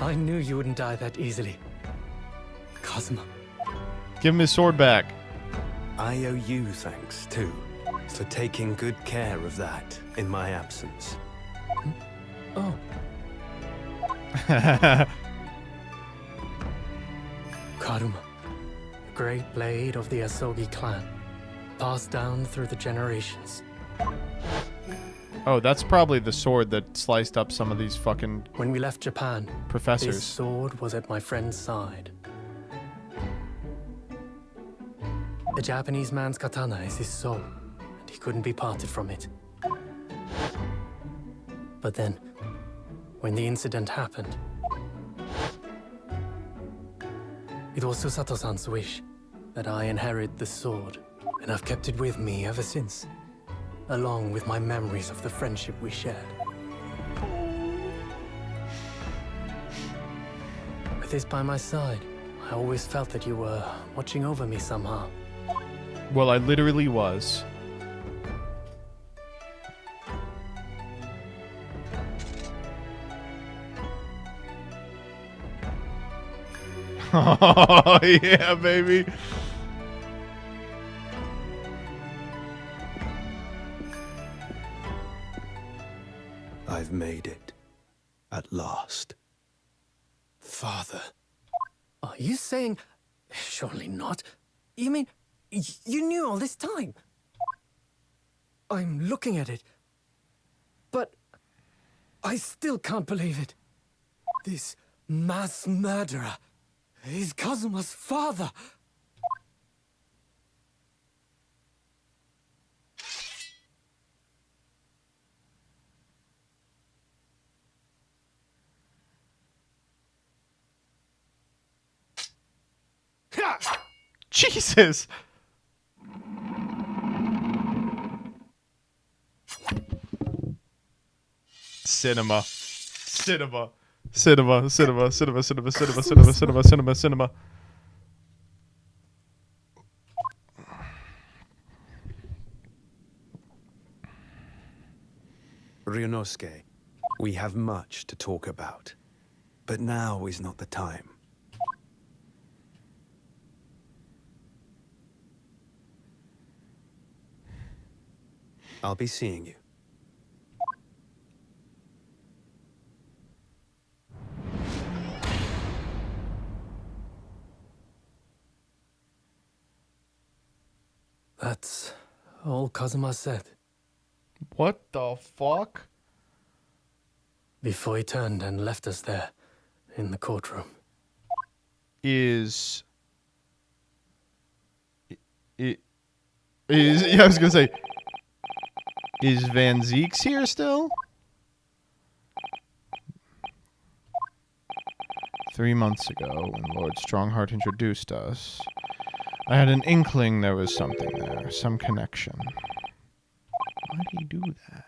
I knew you wouldn't die that easily. Kazuma. Give him his sword back. I owe you thanks, too, for taking good care of that in my absence. Oh, Karuma. Great blade of the Asogi clan. Passed down through the generations. Oh, that's probably the sword that sliced up some of these fucking When we left Japan, professors. this sword was at my friend's side. The Japanese man's katana is his soul, and he couldn't be parted from it. But then, when the incident happened, it was Susato-san's wish that I inherit the sword, and I've kept it with me ever since, along with my memories of the friendship we shared. With this by my side, I always felt that you were watching over me somehow. Well, I literally was. Oh, yeah, baby. I've made it. At last. Father. Are you saying... Surely not. You mean, you knew all this time? I'm looking at it. But... I still can't believe it. This mass murderer is Kazuma's father. Jesus. Cinema. Cinema. Cinema. Cinema. Cinema. Cinema. Cinema. Cinema. Cinema. Cinema. Cinema. Ryunosuke, we have much to talk about. But now is not the time. I'll be seeing you. That's all Kazuma said. What the fuck? Before he turned and left us there, in the courtroom. Is yeah, I was gonna say, is Van Zieks here still? 3 months ago, when Lord Strongheart introduced us, I had an inkling there was something there, some connection. Why did he do that?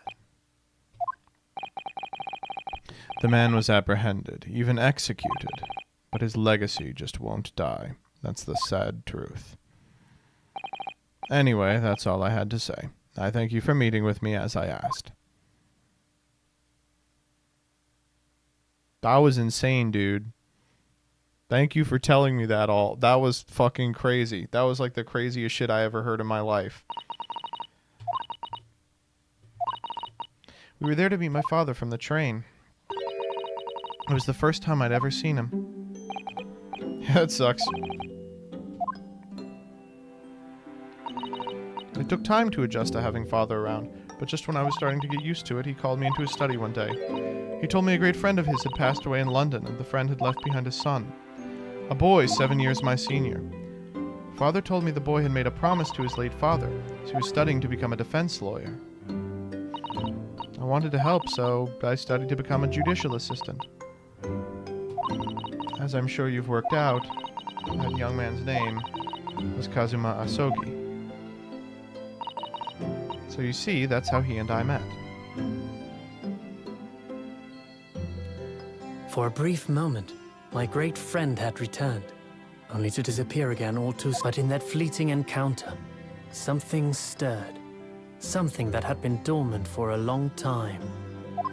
The man was apprehended, even executed, but his legacy just won't die. That's the sad truth. Anyway, that's all I had to say. I thank you for meeting with me as I asked. That was insane, dude. Thank you for telling me that all. That was fucking crazy. That was like the craziest shit I ever heard in my life. We were there to meet my father from the train. It was the first time I'd ever seen him. Yeah, it sucks. It took time to adjust to having father around, but just when I was starting to get used to it, he called me into his study one day. He told me a great friend of his had passed away in London, and the friend had left behind his son. A boy 7 years my senior. Father told me the boy had made a promise to his late father, so he was studying to become a defense lawyer. I wanted to help, so I studied to become a judicial assistant. As I'm sure you've worked out, that young man's name was Kazuma Asogi. So you see, that's how he and I met. For a brief moment, my great friend had returned, only to disappear again all too soon. But in that fleeting encounter, something stirred. Something that had been dormant for a long time.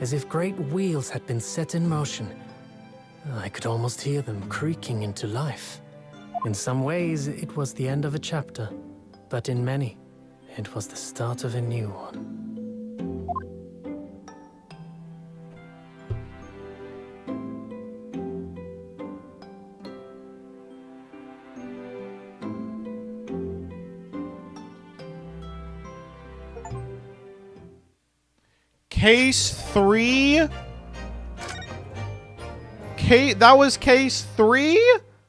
As if great wheels had been set in motion. I could almost hear them creaking into life. In some ways, it was the end of a chapter, but in many, it was the start of a new one. Case 3? That was case 3?